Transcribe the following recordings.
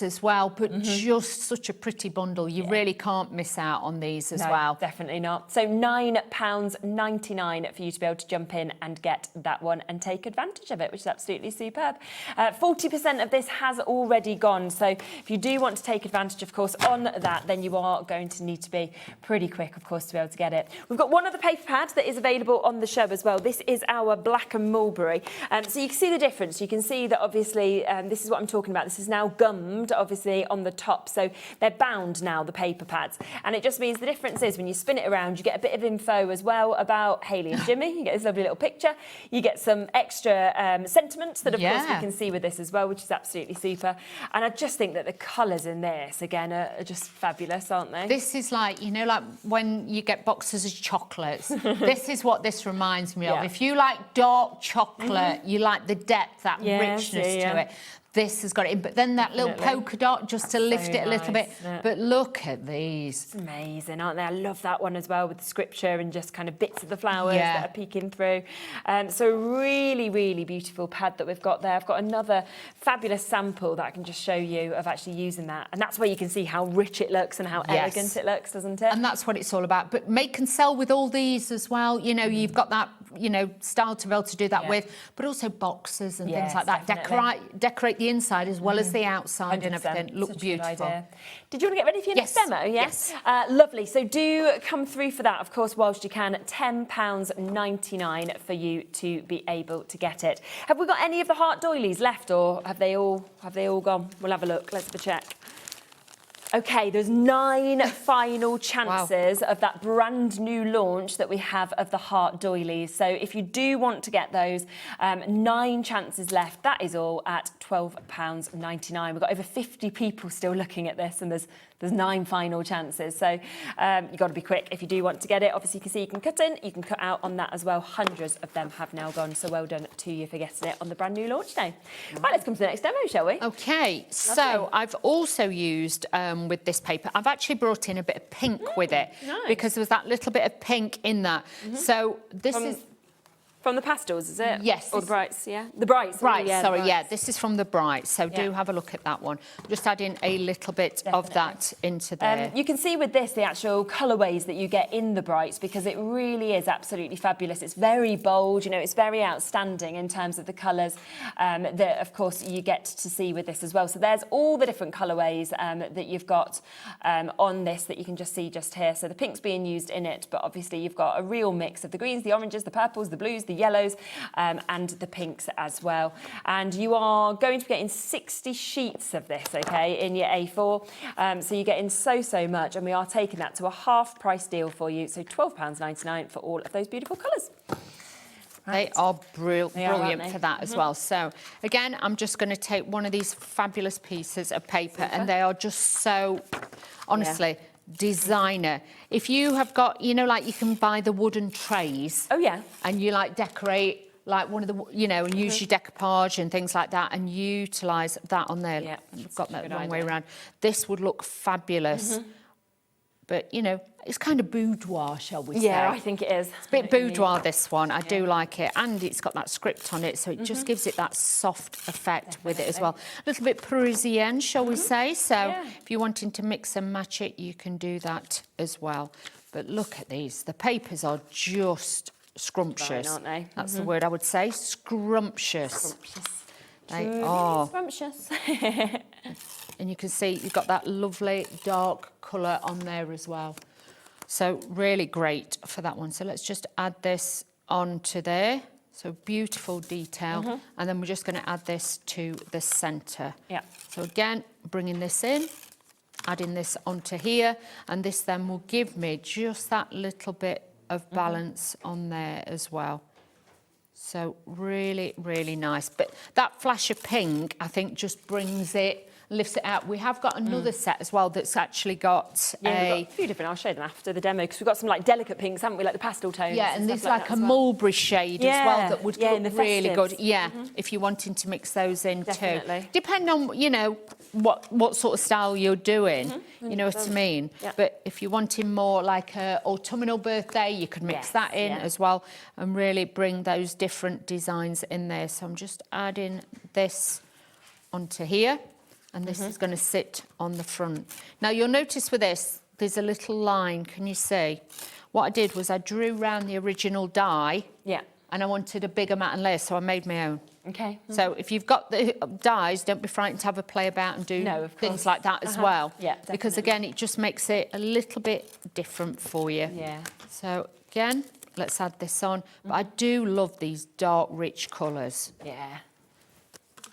as well, but just such a pretty bundle. You really can't miss out on these as well. Definitely not. So £9.99 for you to be able to jump in and get that one and take advantage of it, which is absolutely superb. 40% of this has already gone. So if you do want to take advantage, of course, on that, then you are going to need to be pretty quick, of course, to be able to get it. We've got one other paper pad that is available on the show as well. This is our Black and Mulberry. So you can see the difference. You can see that obviously this is what I'm talking about. This is now gummed, obviously, on the top. So they're bound now, the paper pads. And it just means the difference is when you spin it around, you get a bit of info as well about Hayley and Jimmy. You get this lovely little picture. You get some extra sentiments that, of course, we can see with this as well, which is absolutely super. And I just think that the colours in this, again, are just fabulous, aren't they? This is like, you know, like when you get boxes of chocolates. This is what this reminds me of. If you like dark chocolate, you like the depth, that richness to it. This has got it in, but then that little polka dot just to lift it a little bit. But look at these. It's amazing, aren't they? I love that one as well with the scripture and just kind of bits of the flowers that are peeking through. So really, really beautiful pad that we've got there. I've got another fabulous sample that I can just show you of actually using that. And that's where you can see how rich it looks and how elegant it looks, doesn't it? And that's what it's all about. But make and sell with all these as well. You know, you've got that, you know, style to be able to do that with, but also boxes and things like that. Decorate the inside as well as the outside and everything. Look beautiful. Did you want to get ready for your next demo? Yes. Lovely. So do come through for that, of course, whilst you can. £10.99 for you to be able to get it. Have we got any of the heart doilies left, or have they all gone? We'll have a look. Let's have a check. Okay, there's 9 final chances of that brand new launch that we have of the heart doilies. So if you do want to get those, 9 chances left. That is all at £12.99. We've got over 50 people still looking at this, and there's 9 final chances. So you've got to be quick if you do want to get it. Obviously, you can see you can cut in, you can cut out on that as well. Hundreds of them have now gone. So well done to you for getting it on the brand new launch day. Right, let's come to the next demo, shall we? Okay, so I've also used with this paper, I've actually brought in a bit of pink with it because there was that little bit of pink in that. So this is from the pastels, is it? Yes. Or the brights, the brights. This is from the brights, so do have a look at that one. Just adding a little bit of that into there. You can see with this the actual colourways that you get in the brights, because it really is absolutely fabulous. It's very bold, you know, it's very outstanding in terms of the colours that, of course, you get to see with this as well. So there's all the different colourways that you've got on this that you can just see just here. So the pink's being used in it, but obviously you've got a real mix of the greens, the oranges, the purples, the blues, the yellows and the pinks as well. And you are going to be getting 60 sheets of this, okay, in your A4. So you're getting so much, and we are taking that to a half price deal for you. So £12.99 for all of those beautiful colours. They are brilliant for that as well. So again, I'm just going to take one of these fabulous pieces of paper, and they are just so, honestly, designer. If you have got, you know, like you can buy the wooden trays. And you like decorate like one of the, you know, and use your decoupage and things like that, and utilise that on there. I've got that the wrong way around. This would look fabulous. But, you know, it's kind of boudoir, shall we say? Yeah, I think it is. It's a bit boudoir, this one. I do like it. And it's got that script on it, so it just gives it that soft effect with it as well. A little bit Parisienne, shall we say? So if you're wanting to mix and match it, you can do that as well. But look at these. The papers are just scrumptious. Aren't they? That's the word I would say. Scrumptious. They are. Scrumptious. And you can see you've got that lovely dark colour on there as well. So really great for that one. So let's just add this onto there. So beautiful detail. And then we're just going to add this to the centre. So again, bringing this in, adding this onto here. And this then will give me just that little bit of balance on there as well. So really, really nice. But that flash of pink, I think, just brings it, lifts it out. We have got another set as well that's actually got we've got a few different. I'll show them after the demo, because we've got some like delicate pinks, haven't we, like the pastel tones. And there's like a mulberry shade as well that would look really good. If you're wanting to mix those in too. Depending on, you know, what sort of style you're doing, you know what I mean? But if you're wanting more like a autumnal birthday, you could mix that in as well and really bring those different designs in there. So I'm just adding this onto here. and this is going to sit on the front. Now you'll notice with this, there's a little line, can you see? What I did was I drew round the original die, and I wanted a big amount of layers, so I made my own. Okay. So if you've got the dies, don't be frightened to have a play about and do things like that as well. Yeah, definitely. Because again, it just makes it a little bit different for you. Yeah. So again, let's add this on. But I do love these dark, rich colours. Yeah.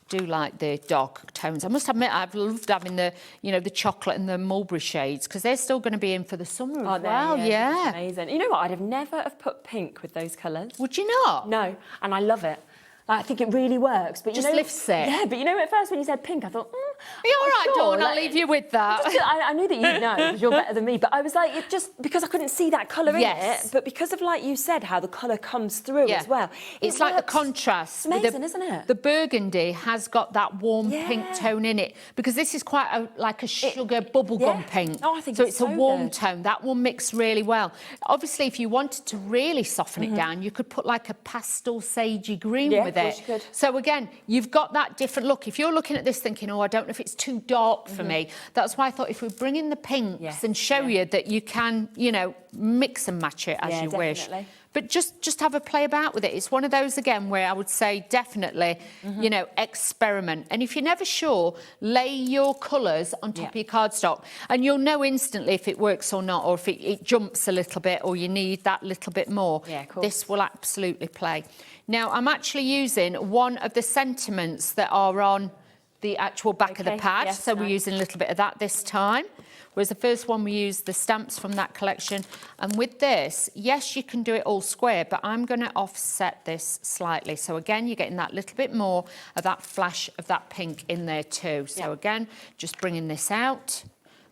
Do like the dark tones. I must admit, I've loved having the, you know, the chocolate and the mulberry shades, because they're still going to be in for the summer as well. Yeah. Amazing. You know what? I'd have never have put pink with those colours. Would you not? No, and I love it. I think it really works. But Just lifts it. Yeah, but you know, at first when you said pink, I thought, you're all right, sure. Dawn, I'll leave you with that. I knew that you'd know, because you're better than me, but I was like, it just because I couldn't see that colour in it, but because of, like you said, how the colour comes through as well. It's like the contrast. It's amazing, isn't it? The burgundy has got that warm pink tone in it, because this is quite like a sugar bubblegum pink. Oh, I think so it's a warm tone. That will mix really well. Obviously, if you wanted to really soften it down, you could put like a pastel sagey green with it. You could. So again, you've got that different look. If you're looking at this thinking, oh, I don't know if it's too dark for me, that's why I thought if we bring in the pinks and show you that you can, you know, mix and match it as you wish. But just have a play about with it. It's one of those, again, where I would say definitely, you know, experiment. And if you're never sure, lay your colours on top of your cardstock, and you'll know instantly if it works or not, or if it jumps a little bit, or you need that little bit more. Yeah, cool. This will absolutely play. Now, I'm actually using one of the sentiments that are on the actual back of the pad. Yes, so we're using a little bit of that this time. Whereas the first one, we used the stamps from that collection. And with this, yes, you can do it all square, but I'm going to offset this slightly. So again, you're getting that little bit more of that flash of that pink in there too. So again, just bringing this out.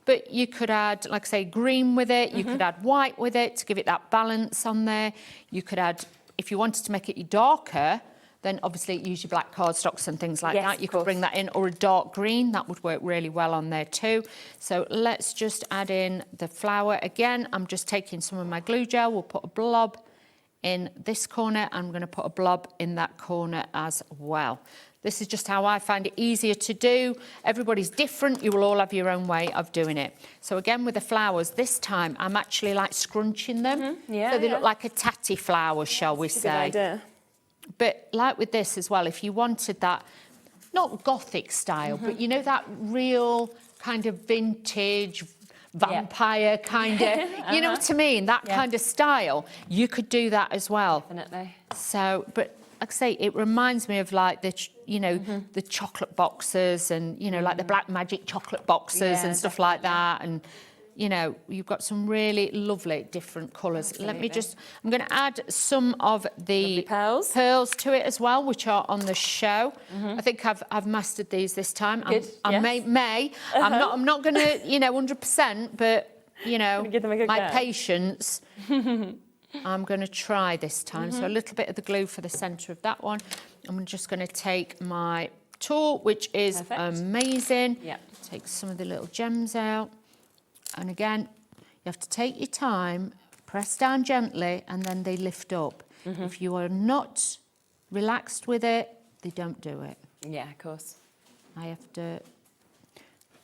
But you could add, like I say, green with it. You could add white with it to give it that balance on there. You could add, if you wanted to make it darker, then obviously use your black cardstocks and things like that. You could bring that in, or a dark green. That would work really well on there too. So let's just add in the flower. Again, I'm just taking some of my glue gel. We'll put a blob in this corner. I'm going to put a blob in that corner as well. This is just how I find it easier to do. Everybody's different. You will all have your own way of doing it. So again, with the flowers, this time I'm actually like scrunching them. So they look like a tatty flower, shall we say. Good idea. But like with this as well, if you wanted that, not Gothic style, but you know, that real kind of vintage, vampire kind of, you know what I mean? That kind of style, you could do that as well. Definitely. So, but like I say, it reminds me of like the, you know, the chocolate boxes and, you know, like the Black Magic chocolate boxes and stuff like that. And, you know, you've got some really lovely different colours. Let me just, I'm going to add some of the pearls to it as well, which are on the show. I think I've mastered these this time. I may. I'm not going to, you know, 100%, but, you know, my patience. I'm going to try this time. So a little bit of the glue for the centre of that one. I'm just going to take my tool, which is amazing. Take some of the little gems out. And again, you have to take your time, press down gently, and then they lift up. If you are not relaxed with it, they don't do it. Yeah, of course. I have to,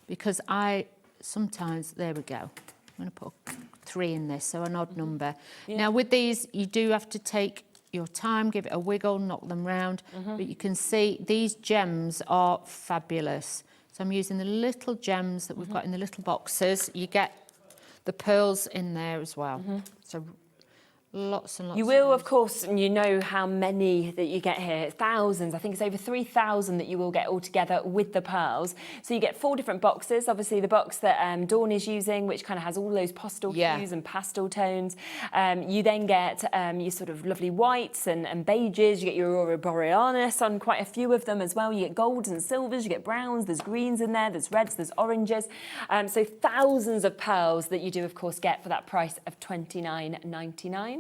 because I sometimes, there we go. I'm going to put 3 in this, so an odd number. Now with these, you do have to take your time, give it a wiggle, knock them round. But you can see these gems are fabulous. So I'm using the little gems that we've got in the little boxes. You get the pearls in there as well. So lots and lots. You will, of course, and you know how many that you get here. Thousands. I think it's over 3,000 that you will get all together with the pearls. So you get 4 different boxes. Obviously, the box that Dawn is using, which kind of has all those pastel hues and pastel tones. You then get your sort of lovely whites and beiges. You get your aurora borealis on quite a few of them as well. You get golds and silvers. You get browns. There's greens in there. There's reds. There's oranges. So thousands of pearls that you do, of course, get for that price of $29.99.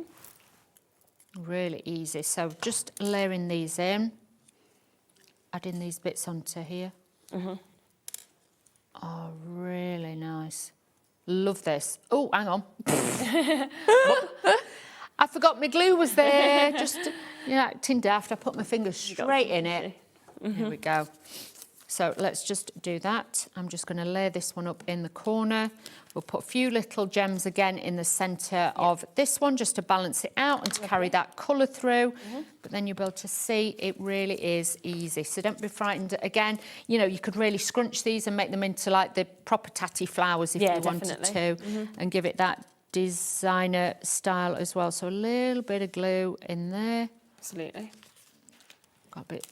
Really easy. So just layering these in, adding these bits onto here. Oh, really nice. Love this. Oh, hang on. I forgot my glue was there. Just, you know, acting daft. I put my fingers straight in it. Here we go. So let's just do that. I'm just going to layer this one up in the corner. We'll put a few little gems again in the centre of this one just to balance it out and to carry that colour through. But then you'll be able to see it really is easy. So don't be frightened. Again, you know, you could really scrunch these and make them into like the proper tatty flowers if you wanted to, and give it that designer style as well. So a little bit of glue in there. Absolutely. Got a bit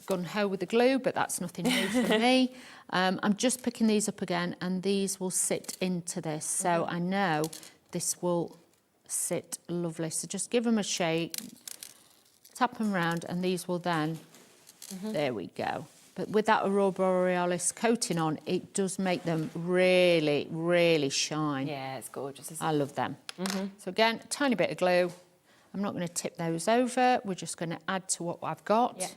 gun-ho with the glue, but that's nothing new for me. I'm just picking these up again, and these will sit into this. So I know this will sit lovely. So just give them a shake, tap them around, and these will then, there we go. But with that Aurora Borealis coating on, it does make them really, really shine. Yeah, it's gorgeous, isn't it? I love them. So again, a tiny bit of glue. I'm not going to tip those over. We're just going to add to what I've got. Yeah,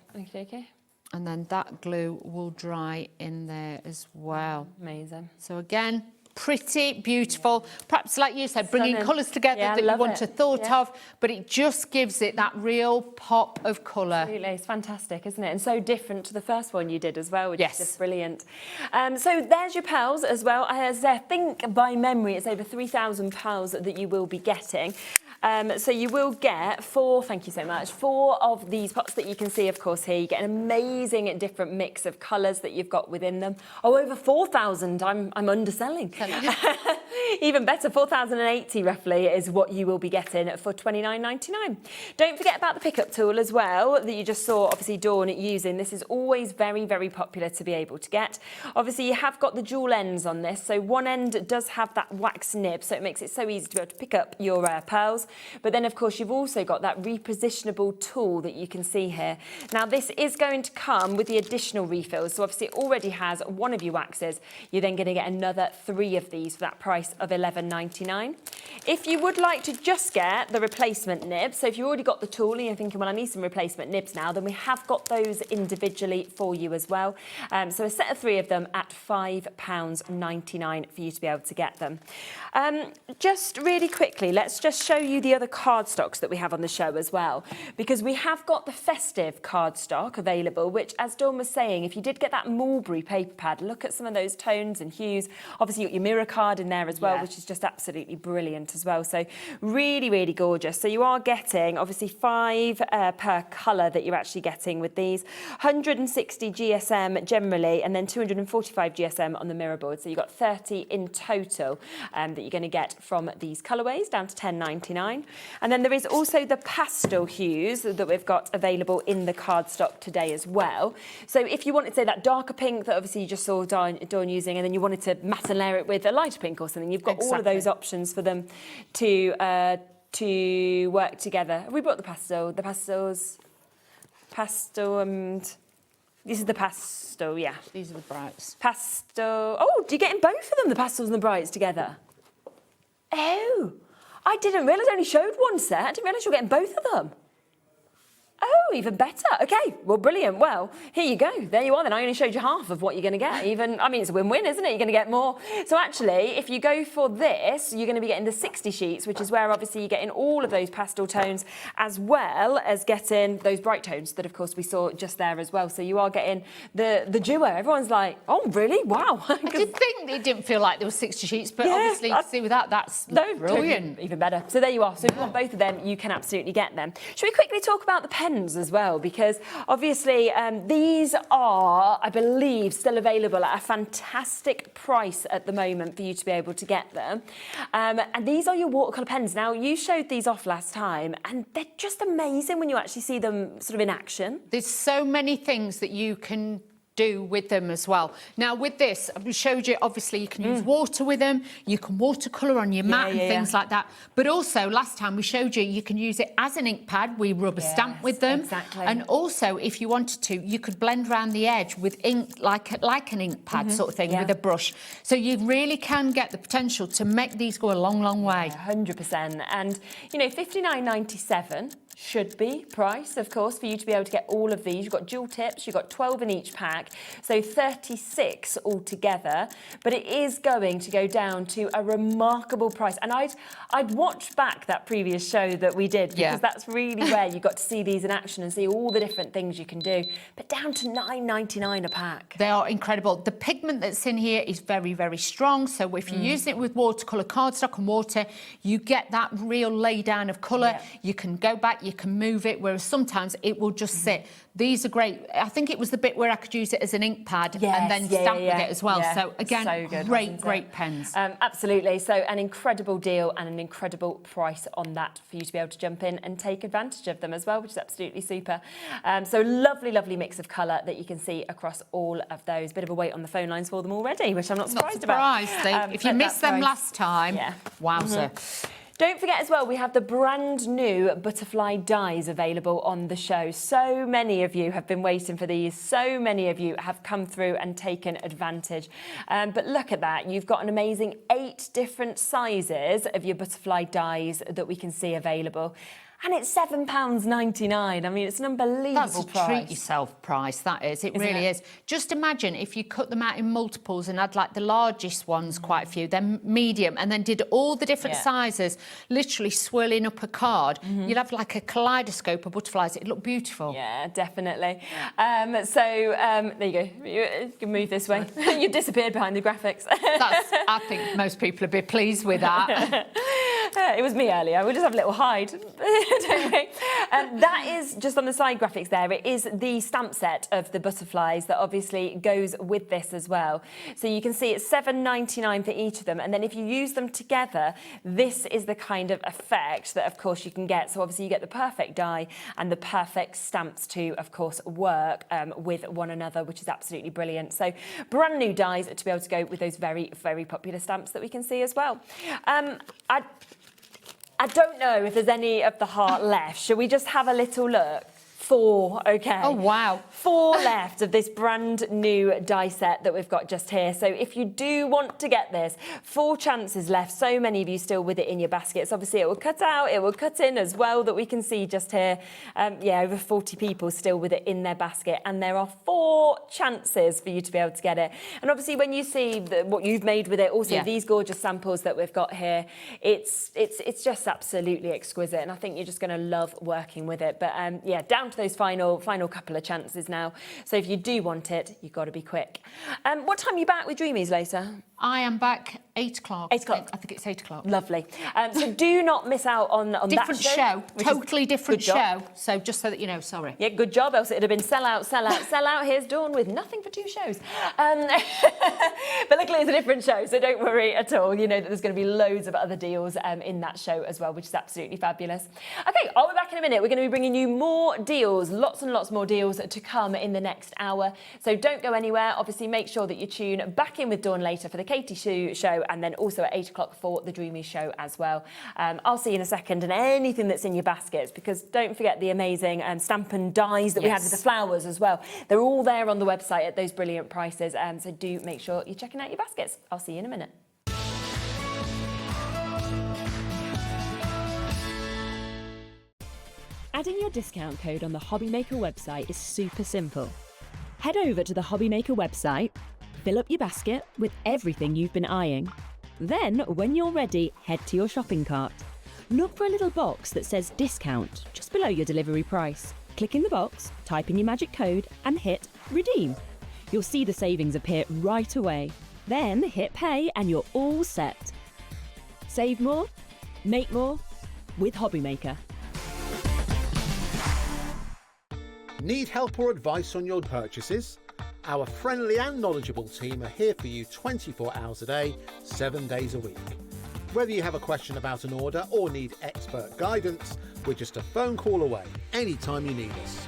okay. And then that glue will dry in there as well. Amazing. So again, pretty beautiful. Perhaps like you said, bringing colours together that you wouldn't have thought of, but it just gives it that real pop of colour. Absolutely, it's fantastic, isn't it? And so different to the first one you did as well, which is just brilliant. So there's your pearls as well. As I think by memory, it's over 3,000 pearls that you will be getting. So you will get 4, thank you so much, 4 of these pots that you can see, of course, here. You get an amazing different mix of colours that you've got within them. Oh, over 4,000, I'm underselling. Even better, 4,080 roughly is what you will be getting for £29.99. Don't forget about the pickup tool as well that you just saw, obviously, Dawn using. This is always very, very popular to be able to get. Obviously, you have got the dual ends on this, so one end does have that wax nib, so it makes it so easy to be able to pick up your pearls. But then, of course, you've also got that repositionable tool that you can see here. Now, this is going to come with the additional refills. So obviously, it already has one of your waxes. You're then going to get another 3 of these for that price of £11.99. If you would like to just get the replacement nib, so if you've already got the tool and you're thinking, well, I need some replacement nibs now, then we have got those individually for you as well. So a set of 3 of them at £5.99 for you to be able to get them. Just really quickly, let's just show you the other cardstocks that we have on the show as well, because we have got the festive cardstock available, which, as Dawn was saying, if you did get that mulberry paper pad, look at some of those tones and hues. Obviously, you've got your mirror card in there as well, which is just absolutely brilliant as well. So really, really gorgeous. So you are getting, obviously, 5 per colour that you're actually getting with these. 160 GSM generally, and then 245 GSM on the mirror board. So you've got 30 in total that you're going to get from these colourways, down to £10.99. And then there is also the pastel hues that we've got available in the cardstock today as well. So if you wanted, say, that darker pink that obviously you just saw Dawn using, and then you wanted to matte and layer it with a lighter pink or something, you've got all of those options for them to work together. Have we brought the pastel? The pastels? Pastel and... This is the pastel, yeah. These are the brights. Pastel... Oh, do you get in both of them, the pastels and the brights together? Oh, I didn't realise I only showed one set. I didn't realise you were getting both of them. Oh, even better. Okay, well, brilliant. Well, here you go. There you are then. I only showed you half of what you're going to get. I mean, it's a win-win, isn't it? You're going to get more. So actually, if you go for this, you're going to be getting the 60 sheets, which is where obviously you're getting all of those pastel tones, as well as getting those bright tones that, of course, we saw just there as well. So you are getting the duo. Everyone's like, oh, really? Wow. I did think it didn't feel like there were 60 sheets, but obviously, see with that, that's brilliant. Even better. So there you are. So if you want both of them, you can absolutely get them. Should we quickly talk about the pens as well, because obviously these are, I believe, still available at a fantastic price at the moment for you to be able to get them. And these are your watercolour pens. Now, you showed these off last time, and they're just amazing when you actually see them sort of in action. There's so many things that you can do with them as well. Now with this, I showed you, obviously you can use water with them, you can watercolour on your mat and things like that. But also, last time we showed you can use it as an ink pad. We rubber stamp with them. Exactly. And also, if you wanted to, you could blend around the edge with ink, like an ink pad sort of thing, with a brush. So you really can get the potential to make these go a long, long way. 100%. And, you know, £59.97 should be price, of course, for you to be able to get all of these. You've got dual tips, you've got 12 in each pack, so 36 altogether, but it is going to go down to a remarkable price. And I'd watched back that previous show that we did, because that's really where you got to see these in action and see all the different things you can do, but down to £9.99 a pack. They are incredible. The pigment that's in here is very, very strong, so if you're using it with watercolour cardstock and water, you get that real lay down of colour. You can go back, you can move it, whereas sometimes it will just sit. These are great. I think it was the bit where I could use it as an ink pad and then stamp with it as well. So again, so good, great pens. Absolutely. So an incredible deal and an incredible price on that for you to be able to jump in and take advantage of them as well, which is absolutely super. So lovely mix of colour that you can see across all of those. Bit of a wait on the phone lines for them already, which I'm not surprised about. If you missed them last time, wowzer. Don't forget as well, we have the brand new butterfly dies available on the show. So many of you have been waiting for these. So many of you have come through and taken advantage. But look at that. You've got an amazing 8 different sizes of your butterfly dies that we can see available. And it's £7.99. I mean, it's an unbelievable price. That's a treat yourself price, that is. It really is. Just imagine if you cut them out in multiples and had like the largest ones, quite a few, then medium, and then did all the different sizes, literally swirling up a card. You'd have like a kaleidoscope of butterflies. It'd look beautiful. Yeah, definitely. There you go. You can move this way. You've disappeared behind the graphics. I think most people would be pleased with that. It was me earlier. We'll just have a little hide, don't we? That is just on the side graphics there. It is the stamp set of the butterflies that obviously goes with this as well. So you can see it's £7.99 for each of them. And then if you use them together, this is the kind of effect that, of course, you can get. So obviously you get the perfect die and the perfect stamps to, of course, work with one another, which is absolutely brilliant. So brand new dies to be able to go with those very, very popular stamps that we can see as well. I don't know if there's any of the heart left. Shall we just have a little look? 4, okay. Oh, wow. 4 left of this brand new die set that we've got just here. So if you do want to get this, 4 chances left. So many of you still with it in your baskets. Obviously, it will cut out, it will cut in as well, that we can see just here. Over 40 people still with it in their basket. And there are 4 chances for you to be able to get it. And obviously, when you see what you've made with it, also these gorgeous samples that we've got here, it's just absolutely exquisite. And I think you're just going to love working with it. But down to those final couple of chances now. So if you do want it, you've got to be quick. What time are you back with Dreamees later? I am back 8 o'clock. 8 o'clock. I think it's 8 o'clock. Lovely. So do not miss out on different that show. Totally different show. So just so that you know, sorry. Yeah, good job. Else it'd have been sell out, sell out, sell out. Here's Dawn with nothing for 2 shows. But luckily it's a different show, so don't worry at all. You know that there's going to be loads of other deals in that show as well, which is absolutely fabulous. Okay, I'll be back in a minute. We're going to be bringing you more deals, lots and lots more deals to come in the next hour. So don't go anywhere. Obviously, make sure that you tune back in with Dawn later for the Katy Sue show, and then also at 8 o'clock for the Dreamees show as well. I'll see you in a second, and anything that's in your baskets, because don't forget the amazing stamp and dies that we had with the flowers as well. They're all there on the website at those brilliant prices, so do make sure you're checking out your baskets. I'll see you in a minute. Adding your discount code on the HobbyMaker website is super simple. Head over to the HobbyMaker website, fill up your basket with everything you've been eyeing. Then, when you're ready, head to your shopping cart. Look for a little box that says discount just below your delivery price. Click in the box, type in your magic code and hit redeem. You'll see the savings appear right away. Then hit pay and you're all set. Save more, make more with HobbyMaker. Need help or advice on your purchases? Our friendly and knowledgeable team are here for you 24 hours a day, 7 days a week. Whether you have a question about an order or need expert guidance, we're just a phone call away anytime you need us.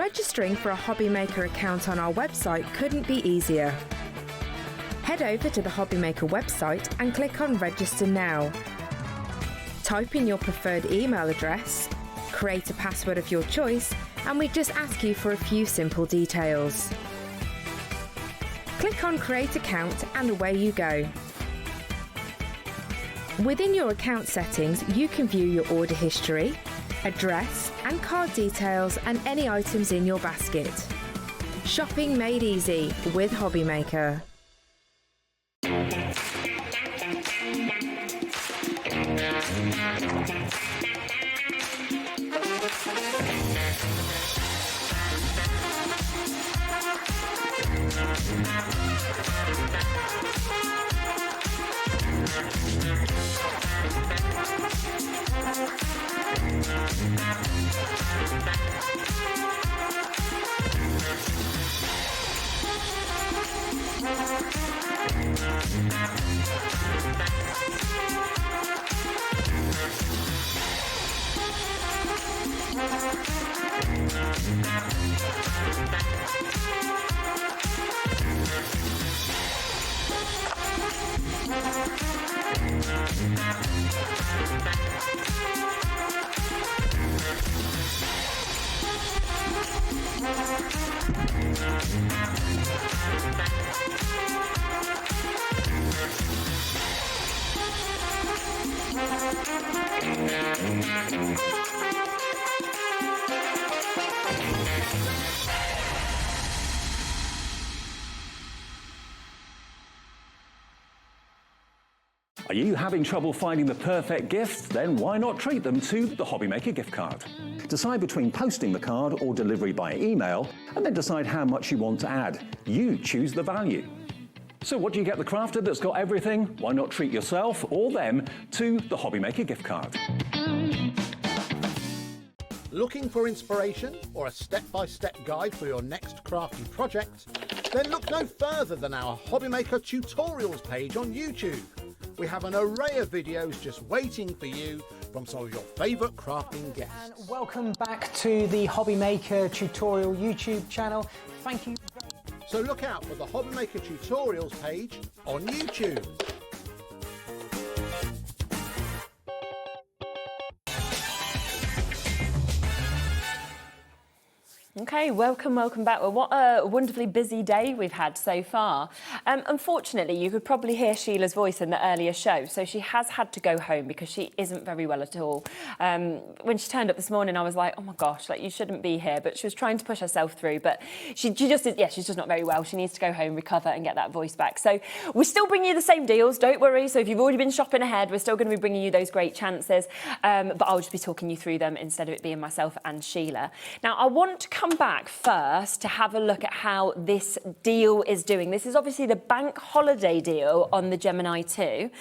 Registering for a HobbyMaker account on our website couldn't be easier. Head over to the HobbyMaker website and click on Register Now. Type in your preferred email address, create a password of your choice, and we just ask you for a few simple details. Click on Create Account and away you go. Within your account settings, you can view your order history, address and card details and any items in your basket. Shopping made easy with HobbyMaker. Are you having trouble finding the perfect gift? Then why not treat them to the HobbyMaker gift card? Decide between posting the card or delivery by email, and then decide how much you want to add. You choose the value. So what do you get the crafter that's got everything? Why not treat yourself or them to the HobbyMaker gift card? Looking for inspiration or a step-by-step guide for your next crafty project? Then look no further than our HobbyMaker tutorials page on YouTube. We have an array of videos just waiting for you from some of your favourite crafting guests. And welcome back to the HobbyMaker tutorial YouTube channel. Thank you. So look out for the HobbyMaker tutorials page on YouTube. Okay, welcome back. Well, what a wonderfully busy day we've had so far. Unfortunately, you could probably hear Sheila's voice in the earlier show, so she has had to go home because she isn't very well at all. When she turned up this morning, I was like, oh my gosh, like you shouldn't be here, but she was trying to push herself through, but she's just not very well. She needs to go home, recover and get that voice back. So we're still bringing you the same deals, don't worry. So if you've already been shopping ahead, we're still going to be bringing you those great chances, but I'll just be talking you through them instead of it being myself and Sheila. Now, I want to come back first to have a look at how this deal is doing. This is obviously the bank holiday deal on the Gemini 2.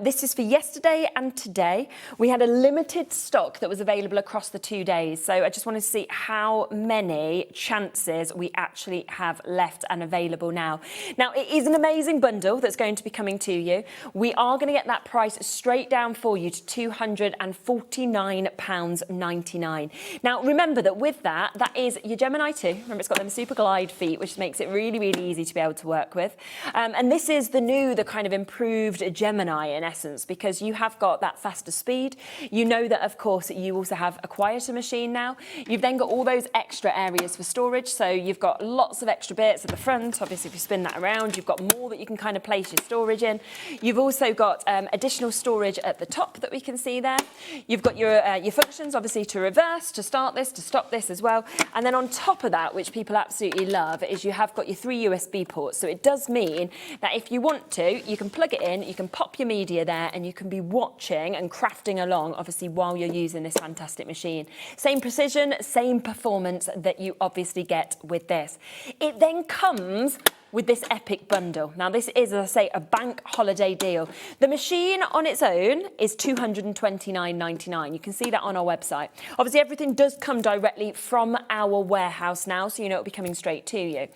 This is for yesterday and today. We had a limited stock that was available across the 2 days. So I just wanted to see how many chances we actually have left and available now. Now, it is an amazing bundle that's going to be coming to you. We are going to get that price straight down for you to £249.99. Now, remember that with that is your Gemini 2. Remember, it's got them super glide feet, which makes it really, really easy to be able to work with. And this is the kind of improved Gemini in essence, because you have got that faster speed. You know that, of course, you also have a quieter machine now. You've then got all those extra areas for storage. So you've got lots of extra bits at the front. Obviously, if you spin that around, you've got more that you can kind of place your storage in. You've also got additional storage at the top that we can see there. You've got your functions, obviously, to reverse, to start this, to stop this as well. And then on top of that, which people absolutely love, is you have got your 3 USB ports. So it does mean that if you want to, you can plug it in, you can pop your media there, and you can be watching and crafting along, obviously, while you're using this fantastic machine. Same precision, same performance that you obviously get with this. It then comes with this epic bundle. Now this is, as I say, a bank holiday deal. The machine on its own is £229.99. You can see that on our website. Obviously everything does come directly from our warehouse now, so you know it'll be coming straight to you.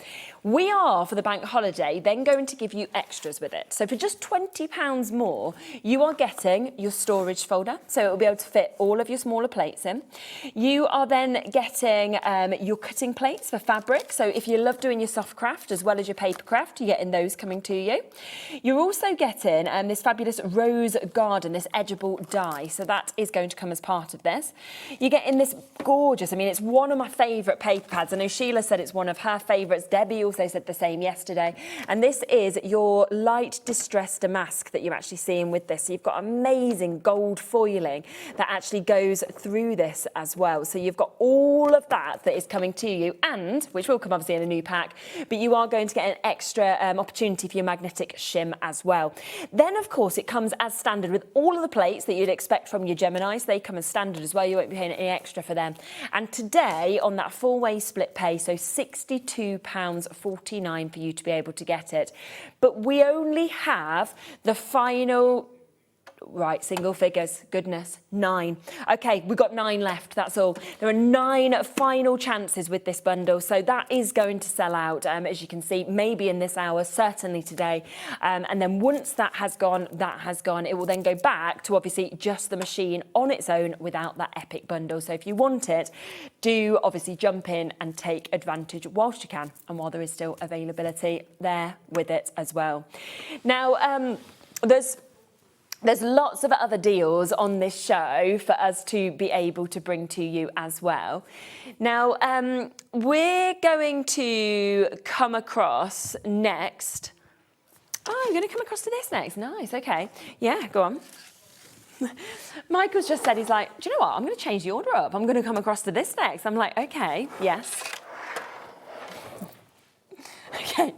We are, for the bank holiday, then going to give you extras with it. So for just £20 more, you are getting your storage folder, so it will be able to fit all of your smaller plates in. You are then getting your cutting plates for fabric, so if you love doing your soft craft as well as your paper craft, you're getting those coming to you. You're also getting this fabulous rose garden, this edgeable die, so that is going to come as part of this. You're getting this gorgeous, I mean, it's one of my favourite paper pads. I know Sheila said it's one of her favourites. Debbie also said the same yesterday. And this is your light distress damask that you're actually seeing with this. So you've got amazing gold foiling that actually goes through this as well. So you've got all of that is coming to you, and which will come obviously in a new pack, but you are going to get an extra opportunity for your magnetic shim as well. Then of course it comes as standard with all of the plates that you'd expect from your Geminis. They come as standard as well. You won't be paying any extra for them. And today on that four-way split pay, so £62.49 for you to be able to get it. But we only have the final, right, single figures, goodness, 9. Okay, we've got 9 left, that's all. There are 9 final chances with this bundle, so that is going to sell out, as you can see, maybe in this hour, certainly today. And then once that has gone, that has gone. It will then go back to obviously just the machine on its own without that epic bundle. So if you want it, do obviously jump in and take advantage whilst you can, and while there is still availability there with it as well. Now, there's lots of other deals on this show for us to be able to bring to you as well. Now, we're going to come across next. Oh, you're going to come across to this next. Nice, okay. Yeah, go on. Michael's just said, he's like, do you know what? I'm going to change the order up. I'm going to come across to this next. I'm like, okay, yes. Okay.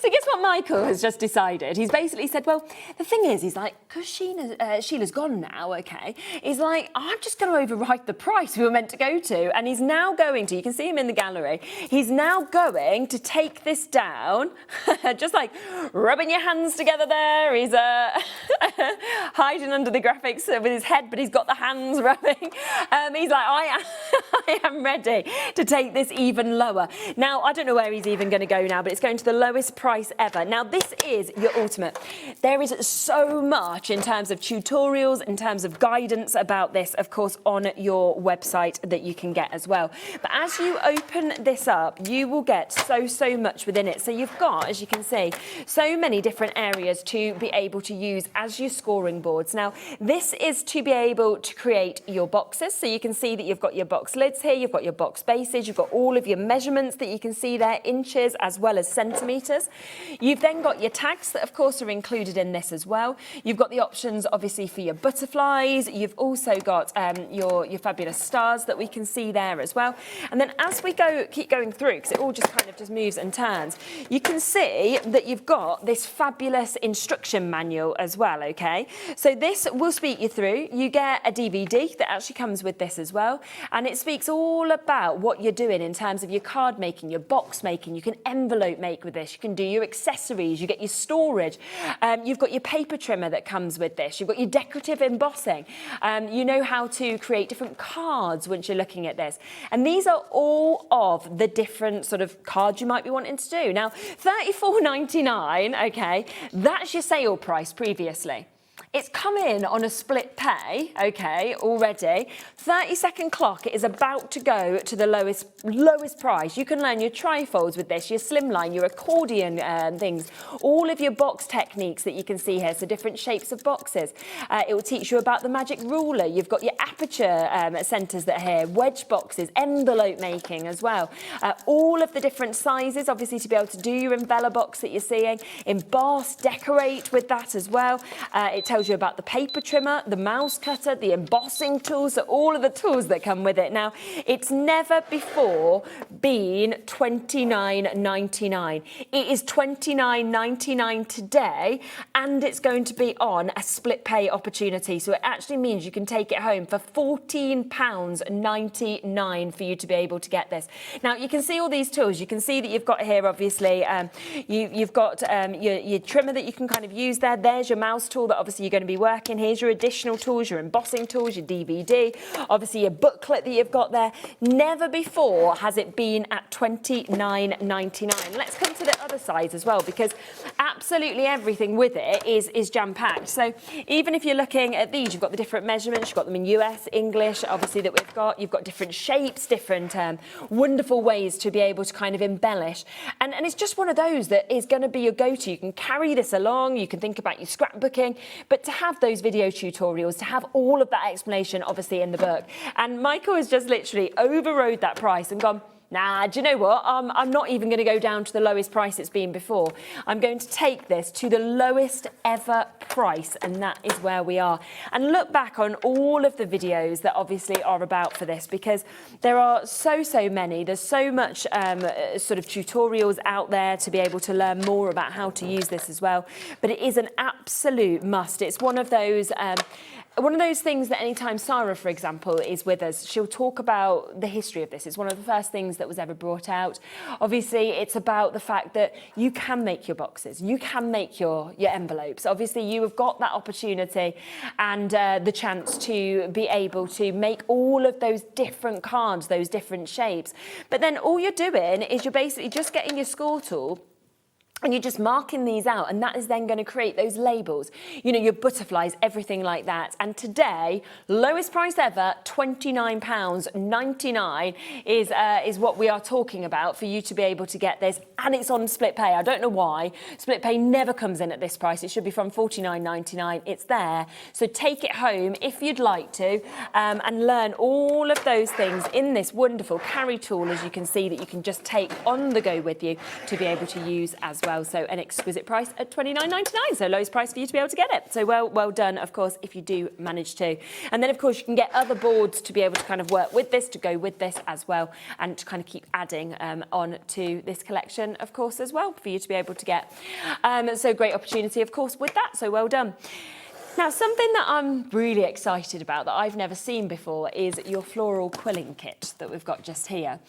So guess what Michael has just decided? He's basically said, well, the thing is, he's like, because Sheila's gone now, okay, he's like, I'm just going to overwrite the price we were meant to go to. And he's now going to, you can see him in the gallery, he's now going to take this down, just like rubbing your hands together there. He's hiding under the graphics with his head, but he's got the hands rubbing. He's like, I am ready to take this even lower. Now, I don't know where he's even going to go now, but it's going to the lowest price ever. Now, this is your ultimate. There is so much in terms of tutorials, in terms of guidance about this, of course, on your website that you can get as well. But as you open this up, you will get so much within it. So you've got, as you can see, so many different areas to be able to use as your scoring boards. Now, this is to be able to create your boxes. So you can see that you've got your box lids here, you've got your box bases, you've got all of your measurements that you can see there, inches as well as centimetres. You've then got your tags that, of course, are included in this as well. You've got the options, obviously, for your butterflies. You've also got your fabulous stars that we can see there as well. And then as we keep going through, because it all just kind of just moves and turns, you can see that you've got this fabulous instruction manual as well, okay? So this will speak you through. You get a DVD that actually comes with this as well. And it speaks all about what you're doing in terms of your card making, your box making. You can envelope make with this. You can do your accessories, you get your storage, you've got your paper trimmer that comes with this, you've got your decorative embossing, you know how to create different cards once you're looking at this. And these are all of the different sort of cards you might be wanting to do. Now, £34.99, okay, that's your sale price previously. It's come in on a split pay, okay, already. 30-second clock, it is about to go to the lowest price. You can learn your trifolds with this, your slimline, your accordion things, all of your box techniques that you can see here, so different shapes of boxes. It will teach you about the magic ruler. You've got your aperture centres that are here, wedge boxes, envelope making as well. All of the different sizes, obviously, to be able to do your envelope box that you're seeing, emboss, decorate with that as well. It tells you about the paper trimmer, the mouse cutter, the embossing tools, so all of the tools that come with it. Now, it's never before been $29.99. It is $29.99 today, and it's going to be on a split pay opportunity. So it actually means you can take it home for £14.99 for you to be able to get this. Now, you can see all these tools. You can see that you've got here, obviously, you've got your trimmer that you can kind of use there. There's your mouse tool that obviously you're going to be working. Here's your additional tools, your embossing tools, your DVD, obviously your booklet that you've got there. Never before has it been at $29.99. Let's come to the other side as well, because absolutely everything with it is jam-packed. So even if you're looking at these, you've got the different measurements, you've got them in US, English, obviously, that you've got different shapes, different wonderful ways to be able to kind of embellish. And it's just one of those that is going to be your go-to. You can carry this along, you can think about your scrapbooking, but to have those video tutorials, to have all of that explanation, obviously, in the book. And Michael has just literally overrode that price and gone, nah, do you know what? I'm not even going to go down to the lowest price it's been before. I'm going to take this to the lowest ever price, and that is where we are. And look back on all of the videos that obviously are about for this, because there are so many. There's so much sort of tutorials out there to be able to learn more about how to use this as well. But it is an absolute must. It's one of those things that anytime Sarah, for example, is with us, she'll talk about the history of this. It's one of the first things that was ever brought out. Obviously, it's about the fact that you can make your boxes, you can make your envelopes. Obviously, you have got that opportunity and the chance to be able to make all of those different cards, those different shapes. But then all you're doing is you're basically just getting your score tool and you're just marking these out, and that is then going to create those labels, you know, your butterflies, everything like that. And today, lowest price ever, £29.99 is what we are talking about for you to be able to get this, and it's on split pay. I don't know why. Split pay never comes in at this price. It should be from $49.99. It's there. So take it home if you'd like to, and learn all of those things in this wonderful carry tool, as you can see, that you can just take on the go with you to be able to use as well. So an exquisite price at $29.99. So lowest price for you to be able to get it. So well done, of course, if you do manage to. And then, of course, you can get other boards to be able to kind of work with this, to go with this as well, and to kind of keep adding on to this collection, of course, as well, for you to be able to get. So great opportunity, of course, with that. So well done. Now, something that I'm really excited about that I've never seen before is your floral quilling kit that we've got just here.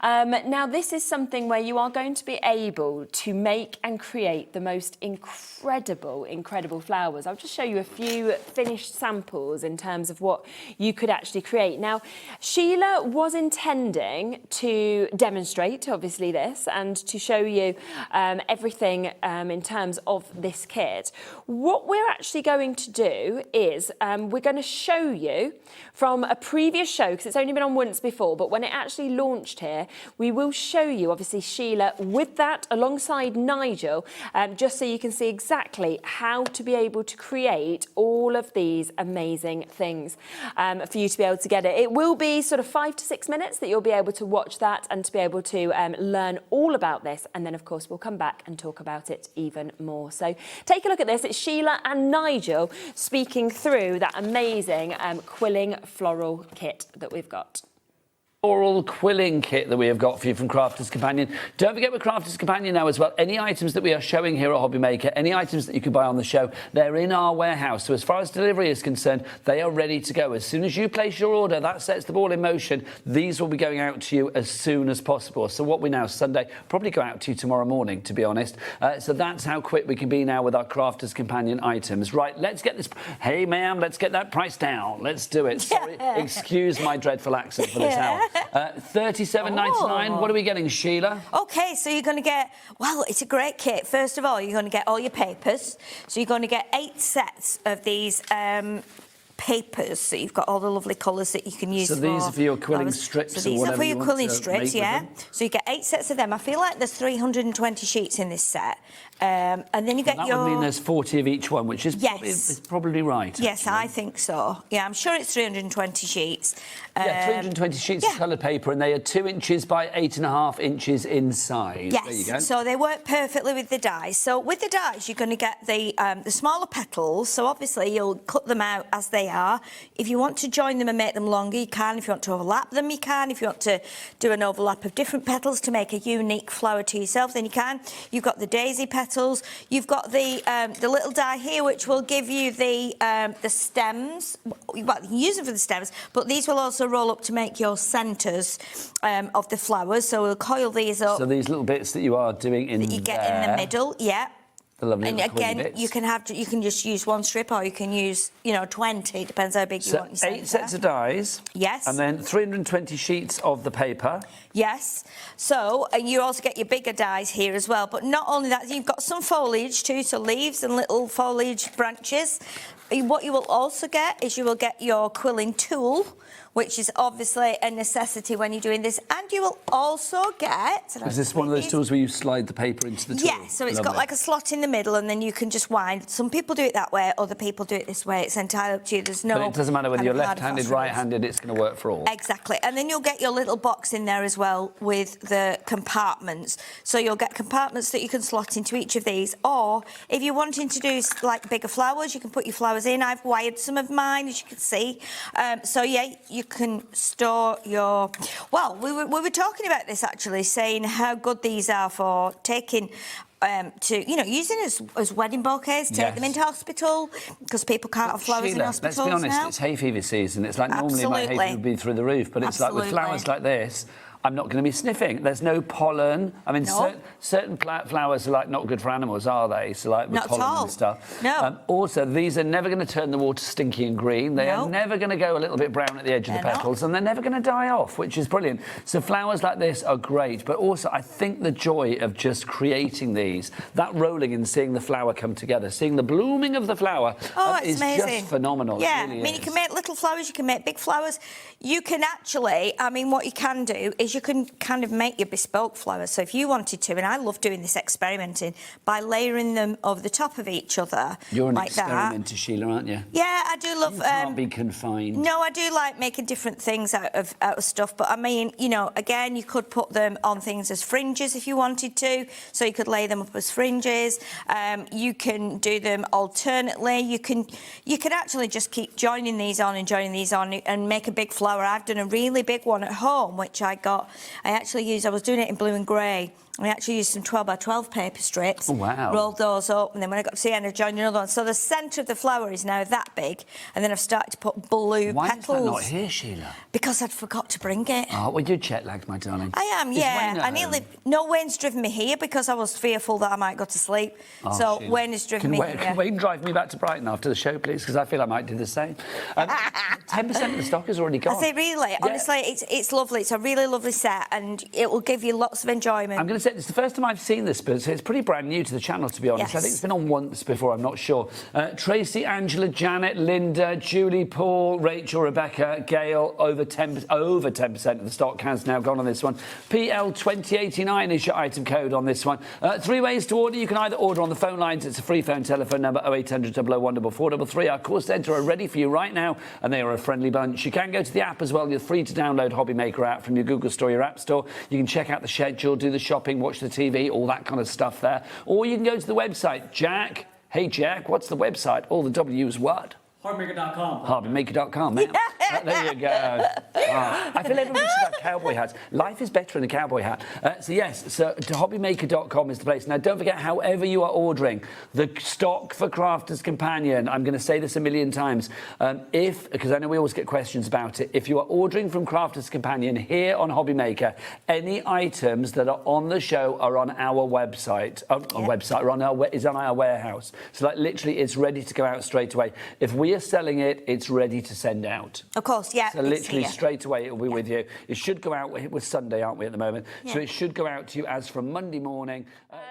Now, this is something where you are going to be able to make and create the most incredible flowers. I'll just show you a few finished samples in terms of what you could actually create. Now, Sheila was intending to demonstrate, obviously, this and to show you everything in terms of this kit. What we're actually going to do is we're going to show you from a previous show, because it's only been on once before, but when it actually launched here, we will show you, obviously, Sheila with that alongside Nigel, just so you can see exactly how to be able to create all of these amazing things for you to be able to get it. It will be sort of 5 to 6 minutes that you'll be able to watch that and to be able to learn all about this, and then of course we'll come back and talk about it even more. So take a look at this. It's Sheila and Nigel speaking through that amazing quilling floral kit that we've got. Floral quilling kit that we have got for you from Crafters Companion. Don't forget with Crafters Companion now as well, any items that we are showing here at HobbyMaker, any items that you can buy on the show, they're in our warehouse. So as far as delivery is concerned, they are ready to go. As soon as you place your order, that sets the ball in motion. These will be going out to you as soon as possible. So what we now, Sunday, probably go out to you tomorrow morning, to be honest. So that's how quick we can be now with our Crafters Companion items. Right, let's get this. Hey, ma'am, let's get that price down. Let's do it. Sorry, excuse my dreadful accent for this hour. $37.99. What are we getting, Sheila? OK, so you're going to get, well, it's a great kit. First of all, you're going to get all your papers. So you're going to get 8 sets of these papers. So you've got all the lovely colours that you can use. So these are for your quilling strips. So these are for your quilling strips, yeah. So you get 8 sets of them. I feel like there's 320 sheets in this set. And then you get that would mean there's 40 of each one, which is probably right. Yes, actually. I think so. Yeah, I'm sure it's 320 sheets. Yeah, 320 sheets of coloured paper, and they are 2 inches by 8.5 inches inside. Yes, there you go. So they work perfectly with the dies. So with the dies, you're going to get the smaller petals. So obviously you'll cut them out as they they are. If you want to join them and make them longer, you can. If you want to overlap them, you can. If you want to do an overlap of different petals to make a unique flower to yourself, then you can. You've got the daisy petals. You've got the little die here, which will give you the stems. Well, you can use them for the stems, but these will also roll up to make your centres of the flowers. So we'll coil these up. So these little bits that you are doing in that you get in the middle, yeah. The lovely and again, bits. you can just use one strip, or you can use 20. Depends how big you want your centre. 8 sets of dies. Yes. And then 320 sheets of the paper. Yes. So, and you also get your bigger dies here as well. But not only that, you've got some foliage too, so leaves and little foliage branches. What you will also get is you will get your quilling tool, which is obviously a necessity when you're doing this. And you will also get... Is this one of those tools where you slide the paper into the tool? Yeah, so it's got like a slot in the middle, and then you can just wind. Some people do it that way, other people do it this way. It's entirely up to you. There's no... But it doesn't matter whether you're left-handed, right-handed, right-handed, it's going to work for all. Exactly. And then you'll get your little box in there as well with the compartments. So you'll get compartments that you can slot into each of these. Or if you're wanting to do like bigger flowers, you can put your flowers in. I've wired some of mine, as you can see. So yeah, you can store your... Well, we were talking about this actually, saying how good these are for taking... using as wedding bouquets, take them into hospital, because people can't have flowers in hospitals now. Let's be honest, it's hay fever season. It's like normally my hay fever would be through the roof, but it's like with flowers like this, I'm not going to be sniffing. There's no pollen. I mean, certain flowers are like not good for animals, are they? So like with not pollen at all. And stuff. No. Also, these are never going to turn the water stinky and green. They are never going to go a little bit brown at the edge of the petals, and they're never going to die off, which is brilliant. So flowers like this are great, but also I think the joy of just creating these, that rolling and seeing the flower come together, seeing the blooming of the flower is amazing. Just phenomenal. Yeah, it really I mean, is. you can make little flowers, you can make big flowers. You can actually, I mean, what you can do is you can kind of make your bespoke flowers. So if you wanted to, and I love doing this experimenting, by layering them over the top of each other. You're an like experimenter, Sheila, aren't you? Yeah, I do love... You can't be confined. No, I do like making different things out of stuff, but I mean, again, you could put them on things as fringes if you wanted to, so you could lay them up as fringes. You can do them alternately. You can actually just keep joining these on and make a big flower. I've done a really big one at home, which I was doing it in blue and grey. I actually used some 12 by 12 paper strips. Oh, wow. Rolled those up, and then when I got to the end, I joined another one. So the centre of the flower is now that big, and then I've started to put blue petals. Why is that not here, Sheila? Because I'd forgot to bring it. Oh, well, you're jet-lagged, my darling. I am, yeah. Wayne's driven me here because I was fearful that I might go to sleep. Oh, so Sheila. Wayne has driven me here. Can Wayne drive me back to Brighton after the show, please? Because I feel I might do the same. 10% of the stock is already gone. I say, really? Yeah. Honestly, it's lovely. It's a really lovely set, and it will give you lots of enjoyment. I'm going to say, it's the first time I've seen this, but it's pretty brand new to the channel, to be honest. Yes. I think it's been on once before, I'm not sure. Tracy, Angela, Janet, Linda, Julie, Paul, Rachel, Rebecca, Gail, over 10% of the stock has now gone on this one. PL2089 is your item code on this one. 3 ways to order. You can either order on the phone lines. It's a free phone telephone number, 0800 001 433. Our call centre are ready for you right now, and they are a friendly bunch. You can go to the app as well. You're free to download HobbyMaker app from your Google Store, your App Store. You can check out the schedule, do the shopping, watch the TV, all that kind of stuff there. Or you can go to the website. Jack, hey Jack, what's the website? All the W's what? HobbyMaker.com. HobbyMaker.com. There you go. I feel everybody should have cowboy hats. Life is better in a cowboy hat. So HobbyMaker.com is the place. Now, don't forget, however you are ordering, the stock for Crafter's Companion, I'm going to say this a million times, because I know we always get questions about it, if you are ordering from Crafter's Companion here on HobbyMaker, any items that are on the show are on our website, is on our warehouse. So, like, literally, it's ready to go out straight away. If we are selling it, it's ready to send out. Of course, yeah. So literally straight away it'll be with you. It should go out, we're Sunday, aren't we, at the moment? Yeah. So it should go out to you as from Monday morning.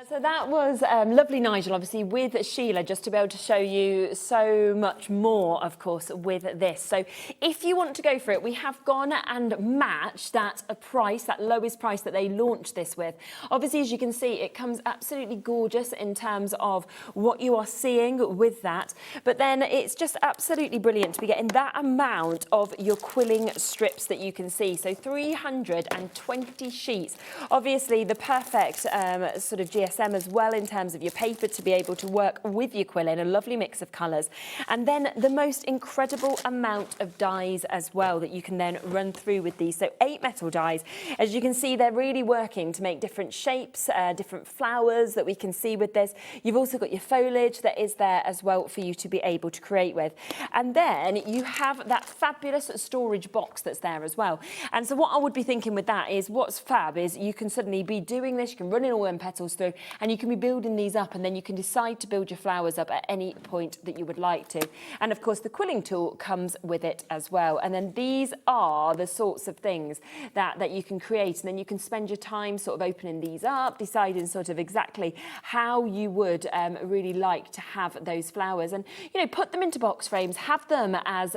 So that was lovely, Nigel, obviously, with Sheila, just to be able to show you so much more, of course, with this. So if you want to go for it, we have gone and matched that price, that lowest price that they launched this with. Obviously, as you can see, it comes absolutely gorgeous in terms of what you are seeing with that. But then it's just absolutely brilliant to be getting that amount of your quilling strips that you can see. So 320 sheets. Obviously, the perfect sort of GSM as well in terms of your paper to be able to work with your quilling, a lovely mix of colours. And then the most incredible amount of dies as well that you can then run through with these. So 8 metal dies. As you can see, they're really working to make different shapes, different flowers that we can see with this. You've also got your foliage that is there as well for you to be able to create with. And then you have that fabulous storage box that's there as well. And so what I would be thinking with that is what's fab is you can suddenly be doing this, you can run in all them petals through, and you can be building these up, and then you can decide to build your flowers up at any point that you would like to. And of course the quilling tool comes with it as well. And then these are the sorts of things that you can create, and then you can spend your time sort of opening these up, deciding sort of exactly how you would really like to have those flowers, and you know, put them into box frames, have them as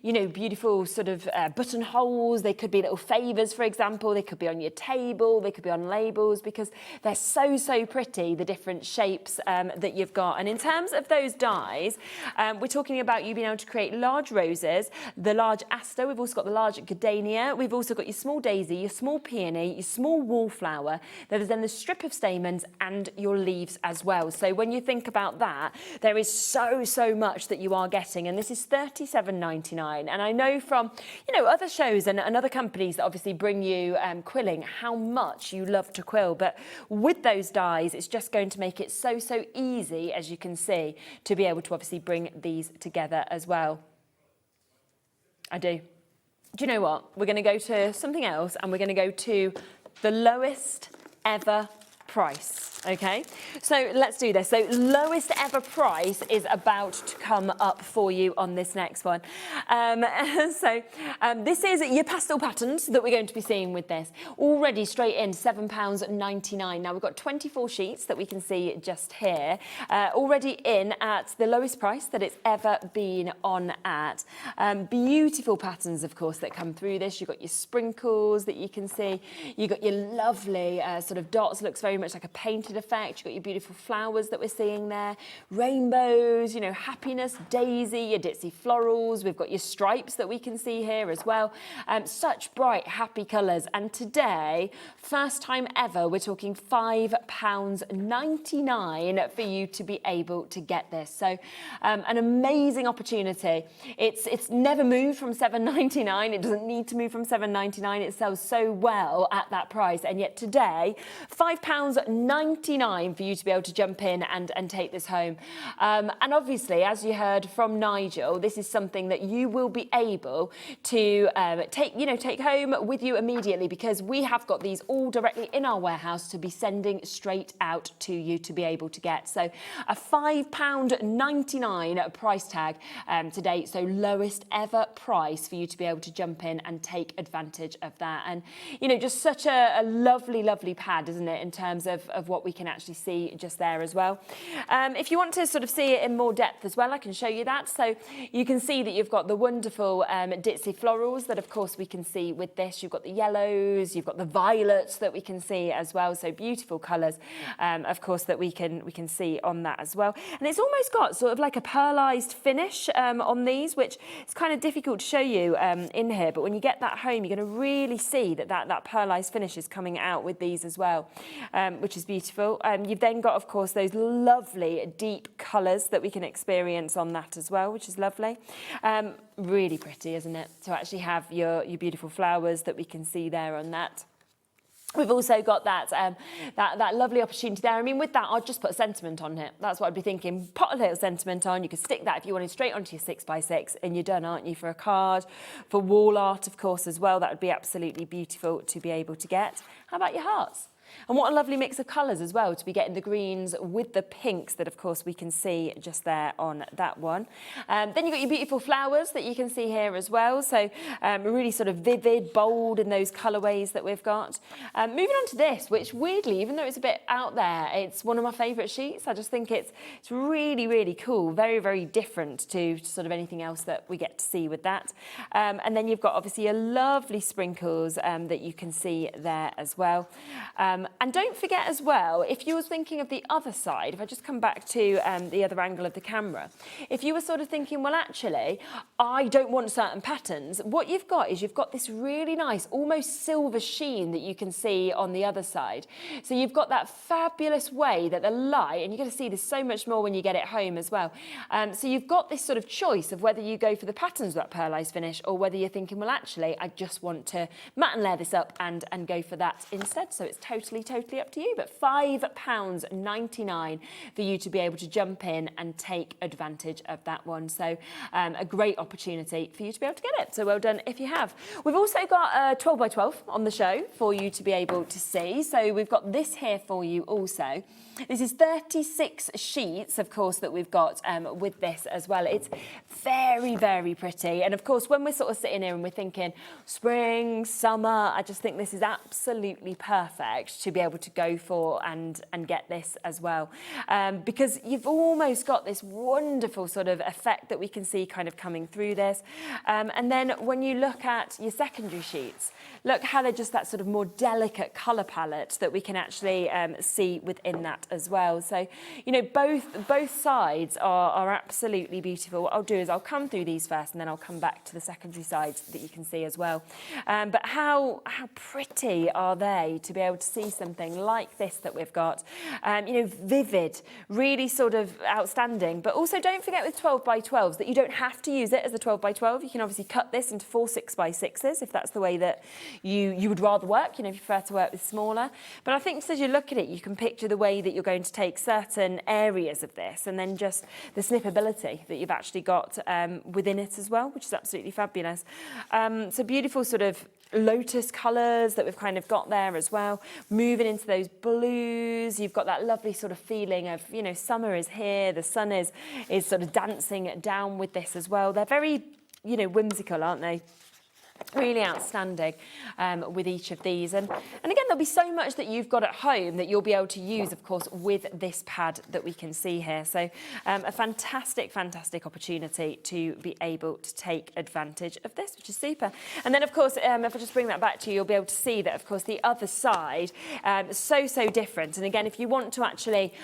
you know, beautiful sort of buttonholes. They could be little favours, for example. They could be on your table, they could be on labels, because they're so pretty, the different shapes that you've got. And in terms of those dies, we're talking about you being able to create large roses, the large aster, we've also got the large gardenia, we've also got your small daisy, your small peony, your small wallflower, there's then the strip of stamens and your leaves as well. So when you think about that, there is so much that you are getting, and this is $37.99. And I know from, you know, other shows and other companies that obviously bring you quilling, how much you love to quill, but with those dies, it's just going to make it so easy, as you can see, to be able to obviously bring these together as well. I do. Do you know what? We're going to go to something else, and we're going to go to the lowest ever price. Okay, so let's do this. So lowest ever price is about to come up for you on this next one. This is your pastel patterns that we're going to be seeing with this. Already straight in £7.99. Now we've got 24 sheets that we can see just here. Already in at the lowest price that it's ever been on at. Beautiful patterns, of course, that come through this. You've got your sprinkles that you can see. You've got your lovely sort of dots, looks very much like a painted effect. You've got your beautiful flowers that we're seeing there, rainbows, you know, happiness, daisy, your ditzy florals. We've got your stripes that we can see here as well. Such bright, happy colours. And today, first time ever, we're talking £5.99 for you to be able to get this. So an amazing opportunity. It's never moved from £7.99. It doesn't need to move from £7.99. It sells so well at that price. And yet today, £5.99 for you to be able to jump in and take this home. And obviously, as you heard from Nigel, this is something that you will be able to take home with you immediately, because we have got these all directly in our warehouse to be sending straight out to you to be able to get. So a £5.99 price tag today. So lowest ever price for you to be able to jump in and take advantage of that. And, you know, just such a lovely pad, isn't it, in terms of what we can actually see just there as well. If you want to sort of see it in more depth as well, I can show you that. So you can see that you've got the wonderful ditzy florals that, of course, we can see with this. You've got the yellows, you've got the violets that we can see as well. So beautiful colours, of course, that we can see on that as well. And it's almost got sort of like a pearlised finish on these, which is kind of difficult to show you in here. But when you get that home, you're going to really see that pearlised finish is coming out with these as well, which is beautiful. You've then got, of course, those lovely deep colours that we can experience on that as well, which is lovely. Really pretty, isn't it? To actually have your beautiful flowers that we can see there on that. We've also got that lovely opportunity there. I mean, with that, I'd just put a sentiment on it. That's what I'd be thinking. Put a little sentiment on. You could stick that if you wanted straight onto your 6x6, and you're done, aren't you? For a card, for wall art, of course, as well. That would be absolutely beautiful to be able to get. How about your hearts? And what a lovely mix of colours as well, to be getting the greens with the pinks that, of course, we can see just there on that one. Then you've got your beautiful flowers that you can see here as well. So really sort of vivid, bold in those colourways that we've got. Moving on to this, which weirdly, even though it's a bit out there, it's one of my favourite sheets. I just think it's really cool. Very different to sort of anything else that we get to see with that. And then you've got obviously your lovely sprinkles that you can see there as well. And don't forget as well, if you were thinking of the other side, if I just come back to the other angle of the camera, if you were sort of thinking, well, actually, I don't want certain patterns, what you've got is you've got this really nice, almost silver sheen that you can see on the other side. So you've got that fabulous way that the light, and you're going to see this so much more when you get it home as well. So you've got this sort of choice of whether you go for the patterns with that pearlized finish or whether you're thinking, well, actually, I just want to matte and layer this up and go for that instead. So it's totally up to you. But £5.99 for you to be able to jump in and take advantage of that one. So a great opportunity for you to be able to get it. So well done if you have. We've also got a 12 by 12 on the show for you to be able to see. So we've got this here for you also. This is 36 sheets, of course, that we've got with this as well. It's very pretty. And of course, when we're sort of sitting here and we're thinking spring, summer, I just think this is absolutely perfect to be able to go for and get this as well. Because you've almost got this wonderful sort of effect that we can see kind of coming through this. And then when you look at your secondary sheets, look how they're just that sort of more delicate colour palette that we can actually see within that as well. So, you know, both sides are absolutely beautiful. What I'll do is I'll come through these first and then I'll come back to the secondary sides that you can see as well. But how pretty are they to be able to see something like this that we've got? You know, vivid, really sort of outstanding. But also don't forget with 12 by 12s that you don't have to use it as a 12 by 12. You can obviously cut this into 4 6 by 6s if that's the way that you would rather work, you know, if you prefer to work with smaller. But I think just as you look at it, you can picture the way that you're going to take certain areas of this and then just the snippability that you've actually got within it as well, which is absolutely fabulous. So beautiful sort of lotus colours that we've kind of got there as well. Moving into those blues, you've got that lovely sort of feeling of, you know, summer is here, the sun is sort of dancing down with this as well. They're very, you know, whimsical, aren't they? Really outstanding with each of these. And again, there'll be so much that you've got at home that you'll be able to use, of course, with this pad that we can see here. So a fantastic opportunity to be able to take advantage of this, which is super. And then, of course, if I just bring that back to you, you'll be able to see that, of course, the other side is so different. And again, if you want to actually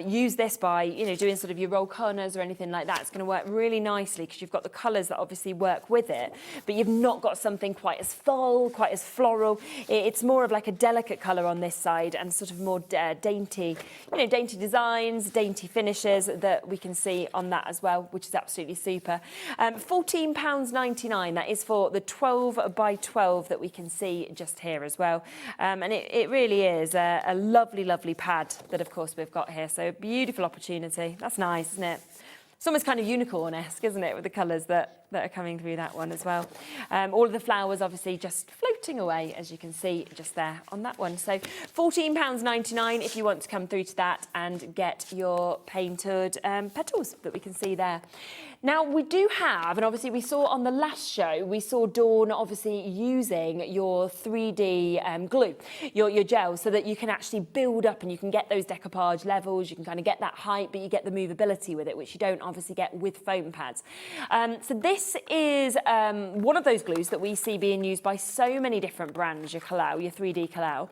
use this by, you know, doing sort of your roll corners or anything like that, it's going to work really nicely because you've got the colours that obviously work with it, but you've not got something quite as full, quite as floral. It's more of like a delicate colour on this side and sort of more dainty, you know, dainty designs, dainty finishes that we can see on that as well, which is absolutely super. £14.99, that is for the 12 by 12 that we can see just here as well. And it really is a lovely pad that, of course, we've got here. So a beautiful opportunity. That's nice, isn't it? It's almost kind of unicorn-esque, isn't it, with the colours that are coming through that one as well. All of the flowers obviously just floating away, as you can see just there on that one. So £14.99 if you want to come through to that and get your painted petals that we can see there. Now, we do have, and obviously we saw on the last show, we saw Dawn obviously using your 3D glue, your gel, so that you can actually build up and you can get those decoupage levels, you can kind of get that height, but you get the movability with it, which you don't obviously get with foam pads. So this is one of those glues that we see being used by so many different brands, your Kalau, your 3D Kalau.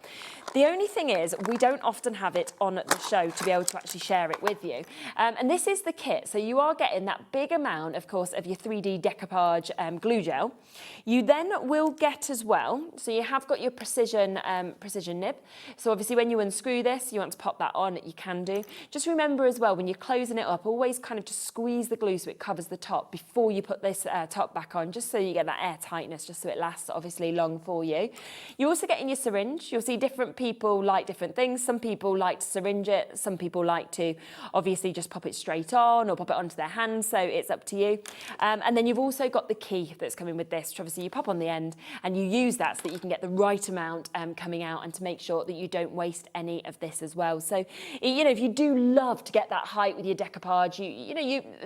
The only thing is, we don't often have it on the show to be able to actually share it with you. And this is the kit, so you are getting that big amount, of course, of your 3D decoupage glue gel. You then will get as well, so you have got your precision nib. So obviously when you unscrew this, you want to pop that on, you can do. Just remember as well, when you're closing it up, always kind of just squeeze the glue so it covers the top before you put this top back on, just so you get that air tightness, just so it lasts obviously long for you. You also get in your syringe. You'll see different people like different things. Some people like to syringe it. Some people like to obviously just pop it straight on or pop it onto their hands. So it's up to you. And then you've also got the key that's coming with this, which obviously you pop on the end and you use that so that you can get the right amount coming out and to make sure that you don't waste any of this as well. So, you know, if you do love to get that height with your decoupage,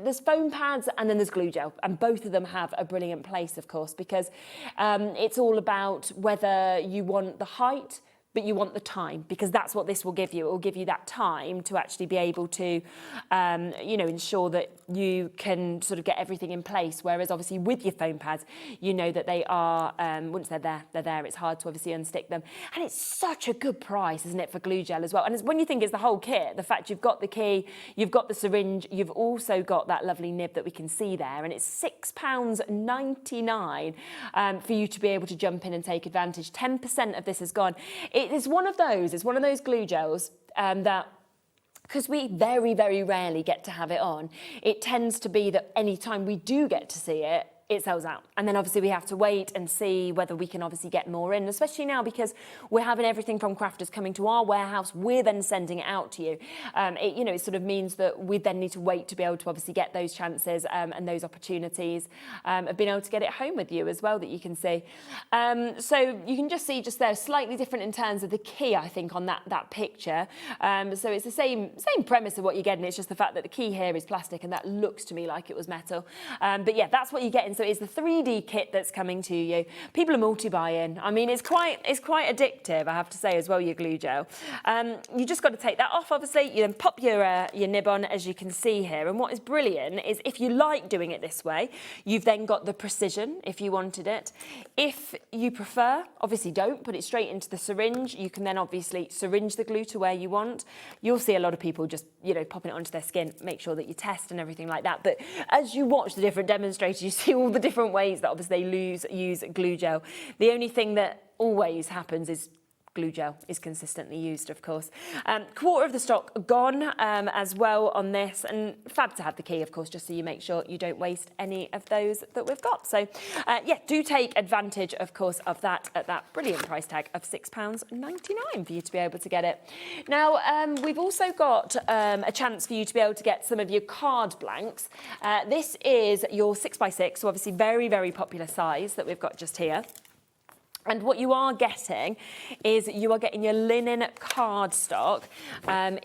there's foam pads and then there's glue gel, and both of them have a brilliant place, of course, because it's all about whether you want the height, but you want the time, because that's what this will give you. It will give you that time to actually be able to, you know, ensure that you can sort of get everything in place. Whereas obviously with your foam pads, you know that they are, once they're there, it's hard to obviously unstick them. And it's such a good price, isn't it, for glue gel as well? And it's, when you think it's the whole kit, the fact you've got the key, you've got the syringe, you've also got that lovely nib that we can see there, and it's £6.99 for you to be able to jump in and take advantage. 10% of this is gone. It is one of those, it's one of those glue gels that, because we very, very rarely get to have it on, it tends to be that any time we do get to see it, it sells out. And then obviously we have to wait and see whether we can obviously get more in, especially now because we're having everything from crafters coming to our warehouse, we're then sending it out to you. You know, it sort of means that we then need to wait to be able to obviously get those chances and those opportunities of being able to get it home with you as well, that you can see. So you can just see just there, slightly different in terms of the key, I think, on that picture. So it's the same premise of what you're getting, it's just the fact that the key here is plastic and that looks to me like it was metal. But yeah, that's what you get in. So it's the 3D kit that's coming to you. People are multi-buying. I mean, it's quite addictive, I have to say, as well, your glue gel. You just got to take that off, obviously. You then pop your nib on, as you can see here. And what is brilliant is if you like doing it this way, you've then got the precision, if you wanted it. If you prefer, obviously don't put it straight into the syringe. You can then obviously syringe the glue to where you want. You'll see a lot of people just, you know, popping it onto their skin. Make sure that you test and everything like that. But as you watch the different demonstrators, you see all the different ways that obviously they use glue gel. The only thing that always happens is glue gel is consistently used, of course. Quarter of the stock gone as well on this, and fab to have the key, of course, just so you make sure you don't waste any of those that we've got. So yeah, do take advantage, of course, of that at that brilliant price tag of £6.99 for you to be able to get it. Now, we've also got a chance for you to be able to get some of your card blanks. This is your 6x6, so obviously very, very popular size that we've got just here. And what you are getting is you are getting your linen cardstock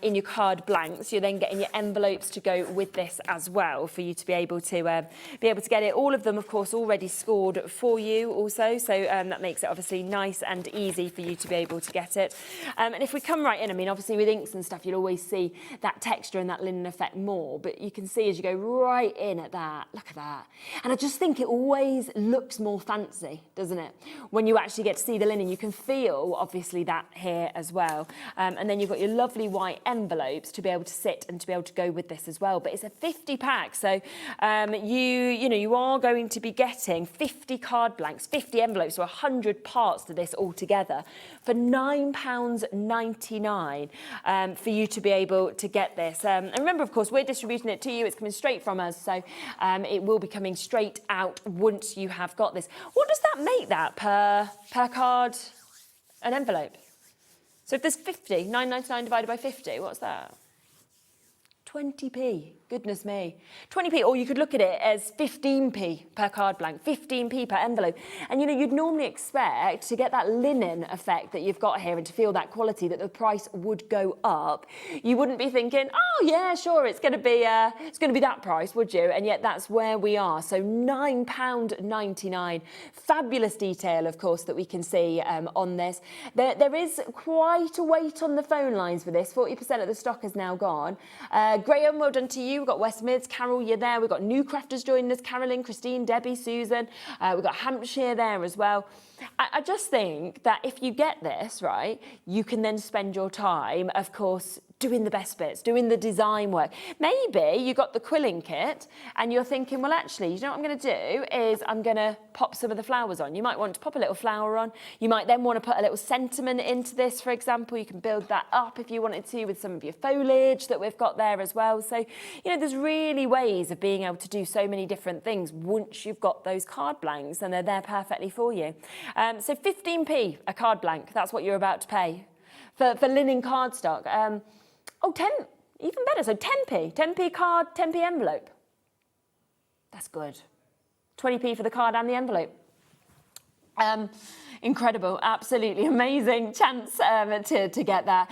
in your card blanks. You're then getting your envelopes to go with this as well for you to be able to get it. All of them, of course, already scored for you also. So that makes it obviously nice and easy for you to be able to get it. And if we come right in, I mean, obviously with inks and stuff, you'll always see that texture and that linen effect more. But you can see as you go right in at that, look at that. And I just think it always looks more fancy, doesn't it? When you actually get to see the linen, you can feel obviously that here as well, and then you've got your lovely white envelopes to be able to sit and to be able to go with this as well. But it's a 50 pack, so you are going to be getting 50 card blanks, 50 envelopes, so 100 parts to this altogether for £9.99 for you to be able to get this. And remember, of course, we're distributing it to you. It's coming straight from us, so it will be coming straight out once you have got this. What does that make that per card, an envelope? So if there's 50, £9.99 divided by 50, what's that? 20p, goodness me. 20p, or you could look at it as 15p per card blank, 15p per envelope. And you know, you'd normally expect to get that linen effect that you've got here and to feel that quality, that the price would go up. You wouldn't be thinking, oh yeah, sure, it's going to be that price, would you? And yet that's where we are. So £9.99. Fabulous detail, of course, that we can see on this. There is quite a wait on the phone lines for this. 40% of the stock has now gone. Graham, well done to you. We've got West Mids. Carol, you're there. We've got new crafters joining us. Carolyn, Christine, Debbie, Susan. We've got Hampshire there as well. I just think that if you get this, right, you can then spend your time, of course, doing the best bits, doing the design work. Maybe you got the quilling kit and you're thinking, well, actually, you know what I'm going to do is I'm going to pop some of the flowers on. You might want to pop a little flower on. You might then want to put a little sentiment into this, for example. You can build that up if you wanted to with some of your foliage that we've got there as well. So, you know, there's really ways of being able to do so many different things once you've got those card blanks and they're there perfectly for you. So 15p a card blank, that's what you're about to pay for linen cardstock. Oh, 10, even better, so 10p card, 10p envelope. That's good. 20p for the card and the envelope. Incredible, absolutely amazing chance to get that.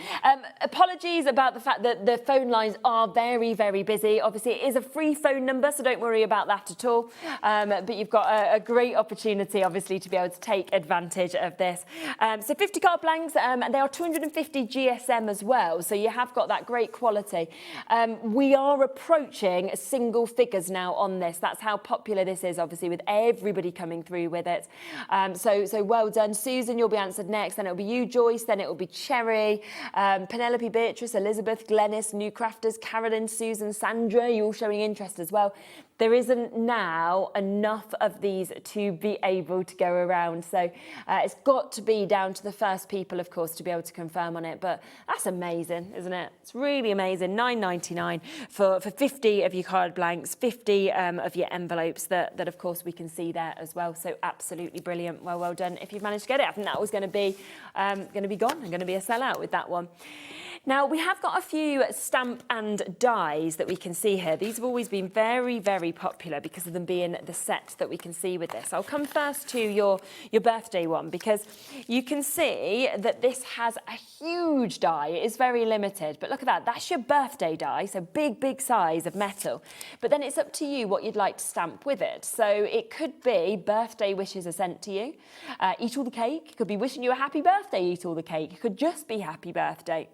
Apologies about the fact that the phone lines are very, very busy. Obviously, it is a free phone number, so don't worry about that at all. But you've got a great opportunity, obviously, to be able to take advantage of this. So 50 card blanks, and they are 250 GSM as well, so you have got that great quality. We are approaching single figures now on this. That's how popular this is, obviously, with everybody coming through with it. So well done. Susan, you'll be answered next. Then it'll be you, Joyce. Then it'll be Cherry, Penelope, Beatrice, Elizabeth, Glenys, New Crafters, Carolyn, Susan, Sandra. You're all showing interest as well. There isn't now enough of these to be able to go around. So it's got to be down to the first people, of course, to be able to confirm on it. But that's amazing, isn't it? It's really amazing. £9.99 for 50 of your card blanks, 50 of your envelopes that, of course, we can see there as well. So absolutely brilliant. Well done. If you've managed to get it, I think that was going to be gone and going to be a sellout with that one. Now, we have got a few stamp and dies that we can see here. These have always been very, very popular because of them being the set that we can see with this. I'll come first to your birthday one because you can see that this has a huge die. It is very limited, but look at that. That's your birthday die, so big size of metal. But then it's up to you what you'd like to stamp with it. So it could be birthday wishes are sent to you. Eat all the cake. It could be wishing you a happy birthday, eat all the cake. It could just be happy birthday,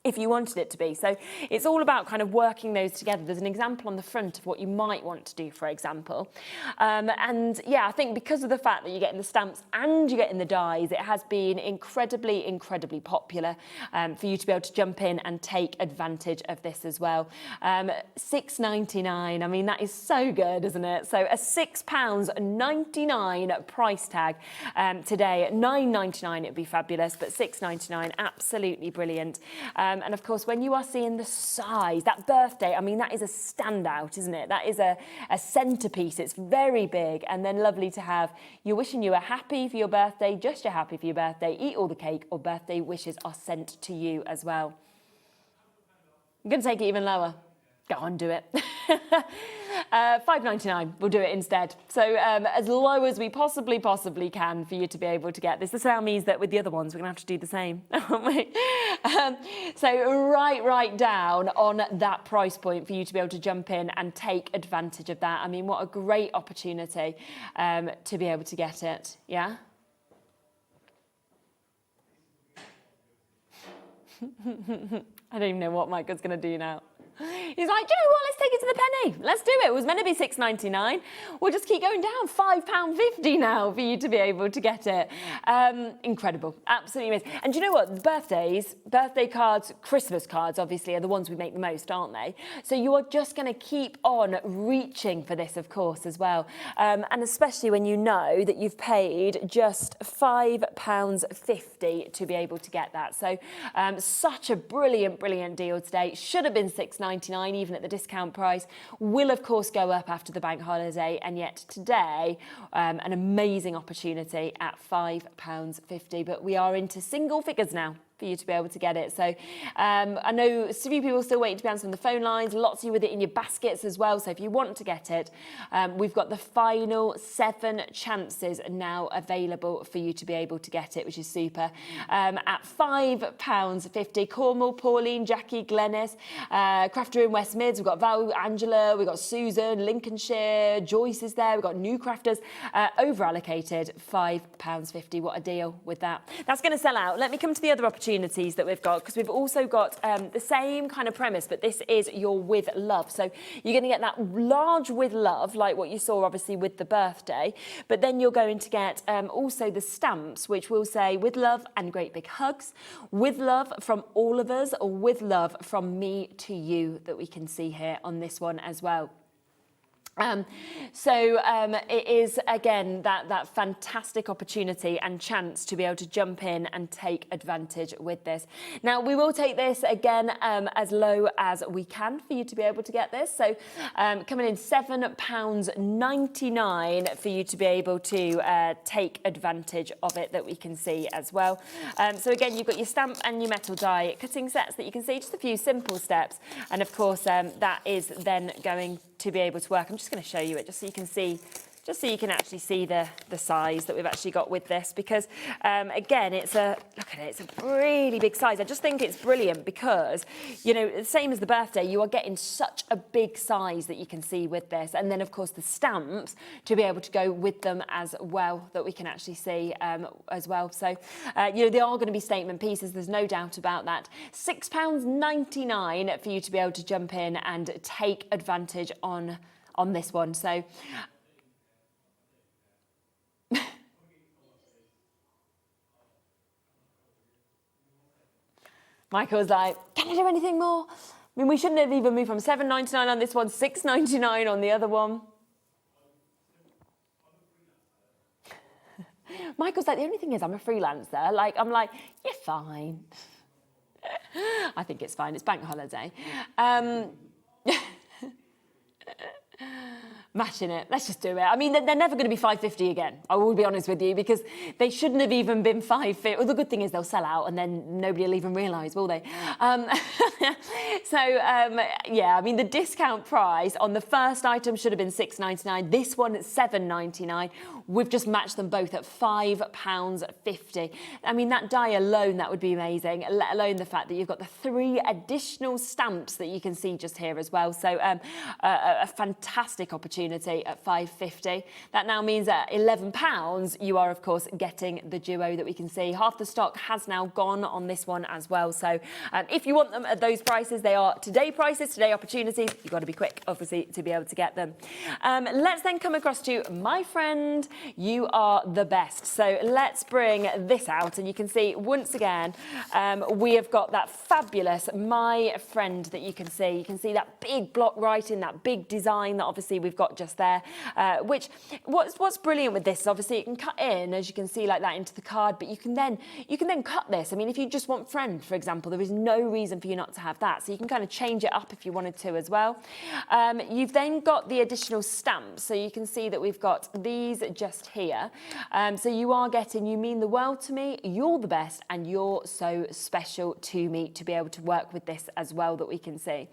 if you wanted it to be. So it's all about kind of working those together. There's an example on the front of what you might want to do, for example. And yeah, I think because of the fact that you're getting the stamps and you're getting the dies, it has been incredibly popular for you to be able to jump in and take advantage of this as well. £6.99, I mean, that is so good, isn't it? So a £6.99 price tag today. At £9.99 it'd be fabulous, but £6.99, absolutely brilliant. And of course, when you are seeing the size, that birthday, I mean, that is a standout, isn't it? That is a centerpiece. It's very big and then lovely to have. You're wishing you a happy for your birthday, just your happy for your birthday, eat all the cake, or birthday wishes are sent to you as well. I'm going to take it even lower. Go on, do it. £5.99, we'll do it instead. So as low as we possibly can for you to be able to get this. This now means that with the other ones, we're going to have to do the same, aren't we? So right down on that price point for you to be able to jump in and take advantage of that. I mean, what a great opportunity to be able to get it, yeah? I don't even know what Michael's going to do now. He's like, do you know what, let's take it to the penny. Let's do it. It was meant to be £6.99. We'll just keep going down. £5.50 now for you to be able to get it. Incredible. Absolutely amazing. And do you know what? Birthdays, birthday cards, Christmas cards, obviously, are the ones we make the most, aren't they? So you are just going to keep on reaching for this, of course, as well. And especially when you know that you've paid just £5.50 to be able to get that. So such a brilliant deal today. Should have been £6.99, even at the discount price. Will, of course, go up after the bank holiday. And yet today, an amazing opportunity at £5.50. But we are into single figures now for you to be able to get it. So I know a few people still waiting to be answered on the phone lines, lots of you with it in your baskets as well. So if you want to get it, we've got the final 7 chances now available for you to be able to get it, which is super. At £5.50, Cornwall, Pauline, Jackie, Glenys, Crafter in West Mids, we've got Val, Angela, we've got Susan, Lincolnshire, Joyce is there, we've got New Crafters, over allocated £5.50. What a deal with that. That's going to sell out. Let me come to the other opportunities that we've got, because we've also got the same kind of premise, but this is your with love. So you're going to get that large with love, like what you saw obviously with the birthday, but then you're going to get also the stamps, which will say with love and great big hugs, with love from all of us, or with love from me to you, that we can see here on this one as well. It is, again, that fantastic opportunity and chance to be able to jump in and take advantage with this. Now, we will take this, again, as low as we can for you to be able to get this. So coming in £7.99 for you to be able to take advantage of it, that we can see as well. So again, you've got your stamp and your metal die cutting sets that you can see, just a few simple steps. And of course, that is then going to be able to work. I'm just going to show you it just so you can see just so you can actually see the size that we've actually got with this, because again, look at it, it's a really big size. I just think it's brilliant because, you know, same as the birthday, you are getting such a big size that you can see with this. And then of course the stamps to be able to go with them as well, that we can actually see as well. So, you know, they are going to be statement pieces, there's no doubt about that. £6.99 for you to be able to jump in and take advantage on this one. So Michael's like, can I do anything more? I mean, we shouldn't have even moved from £7.99 on this one, £6.99 on the other one. Michael's like, the only thing is I'm a freelancer. Like, I'm like, you're fine. I think it's fine. It's bank holiday. Matching it. Let's just do it. I mean, they're never going to be £5.50 again. I will be honest with you, because they shouldn't have even been £5.50. Well, the good thing is they'll sell out and then nobody will even realise, will they? Yeah, I mean, the discount price on the first item should have been £6.99. This one at £7.99. We've just matched them both at £5.50. I mean, that die alone, that would be amazing, let alone the fact that you've got the 3 additional stamps that you can see just here as well. So a fantastic opportunity at £5.50. That now means at £11, you are, of course, getting the duo that we can see. Half the stock has now gone on this one as well. So if you want them at those prices, they are today prices, today opportunities. You've got to be quick, obviously, to be able to get them. Let's then come across to My Friend, You Are the Best. So let's bring this out, and you can see once again, we have got that fabulous My Friend that you can see. You can see that big block writing, that big design that obviously we've got just there, which what's brilliant with this is obviously it can cut in, as you can see, like that into the card, but you can then cut this. I mean, if you just want friend, for example, there is no reason for you not to have that, so you can kind of change it up if you wanted to as well. You've then got the additional stamps, so you can see that we've got these just here. So you are getting You Mean the World to Me, You're the Best, and You're So Special to Me, to be able to work with this as well, that we can see.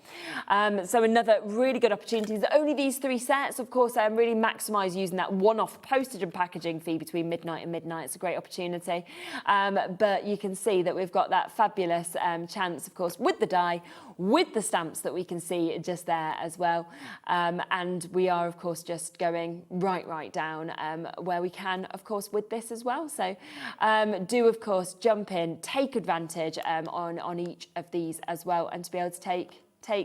So another really good opportunity. There's only these 3 sets, of course. Really maximise using that one-off postage and packaging fee between midnight and midnight. It's a great opportunity. But you can see that we've got that fabulous chance, of course, with the die, with the stamps that we can see just there as well. And we are, of course, just going right down where we can, of course, with this as well. So do, of course, jump in, take advantage on each of these as well, and to be able to take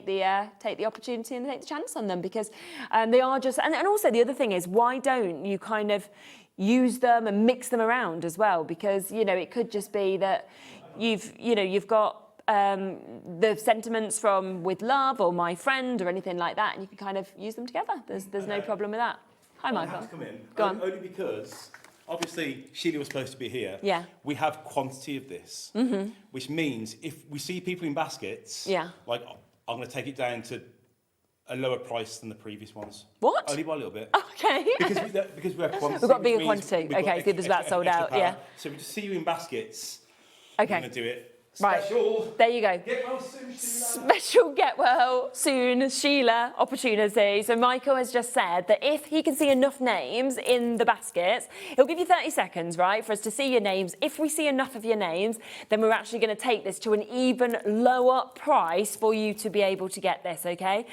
the opportunity and take the chance on them, because they are just, and also the other thing is, why don't you kind of use them and mix them around as well? Because, you know, it could just be that you've got the sentiments from With Love or My Friend or anything like that, and you can kind of use them together. There's no problem with that. Hi, Michael. I have to come in. Go on. Only because obviously Sheila was supposed to be here. Yeah. We have quantity of this, which means if we see people in baskets, like, I'm going to take it down to a lower price than the previous ones. What? Only by a little bit. Okay. Because we have quantity. We've got bigger quantity. Okay, so there's about sold out. Yeah. So we just see you in baskets. Okay. We're going to do it. Right, Special. there you go. Get well soon, Sheila. Special get well soon, Sheila opportunity. So Michael has just said that if he can see enough names in the baskets, he'll give you 30 seconds, right, for us to see your names. If we see enough of your names, then we're actually going to take this to an even lower price for you to be able to get this, okay?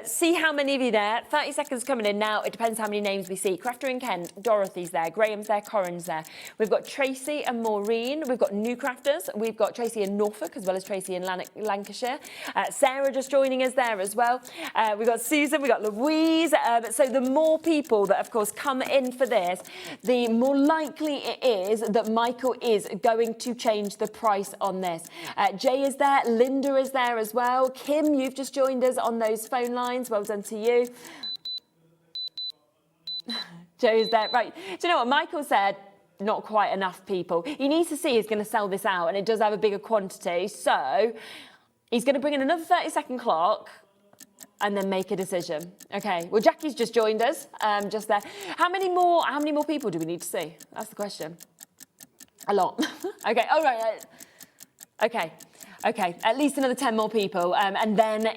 See how many of you there. 30 seconds coming in now. It depends how many names we see. Crafter in Kent, Dorothy's there, Graham's there, Corin's there. We've got Tracy and Maureen. We've got new crafters. We've got Tracy in Norfolk, as well as Tracy in Lancashire. Sarah just joining us there as well. We've got Susan, we've got Louise. So the more people that, of course, come in for this, the more likely it is that Michael is going to change the price on this. Jay is there, Linda is there as well. Kim, you've just joined us on those phone lines. Well done to you. Joe's there. Right. Do you know what Michael said? Not quite enough people. He needs to see he's going to sell this out, and it does have a bigger quantity. So he's going to bring in another 30-second clock and then make a decision. Okay. Well, Jackie's just joined us, just there. How many more people do we need to see? That's the question. A lot. Okay. All right. Okay. Okay. At least another 10 more people, and then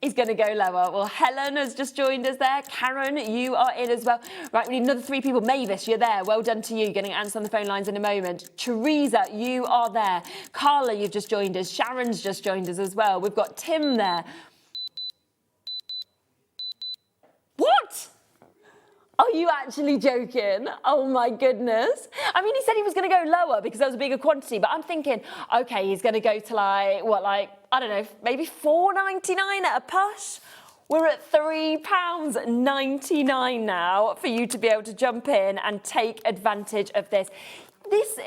is going to go lower. Well, Helen has just joined us there. Karen, you are in as well. Right, we need another 3 people. Mavis, you're there. Well done to you. Getting answers on the phone lines in a moment. Teresa, you are there. Carla, you've just joined us. Sharon's just joined us as well. We've got Tim there. What? Are you actually joking? Oh my goodness. I mean, he said he was going to go lower because there was a bigger quantity, but I'm thinking, okay, he's going to go to like, what, like, I don't know, maybe £4.99 at a push? We're at £3.99 now for you to be able to jump in and take advantage of this. This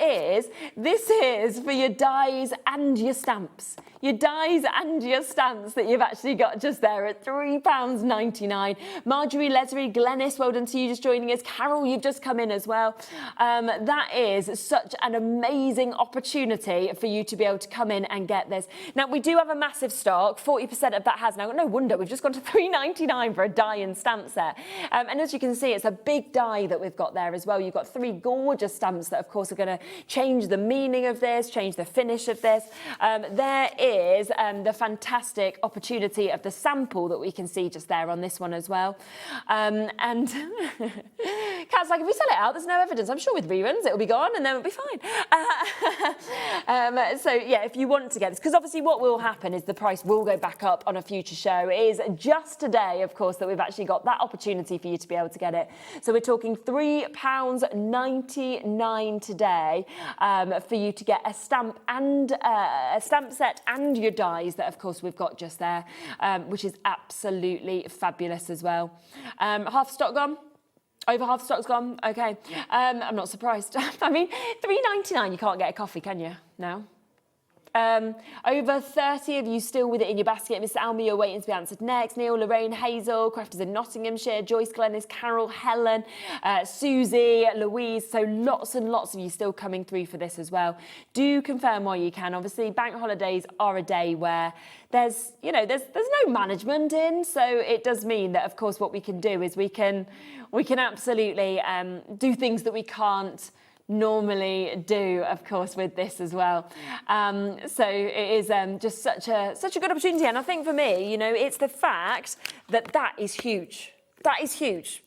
is for your dies and your stamps. Your dies and your stamps that you've actually got just there at £3.99. Marjorie, Leslie, Glennis, well done to you just joining us. Carol, you've just come in as well. That is such an amazing opportunity for you to be able to come in and get this. Now, we do have a massive stock. 40% of that has now. No wonder, we've just gone to £3.99 for a die and stamp set. And as you can see, it's a big die that we've got there as well. You've got 3 gorgeous stamps that, of course, are going to change the meaning of this, change the finish of this. There is the fantastic opportunity of the sample that we can see just there on this one as well. And Kat's like, if we sell it out, there's no evidence. I'm sure with reruns it'll be gone and then it'll be fine. So yeah, if you want to get this, because obviously what will happen is the price will go back up on a future show. It is just today, of course, that we've actually got that opportunity for you to be able to get it. So we're talking £3.99 today for you to get a stamp and a stamp set and your dies that, of course, we've got just there, which is absolutely fabulous as well. Half stock gone? Over half stock's gone? Okay. I'm not surprised. I mean, £3.99, you can't get a coffee, can you? No. Over 30 of you still with it in your basket. Miss Alma, you're waiting to be answered next. Neil, Lorraine, Hazel, Crafters in Nottinghamshire, Joyce, Glennis, Carol, Helen, Susie, Louise. So lots and lots of you still coming through for this as well. Do confirm while you can. Obviously, bank holidays are a day where there's no management in. So it does mean that, of course, what we can do is we can absolutely do things that we can't normally do, of course, with this as well. So it is just such a good opportunity. And I think for me, it's the fact that is huge. That is huge,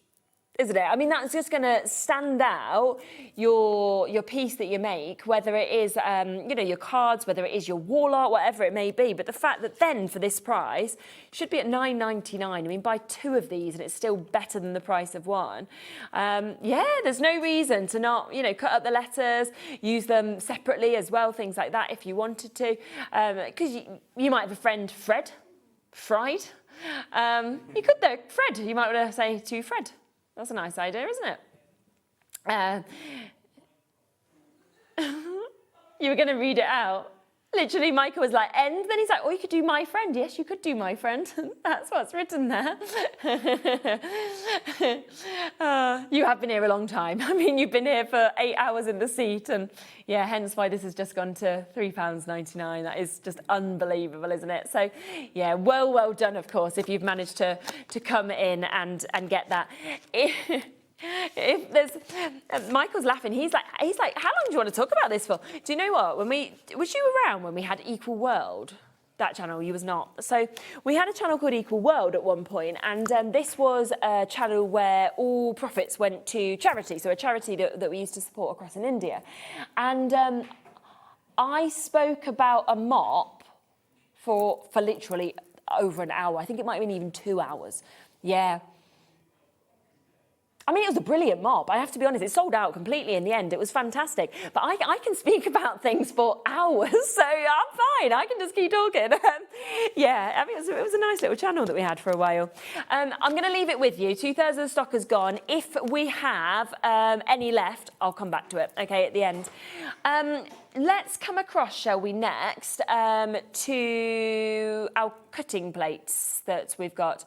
isn't it? I mean, that's just going to stand out your piece that you make, whether it is, your cards, whether it is your wall art, whatever it may be. But the fact that then for this price, should be at £9.99. I mean, buy 2 of these and it's still better than the price of 1. Yeah, there's no reason to not, cut up the letters, use them separately as well, things like that if you wanted to. Because you might have a friend, Fred, Fried. You could though, Fred. You might want to say to Fred. That's a nice idea, isn't it? You were going to read it out. Literally, Michael was like, end. Then he's like, oh, you could do my friend. Yes, you could do my friend. That's what's written there. You have been here a long time. I mean, you've been here for 8 hours in the seat. And yeah, hence why this has just gone to £3.99. That is just unbelievable, isn't it? So yeah, well done, of course, if you've managed to come in and get that. If there's Michael's laughing, he's like, how long do you want to talk about this for? Do you know what? Was you around when we had Equal World? That channel, you was not. So we had a channel called Equal World at one point, and this was a channel where all profits went to charity, so a charity that we used to support across in India. And I spoke about a mop for literally over an hour. I think it might have been even 2 hours. Yeah. I mean, it was a brilliant mop. I have to be honest, it sold out completely in the end. It was fantastic. But I can speak about things for hours, so I'm fine. I can just keep talking. Yeah, I mean, it was a nice little channel that we had for a while. I'm going to leave it with you. 2/3 of the stock is gone. If we have any left, I'll come back to it, okay, at the end. Let's come across, shall we, next to our cutting plates that we've got.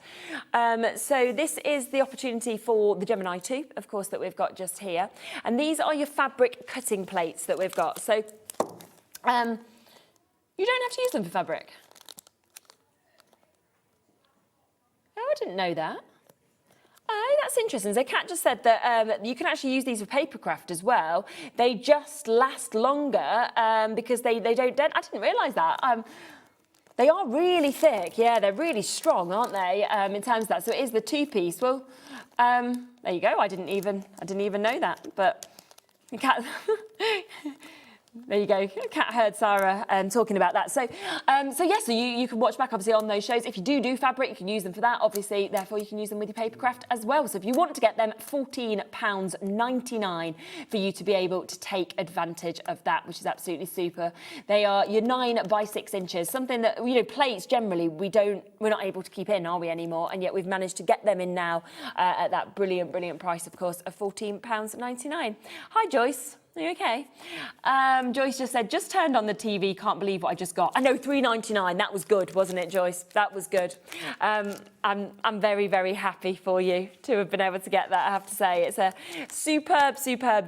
So this is the opportunity for the Gemini 2, of course, that we've got just here. And these are your fabric cutting plates that we've got. So you don't have to use them for fabric. Oh, I didn't know that. Oh, that's interesting. So Kat just said that you can actually use these for paper craft as well. They just last longer because they don't dent. I didn't realise that. They are really thick, yeah, they're really strong, aren't they, in terms of that. So it is the two-piece. Well, there you go, I didn't even know that, but there you go. Kat heard Sarah talking about that. So you can watch back, obviously, on those shows. If you do fabric, you can use them for that. Obviously, therefore, you can use them with your papercraft as well. So if you want to get them, £14.99 for you to be able to take advantage of that, which is absolutely super. They are your 9 by 6 inches, something that, you know, plates generally we're not able to keep in, are we, anymore? And yet we've managed to get them in now at that brilliant price, of course, of £14.99. Hi, Joyce. Are you okay? Joyce just said, just turned on the TV, can't believe what I just got. I know, £3.99, that was good, wasn't it, Joyce? That was good. I'm very happy for you to have been able to get that, I have to say. It's a superb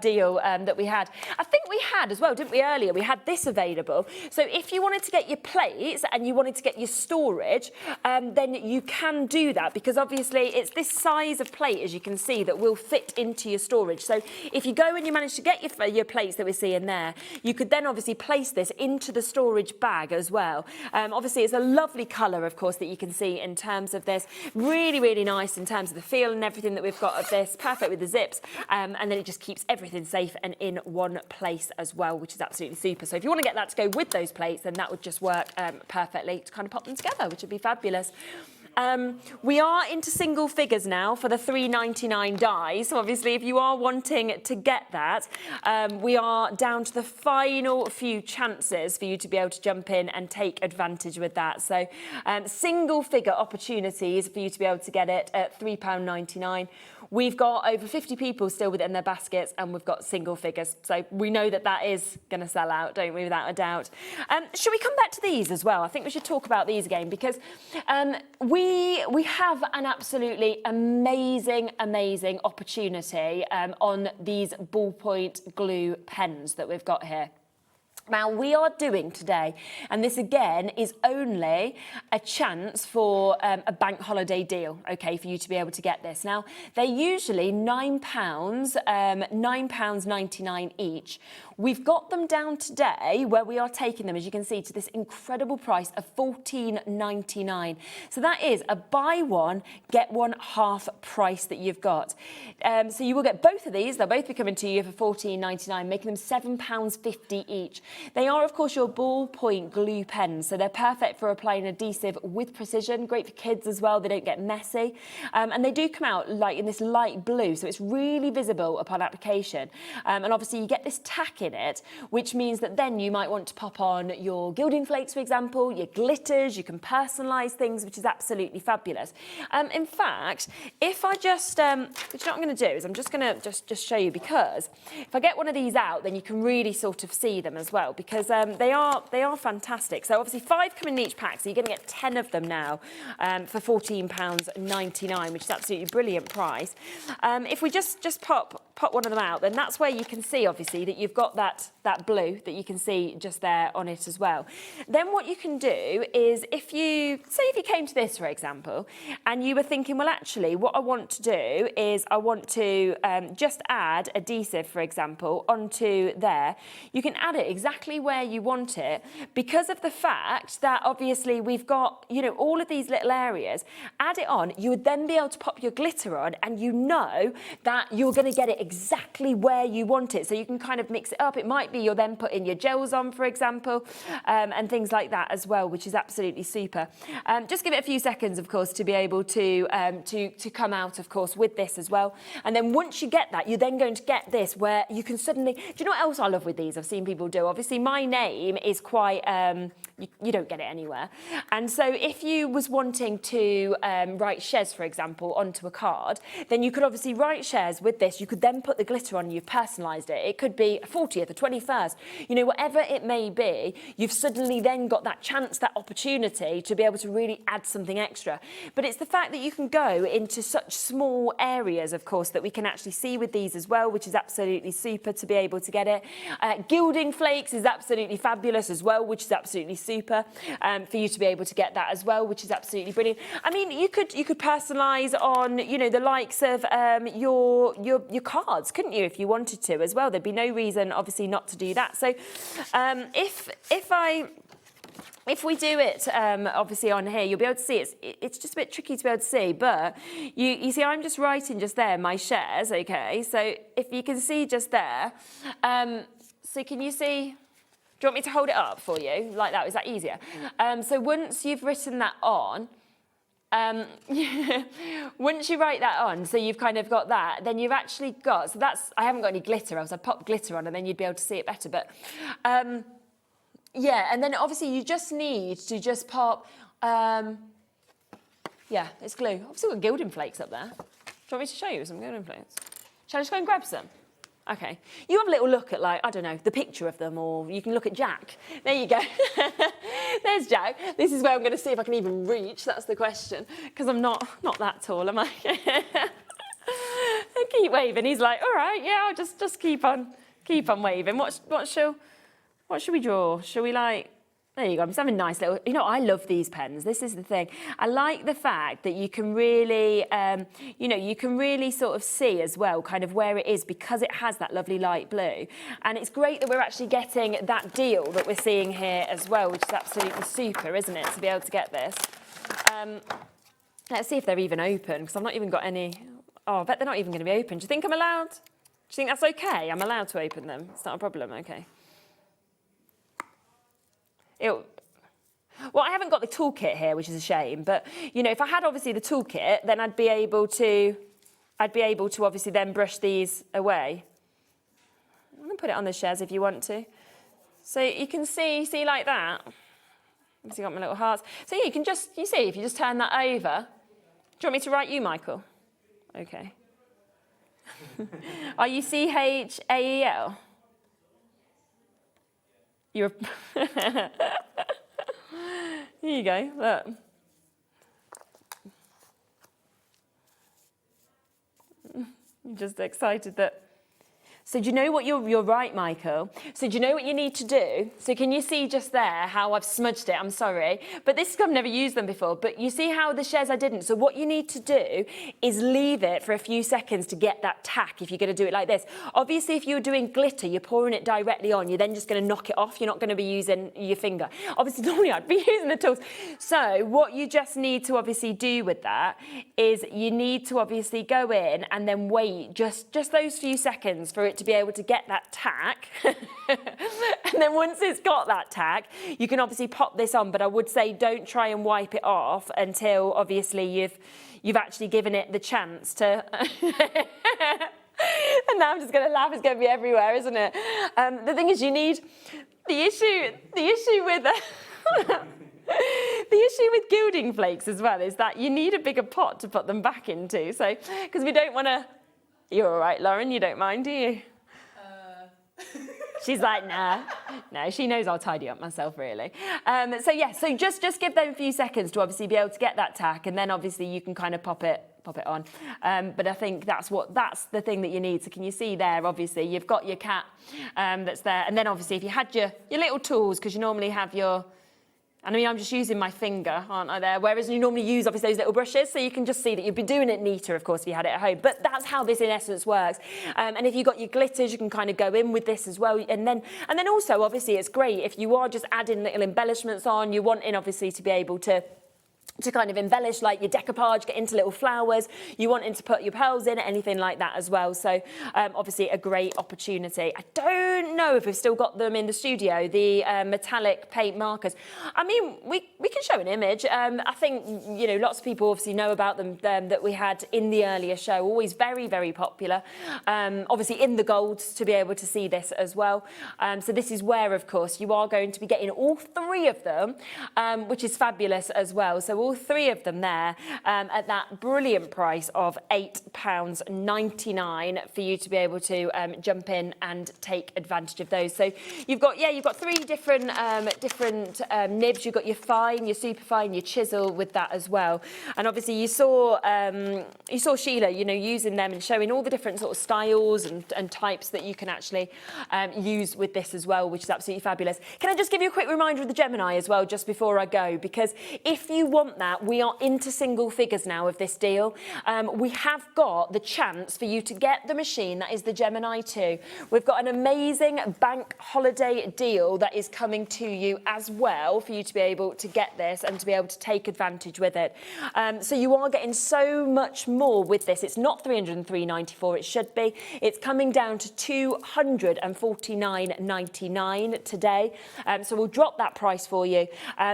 deal that we had. I think we had as well, didn't we, earlier? We had this available. So if you wanted to get your plates and you wanted to get your storage, then you can do that, because obviously it's this size of plate, as you can see, that will fit into your storage. So if you go and you manage to get your plates that we're seeing there, you could then obviously place this into the storage bag as well. Obviously, it's a lovely colour, of course, that you can see in terms of this. Really nice in terms of the feel and everything that we've got of this. Perfect with the zips. And then it just keeps everything safe and in one place as well, which is absolutely super. So if you want to get that to go with those plates, then that would just work perfectly to kind of pop them together, which would be fabulous. We are into single figures now for the £3.99 die. So obviously, if you are wanting to get that, we are down to the final few chances for you to be able to jump in and take advantage with that. So single figure opportunities for you to be able to get it at £3.99. We've got over 50 people still with it in their baskets, and we've got single figures. So we know that that is going to sell out, don't we, without a doubt. Should we come back to these as well? I think we should talk about these again, because we have an absolutely amazing opportunity on these ballpoint glue pens that we've got here. Now, we are doing today, and this again is only a chance for a bank holiday deal, okay, for you to be able to get this. Now, they're usually £9, £9.99 each. We've got them down today where we are taking them, as you can see, to this incredible price of £14.99. So that is a buy one, get one half price that you've got. So you will get both of these. They'll both be coming to you for £14.99, making them £7.50 each. They are, of course, your ballpoint glue pens, so they're perfect for applying adhesive with precision. Great for kids as well. They don't get messy. And they do come out like in this light blue, so it's really visible upon application. And obviously you get this tack in it, which means that then you might want to pop on your gilding flakes, for example, your glitters. You can personalise things, which is absolutely fabulous. In fact, if I just, which you know what I'm going to do is I'm just going to just show you, because if I get one of these out, then you can really sort of see them as well, because they are fantastic. So obviously 5 come in each pack, so you're going to get 10 of them now for £14.99, which is absolutely brilliant price. If we just pop one of them out, then that's where you can see, obviously, that you've got that blue that you can see just there on it as well. Then what you can do is, if you came to this, for example, and you were thinking, well, actually, what I want to do is I want to just add adhesive, for example, onto there. You can add it exactly where you want it, because of the fact that obviously we've got, you know, all of these little areas. Add it on, you would then be able to pop your glitter on, and you know that you're going to get it exactly where you want it. So you can kind of mix it up. It might be you're then putting your gels on, for example, and things like that as well, which is absolutely super. Just give it a few seconds, of course, to be able to come out, of course, with this as well. And then once you get that, you're then going to get this where you can suddenly... Do you know what else I love with these? I've seen people do. Obviously, my name is quite... you don't get it anywhere. And so if you was wanting to write Shez, for example, onto a card, then you could obviously write Shez with this. You could then put the glitter on, you've personalised it. It could be a 40th, a 21st, you know, whatever it may be, you've suddenly then got that chance, that opportunity to be able to really add something extra. But it's the fact that you can go into such small areas, of course, that we can actually see with these as well, which is absolutely super to be able to get it. Gilding flakes is absolutely fabulous as well, which is absolutely super for you to be able to get that as well, which is absolutely brilliant. I mean, you could personalise on, you know, the likes of your cards, couldn't you, if you wanted to as well? There'd be no reason, obviously, not to do that. So if I if we do it, obviously on here, you'll be able to see it's just a bit tricky to be able to see, but you see I'm just writing just there, my shares, okay? So if you can see just there, so can you see, do you want me to hold it up for you like that? Is that easier? So once you've written that on, once you write that on, so you've kind of got that, then you've actually got, so that's, I haven't got any glitter, else I'd pop glitter on and then you'd be able to see it better, but yeah, and then obviously you just need to just pop, yeah, it's glue. I've still got gilding flakes up there. Do you want me to show you some gilding flakes? Shall I just go and grab some? Okay. You have a little look at, like, I don't know, the picture of them, or you can look at Jack. There you go. There's Jack. This is where I'm going to see if I can even reach. That's the question, because I'm not that tall, am I? I keep waving. He's like, all right, yeah, I'll just keep on waving. What should we draw? Shall we, like, there you go, I'm just having a nice little, you know, I love these pens. This is the thing. I like the fact that you can really, you know, you can really sort of see as well kind of where it is because it has that lovely light blue. And it's great that we're actually getting that deal that we're seeing here as well, which is absolutely super, isn't it, to be able to get this. Let's see if they're even open, because I've not even got any. Oh, I bet they're not even going to be open. Do you think I'm allowed? Do you think that's okay? I'm allowed to open them. It's not a problem, okay. Well, I haven't got the toolkit here, which is a shame. But you know, if I had obviously the toolkit, then I'd be able to obviously then brush these away. I'm gonna put it on the shares if you want to. So you can see like that. Obviously got my little hearts. So yeah, you see if you just turn that over. Do you want me to write you, Michael? Okay. Are you CHAEL? You're. Here you go, look. I'm just excited that. So do you know what you're right, Michael? So do you know what you need to do? So can you see just there how I've smudged it? I'm sorry, but this I've never used them before. But you see how the shares I didn't. So what you need to do is leave it for a few seconds to get that tack. If you're going to do it like this, obviously, if you're doing glitter, you're pouring it directly on. You're then just going to knock it off. You're not going to be using your finger. Obviously, normally I'd be using the tools. So what you just need to obviously do with that is you need to obviously go in and then wait just those few seconds for it to be able to get that tack. And then once it's got that tack, you can obviously pop this on, but I would say don't try and wipe it off until obviously you've actually given it the chance to. And now I'm just going to laugh, it's going to be everywhere, isn't it? The thing is, you need the issue with the issue with gilding flakes as well is that you need a bigger pot to put them back into. So because we don't want to. You're all right, Lauren, you don't mind, do you? She's like, nah. No, she knows I'll tidy up myself, really. So yeah, so just give them a few seconds to obviously be able to get that tack, and then obviously you can kind of pop it on. But I think that's the thing that you need. So can you see there, obviously, you've got your cat that's there. And then obviously if you had your little tools, because you normally have your, I mean, I'm just using my finger, aren't I, there? Whereas you normally use, obviously, those little brushes, so you can just see that you'd be doing it neater, of course, if you had it at home. But that's how this, in essence, works. And if you've got your glitters, you can kind of go in with this as well. And then also, obviously, it's great if you are just adding little embellishments on. You're wanting, obviously, to be able to kind of embellish like your decoupage, get into little flowers, you wanting to put your pearls in, anything like that as well. So obviously a great opportunity. I don't know if we've still got them in the studio, the metallic paint markers. I mean, we can show an image. I think, you know, lots of people obviously know about them that we had in the earlier show, always very, very popular. Obviously in the golds to be able to see this as well. So this is where, of course, you are going to be getting all three of them, which is fabulous as well. So all three of them there at that brilliant price of £8.99 for you to be able to jump in and take advantage of those. So you've got three different nibs. You've got your fine, your super fine, your chisel with that as well. And obviously you saw Sheila, you know, using them and showing all the different sort of styles and types that you can actually use with this as well, which is absolutely fabulous. Can I just give you a quick reminder of the Gemini as well, just before I go? Because if you want want that, we are into single figures now of this deal. We have got the chance for you to get the machine that is the Gemini 2. We've got an amazing bank holiday deal that is coming to you as well for you to be able to get this and to be able to take advantage with it. So you are getting so much more with this. It's not $303.94, it should be. It's coming down to $249.99 today. So we'll drop that price for you.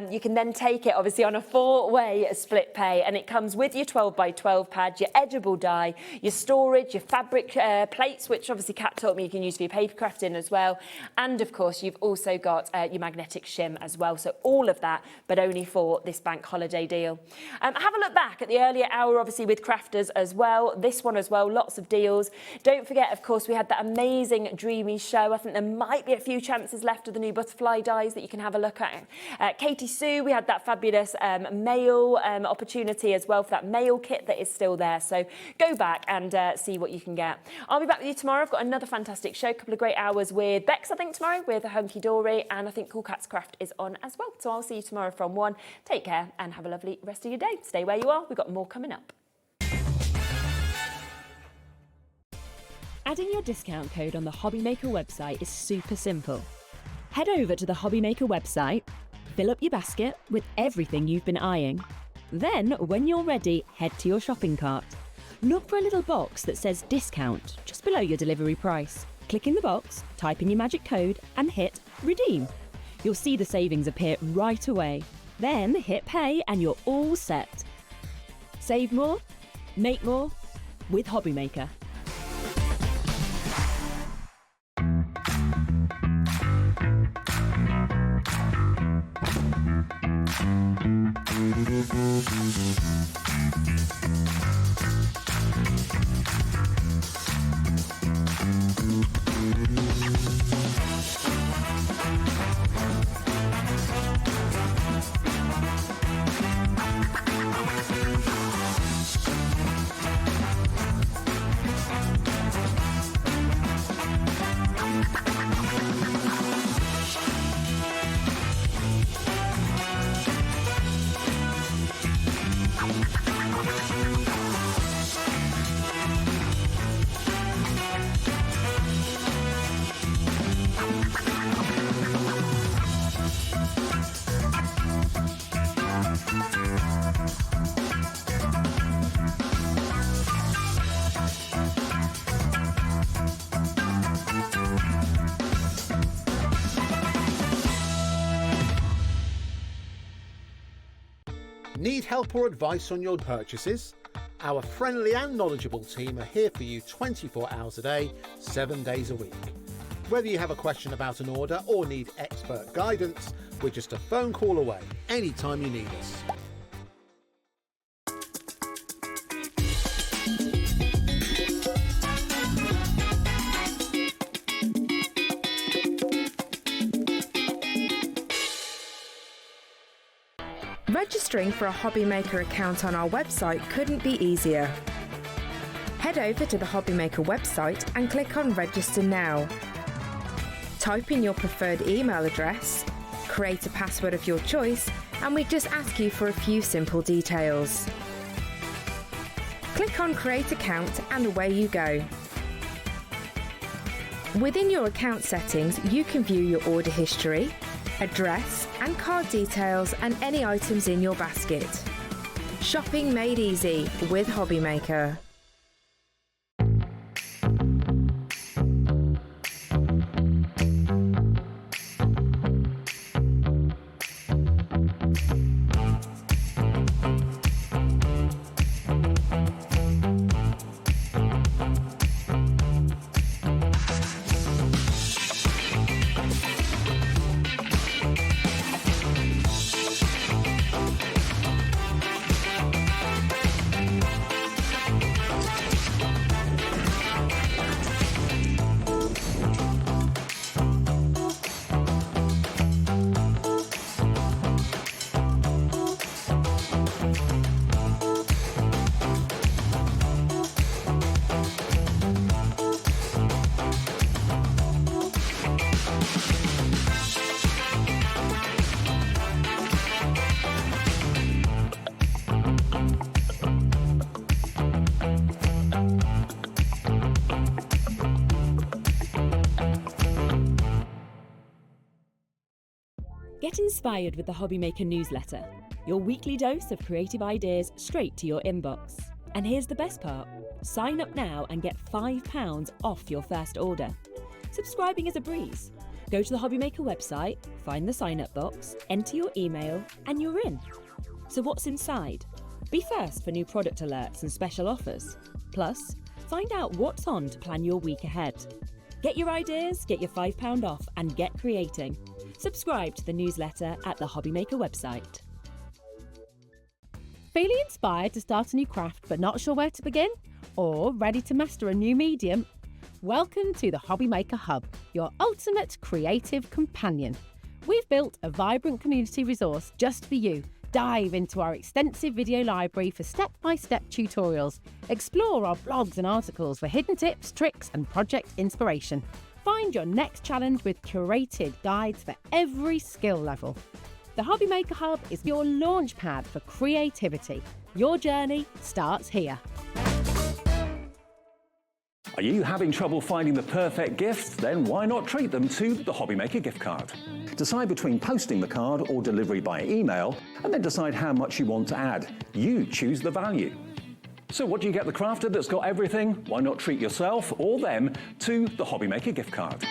You can then take it obviously on a 4-way split pay, and it comes with your 12x12 pad, your edgeable die, your storage, your fabric plates, which obviously Kat taught me you can use for your paper crafting as well. And of course, you've also got your magnetic shim as well. So all of that, but only for this bank holiday deal. Have a look back at the earlier hour, obviously with crafters as well. This one as well, lots of deals. Don't forget, of course, we had that amazing Dreamees show. I think there might be a few chances left of the new butterfly dies that you can have a look at. Katy Sue, we had that fabulous mail opportunity as well for that mail kit that is still there. So go back and see what you can get. I'll be back with you tomorrow. I've got another fantastic show, a couple of great hours with Bex, I think, tomorrow with Hunky Dory, and I think Cool Cat's Craft is on as well. So I'll see you tomorrow from 1. Take care and have a lovely rest of your day. Stay where you are. We've got more coming up. Adding your discount code on the HobbyMaker website is super simple. Head over to the HobbyMaker website, fill up your basket with everything you've been eyeing. Then, when you're ready, head to your shopping cart. Look for a little box that says discount just below your delivery price. Click in the box, type in your magic code and hit redeem. You'll see the savings appear right away. Then hit pay and you're all set. Save more, make more with HobbyMaker. Need help or advice on your purchases? Our friendly and knowledgeable team are here for you 24 hours a day, 7 days a week. Whether you have a question about an order or need expert guidance, we're just a phone call away anytime you need us. Registering for a HobbyMaker account on our website couldn't be easier. Head over to the HobbyMaker website and click on Register Now. Type in your preferred email address, create a password of your choice, and we just ask you for a few simple details. Click on Create Account and away you go. Within your account settings, you can view your order history, address and card details and any items in your basket. Shopping made easy with HobbyMaker. Get inspired with the HobbyMaker newsletter, your weekly dose of creative ideas straight to your inbox. And here's the best part. Sign up now and get £5 off your first order. Subscribing is a breeze. Go to the HobbyMaker website, find the sign-up box, enter your email, and you're in. So what's inside? Be first for new product alerts and special offers. Plus, find out what's on to plan your week ahead. Get your ideas, get your £5 off, and get creating. Subscribe to the newsletter at the HobbyMaker website. Feeling inspired to start a new craft but not sure where to begin? Or ready to master a new medium? Welcome to the HobbyMaker Hub, your ultimate creative companion. We've built a vibrant community resource just for you. Dive into our extensive video library for step-by-step tutorials. Explore our blogs and articles for hidden tips, tricks and project inspiration. Find your next challenge with curated guides for every skill level. The HobbyMaker Hub is your launch pad for creativity. Your journey starts here. Are you having trouble finding the perfect gift? Then why not treat them to the HobbyMaker gift card? Decide between posting the card or delivery by email, and then decide how much you want to add. You choose the value. So what do you get the crafter that's got everything? Why not treat yourself or them to the HobbyMaker gift card?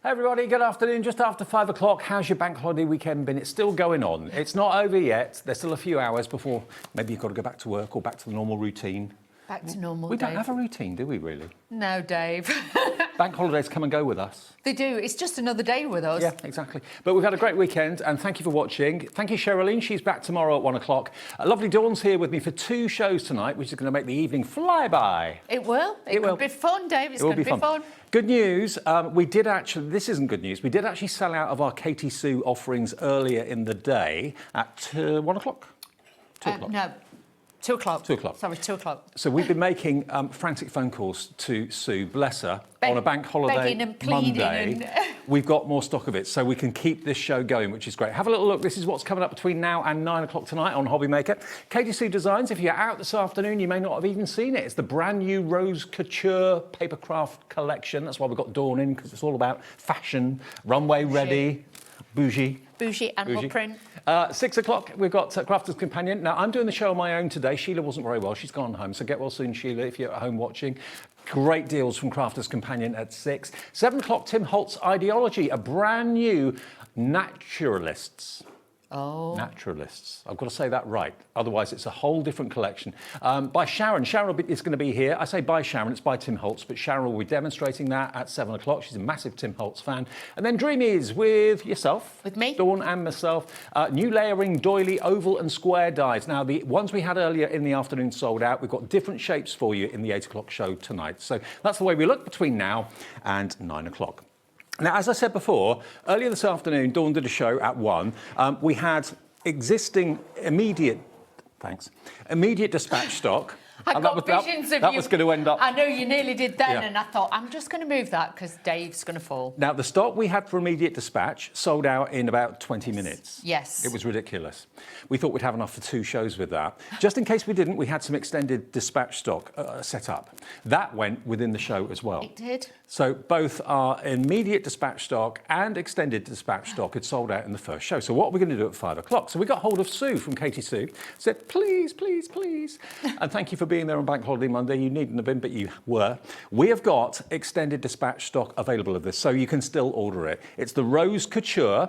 Hey everybody, good afternoon. Just after 5 o'clock, how's your bank holiday weekend been? It's still going on. It's not over yet. There's still a few hours before maybe you've got to go back to work or back to the normal routine. Back to normal, We Dave. don't have a routine, do we really? No, Dave. Bank holidays come and go with us. They do. It's just another day with us. Yeah, exactly. But we've had a great weekend and thank you for watching. Thank you, Sherilyn. She's back tomorrow at 1 o'clock. Lovely Dawn's here with me for 2 shows tonight, which is going to make the evening fly by. It will. It will be fun, Dave. It's going to be fun. Good news, we did actually, this isn't good news, we did actually sell out of our Katy Sue offerings earlier in the day at 1 o'clock? 2 o'clock? No. 2 o'clock. 2 o'clock. Sorry, 2 o'clock. So we've been making frantic phone calls to Sue, bless her, on a bank holiday begging and pleading Monday. We've got more stock of it, so we can keep this show going, which is great. Have a little look. This is what's coming up between now and 9 o'clock tonight on HobbyMaker. Katy Sue Designs, if you're out this afternoon, you may not have even seen it. It's the brand new Rose Couture papercraft collection. That's why we've got Dawn in, because it's all about fashion, runway ready, bougie. Bougie animal print. 6 o'clock, we've got Crafter's Companion. Now, I'm doing the show on my own today. Sheila wasn't very well. She's gone home, so get well soon, Sheila, if you're at home watching. Great deals from Crafter's Companion at 6. 7 o'clock, Tim Holtz Idea-ology, a brand new Naturalists. Oh. Naturalists. I've got to say that right. Otherwise, it's a whole different collection. By Sharon. Sharon is going to be here. I say by Sharon, it's by Tim Holtz, but Sharon will be demonstrating that at 7 o'clock. She's a massive Tim Holtz fan. And then Dreamees with yourself. With me. Dawn and myself. New layering doily oval and square dies. Now, the ones we had earlier in the afternoon sold out. We've got different shapes for you in the 8 o'clock show tonight. So that's the way we look between now and 9 o'clock. Now, as I said before, earlier this afternoon, Dawn did a show at 1. We had existing immediate dispatch stock. I got visions of you. That was going to end up. I know you nearly did then, and I thought, I'm just going to move that because Dave's going to fall. Now, the stock we had for immediate dispatch sold out in about 20 minutes. Yes. It was ridiculous. We thought we'd have enough for 2 shows with that. Just in case we didn't, we had some extended dispatch stock set up. That went within the show as well. It did. So both our immediate dispatch stock and extended dispatch stock had sold out in the first show. So what are we going to do at 5 o'clock? So we got hold of Sue from Katy Sue, said, please, please, please. And thank you for being there on Bank Holiday Monday. You needn't have been, but you were. We have got extended dispatch stock available of this, so you can still order it. It's the Rose Couture,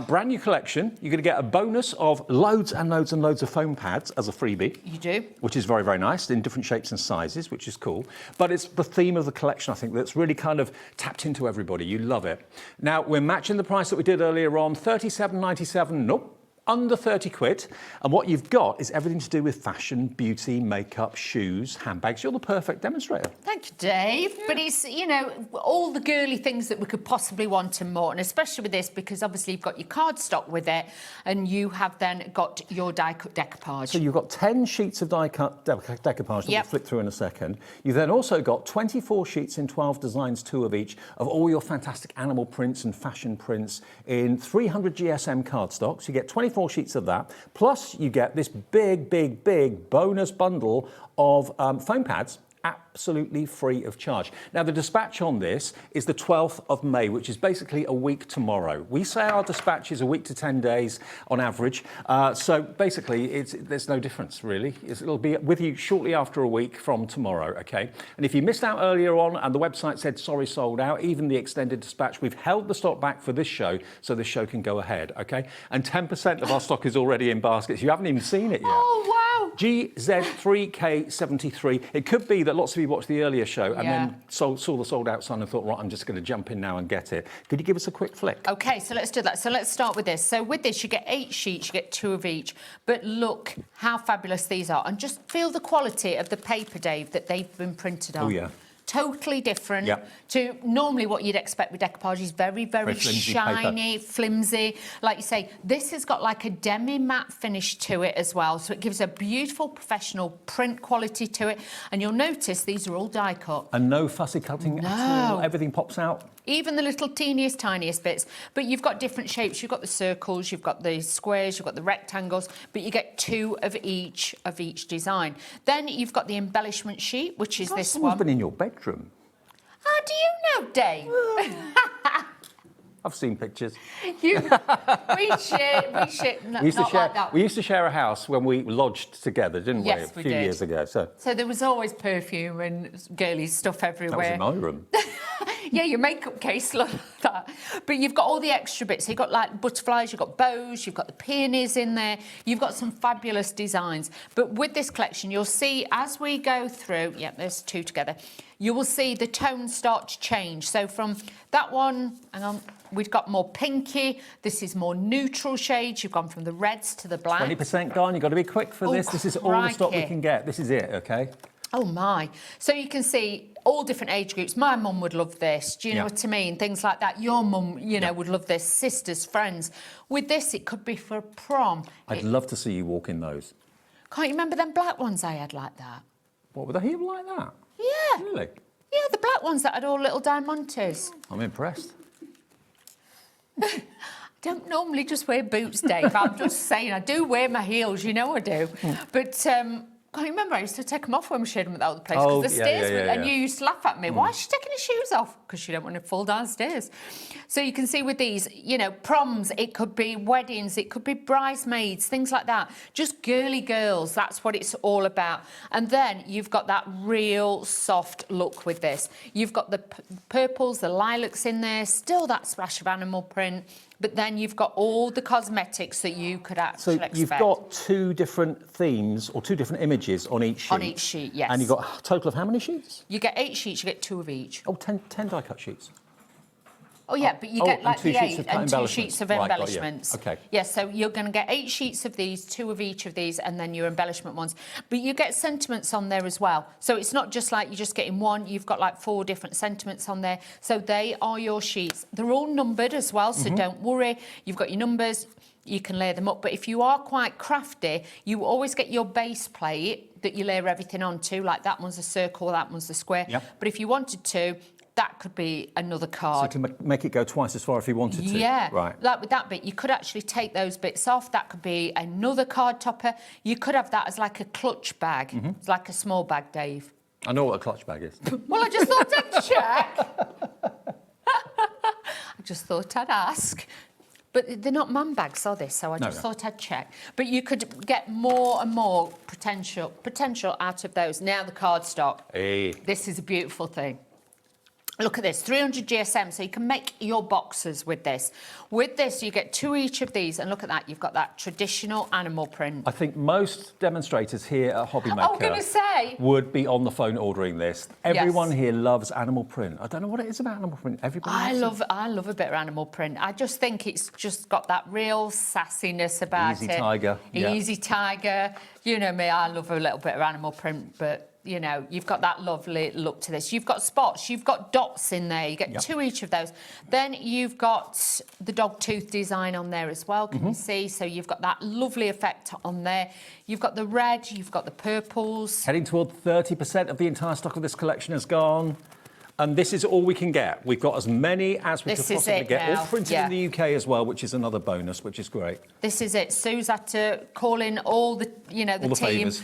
brand new collection. You're going to get a bonus of loads and loads and loads of foam pads as a freebie. You do. Which is very, very nice, in different shapes and sizes, which is cool. But it's the theme of the collection, I think, that's really kind of tapped into everybody. You love it. Now, we're matching the price that we did earlier on, £37.97. Nope. Under 30 quid, and what you've got is everything to do with fashion, beauty, makeup, shoes, handbags. You're the perfect demonstrator. Thank you, Dave. Yeah. But it's, you know, all the girly things that we could possibly want and more, and especially with this, because obviously you've got your cardstock with it, and you have then got your die-cut decoupage. So you've got 10 sheets of die-cut decoupage that we'll flick through in a second. You've then also got 24 sheets in 12 designs, 2 of each, of all your fantastic animal prints and fashion prints in 300 GSM cardstock. So you get 24 24 sheets of that. Plus, you get this big, big, big bonus bundle of foam pads, absolutely free of charge. Now, the dispatch on this is the 12th of May, which is basically a week tomorrow. We say our dispatch is a week to 10 days on average. So basically, there's no difference, really. It'll be with you shortly after a week from tomorrow, okay? And if you missed out earlier on and the website said, sorry, sold out, even the extended dispatch, we've held the stock back for this show so this show can go ahead, okay? And 10% of our stock is already in baskets. You haven't even seen it yet. Oh, wow. GZ3K73. It could be that lots of you watched the earlier show and then saw the sold out sign and thought, right, I'm just going to jump in now and get it. Could you give us a quick flick? Okay, so let's do that. So let's start with this. So with this, you get 8 sheets, you get 2 of each. But look how fabulous these are. And just feel the quality of the paper, Dave, that they've been printed on. Oh, yeah. Totally different to normally what you'd expect with decoupages. Very, very shiny, flimsy. Like you say, this has got like a demi-matte finish to it as well. So it gives a beautiful professional print quality to it. And you'll notice these are all die cut. And no fussy cutting at all. Everything pops out. Even the little teeniest, tiniest bits. But you've got different shapes. You've got the circles, you've got the squares, you've got the rectangles, but you get 2 of each design. Then you've got the embellishment sheet, which is this one. Someone's been in your bedroom. How do you know, Dave? I've seen pictures. We share. We used to share a house when we lodged together, didn't we? Yes, a few years ago. So there was always perfume and girly stuff everywhere. That was in my room. Yeah, your makeup case like that. But you've got all the extra bits. So you've got like butterflies, you've got bows, you've got the peonies in there. You've got some fabulous designs. But with this collection, you'll see as we go through, there's 2 together, you will see the tones start to change. So from that one, hang on, we've got more pinky. This is more neutral shades. You've gone from the reds to the black. 20% gone. You've got to be quick for this. This is all the stock we can get. This is it, okay? Oh, my. So you can see all different age groups. My mum would love this. Do you know what I mean? Things like that. Your mum, would love this. Sisters, friends. With this, it could be for a prom. I'd love to see you walk in those. Can't you remember them black ones I had like that? What, were they here like that? Yeah. Really? Yeah, the black ones that had all little diamantes. I'm impressed. I don't normally just wear boots, Dave. I'm just saying, I do wear my heels, you know I do. But can't you remember I used to take them off when we showed them at the other place because the stairs and you used to laugh at me. Why is she taking her shoes off? Because she don't want to fall downstairs. So you can see with these, proms, it could be weddings, it could be bridesmaids, things like that. Just girly girls, that's what it's all about. And then you've got that real soft look with this. You've got the purples, the lilacs in there, still that splash of animal print. But then you've got all the cosmetics that you could actually expect. So you've got 2 different themes or 2 different images on each sheet. On each sheet, yes. And you've got a total of how many sheets? You get 8 sheets, you get 2 of each. Oh, 10 die-cut sheets. Oh, yeah, but you get like the 8 and 2 sheets of Right, embellishments. Okay. Yeah, so you're going to get 8 sheets of these, 2 of each of these, and then your embellishment ones. But you get sentiments on there as well. So it's not just like you're just getting one, you've got like 4 different sentiments on there. So they are your sheets. They're all numbered as well, so don't worry. You've got your numbers, you can layer them up. But if you are quite crafty, you always get your base plate that you layer everything onto, like that one's a circle, that one's a square. Yep. But if you wanted to, that could be another card. So you can make it go twice as far if you wanted to. Yeah, right. Like with that bit, you could actually take those bits off. That could be another card topper. You could have that as like a clutch bag. It's like a small bag, Dave. I know what a clutch bag is. Well, I just thought I'd check. I just thought I'd ask. But they're not man bags, are they? So I just thought I'd check. But you could get more and more potential out of those. Now the cardstock. Hey. This is a beautiful thing. Look at this, 300 GSM, so you can make your boxes with this. With this, you get 2 each of these, and look at that, you've got that traditional animal print. I think most demonstrators here at HobbyMaker would be on the phone ordering this. Everyone here loves animal print. I don't know what it is about animal print. Everybody I love a bit of animal print. I just think it's just got that real sassiness about Easy tiger. Easy tiger. You know me, I love a little bit of animal print, but you've got that lovely look to this. You've got spots, you've got dots in there. You get 2 each of those. Then you've got the dog tooth design on there as well, can you see? So you've got that lovely effect on there. You've got the red, you've got the purples. Heading toward 30% of the entire stock of this collection has gone. And this is all we can get. We've got as many as we This could is possibly it get. now. All printed Yeah. in the UK as well, which is another bonus, which is great. This is it. Sue's had to call in all the, the All the team, favours.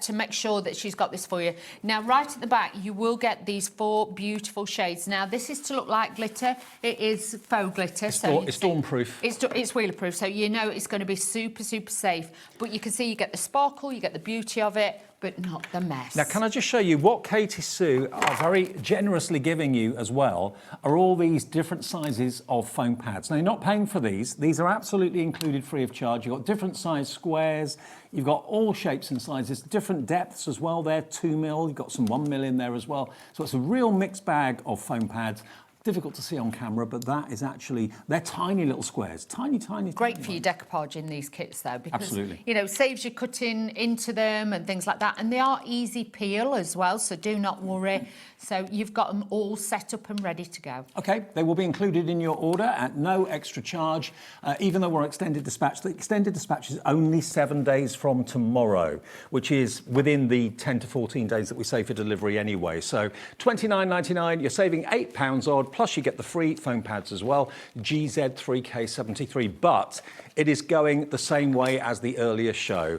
to make sure that she's got this for you. Now, right at the back, you will get these 4 beautiful shades. Now, this is to look like glitter. It is faux glitter. It's so storm-proof. It's wheeler-proof, so you know it's going to be super, super safe. But you can see you get the sparkle, you get the beauty of it, but not the mess. Now, can I just show you what Katy Sue are very generously giving you as well are all these different sizes of foam pads. Now, you're not paying for these. These are absolutely included free of charge. You've got different size squares. You've got all shapes and sizes, different depths as well there, 2 mil. You've got some 1 mil in there as well. So it's a real mixed bag of foam pads. Difficult to see on camera, but that is actually, they're tiny little squares. Tiny, tiny, Great tiny for your decoupage in these kits, though, because, Absolutely. saves you cutting into them and things like that. And they are easy peel as well, so do not worry. So you've got them all set up and ready to go. OK, they will be included in your order at no extra charge, even though we're extended dispatch. The extended dispatch is only 7 days from tomorrow, which is within the 10 to 14 days that we say for delivery anyway. So £29.99, you're saving £8 odd, plus you get the free foam pads as well, GZ3K73, but it is going the same way as the earlier show.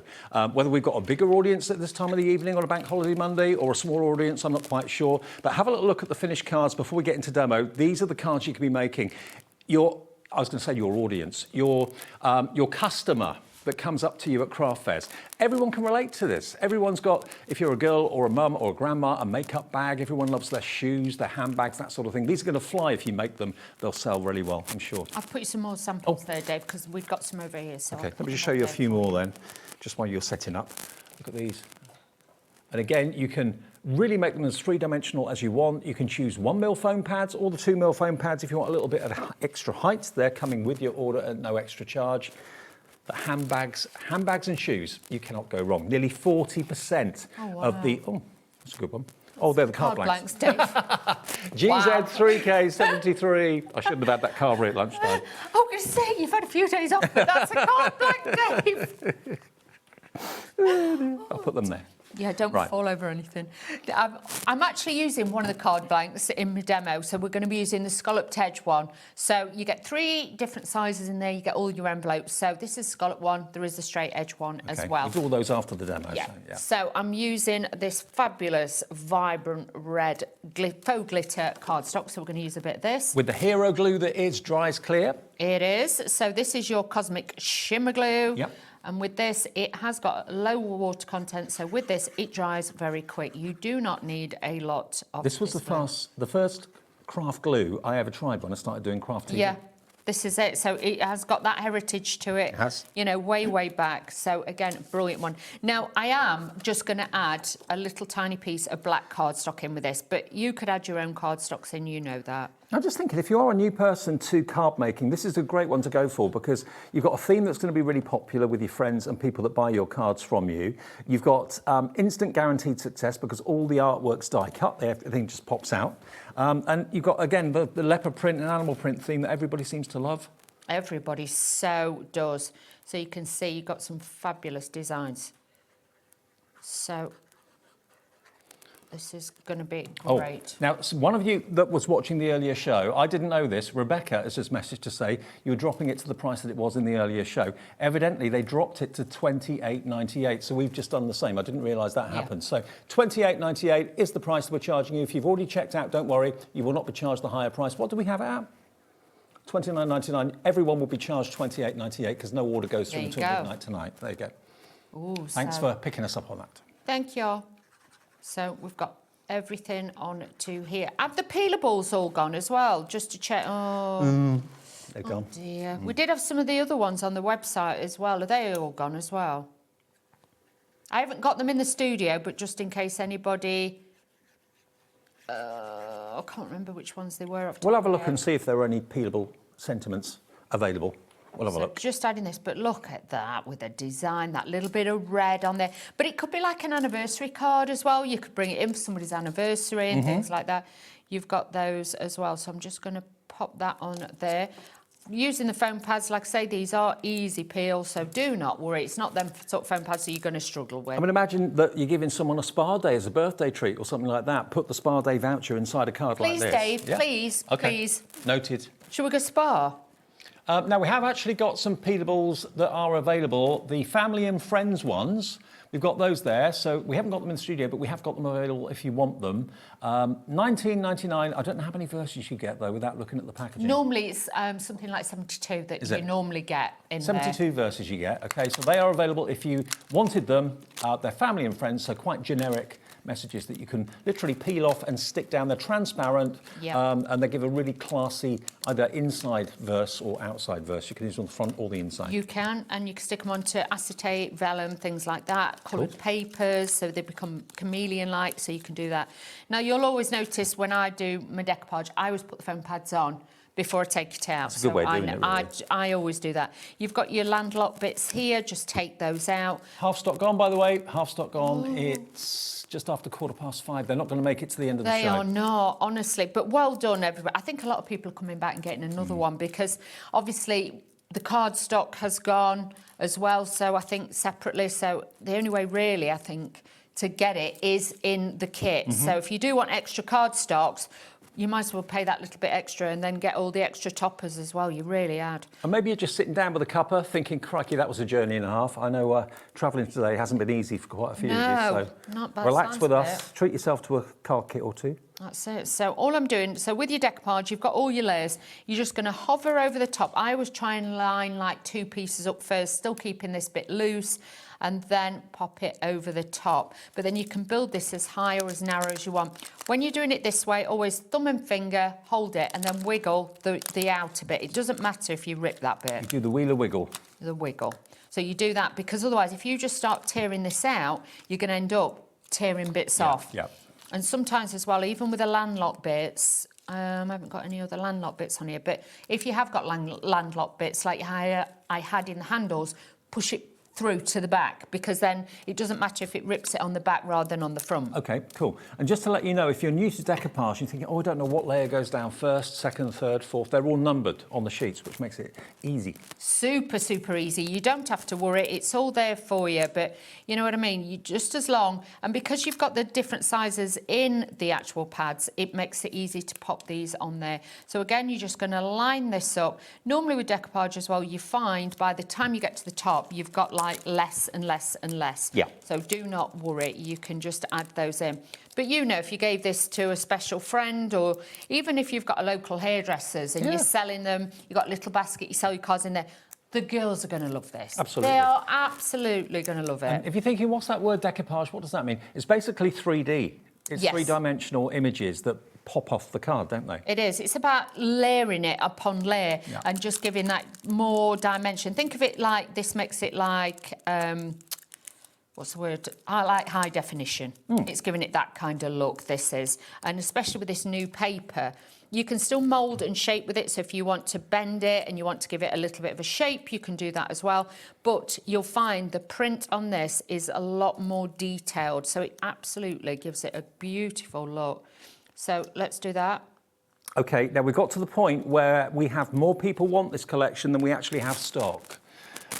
Whether we've got a bigger audience at this time of the evening on a bank holiday Monday or a smaller audience, I'm not quite sure. But have a little look at the finished cards before we get into demo. These are the cards you can be making. I was going to say your audience, your customer that comes up to you at craft fairs. Everyone can relate to this. Everyone's got, if you're a girl or a mum or a grandma, a makeup bag. Everyone loves their shoes, their handbags, that sort of thing. These are going to fly if you make them. They'll sell really well, I'm sure. I've put you some more samples there, Dave, because we've got some over here. So OK, let me just show you a few more then, just while you're setting up. Look at these. And again, you can really make them as three-dimensional as you want. You can choose 1 mil foam pads or the 2 mil foam pads if you want a little bit of extra height. They're coming with your order at no extra charge. But handbags and shoes, you cannot go wrong. Nearly 40% of the... Oh, that's a good one. Oh, they're the card blanks. Dave. GZ3K73. I shouldn't have had that carver at lunchtime. I was going to say, you've had a few days off, but that's a card blank, Dave. I'll put them there. Yeah, don't fall over anything. I'm actually using one of the card blanks in my demo, so we're going to be using the scalloped edge one. So you get 3 different sizes in there, you get all your envelopes. So this is scallop one, there is the straight edge one as well. We'll do all those after the demo. Yeah. So, yeah. So I'm using this fabulous, vibrant red faux glitter cardstock, so we're going to use a bit of this. With the hero glue that is dries clear. It is. So this is your Cosmic Shimmer Glue. Yep. And with this, it has got low water content. So with this, it dries very quick. You do not need a lot of This was the first craft glue I ever tried when I started doing craft TV. Yeah, this is it. So it has got that heritage to it. It has. You know, way back. So again, brilliant one. Now, I am just going to add a little tiny piece of black cardstock in with this, but you could add your own cardstocks in, you know that. I'm just thinking, if you are a new person to card making, this is a great one to go for because you've got a theme that's going to be really popular with your friends and people that buy your cards from you. You've got instant guaranteed success because all the artwork's die cut, everything just pops out. And you've got, again, the leopard print and animal print theme that everybody seems to love. Everybody so does. So you can see you've got some fabulous designs. So this is going to be great. Now, one of you that was watching the earlier show, I didn't know this, Rebecca has just messaged to say you were dropping it to the price that it was in the earlier show. Evidently, they dropped it to $28.98, so we've just done the same. I didn't realise that happened. So $28.98 is the price that we're charging you. If you've already checked out, don't worry, you will not be charged the higher price. What do we have it at? $29.99. Everyone will be charged $28.98 because no order goes through until midnight tonight. There you go. Ooh, Thanks for picking us up on that. Thank you. So we've got everything on to here. Have the peelables all gone as well, just to check? Oh, they're gone. Dear. We did have some of the other ones on the website as well. Are they all gone as well? I haven't got them in the studio, but just in case anybody... I can't remember which ones they were. We'll have a look and see if there are any peelable sentiments available. We'll have a look. Just adding this, but look at that with the design, that little bit of red on there. But it could be like an anniversary card as well. You could bring it in for somebody's anniversary and things like that. You've got those as well. So I'm just going to pop that on there. using the foam pads, like I say, these are easy peel, so do not worry. It's not them sort of foam pads that you're going to struggle with. I mean, imagine that you're giving someone a spa day as a birthday treat or something like that. Put the spa day voucher inside a card like this. Please, Dave, please, okay. please. Noted. Should we go spa? Now, we have actually got some peelables that are available. The family and friends ones, we've got those there. So we haven't got them in the studio, but we have got them available if you want them. $19.99. I don't know how many verses you get, though, without looking at the packaging. Normally, it's something like 72 that you normally get in 72 verses you get. OK, so they are available if you wanted them. They're family and friends, so quite generic messages that you can literally peel off and stick down. They're transparent, and they give a really classy either inside verse or outside verse. You can use them on the front or the inside. You can, and you can stick them onto acetate, vellum, things like that, coloured papers, so they become chameleon-like, so you can do that. Now, you'll always notice when I do my decoupage, I always put the foam pads on before I take it out. That's a good way of doing it, really. I always do that. You've got your landlocked bits here, just take those out. Half stock gone, by the way. Half stock gone. It's just after 5:15. They're not going to make it to the end of the show. They are not, honestly. But well done, everybody. I think a lot of people are coming back and getting another one because obviously the card stock has gone as well. So I think separately. So the only way really, I think, to get it is in the kit. So if you do want extra card stocks, you might as well pay that little bit extra and then get all the extra toppers as well. You really add. And maybe you're just sitting down with a cuppa thinking, crikey, that was a journey and a half. I know travelling today hasn't been easy for quite a few of you. So not bad. Relax with us. Treat yourself to a card kit or two. That's it. So all I'm doing, so with your decoupage, you've got all your layers. You're just going to hover over the top. I always try and line like 2 pieces up first, still keeping this bit loose, and then pop it over the top. But then you can build this as high or as narrow as you want. When you're doing it this way, always thumb and finger, hold it, and then wiggle the outer bit. It doesn't matter if you rip that bit. You do the wheeler wiggle. The wiggle. So you do that because otherwise, if you just start tearing this out, you're going to end up tearing bits off. Yeah. And sometimes as well, even with the landlocked bits, I haven't got any other landlocked bits on here, but if you have got landlocked bits like I had in the handles, push it through to the back because then it doesn't matter if it rips it on the back rather than on the front. OK, cool. And just to let you know, if you're new to decoupage, you're thinking, oh, I don't know what layer goes down first, second, third, fourth. They're all numbered on the sheets, which makes it easy. Super, super easy. You don't have to worry. It's all there for you. But you know what I mean? You just as long. And because you've got the different sizes in the actual pads, it makes it easy to pop these on there. So again, you're just going to line this up. Normally with decoupage as well, you find by the time you get to the top, you've got like less and less and less. Yeah. So do not worry, you can just add those in. But you know, if you gave this to a special friend or even if you've got a local hairdressers and you're selling them, you've got a little basket, you sell your cards in there, the girls are going to love this. Absolutely. They are absolutely going to love it. And if you're thinking, what's that word decoupage, what does that mean? It's basically 3D. It's three-dimensional images that pop off the card, don't they? It is. It's about layering it upon layer and just giving that more dimension. Think of it like, this makes it like, what's the word? I like high definition. It's giving it that kind of look, this is. And especially with this new paper, you can still mould and shape with it. So if you want to bend it and you want to give it a little bit of a shape, you can do that as well. But you'll find the print on this is a lot more detailed. So it absolutely gives it a beautiful look. So let's do that. OK, now we've got to the point where we have more people want this collection than we actually have stock.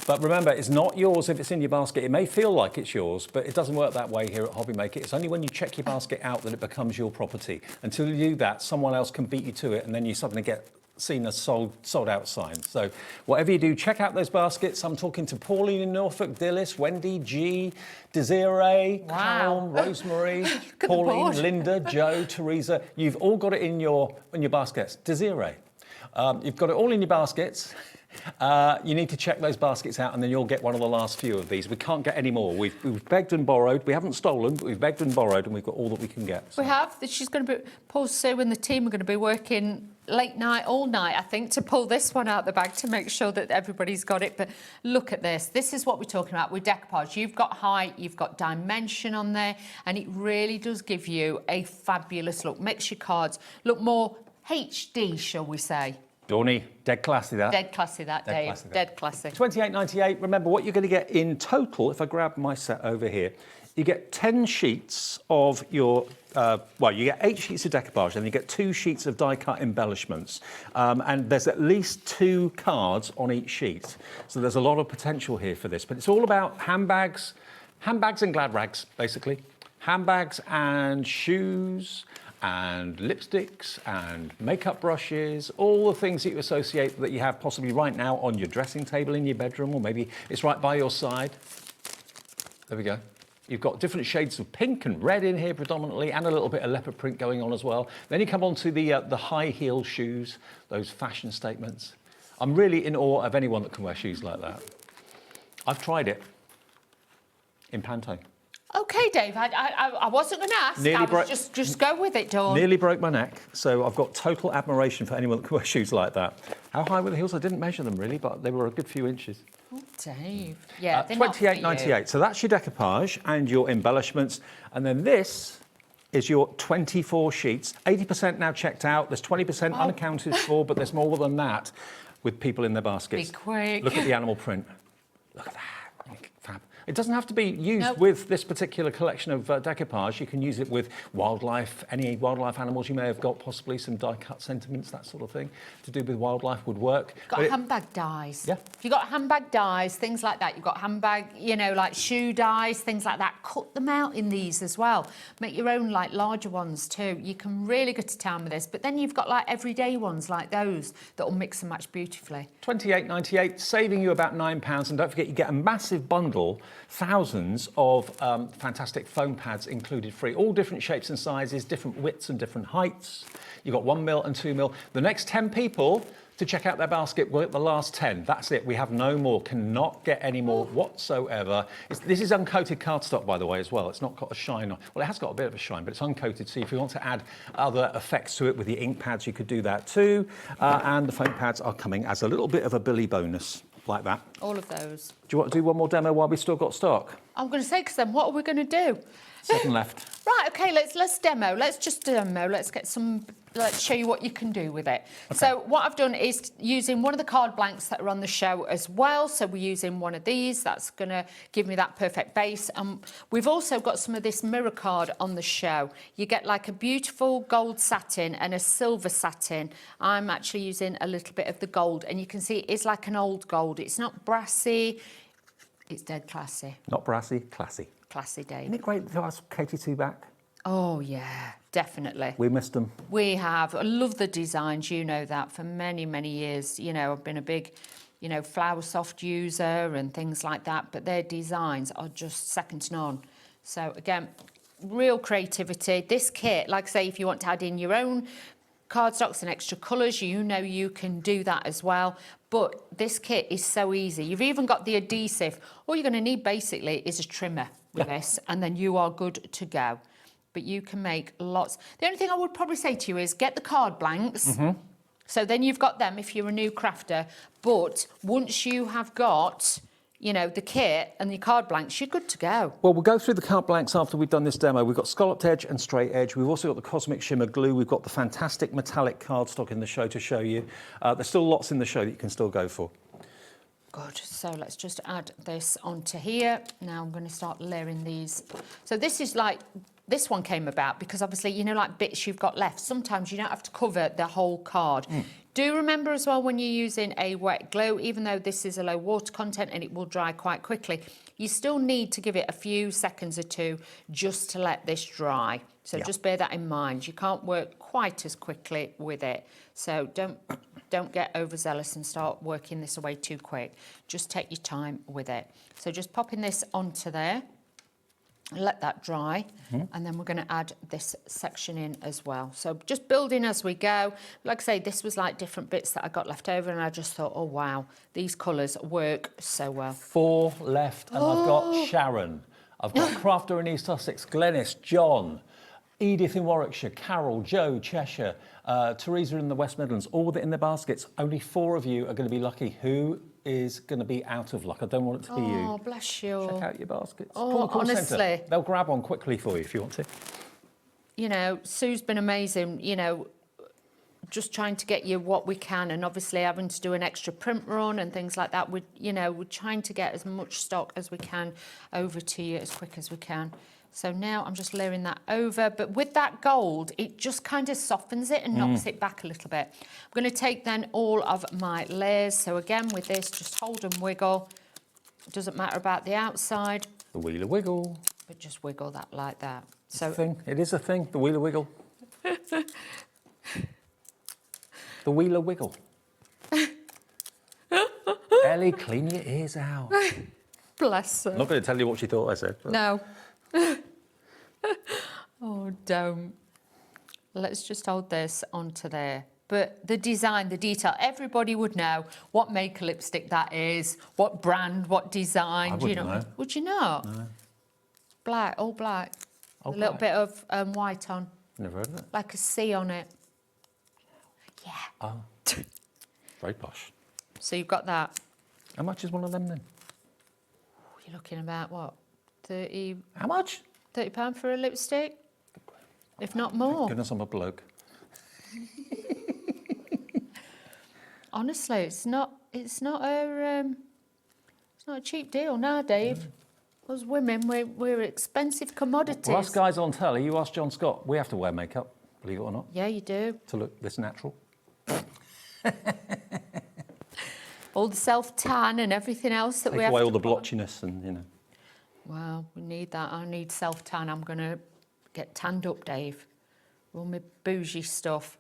But remember, it's not yours if it's in your basket. It may feel like it's yours, but it doesn't work that way here at HobbyMaker. It's only when you check your basket out that it becomes your property. Until you do that, someone else can beat you to it, and then you suddenly get seen as sold out sign. So whatever you do, check out those baskets. I'm talking to Pauline in Norfolk, Dillis, Wendy, G, Desiree, Carol, Rosemary, Pauline, Linda, Joe, Teresa. You've all got it in your baskets. Desiree, you've got it all in your baskets. You need to check those baskets out and then you'll get one of the last few of these. We can't get any more. We've begged and borrowed. We haven't stolen, but we've begged and borrowed and we've got all that we can get. So. We have. She's going to be, Paul, Sue and the team are going to be working late night, all night, I think, to pull this one out the bag to make sure that everybody's got it. But look at this. This is what we're talking about with decoupage. You've got height, you've got dimension on there, and it really does give you a fabulous look. Makes your cards look more HD, shall we say. Dawney, dead classy that. Dead classy that, Dave. Dead classy. $28.98. Remember, what you're going to get in total, if I grab my set over here, you get 10 sheets of your, well, you get 8 sheets of decoupage, and you get 2 sheets of die-cut embellishments. And there's at least 2 cards on each sheet. So there's a lot of potential here for this. But it's all about handbags and glad rags, basically. Handbags and shoes and lipsticks and makeup brushes, all the things that you associate that you have possibly right now on your dressing table in your bedroom, or maybe it's right by your side. There we go. You've got different shades of pink and red in here predominantly, and a little bit of leopard print going on as well. Then you come on to the high heel shoes, those fashion statements. I'm really in awe of anyone that can wear shoes like that. I've tried it in Pantone. Okay, Dave, I wasn't going to ask. Just go with it, Dawn. Nearly broke my neck, so I've got total admiration for anyone that can wear shoes like that. How high were the heels? I didn't measure them really, but they were a good few inches. Oh, Dave. Yeah, they're not for $28.98. So that's your decoupage and your embellishments. And then this is your 24 sheets. 80% now checked out. There's 20% unaccounted for, but there's more than that with people in their baskets. Be quick. Look at the animal print. Look at that. Fab. It doesn't have to be used with this particular collection of decoupage. You can use it with wildlife, any wildlife animals you may have got, possibly some die-cut sentiments, that sort of thing, to do with wildlife would work. Got handbag dies. Yeah. If you've got handbag dies, things like that, you've got handbag, you know, like shoe dies, things like that, cut them out in these as well. Make your own, like, larger ones too. You can really go to town with this. But then you've got, like, everyday ones like those that will mix and match beautifully. $28.98, saving you about £9. And don't forget, you get a massive bundle, thousands of fantastic foam pads included free, all different shapes and sizes, different widths and different heights. You've got 1 mil and 2 mil. The next 10 people to check out their basket will get the last 10. That's it. We have no more. Cannot get any more whatsoever. This is uncoated cardstock, by the way, as well. It's not got a shine on. Well, it has got a bit of a shine, but it's uncoated. So if you want to add other effects to it with your ink pads, you could do that too. And the foam pads are coming as a little bit of a Billy bonus, like that. All of those. Do you want to do one more demo while we've still got stock? I'm going to say, because then what are we going to do? 7 left. Right, okay, let's demo. Let's just demo. Let's show you what you can do with it. Okay. So what I've done is using one of the card blanks that are on the show as well. So we're using one of these. That's going to give me that perfect base. And we've also got some of this mirror card on the show. You get like a beautiful gold satin and a silver satin. I'm actually using a little bit of the gold, and you can see it's like an old gold. It's not brassy. It's dead classy. Not brassy, classy. Classy, Dave. Isn't it great to have Katy Sue back? Oh, yeah, definitely. We missed them. We have. I love the designs, you know that, for many, many years. You know, I've been a big, you know, Flower Soft user and things like that, but their designs are just second to none. So, again, real creativity. This kit, like I say, if you want to add in your own cardstocks and extra colours, you know you can do that as well. But this kit is so easy. You've even got the adhesive. All you're going to need basically is a trimmer with this, and then you are good to go. But you can make lots. The only thing I would probably say to you is get the card blanks. Mm-hmm. So then you've got them if you're a new crafter. But once you have got, you know, the kit and the card blanks, you're good to go. Well, we'll go through the card blanks after we've done this demo. We've got scalloped edge and straight edge. We've also got the cosmic shimmer glue. We've got the fantastic metallic cardstock in the show to show you. There's still lots in the show that you can still go for. Good. So let's just add this onto here. Now I'm going to start layering these. So this is like, this one came about because obviously, you know, like bits you've got left, sometimes you don't have to cover the whole card. Do remember as well when you're using a wet glue, even though this is a low water content and it will dry quite quickly, you still need to give it a few seconds or two just to let this dry. So just bear that in mind. You can't work quite as quickly with it. So don't get overzealous and start working this away too quick. Just take your time with it. So just popping this onto there. Let that dry, and then we're going to add this section in as well. So just building as we go. Like I say, this was like different bits that I got left over, and I just thought, oh wow, these colours work so well. 4 left, and I've got Sharon. I've got Crafter in East Sussex, Glenys, John, Edith in Warwickshire, Carol, Joe, Cheshire, Teresa in the West Midlands, all with it in their baskets. Only 4 of you are going to be lucky. Who is going to be out of luck? I don't want it to be you. Oh, bless you. Check out your baskets. Oh, honestly. Centre. They'll grab one quickly for you if you want to. You know, Sue's been amazing, you know, just trying to get you what we can, and obviously having to do an extra print run and things like that. We're trying to get as much stock as we can over to you as quick as we can. So now I'm just layering that over, but with that gold, it just kind of softens it and knocks it back a little bit. I'm going to take then all of my layers. So again, with this, just hold and wiggle. It doesn't matter about the outside. The wheeler wiggle. But just wiggle that like that. So It is a thing, the wheeler wiggle. The wheeler wiggle. Ellie, clean your ears out. Bless her. I'm not going to tell you what she thought I said. But... No. Oh, don't. Let's just hold this onto there. But the design, the detail, everybody would know what maker lipstick that is, what brand, what design. I wouldn't know. Would you not? No. Black, all black. All a little black. bit of white on. Never heard of it. Like a C on it. Yeah. Oh. Very posh. So you've got that. How much is one of them then? You're looking about, what, 30... How much? £30 for a lipstick? If not more. Thank goodness I'm a bloke. Honestly, it's not a cheap deal now, Dave. Us women, we're expensive commodities. Well, us guys on telly, you ask John Scott, we have to wear makeup, believe it or not. Yeah, you do. To look this natural. All the self-tan and everything else that we have Take away all to the blotchiness and, you know. Well, we need that. I need self-tan. I'm going to get tanned up, Dave. All my bougie stuff.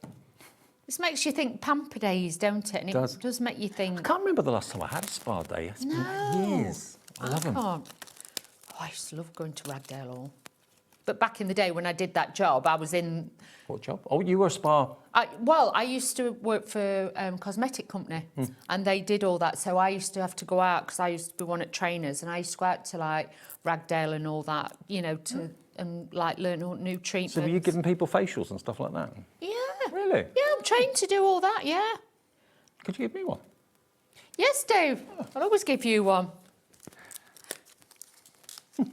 This makes you think pamper days, don't it? And it does make you think... I can't remember the last time I had a spa day. It's been years. I love them. Can't. Oh, I used to love going to Ragdale Hall. But back in the day when I did that job, I was in... What job? Oh, you were a spa. I used to work for a cosmetic company and they did all that. So I used to have to go out because I used to be one at trainers and I used to go out to like Ragdale and all that, you know, to and like learn all new treatments. So were you giving people facials and stuff like that? Yeah. Really? Yeah, I'm trained to do all that, yeah. Could you give me one? Yes, Dave. I'll always give you one. I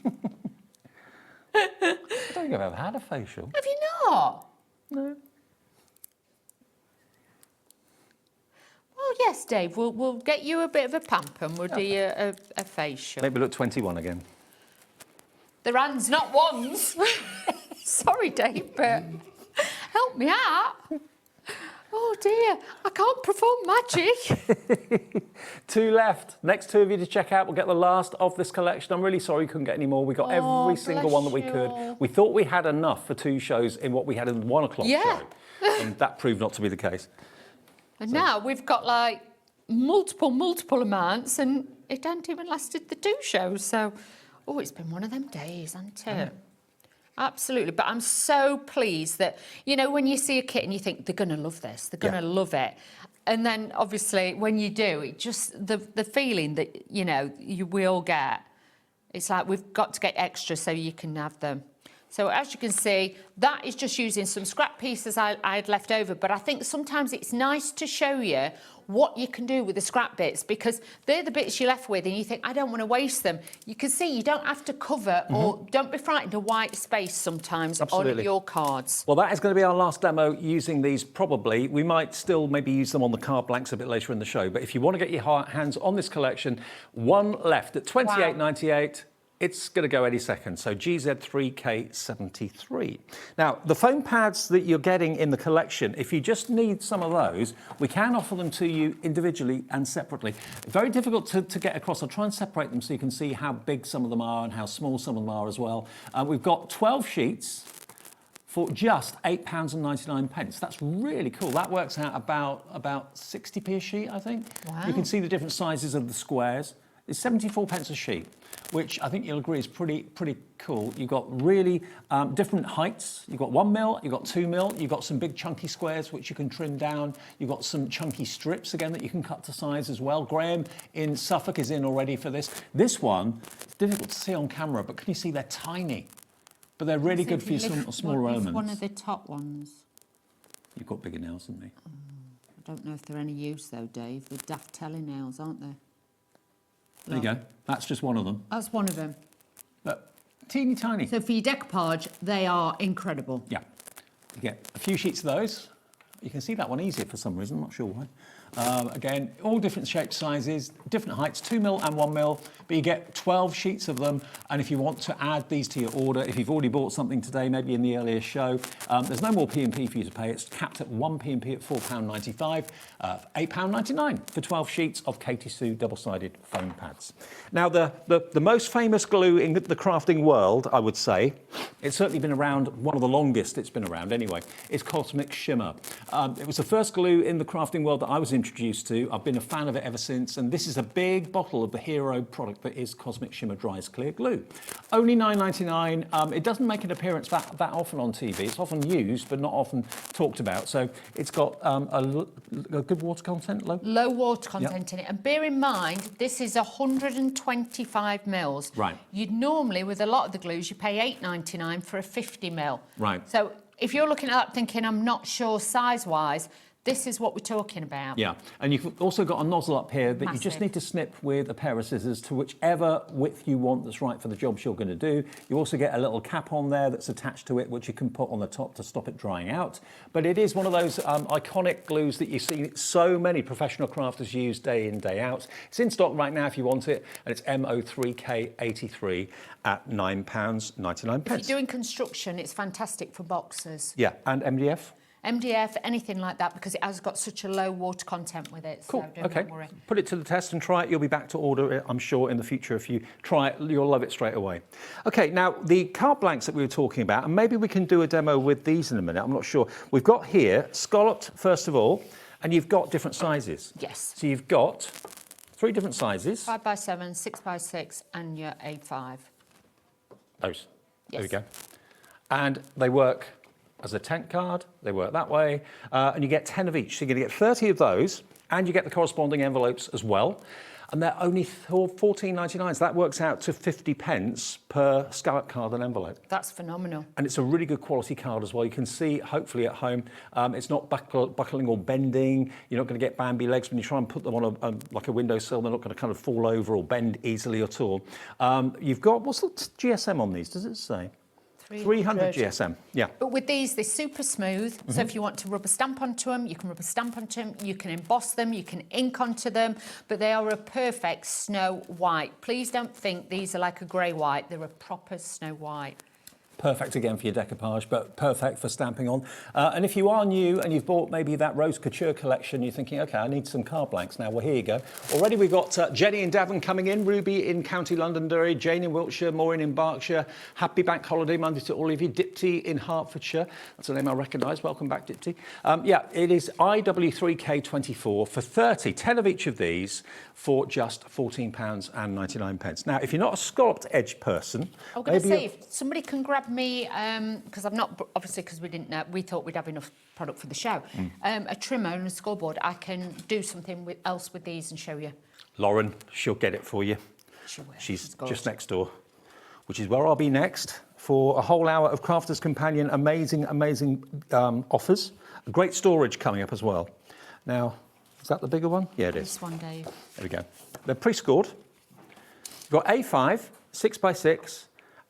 don't think I've ever had a facial. Have you not? No. Well, yes, Dave. We'll get you a bit of a pamper and we'll do you a facial. Maybe look 21 again. They're hands, not ones. Sorry, Dave, but help me out. Oh, dear. I can't perform magic. 2 left. Next 2 of you to check out. We'll get the last of this collection. I'm really sorry we couldn't get any more. We got every single one that we could. We thought we had enough for 2 shows in what we had in the 1 o'clock show. And that proved not to be the case. And now we've got like multiple amounts and it hasn't even lasted the 2 shows. So, oh, it's been one of them days, hasn't it? Yeah. Absolutely. But I'm so pleased that, you know, when you see a kit and you think they're going to love this, they're going to love it. And then obviously when you do, it just, the feeling that, you know, we all get, it's like we've got to get extra so you can have them. So as you can see, that is just using some scrap pieces I had left over. But I think sometimes it's nice to show you what you can do with the scrap bits because they're the bits you're left with and you think, I don't want to waste them. You can see you don't have to cover or don't be frightened of white space sometimes on your cards. Well, that is going to be our last demo using these probably. We might still maybe use them on the card blanks a bit later in the show. But if you want to get your hands on this collection, 1 left at $28.98. It's going to go any second, so GZ3K73. Now, the foam pads that you're getting in the collection, if you just need some of those, we can offer them to you individually and separately. Very difficult to get across. I'll try and separate them so you can see how big some of them are and how small some of them are as well. We've got 12 sheets for just £8.99. That's really cool. That works out about 60p a sheet, I think. Wow. You can see the different sizes of the squares. It's 74p a sheet, which I think you'll agree is pretty cool. You've got really different heights. You've got 1 mil, you've got 2 mil, you've got some big chunky squares which you can trim down. You've got some chunky strips again that you can cut to size as well. Graham in Suffolk is in already for this. This one, it's difficult to see on camera, but can you see they're tiny? But they're really good for your smaller elements. One of the top ones. You've got bigger nails than me. I don't know if they're any use though, Dave. They're daft telling nails, aren't they? There you go. That's just one of them. That's one of them. But teeny tiny. So for your decoupage, they are incredible. Yeah. You get a few sheets of those. You can see that one easier for some reason, I'm not sure why. Again, all different shapes, sizes, different heights, 2mm and 1mm, but you get 12 sheets of them. And if you want to add these to your order, if you've already bought something today, maybe in the earlier show, there's no more P&P for you to pay. It's capped at 1 P&P at £4.95, £8.99 for 12 sheets of Katy Sue double-sided foam pads. Now, the most famous glue in the crafting world, I would say, it's certainly been around, one of the longest it's been around anyway, is Cosmic Shimmer. It was the first glue in the crafting world that I was introduced to. I've been a fan of it ever since, and this is a big bottle of the hero product that is Cosmic Shimmer Dries Clear Glue. Only £9.99. It doesn't make an appearance that often on TV. It's often used, but not often talked about. So it's got a good water content, low water content in it. And bear in mind, this is 125 mils. Right. You'd normally, with a lot of the glues, you pay £8.99 for a 50 mil. Right. So if you're looking at that thinking, I'm not sure size-wise, this is what we're talking about. Yeah, and you've also got a nozzle up here that Massive. you just need to snip with a pair of scissors to whichever width you want that's right for the jobs you're going to do. You also get a little cap on there that's attached to it, which you can put on the top to stop it drying out. But it is one of those iconic glues that you see so many professional crafters use day in, day out. It's in stock right now if you want it, and it's MO3K83 at £9.99. If you're doing construction, it's fantastic for boxes. Yeah, and MDF? MDF, anything like that, because it has got such a low water content with it. Cool, So okay. don't worry. Put it to the test and try it. You'll be back to order it, I'm sure, in the future. If you try it, you'll love it straight away. Okay, now, the card blanks that we were talking about, and maybe we can do a demo with these in a minute, I'm not sure. We've got here, scalloped, first of all, and you've got different sizes. Yes. So you've got 3 different sizes. 5x7, 6x6, and your A5. Those. Yes. There we go. And they work as a tent card, they work that way, and you get 10 of each. So you're going to get 30 of those, and you get the corresponding envelopes as well. And they're only £14.99, so that works out to 50p per scallop card and envelope. That's phenomenal. And it's a really good quality card as well. You can see, hopefully at home, it's not buckling or bending. You're not going to get Bambi legs when you try and put them on like a windowsill. They're not going to kind of fall over or bend easily at all. You've got, what's the GSM on these, does it say? 300 GSM, yeah. But with these, they're super smooth. So if you want to rubber stamp onto them, you can rubber stamp onto them, you can emboss them, you can ink onto them, but they are a perfect snow white. Please don't think these are like a grey white. They're a proper snow white. Perfect again for your decoupage, but perfect for stamping on. And if you are new and you've bought maybe that Rose Couture collection, you're thinking, OK, I need some card blanks now. Well, here you go. Already we've got Jenny in Devon coming in, Ruby in County Londonderry, Jane in Wiltshire, Maureen in Berkshire. Happy Bank Holiday Monday to all of you. Dipti in Hertfordshire. That's a name I recognise. Welcome back, Dipti. Yeah, it is IW3K24 for 30, 10 of each of these for just £14.99. Now, if you're not a scalloped edge person... I'm going to say, if somebody can grab me, because I've not, obviously, because we didn't know, we thought we'd have enough product for the show, a trimmer and a scoreboard, I can do something else with these and show you. Lauren, she'll get it for you. She will. She's just next door, which is where I'll be next for a whole hour of Crafter's Companion, amazing offers. Great storage coming up as well. Now, is that the bigger one? Yeah, it is. This one, Dave. There we go. They're pre-scored. You've got A5, 6x6,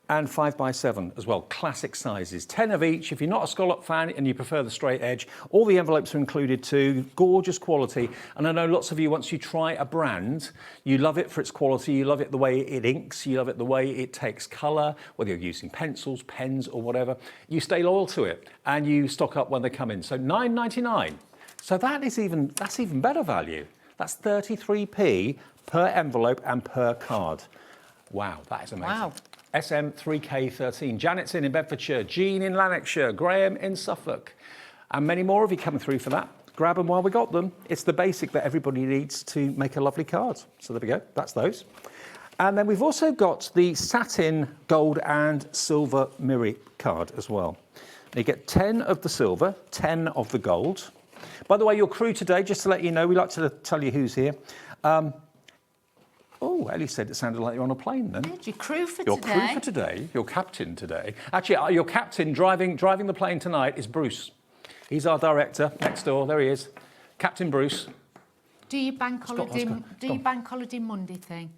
and 5x7 as well, classic sizes. 10 of each. If you're not a scallop fan and you prefer the straight edge, all the envelopes are included too. Gorgeous quality. And I know lots of you, once you try a brand, you love it for its quality, you love it the way it inks, you love it the way it takes colour, whether you're using pencils, pens or whatever. You stay loyal to it and you stock up when they come in. So £9.99. So that's even better value. That's 33p per envelope and per card. Wow, that is amazing. Wow. SM3K13. Janet's in Bedfordshire, Jean in Lanarkshire, Graham in Suffolk, and many more of you coming through for that. Grab them while we got them. It's the basic that everybody needs to make a lovely card. So there we go, that's those. And then we've also got the satin gold and silver mirror card as well. Now you get 10 of the silver, 10 of the gold. By the way, your crew today, just to let you know, we like to tell you who's here. Oh, Ellie said it sounded like you're on a plane then. Your crew for your today. Your crew for today, your captain today. Actually, your captain driving the plane tonight is Bruce. He's our director next door. There he is. Captain Bruce. Do your bank holiday Monday thing?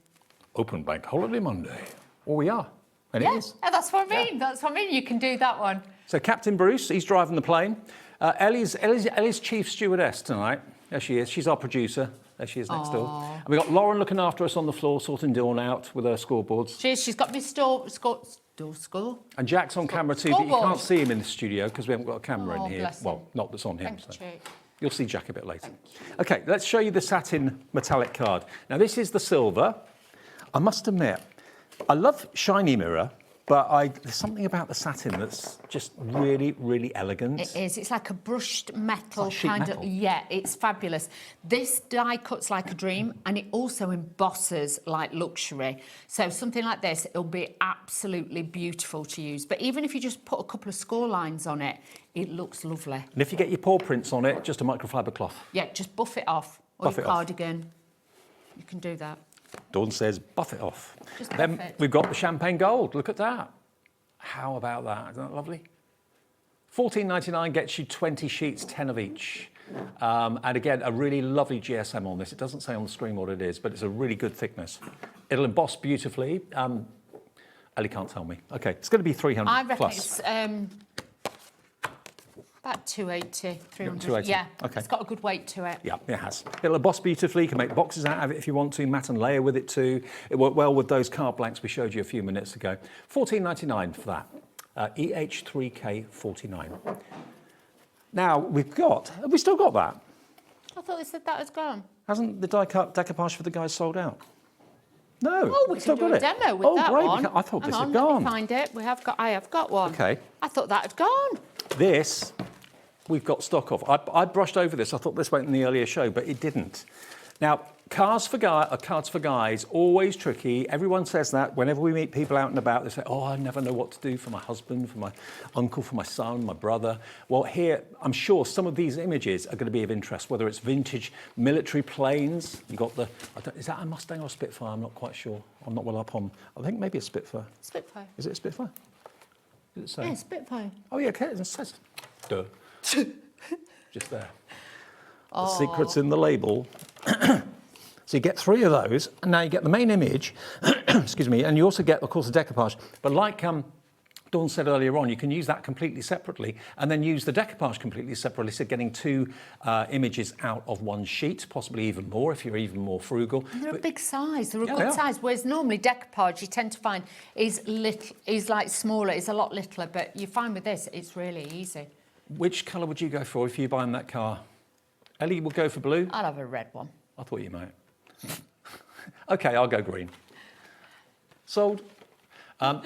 Open bank holiday Monday. Oh, we are. And yeah, it is. that's what I mean. Yeah. That's what I mean. You can do that one. So Captain Bruce, he's driving the plane. Ellie's chief stewardess tonight. There she is. She's our producer. There she is next door. And we've got Lauren looking after us on the floor, sorting Dawn out with her scoreboards. She's got me score. And Jack's on camera too, but you can't see him in the studio because we haven't got a camera in here. Well, not that's on him. So. You'll see Jack a bit later. Okay, let's show you the satin metallic card. Now, this is the silver. I must admit, I love shiny mirror, but there's something about the satin that's just really, really elegant. It is. It's like a brushed metal sheet kind metal. of. Yeah, it's fabulous. This die cuts like a dream, and it also embosses like luxury. So something like this, it'll be absolutely beautiful to use. But even if you just put a couple of score lines on it, it looks lovely. And if you get your paw prints on it, just a microfiber cloth. Yeah, just buff it off. Or your cardigan. You can do that. Dawn says, buff it off. Just buff Then it. we've got the champagne gold. Look at that. How about that? Isn't that lovely? $14.99 gets you 20 sheets, 10 of each. And again, a really lovely GSM on this. It doesn't say on the screen what it is, but it's a really good thickness. It'll emboss beautifully. Ellie can't tell me. Okay, it's going to be 300 I reckon plus. it's about 280, 300. 280, Yeah, okay. It's got a good weight to it. Yeah, it has. It'll emboss beautifully. You can make boxes out of it if you want to, mat and layer with it too. It worked well with those card blanks we showed you a few minutes ago. $14.99 for that. EH3K49. Now, have we still got that? I thought they said that was gone. Hasn't the decoupage for the guys sold out? No, Oh, we we've still can do got a it. demo with that great. one. I thought Hang this on, had gone. Let me find it. I have got one. Okay. I thought that had gone. This, we've got stock of. I brushed over this. I thought this went in the earlier show, but it didn't. Now, cards for guys, always tricky. Everyone says that whenever we meet people out and about. They say, oh, I never know what to do for my husband, for my uncle, for my son, my brother. Well, here, I'm sure some of these images are going to be of interest, whether it's vintage military planes. You got is that a Mustang or a Spitfire? I'm not quite sure. I'm not well up on, I think maybe a Spitfire. Spitfire. Is it a Spitfire? Does it say? Yeah, Spitfire. Oh, yeah, okay, it says. Duh. Just there. The secret's in the label. So you get 3 of those, and now you get the main image, excuse me, and you also get, of course, the decoupage. But like Dawn said earlier on, you can use that completely separately, and then use the decoupage completely separately, so getting 2 images out of one sheet, possibly even more if you're even more frugal. And they're a big size. They're a good size. Whereas normally decoupage, you tend to find is like smaller, is a lot littler. But you find with this, it's really easy. Which colour would you go for if you're buying that car? Ellie will go for blue. I'll have a red one. I thought you might. Okay, I'll go green. Sold.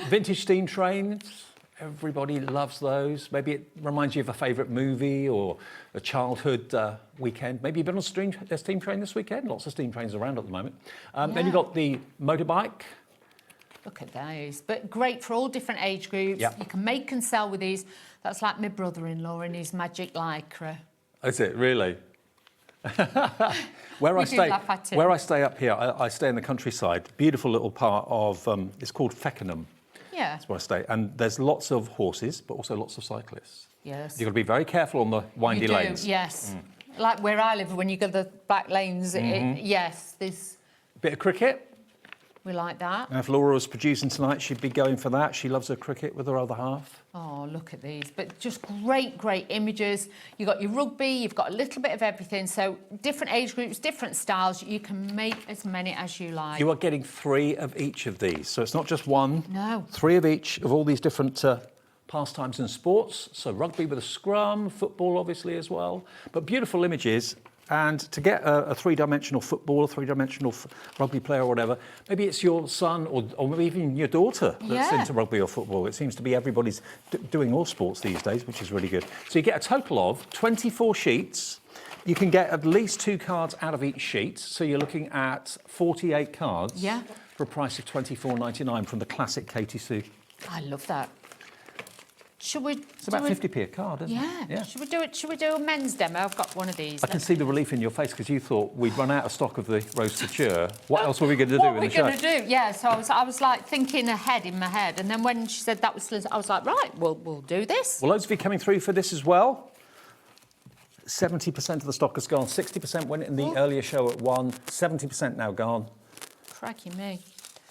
Vintage steam trains. Everybody loves those. Maybe it reminds you of a favourite movie or a childhood weekend. Maybe you've been on a steam train this weekend. Lots of steam trains around at the moment. Then you've got the motorbike. Look at those. But great for all different age groups. Yep. You can make and sell with these. That's like my brother-in-law in his magic lycra. Is it really? Where I stay up here, I stay in the countryside. Beautiful little part of, it's called Feckenham. Yeah. That's where I stay. And there's lots of horses, but also lots of cyclists. Yes. You've got to be very careful on the windy lanes. Yes. Like where I live, when you go the back lanes, yes, there's... Bit of cricket. We like that. And if Laura was producing tonight, she'd be going for that. She loves her cricket with her other half. Oh, look at these. But just great, great images. You've got your rugby, you've got a little bit of everything. So different age groups, different styles. You can make as many as you like. You are getting 3 of each of these. So it's not just one. No. 3 of each of all these different pastimes and sports. So rugby with a scrum, football obviously as well. But beautiful images. And to get a 3-dimensional football, a 3-dimensional rugby player or whatever, maybe it's your son or maybe even your daughter that's into rugby or football. It seems to be everybody's doing all sports these days, which is really good. So you get a total of 24 sheets. You can get at least 2 cards out of each sheet. So you're looking at 48 cards for a price of $24.99 from the classic Katy Sue. I love that. Should we? It's about 50p a card, isn't it? Yeah. Should we do it? Should we do a men's demo? I've got one of these. I can see the relief in your face because you thought we'd run out of stock of the Rose Couture. What else were we going to do in the show? What we're going to do? Yeah. So I was like thinking ahead in my head, and then when she said that was Liz, I was like, right, we'll do this. Well, loads of you coming through for this as well. 70% of the stock has gone. 60% went in the earlier show at 1. 70% now gone. Crikey me.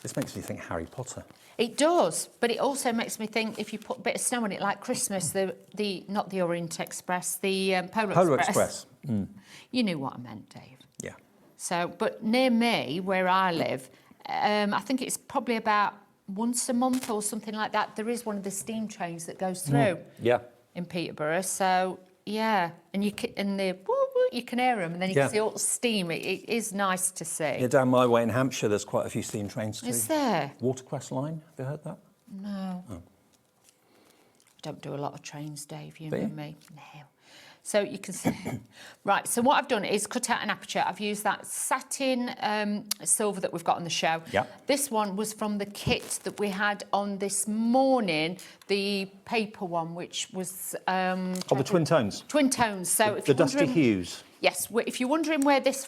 This makes me think Harry Potter. It does, but it also makes me think if you put a bit of snow on it, like Christmas, not the Orient Express, the Polar Express. Mm. You knew what I meant, Dave. Yeah. So, but near me, where I live, I think it's probably about once a month or something like that. There is one of the steam trains that goes through. Yeah. In Peterborough, so yeah, and you can you can hear them, and then you can see all the steam. It is nice to see. Yeah, down my way in Hampshire, there's quite a few steam trains too. Is there? Watercress Line, have you heard that? No. Oh. I don't do a lot of trains, Dave, you know me. No. So you can see. Right, so what I've done is cut out an aperture. I've used that satin silver that we've got on the show. Yeah. This one was from the kit that we had on this morning, the paper one, which was... the twin tones. Twin tones. So if the you're dusty wondering, hues. Yes, if you're wondering where this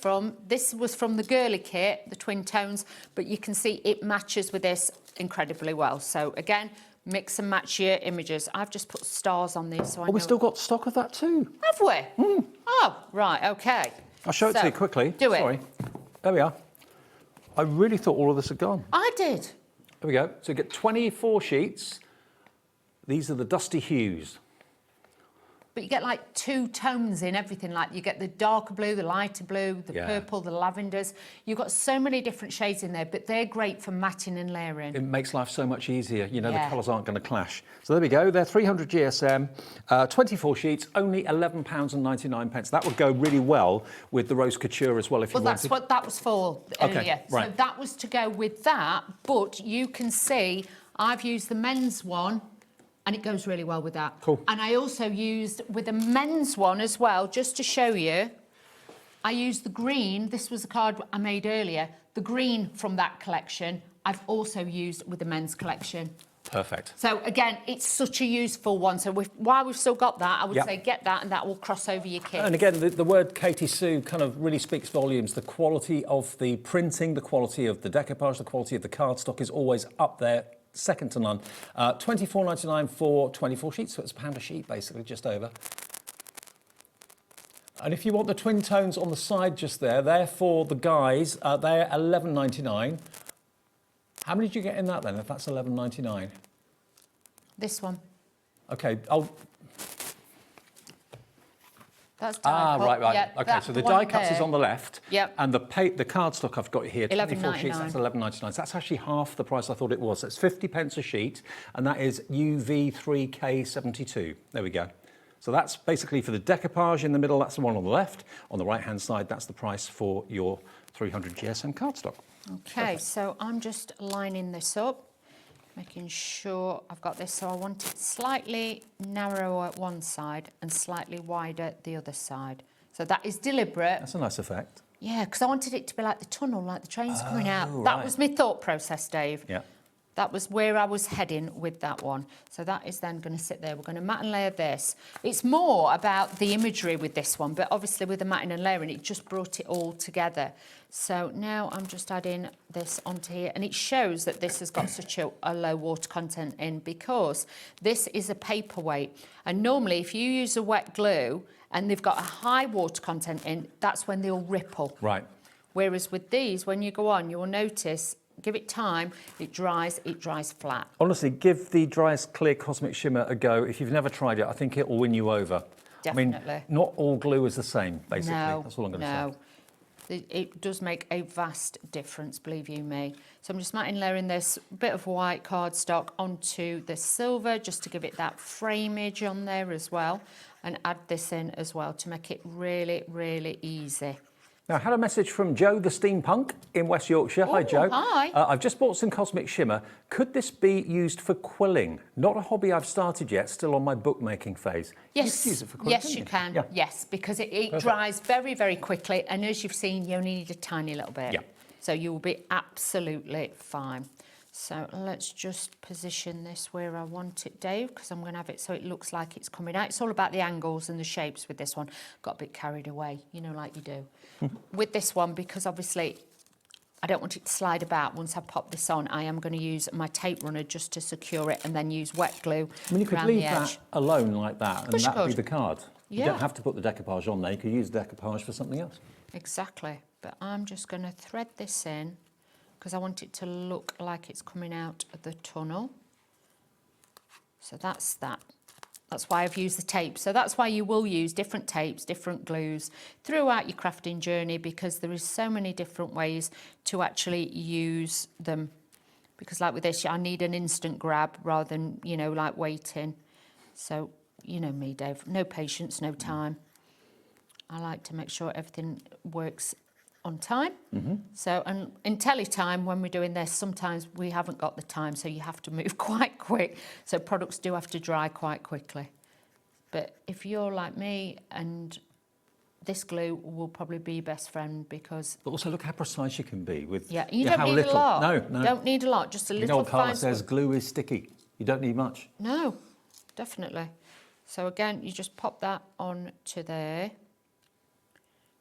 was from the girly kit, the twin tones, but you can see it matches with this incredibly well. So again, mix and match your images. I've just put stars on these, so I know. We've still got stock of that too. Have we? Mm. Oh, right, okay. I'll show it to you quickly. Do it. Sorry. There we are. I really thought all of this had gone. I did. There we go. So you get 24 sheets. These are the dusty hues. But you get like two tones in everything. Like you get the darker blue, the lighter blue, the purple, the lavenders. You've got so many different shades in there, but they're great for matting and layering. It makes life so much easier. You know, the colours aren't going to clash. So there we go. They're 300 GSM, 24 sheets, only £11.99. That would go really well with the Rose Couture as well if you wanted. Well, that's what that was for earlier. Okay, right. So that was to go with that, but you can see I've used the men's one, and it goes really well with that. Cool. And I also used, with the men's one as well, just to show you, I used the green. This was a card I made earlier. The green from that collection, I've also used with the men's collection. Perfect. So, again, it's such a useful one. So while we've still got that, I would say get that, and that will cross over your kit. And again, the word Katy Sue kind of really speaks volumes. The quality of the printing, the quality of the decoupage, the quality of the cardstock is always up there. Second to none. £24.99 for 24 sheets, so it's £1 a sheet, basically, just over. And if you want the twin tones on the side just there, they're for the guys. They're £11.99. How many did you get in that then, if that's £11.99? This one. OK, That's die cut. right. Yeah, OK, so the die cuts is on the left. Yep. And the cardstock I've got here, 24 sheets, that's £11.99. So that's actually half the price I thought it was. So it's 50p a sheet, and that is UV3K72. There we go. So that's basically for the decoupage in the middle, that's the one on the left. On the right-hand side, that's the price for your 300 GSM cardstock. OK, so I'm just lining this up, making sure I've got this. So I want it slightly narrower one side and slightly wider the other side. So that is deliberate. That's a nice effect. Yeah, because I wanted it to be like the tunnel, like the train's coming out. Right. That was my thought process, Dave. Yeah. That was where I was heading with that one. So that is then going to sit there. We're going to mat and layer this. It's more about the imagery with this one, but obviously with the matting and layering, it just brought it all together. So now I'm just adding this onto here, and it shows that this has got such a low water content in because this is a paperweight. And normally if you use a wet glue and they've got a high water content in, that's when they'll ripple. Right. Whereas with these, when you go on, you'll notice, give it time, it dries flat. Honestly, give the Dry as Clear Cosmic Shimmer a go. If you've never tried it, I think it will win you over. Definitely. I mean, not all glue is the same, basically. No, that's all I'm going to say. No, it does make a vast difference, believe you me. So I'm just matting layering this bit of white cardstock onto the silver, just to give it that frameage on there as well, and add this in as well to make it really, really easy. Now, I had a message from Joe the Steampunk in West Yorkshire. Hi, Joe. Hi. I've just bought some Cosmic Shimmer. Could this be used for quilling? Not a hobby I've started yet, still on my bookmaking phase. Yes, you could use it for quilling, yes, you can. Yeah. Yes, because it dries very, very quickly. And as you've seen, you only need a tiny little bit. Yeah. So you will be absolutely fine. So let's just position this where I want it, Dave, because I'm going to have it so it looks like it's coming out. It's all about the angles and the shapes with this one. Got a bit carried away, you know, like you do. With this one, because obviously I don't want it to slide about. Once I pop this on, I am going to use my tape runner just to secure it and then use wet glue I mean, you could around leave the edge. that alone like that, and that would be the card. Yeah. You don't have to put the decoupage on there. You could use the decoupage for something else. Exactly. But I'm just going to thread this in, because I want it to look like it's coming out of the tunnel. So that's that. That's why I've used the tape. So that's why you will use different tapes, different glues throughout your crafting journey, because there is so many different ways to actually use them. Because like with this, I need an instant grab rather than, you know, like waiting. So, you know me, Dave, no patience, no time. I like to make sure everything works on time. So, and in teletime, when we're doing this, sometimes we haven't got the time, so you have to move quite quick. So products do have to dry quite quickly. But if you're like me, and this glue will probably be your best friend, because... But also look how precise you can be with you don't need a lot. No. You don't need a lot, just a little old Carla fine says glue is sticky. You don't need much. No, definitely. So again, you just pop that on to there.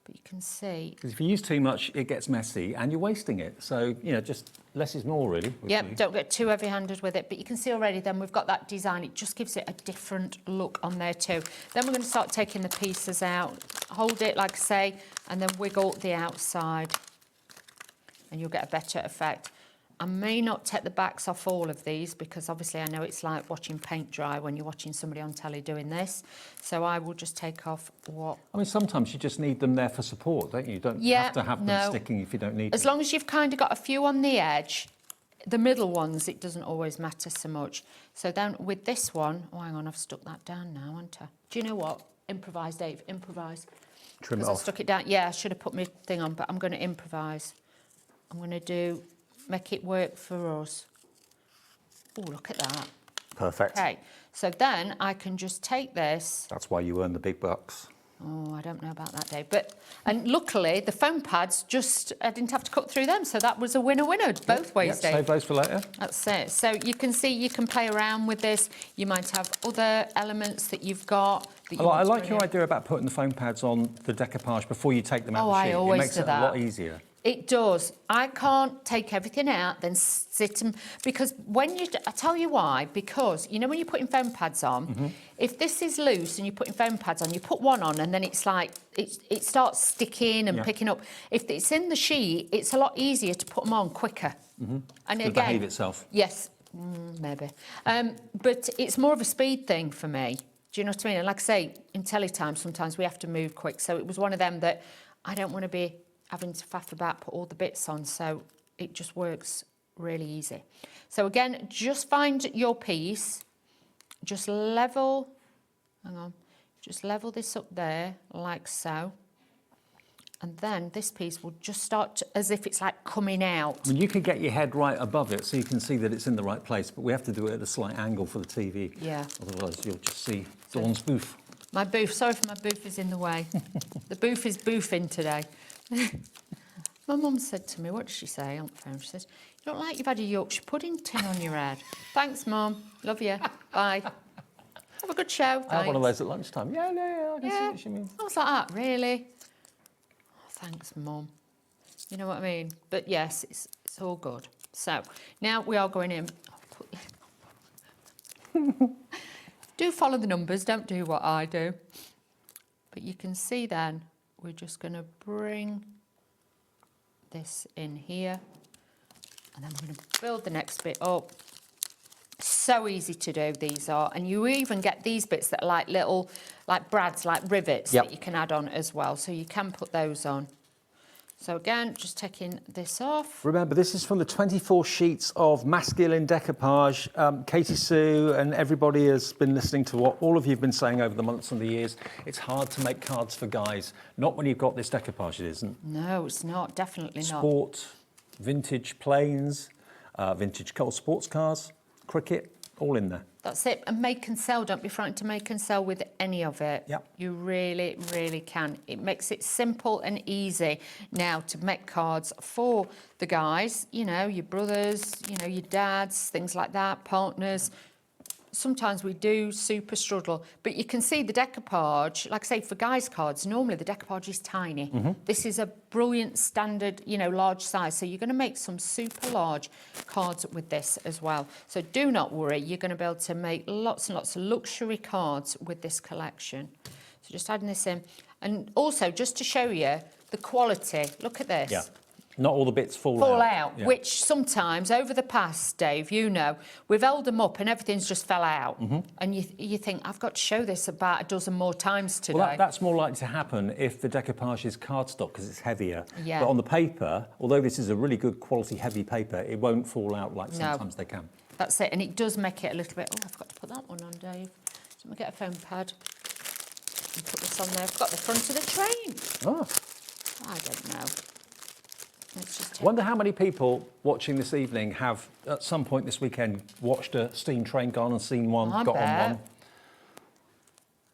But you can see... Because if you use too much, it gets messy and you're wasting it. So, you know, just less is more, really. Yep, don't get too heavy-handed with it. But you can see already then we've got that design. It just gives it a different look on there too. Then we're going to start taking the pieces out. Hold it, like I say, and then wiggle the outside. And you'll get a better effect. I may not take the backs off all of these, because obviously I know it's like watching paint dry when you're watching somebody on telly doing this. So I will just take off what... I mean, sometimes you just need them there for support, don't you? You don't have to have them sticking if you don't need them. As long as you've kind of got a few on the edge, the middle ones, it doesn't always matter so much. So then with this one... Oh, hang on, I've stuck that down now, haven't I? Do you know what? Improvise, Dave, improvise. Trim it off. I stuck it down. Yeah, I should have put my thing on, but I'm going to improvise. I'm going to do... Make it work for us. Oh, look at that. Perfect. Okay, so then I can just take this. That's why you earn the big bucks. Oh, I don't know about that, Dave. And luckily, the foam pads, I didn't have to cut through them. So that was a winner-winner both ways, Dave. Save those for later. That's it. So you can see you can play around with this. You might have other elements that you've got. I like your idea about putting the foam pads on the decoupage before you take them out the sheet. I always it makes do it that. a lot easier. It does. I can't take everything out, then sit them, because when you, I tell you why, because, you know, when you're putting foam pads on, if this is loose and you're putting foam pads on, you put one on and then it's like, it starts sticking and picking up. If it's in the sheet, it's a lot easier to put them on quicker. And again, behave itself. Yes, maybe. But it's more of a speed thing for me. Do you know what I mean? And like I say, in teletime, sometimes we have to move quick. So it was one of them that I don't want to be having to faff about, put all the bits on, so it just works really easy. So again, just find your piece, just level, just level this up there, like so. And then this piece will just start as if it's like coming out. I mean, you can get your head right above it so you can see that it's in the right place, but we have to do it at a slight angle for the TV. Yeah. Otherwise, you'll just see Dawn's booth. My booth, sorry if my booth is in the way. The booth is boofing today. My mum said to me, what did she say on the phone? She says, you don't like you've had a Yorkshire pudding tin on your head. Thanks, Mum. Love you. Bye. Have a good show. I have one of those at lunchtime. Yeah, I can see what she means. I was like that, really? Oh, thanks, Mum. You know what I mean? But yes, it's all good. So now we are going in. Do follow the numbers, don't do what I do. But you can see then, we're just going to bring this in here. And then we're going to build the next bit up. So easy to do, these are. And you even get these bits that are like little, like brads, like rivets that you can add on as well. So you can put those on. So again, just taking this off. Remember, this is from the 24 sheets of masculine decoupage. Katy Sue and everybody has been listening to what all of you have been saying over the months and the years. It's hard to make cards for guys. Not when you've got this decoupage, it isn't. No, it's not. Definitely not. Sport, vintage planes, vintage sports cars, cricket, all in there. That's it. And make and sell. Don't be frightened to make and sell with any of it. Yep. You really, really can. It makes it simple and easy now to make cards for the guys, you know, your brothers, you know, your dads, things like that, partners. Sometimes we do super struggle, but you can see the decoupage, like I say, for guys' cards, normally the decoupage is tiny. This is a brilliant standard, you know, large size. So you're going to make some super large cards with this as well. So do not worry, you're going to be able to make lots and lots of luxury cards with this collection. So just adding this in. And also, just to show you the quality, look at this. Yeah. Not all the bits fall out, Yeah. which sometimes over the past, Dave, you know, we've held them up and everything's just fell out. And you think, I've got to show this about a dozen more times today. Well, that's more likely to happen if the decoupage is cardstock because it's heavier. Yeah. But on the paper, although this is a really good quality heavy paper, it won't fall out like sometimes they can. That's it, and it does make it a little bit... Oh, I've got to put that one on, Dave. So I'm going to get a foam pad and put this on there. I've got the front of the train. Oh. I don't know. Let's just I wonder how many people watching this evening have, at some point this weekend, watched a steam train, gone and seen one, I got bet. on one.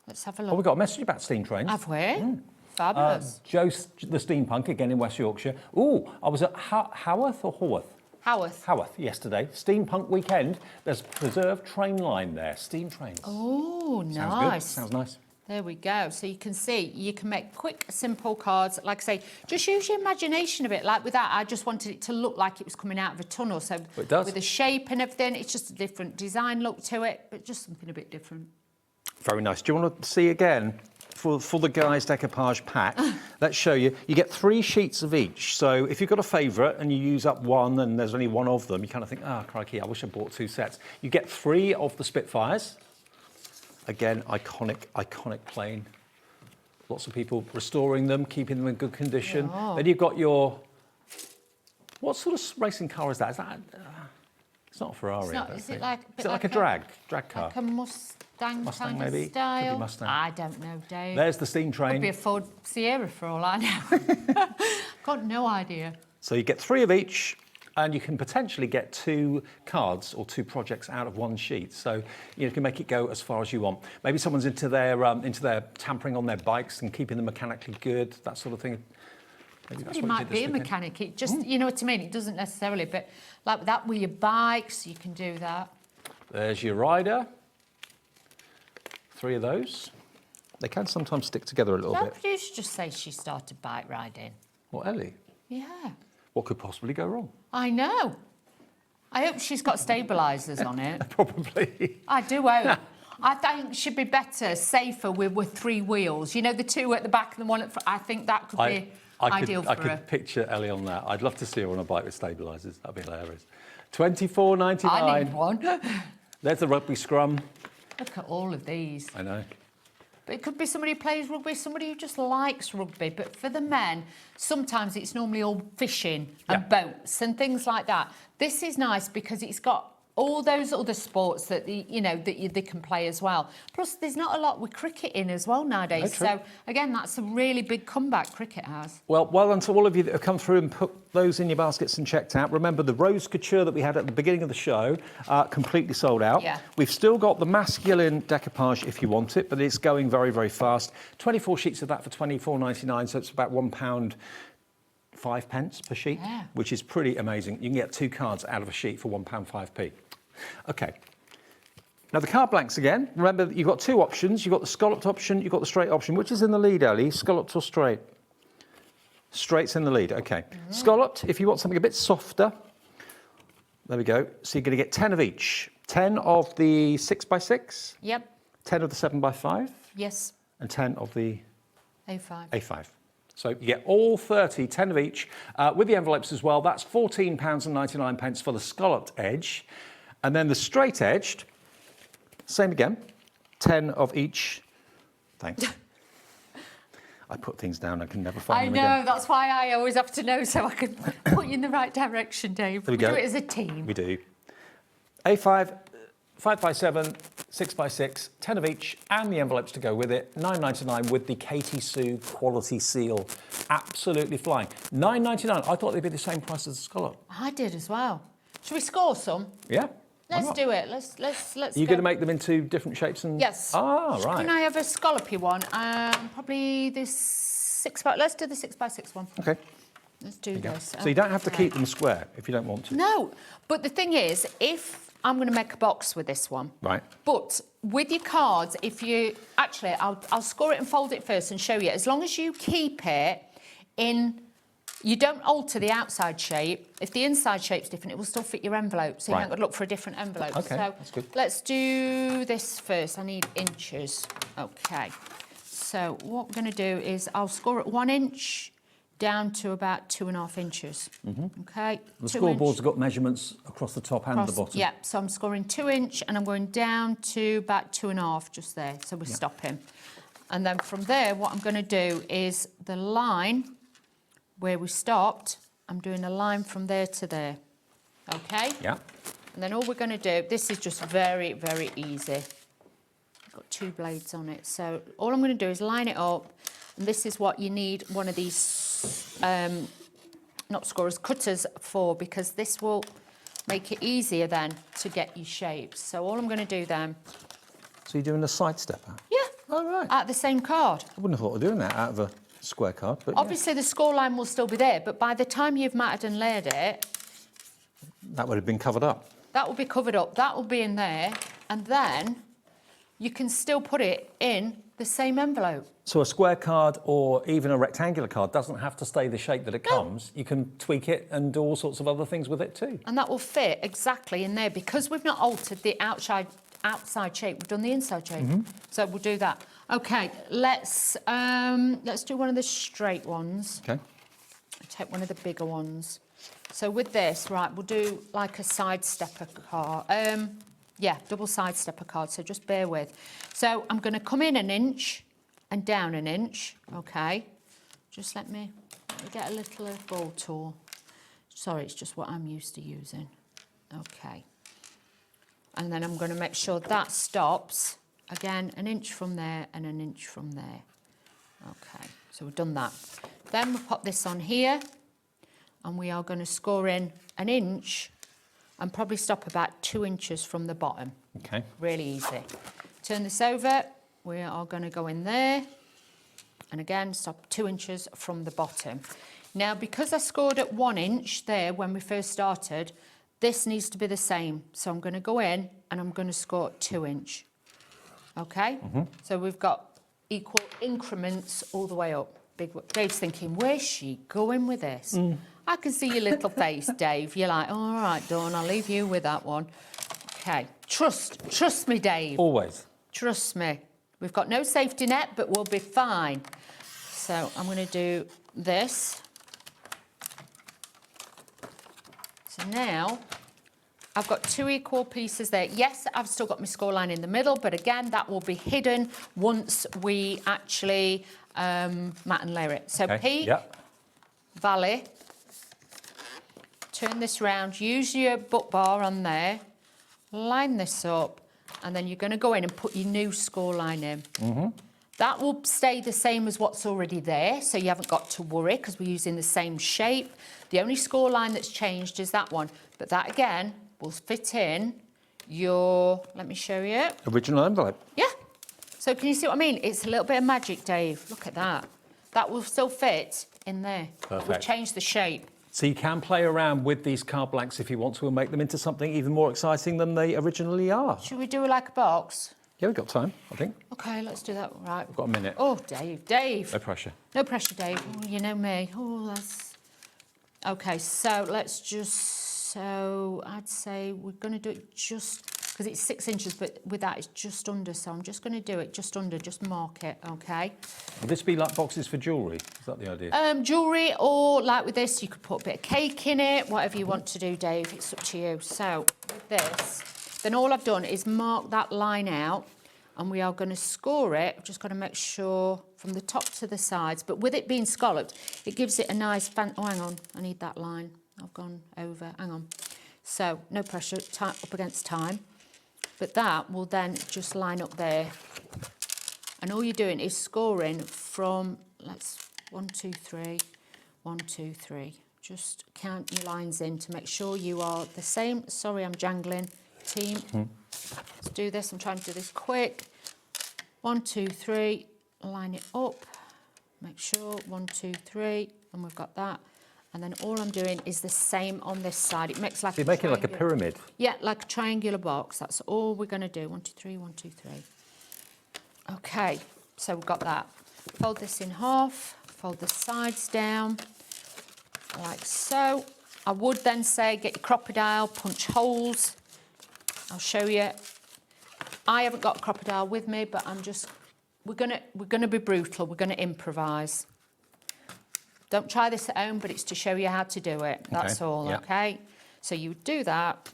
Let's have a look. Oh, we got a message about steam trains. Have we? Fabulous. Joe, the steampunk, again in West Yorkshire. Oh, I was at Haworth or Haworth? Haworth yesterday. Steampunk weekend. There's a preserved train line there. Steam trains. Oh, Sounds nice. good. Sounds nice. There we go. So you can see, you can make quick, simple cards. Like I say, just use your imagination a bit. Like with that, I just wanted it to look like it was coming out of a tunnel. So it does. With the shape and everything, it's just a different design look to it, but just something a bit different. Very nice. Do you want to see again for the guys' decoupage pack? Let's show you. You get 3 sheets of each. So if you've got a favourite and you use up one and there's only one of them, you kind of think, crikey, I wish I bought 2 sets. You get 3 of the Spitfires. Again, iconic plane. Lots of people restoring them, keeping them in good condition. Yeah. Then you've got your... What sort of racing car is that? Is that... it's not a Ferrari, I don't Is think. it like... Is it like a drag car? Like a Mustang kind maybe? of style? Could be Mustang. I don't know, Dave. There's the steam train. Could be a Ford Sierra for all I know. Got no idea. So you get 3 of each, and you can potentially get 2 cards or 2 projects out of 1 sheet. So you can make it go as far as you want. Maybe someone's into their tampering on their bikes and keeping them mechanically good, that sort of thing. Maybe that's Somebody what you might did be this a weekend. mechanic. It just, you know what I mean? It doesn't necessarily, but like that with your bikes, you can do that. There's your rider. 3 of those. They can sometimes stick together a little That bit. producer just say she started bike riding. What, Ellie? Yeah. What could possibly go wrong? I know. I hope she's got stabilisers on it. Probably. I do hope. I think she'd be better, safer with 3 wheels. You know, the 2 at the back and the 1 at front. I think that could be ideal for I her. could picture Ellie on that. I'd love to see her on a bike with stabilisers. That'd be hilarious. $24.99. I need one. There's the rugby scrum. Look at all of these. I know. But it could be somebody who plays rugby, somebody who just likes rugby. But for the men, sometimes it's normally all fishing and boats and things like that. This is nice because it's got all those other sports that they can play as well. Plus, there's not a lot with cricket in as well nowadays. So again, that's a really big comeback cricket has. Well done to all of you that have come through and put those in your baskets and checked out. Remember the rose couture that we had at the beginning of the show, completely sold out. Yeah. We've still got the masculine decoupage if you want it, but it's going very, very fast. 24 sheets of that for £24.99, so it's about £1.05 per sheet, which is pretty amazing. You can get 2 cards out of a sheet for £1.05p. Okay. Now the card blanks again. Remember that you've got 2 options. You've got the scalloped option, you've got the straight option. Which is in the lead, Ellie? Scalloped or straight? Straight's in the lead, okay. Scalloped, if you want something a bit softer. There we go. So you're going to get 10 of each. 10 of the 6x6. Yep. 10 of the 7x5. Yes. And 10 of the A5. A5. So you get all 30, 10 of each, with the envelopes as well. That's £14.99 for the scalloped edge. And then the straight edged, same again, 10 of each. Thanks. I put things down, I can never find them again. I know, that's why I always have to know so I can put you in the right direction, Dave. There we go. do it as a team. We do. A5, 5x7, 6x6, 10 of each, and the envelopes to go with it. £9.99 with the Katy Sue quality seal. Absolutely flying. £9.99. I thought they'd be the same price as the scallop. I did as well. Should we score some? Yeah. Let's do it. Let's. Are you going to make them into different shapes and? Yes. Ah, right. Can I have a scallopy one? Probably this 6x. Let's do the 6x6 one. Okay. Let's do this. So you don't have to keep them square if you don't want to. No, but the thing is, if I'm going to make a box with this one. Right. But with your cards, if you actually, I'll score it and fold it first and show you. As long as you keep it in. You don't alter the outside shape. If the inside shape's different, it will still fit your envelope, so you haven't got to look for a different envelope. Okay, so that's good. Let's do this first. I need inches. Okay. So what we're going to do is I'll score it 1 inch down to about 2.5 inches. Okay. The 2 scoreboard's inch got measurements across the top and the bottom. Yeah, so I'm scoring 2 inch and I'm going down to about 2.5 just there. So we're stopping. And then from there, what I'm going to do is the line where we stopped, I'm doing a line from there to there. Okay? Yeah. And then all we're going to do, this is just very, very easy. I've got 2 blades on it. So all I'm going to do is line it up. And this is what you need one of these, not scorers, cutters for, because this will make it easier then to get your shapes. So all I'm going to do then... So you're doing a side stepper? Yeah. Oh, right. Out the same card. I wouldn't have thought of doing that out of a square card, but Obviously the score line will still be there, but by the time you've matted and layered it... that would have been covered up. That will be covered up, that will be in there, and then you can still put it in the same envelope. So a square card or even a rectangular card doesn't have to stay the shape that it comes. You can tweak it and do all sorts of other things with it too. And that will fit exactly in there because we've not altered the outside shape, we've done the inside shape. So we'll do that. Okay, let's do one of the straight ones. Okay. Take one of the bigger ones. So with this, right, we'll do like a side stepper card. Yeah, double side stepper card, so just bear with. So I'm going to come in 1 inch and down 1 inch, okay? Just let me get a little ball tool. Sorry, it's just what I'm used to using. Okay. And then I'm going to make sure that stops, again, 1 inch from there and 1 inch from there. Okay, so we've done that. Then we'll pop this on here, and we are going to score in 1 inch and probably stop about 2 inches from the bottom. Okay. Really easy. Turn this over, we are going to go in there, and again, stop 2 inches from the bottom. Now, because I scored at 1 inch there when we first started, this needs to be the same. So I'm going to go in and I'm going to score 2 inch. Okay? So we've got equal increments all the way up. Dave's thinking, where's she going with this? I can see your little face, Dave. You're like, all right, Dawn, I'll leave you with that one. Okay, trust me, Dave. Always. Trust me. We've got no safety net, but we'll be fine. So I'm going to do this. So now I've got 2 equal pieces there. Yes, I've still got my score line in the middle, but again, that will be hidden once we actually mat and layer it. So P, Valley, turn this round, use your butt bar on there, line this up, and then you're going to go in and put your new score line in. That will stay the same as what's already there, so you haven't got to worry because we're using the same shape. The only score line that's changed is that one, but that again will fit in your, let me show you. Original envelope. Yeah. So can you see what I mean? It's a little bit of magic, Dave. Look at that. That will still fit in there. Perfect. We've changed the shape. So you can play around with these card blanks if you want to and make them into something even more exciting than they originally are. Should we do like a box? Yeah, we've got time, I think. Okay, let's do that. Right. We've got a minute. Oh, Dave. No pressure. No pressure, Dave. Oh, you know me. Oh, that's... Okay, so let's just... So I'd say we're going to do it just... Because it's 6 inches, but with that it's just under. So I'm just going to do it just under, just mark it, okay? Would this be like boxes for jewellery? Is that the idea? Jewellery, or like with this, you could put a bit of cake in it, whatever you want to do, Dave. It's up to you. So with this, then all I've done is mark that line out, and we are going to score it. I've just got to make sure from the top to the sides, but with it being scalloped, it gives it a nice oh, hang on, I need that line. I've gone over, hang on. So no pressure, up against time. But that will then just line up there. And all you're doing is scoring from, 1, 2, 3, 1, 2, 3. Just count your lines in to make sure you are the same. Sorry, I'm jangling. Team, let's do this. I'm trying to do this quick. 1, 2, 3, line it up. Make sure, 1, 2, 3, and we've got that. And then all I'm doing is the same on this side. It makes like You're making like a pyramid. Yeah, like a triangular box. That's all we're going to do. 1, 2, 3, 1, 2, 3. Okay, so we've got that. Fold this in half, fold the sides down, like so. I would then say get your crocodile, punch holes. I'll show you. I haven't got a crocodile with me, but we're gonna be brutal. We're gonna improvise. Don't try this at home, but it's to show you how to do it. That's all, okay? So you would do that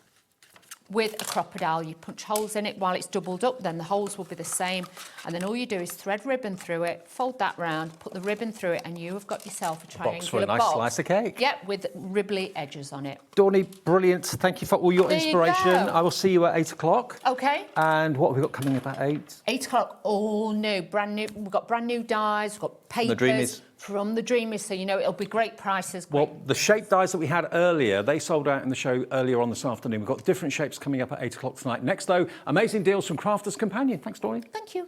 with a crocodile. You punch holes in it while it's doubled up, then the holes will be the same. And then all you do is thread ribbon through it, fold that round, put the ribbon through it, and you have got yourself a triangular box for a nice slice of cake. Yep, with ribbly edges on it. Dawney, brilliant. Thank you for all your inspiration. I will see you at 8 o'clock. Okay. And what have we got coming up at 8? 8 o'clock, all new, brand new. We've got brand new dies, we've got papers. The Dreamees. From the Dreamees, so you know it'll be great prices. Well, the shape dies that we had earlier, they sold out in the show earlier on this afternoon. We've got different shapes coming up at 8 o'clock tonight. Next, though, amazing deals from Crafters Companion. Thanks, Dawney. Thank you.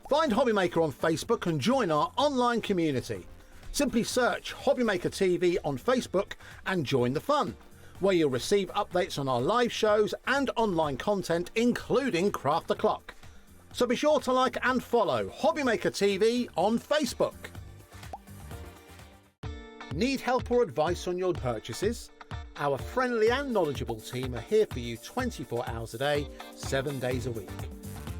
Find HobbyMaker on Facebook and join our online community. Simply search HobbyMaker TV on Facebook and join the fun, where you'll receive updates on our live shows and online content, including Craft the Clock. So be sure to like and follow HobbyMaker TV on Facebook. Need help or advice on your purchases? Our friendly and knowledgeable team are here for you 24 hours a day, 7 days a week.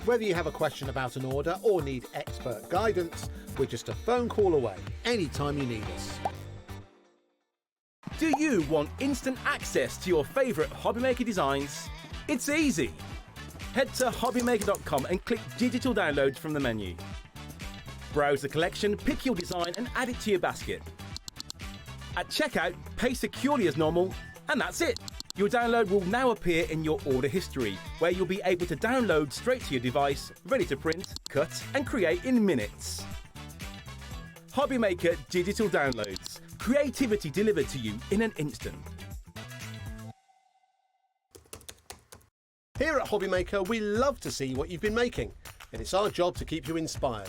Whether you have a question about an order or need expert guidance, we're just a phone call away anytime you need us. Do you want instant access to your favourite HobbyMaker designs? It's easy. Head to hobbymaker.com and click digital downloads from the menu. Browse the collection, pick your design and add it to your basket. At checkout, pay securely as normal, and that's it. Your download will now appear in your order history, where you'll be able to download straight to your device, ready to print, cut and create in minutes. HobbyMaker Digital Downloads. Creativity delivered to you in an instant. Here at HobbyMaker, we love to see what you've been making, and it's our job to keep you inspired.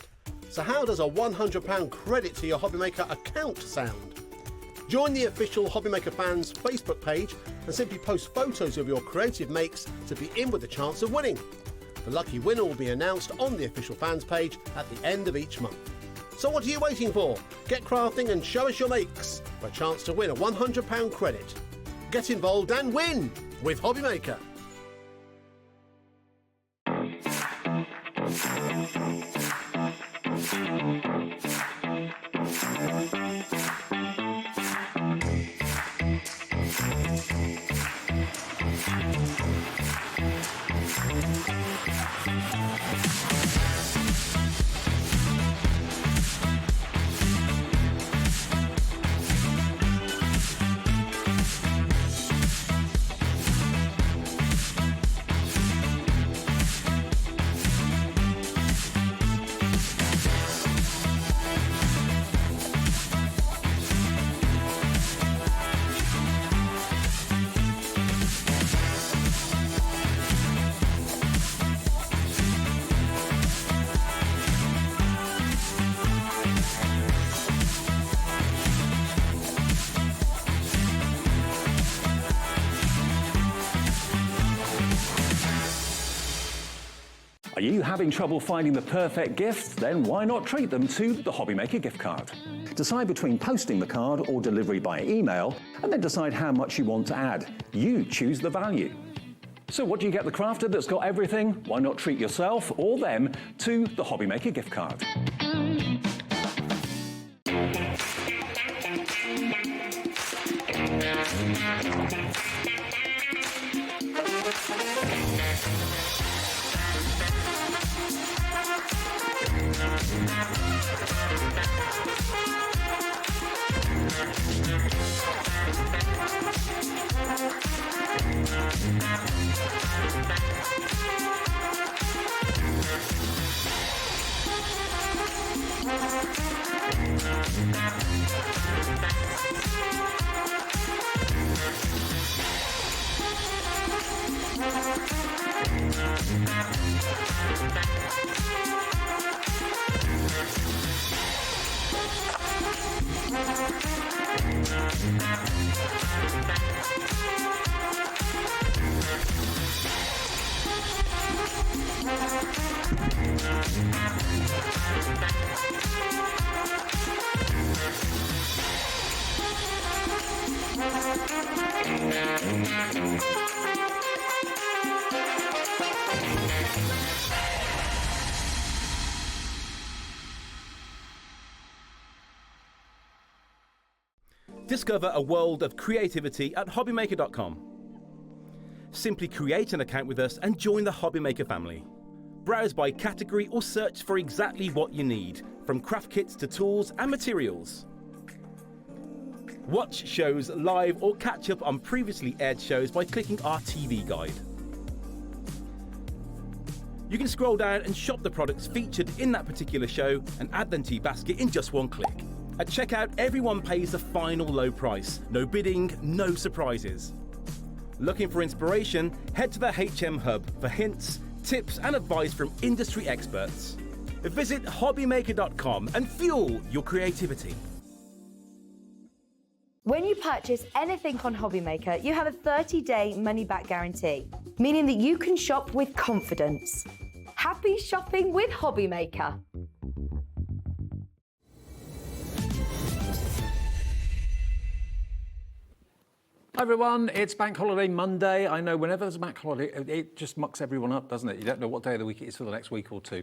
So how does a £100 credit to your HobbyMaker account sound? Join the official HobbyMaker fans Facebook page and simply post photos of your creative makes to be in with a chance of winning. The lucky winner will be announced on the official fans page at the end of each month. So what are you waiting for? Get crafting and show us your makes for a chance to win a £100 credit. Get involved and win with HobbyMaker. Are you having trouble finding the perfect gift? Then why not treat them to the HobbyMaker gift card? Decide between posting the card or delivery by email, and then decide how much you want to add. You choose the value. So what do you get the crafter that's got everything? Why not treat yourself or them to the HobbyMaker gift card? Discover a world of creativity at HobbyMaker.com. Simply create an account with us and join the HobbyMaker family. Browse by category or search for exactly what you need, from craft kits to tools and materials. Watch shows live or catch up on previously aired shows by clicking our TV guide. You can scroll down and shop the products featured in that particular show and add them to your basket in just one click. At checkout, everyone pays the final low price. No bidding, no surprises. Looking for inspiration? Head to the HM Hub for hints, tips and advice from industry experts. Visit HobbyMaker.com and fuel your creativity. When you purchase anything on HobbyMaker, you have a 30-day money-back guarantee, meaning that you can shop with confidence. Happy shopping with HobbyMaker. Hi everyone, it's Bank Holiday Monday. I know whenever there's a bank holiday, it just mucks everyone up, doesn't it? You don't know what day of the week it is for the next week or two.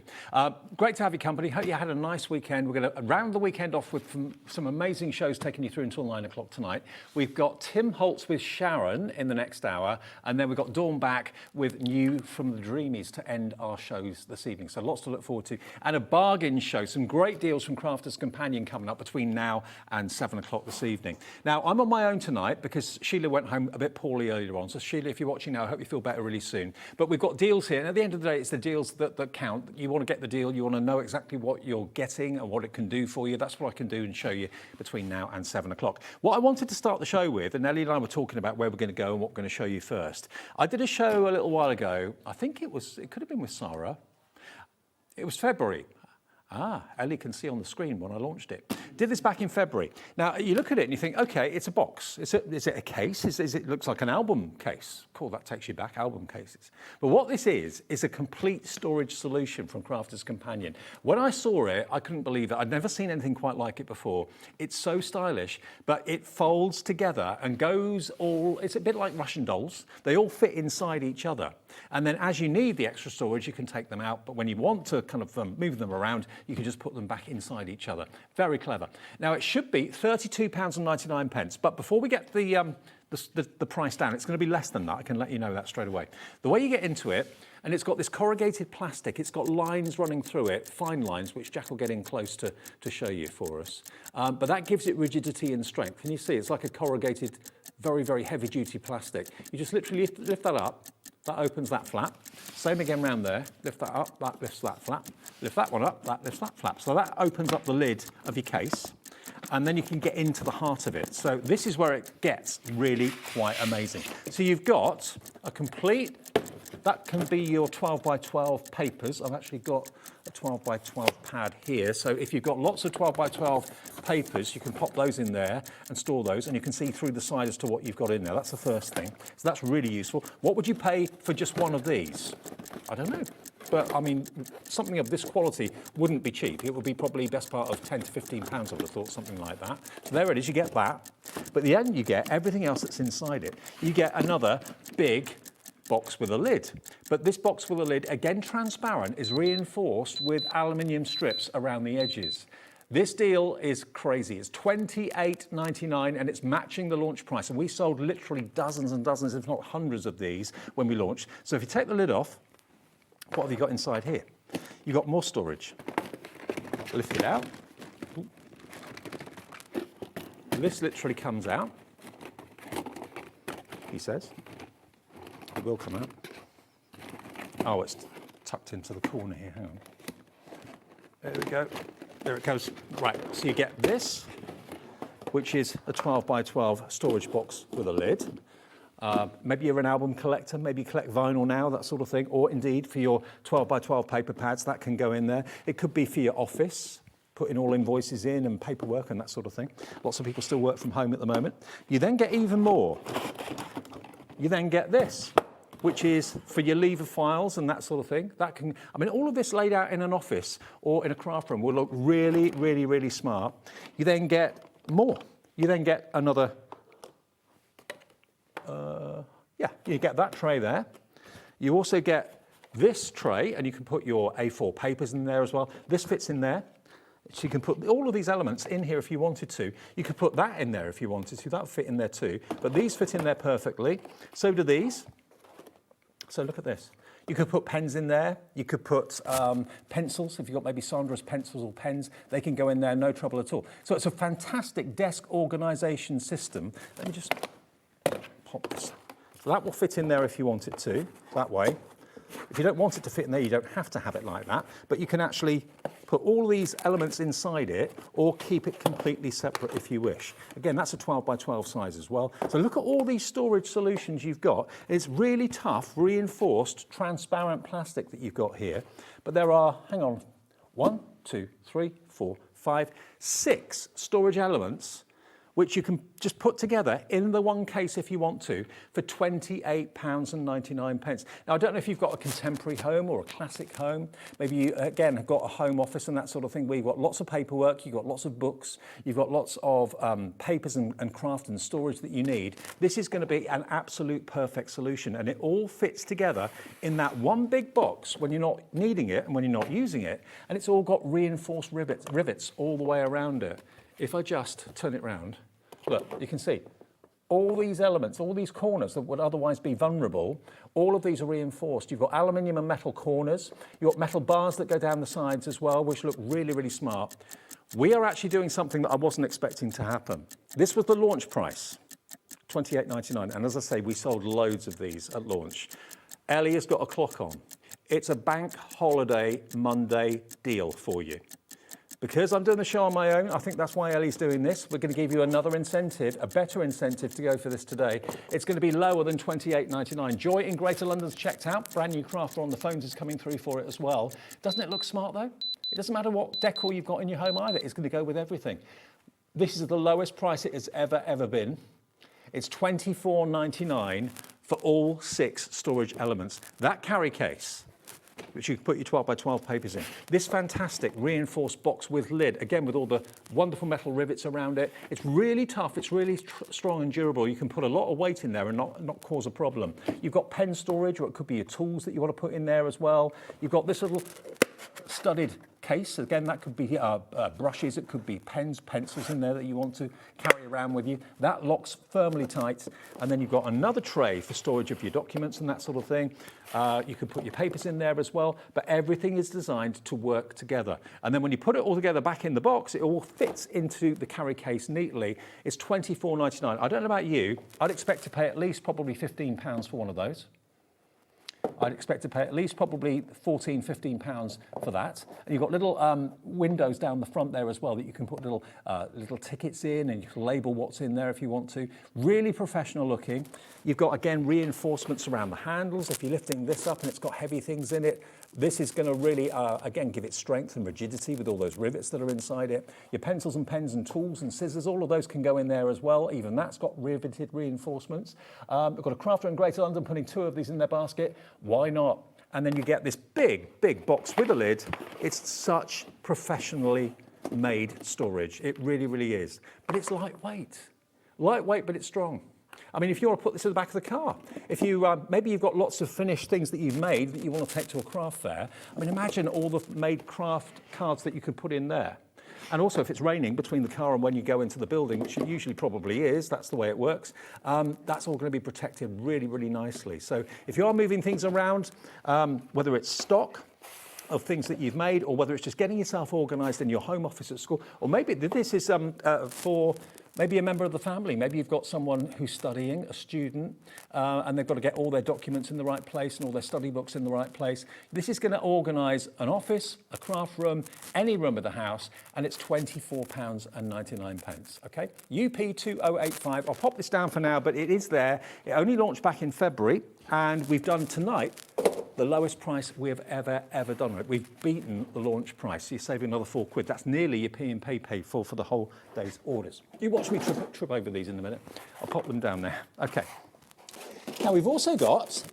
Great to have your company. Hope you had a nice weekend. We're going to round the weekend off with some amazing shows taking you through until 9 o'clock tonight. We've got Tim Holtz with Sharon in the next hour, and then we've got Dawn back with new from the Dreamees to end our shows this evening. So lots to look forward to. And a bargain show, some great deals from Crafter's Companion coming up between now and 7 o'clock this evening. Now, I'm on my own tonight because Sheila went home a bit poorly earlier on. So Sheila, if you're watching now, I hope you feel better really soon. But we've got deals here. And at the end of the day, it's the deals that count. You want to get the deal. You want to know exactly what you're getting and what it can do for you. That's what I can do and show you between now and 7 o'clock. What I wanted to start the show with, and Ellie and I were talking about where we're going to go and what we're going to show you first. I did a show a little while ago. I think it could have been with Sarah. It was February. Ellie can see on the screen when I launched it. Did this back in February. Now, you look at it and you think, okay, it's a box. Is it a case? It looks like an album case. Cool, that takes you back, album cases. But what this is a complete storage solution from Crafter's Companion. When I saw it, I couldn't believe it. I'd never seen anything quite like it before. It's so stylish, but it folds together and goes it's a bit like Russian dolls. They all fit inside each other. And then as you need the extra storage, you can take them out. But when you want to kind of move them around, you can just put them back inside each other. Very clever. Now, it should be £32.99, but before we get the price down, it's going to be less than that. I can let you know that straight away. The way you get into it, and it's got this corrugated plastic, it's got lines running through it, fine lines, which Jack will get in close to show you for us. But that gives it rigidity and strength. Can you see? It's like a corrugated, very, very heavy-duty plastic. You just literally lift that up. That opens that flap. Same again round there. Lift that up, that lifts that flap. Lift that one up, that lifts that flap. So that opens up the lid of your case, and then you can get into the heart of it. So this is where it gets really quite amazing. So you've got a complete, that can be your 12 by 12 papers. I've actually got a 12 by 12 pad here. So if you've got lots of 12 by 12 papers, you can pop those in there and store those, and you can see through the side as to what you've got in there. That's the first thing. So that's really useful. What would you pay for just one of these? I don't know. But I mean, something of this quality wouldn't be cheap. It would be probably best part of £10 to £15, I would have thought, something like that. So there it is, you get that. But at the end, you get everything else that's inside it. You get another big box with a lid. But this box with a lid, again transparent, is reinforced with aluminium strips around the edges. This deal is crazy. It's $28.99 and it's matching the launch price. And we sold literally dozens and dozens, if not hundreds of these when we launched. So if you take the lid off, what have you got inside here? You've got more storage. Lift it out. This literally comes out, he says. It will come out. Oh, it's tucked into the corner here. Hang on. There we go. There it goes. Right, so you get this, which is a 12 by 12 storage box with a lid. Maybe you're an album collector, maybe you collect vinyl now, that sort of thing, or indeed for your 12 by 12 paper pads, that can go in there. It could be for your office, putting all invoices in and paperwork and that sort of thing. Lots of people still work from home at the moment. You then get even more. You then get this, which is for your lever files and that sort of thing. That can, I mean, all of this laid out in an office or in a craft room will look really, really, really smart. You then get more. You then get another, you get that tray there. You also get this tray, and you can put your A4 papers in there as well. This fits in there. So you can put all of these elements in here if you wanted to. You could put that in there if you wanted to. That would fit in there too. But these fit in there perfectly. So do these. So look at this. You could put pens in there. You could put pencils. If you've got maybe Sandra's pencils or pens, they can go in there, no trouble at all. So it's a fantastic desk organisation system. Let me just pop this. So that will fit in there if you want it to, that way. If you don't want it to fit in there, you don't have to have it like that, but you can actually put all these elements inside it or keep it completely separate if you wish. Again, that's a 12 by 12 size as well. So look at all these storage solutions you've got. It's really tough, reinforced, transparent plastic that you've got here. But there are, hang on, 1, 2, 3, 4, 5, 6 storage elements which you can just put together in the one case if you want to for £28.99. Now, I don't know if you've got a contemporary home or a classic home. Maybe you, again, have got a home office and that sort of thing where you've got lots of paperwork, you've got lots of books, you've got lots of papers and craft and storage that you need. This is going to be an absolute perfect solution, and it all fits together in that one big box when you're not needing it and when you're not using it, and it's all got reinforced rivets all the way around it. If I just turn it round, look, you can see all these elements, all these corners that would otherwise be vulnerable, all of these are reinforced. You've got aluminium and metal corners. You've got metal bars that go down the sides as well, which look really, really smart. We are actually doing something that I wasn't expecting to happen. This was the launch price, £28.99. And as I say, we sold loads of these at launch. Ellie has got a clock on. It's a bank holiday Monday deal for you. Because I'm doing the show on my own, I think that's why Ellie's doing this. We're going to give you another incentive, a better incentive to go for this today. It's going to be lower than £28.99. Joy in Greater London's checked out. Brand new crafter on the phones is coming through for it as well. Doesn't it look smart though? It doesn't matter what decor you've got in your home either. It's going to go with everything. This is the lowest price it has ever been. It's £24.99 for all 6 storage elements. That carry case, which you can put your 12 by 12 papers in. This fantastic reinforced box with lid, again with all the wonderful metal rivets around it. It's really tough, it's really strong and durable. You can put a lot of weight in there and not cause a problem. You've got pen storage, or it could be your tools that you want to put in there as well. You've got this little studded case. Again, that could be brushes, it could be pens, pencils in there that you want to carry around with you. That locks firmly tight. And then you've got another tray for storage of your documents and that sort of thing. You can put your papers in there as well, but everything is designed to work together. And then when you put it all together back in the box, it all fits into the carry case neatly. It's £24.99. I don't know about you, I'd expect to pay at least probably £15 for one of those. I'd expect to pay at least probably £14, £15 for that. And you've got little windows down the front there as well that you can put little tickets in, and you can label what's in there if you want to. Really professional looking. You've got, again, reinforcements around the handles. If you're lifting this up and it's got heavy things in it, this is going to really, again, give it strength and rigidity with all those rivets that are inside it. Your pencils and pens and tools and scissors, all of those can go in there as well. Even that's got riveted reinforcements. We've got a crafter in Greater London putting 2 of these in their basket. Why not? And then you get this big box with a lid. It's such professionally made storage. It really, really is. But it's lightweight. Lightweight, but it's strong. I mean, if you want to put this in the back of the car, if you maybe you've got lots of finished things that you've made that you want to take to a craft fair. I mean, imagine all the made craft cards that you could put in there. And also, if it's raining between the car and when you go into the building, which it usually probably is, that's the way it works, that's all going to be protected really, really nicely. So if you are moving things around, whether it's stock of things that you've made, or whether it's just getting yourself organised in your home office at school, or maybe this is for maybe a member of the family. Maybe you've got someone who's studying, a student, and they've got to get all their documents in the right place and all their study books in the right place. This is going to organise an office, a craft room, any room of the house, and it's £24.99, okay? UP2085, I'll pop this down for now, but it is there. It only launched back in February, and we've done tonight the lowest price we have ever done. We've beaten the launch price. So you're saving another £4. That's nearly your P&P paid for the whole day's orders. You watch me trip over these in a minute. I'll pop them down there. Okay. Now we've also got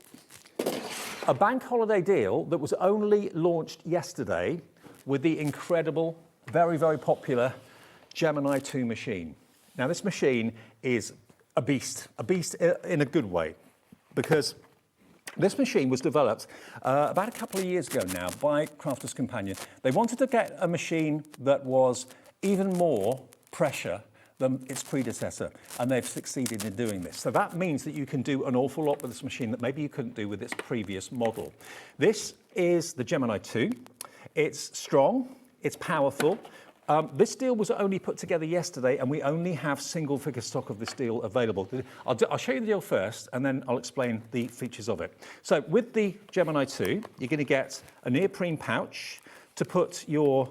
a bank holiday deal that was only launched yesterday with the incredible, very, very popular Gemini 2 machine. Now this machine is a beast in a good way, because This machine was developed about a couple of years ago now by Crafters Companion. They wanted to get a machine that was even more pressure than its predecessor, and they've succeeded in doing this. So that means that you can do an awful lot with this machine that maybe you couldn't do with its previous model. This is the Gemini 2. It's strong, it's powerful. This deal was only put together yesterday, and we only have single figure stock of this deal available. I'll show you the deal first, and then I'll explain the features of it. So with the Gemini 2, you're going to get a neoprene pouch to put your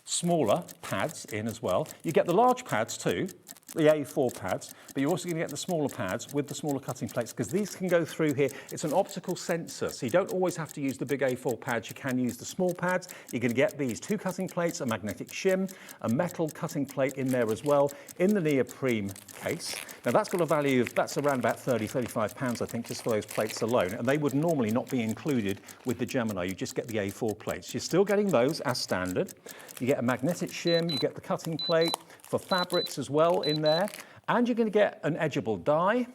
smaller pads in as well. You get the large pads too, the A4 pads, but you're also going to get the smaller pads with the smaller cutting plates, because these can go through here. It's an optical sensor, so you don't always have to use the big A4 pads. You can use the small pads. You're going to get these 2 cutting plates, a magnetic shim, a metal cutting plate in there as well, in the neoprene case. Now that's got a value of, that's around about £30–35, I think, just for those plates alone, and they would normally not be included with the Gemini. You just get the A4 plates. You're still getting those as standard. You get a magnetic shim, you get the cutting plate for fabrics as well in there, and you're going to get an edgeable die,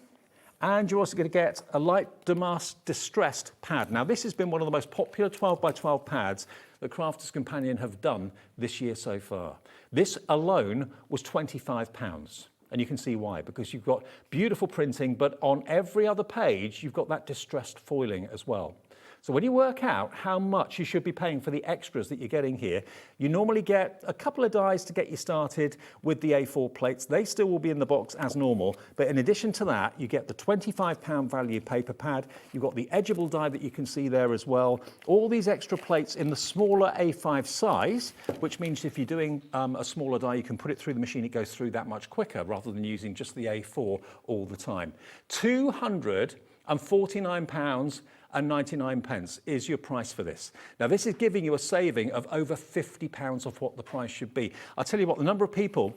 and you're also going to get a light damask distressed pad. Now this has been one of the most popular 12x12 pads that Crafters Companion have done this year so far. This alone was £25. And you can see why, because you've got beautiful printing, but on every other page, you've got that distressed foiling as well. So when you work out how much you should be paying for the extras that you're getting here, you normally get a couple of dies to get you started with the A4 plates. They still will be in the box as normal, but in addition to that, you get the £25 value paper pad. You've got the edgeable die that you can see there as well. All these extra plates in the smaller A5 size, which means if you're doing a smaller die, you can put it through the machine, it goes through that much quicker rather than using just the A4 all the time. £249.99 is your price for this. Now this is giving you a saving of over £50 of what the price should be. I'll tell you what, the number of people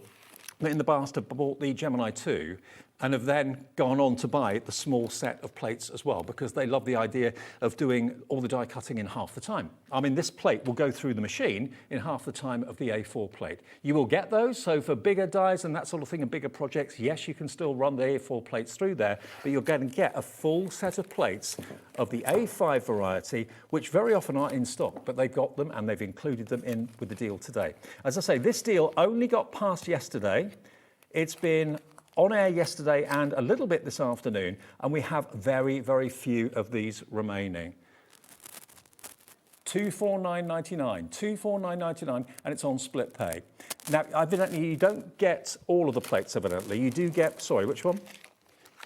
that in the past have bought the Gemini 2 and have then gone on to buy the small set of plates as well, because they love the idea of doing all the die cutting in half the time. I mean, this plate will go through the machine in half the time of the A4 plate. You will get those, so for bigger dies and that sort of thing and bigger projects, yes, you can still run the A4 plates through there, but you're going to get a full set of plates of the A5 variety, which very often aren't in stock, but they've got them and they've included them in with the deal today. As I say, this deal only got passed yesterday. It's been on air yesterday and a little bit this afternoon, and we have very, very few of these remaining. £249.99, £249.99, and it's on split pay. Now, evidently, you don't get all of the plates, evidently. You do get, sorry, which one?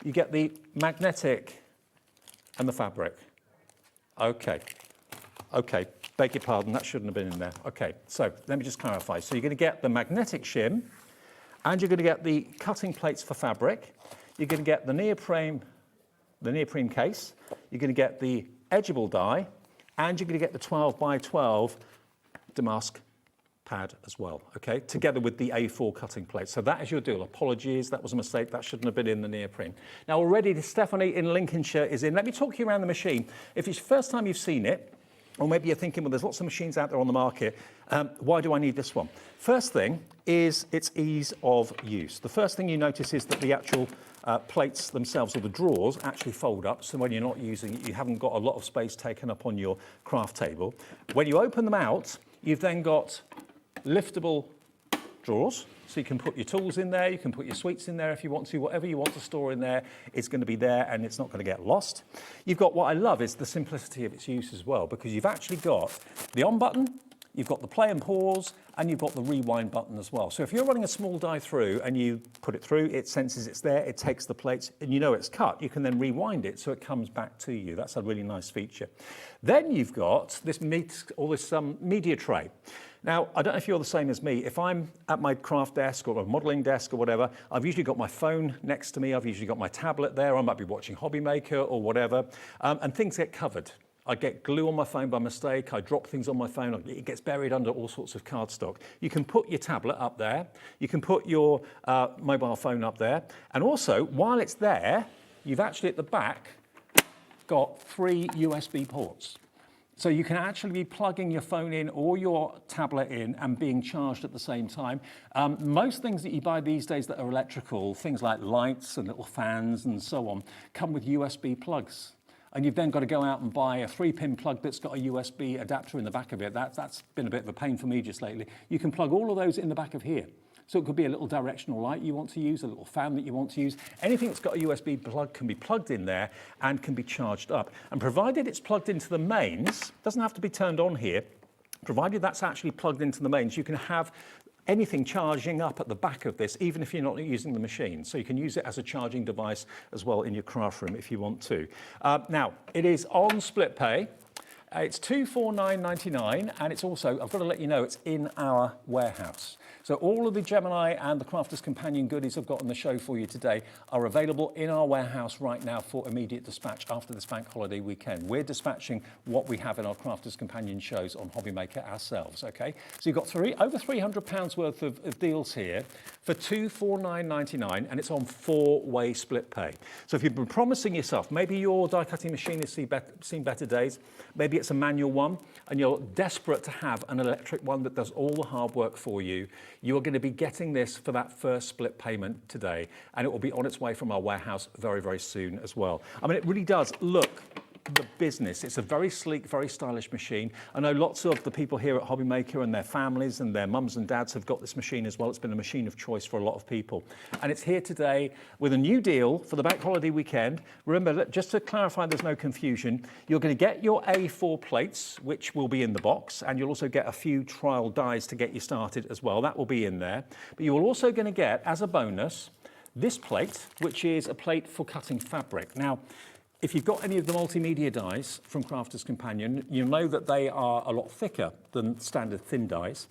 You get the magnetic and the fabric. Okay, beg your pardon, that shouldn't have been in there. Okay, so let me just clarify. So you're going to get the magnetic shim, and you're going to get the cutting plates for fabric. You're going to get the neoprene case. You're going to get the edgeable die, and you're going to get the 12x12 damask pad as well, okay, together with the A4 cutting plate. So that is your deal. Apologies, that was a mistake. That shouldn't have been in the neoprene. Now already Stephanie in Lincolnshire is in. Let me talk you around the machine. If it's the first time you've seen it, or maybe you're thinking, well, there's lots of machines out there on the market. Why do I need this one? First thing is its ease of use. The first thing you notice is that the actual plates themselves, or the drawers, actually fold up. So when you're not using it, you haven't got a lot of space taken up on your craft table. When you open them out, you've then got liftable drawers. So you can put your tools in there, you can put your sweets in there if you want to, whatever you want to store in there, it's going to be there and it's not going to get lost. You've got, what I love is the simplicity of its use as well, because you've actually got the on button, you've got the play and pause, and you've got the rewind button as well. So if you're running a small die through and you put it through, it senses it's there, it takes the plates, and you know it's cut, you can then rewind it so it comes back to you. That's a really nice feature. Then you've got this media tray. Now, I don't know if you're the same as me. If I'm at my craft desk or a modelling desk or whatever, I've usually got my phone next to me. I've usually got my tablet there. I might be watching HobbyMaker or whatever, and things get covered. I get glue on my phone by mistake. I drop things on my phone. It gets buried under all sorts of cardstock. You can put your tablet up there. You can put your mobile phone up there. And also, while it's there, you've actually at the back got 3 USB ports. So you can actually be plugging your phone in or your tablet in and being charged at the same time. Most things that you buy these days that are electrical, things like lights and little fans and so on, come with USB plugs. and you've then got to go out and buy a 3-pin plug that's got a USB adapter in the back of it. That's been a bit of a pain for me just lately. You can plug all of those in the back of here. So it could be a little directional light you want to use, a little fan that you want to use. Anything that's got a USB plug can be plugged in there and can be charged up. And provided it's plugged into the mains, doesn't have to be turned on here, provided that's actually plugged into the mains, you can have anything charging up at the back of this, even if you're not using the machine. So you can use it as a charging device as well in your craft room if you want to. Now, it is on split pay. It's $249.99, and it's also, I've got to let you know, it's in our warehouse. So all of the Gemini and the Crafter's Companion goodies I've got on the show for you today are available in our warehouse right now for immediate dispatch after this bank holiday weekend. We're dispatching what we have in our Crafter's Companion shows on HobbyMaker ourselves, okay? So you've got over £300 worth of deals here for $249.99, and it's on 4-way split pay. So if you've been promising yourself, maybe your die cutting machine has seen better days, maybe it's a manual one, and you're desperate to have an electric one that does all the hard work for you, you're going to be getting this for that first split payment today, and it will be on its way from our warehouse very, very soon as well. I mean, it really does look the business. It's a very sleek, very stylish machine. I know lots of the people here at HobbyMaker and their families and their mums and dads have got this machine as well. It's been a machine of choice for a lot of people. And it's here today with a new deal for the bank holiday weekend. Remember, just to clarify, there's no confusion, you're going to get your A4 plates, which will be in the box, and you'll also get a few trial dies to get you started as well. That will be in there. But you're also going to get, as a bonus, this plate, which is a plate for cutting fabric. Now, if you've got any of the multimedia dies from Crafter's Companion, you'll know that they are a lot thicker than standard thin dies.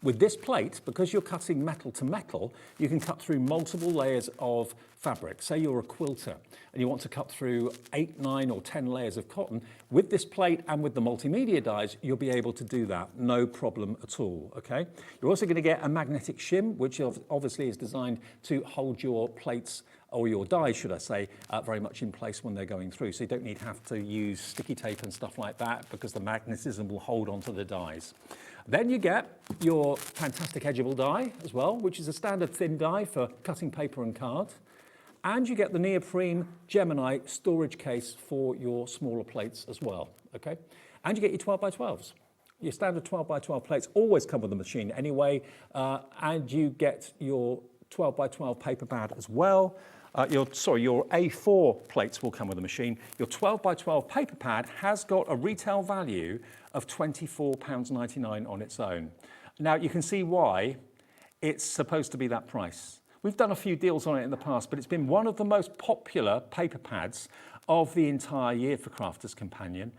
With this plate, because you're cutting metal to metal, you can cut through multiple layers of fabric. Say you're a quilter and you want to cut through 8, 9 or 10 layers of cotton. With this plate and with the multimedia dies, you'll be able to do that, no problem at all, okay? You're also going to get a magnetic shim, which obviously is designed to hold your plates or your dies, should I say, very much in place when they're going through. So you don't have to use sticky tape and stuff like that because the magnetism will hold onto the dies. Then you get your fantastic edgeable die as well, which is a standard thin die for cutting paper and card. And you get the neoprene Gemini storage case for your smaller plates as well, okay? And you get your 12x12s. Your standard 12x12 plates always come with the machine anyway, and you get your 12x12 paper pad as well. Your A4 plates will come with the machine. Your 12x12 paper pad has got a retail value of £24.99 on its own. Now, you can see why it's supposed to be that price. We've done a few deals on it in the past, but it's been one of the most popular paper pads of the entire year for Crafter's Companion.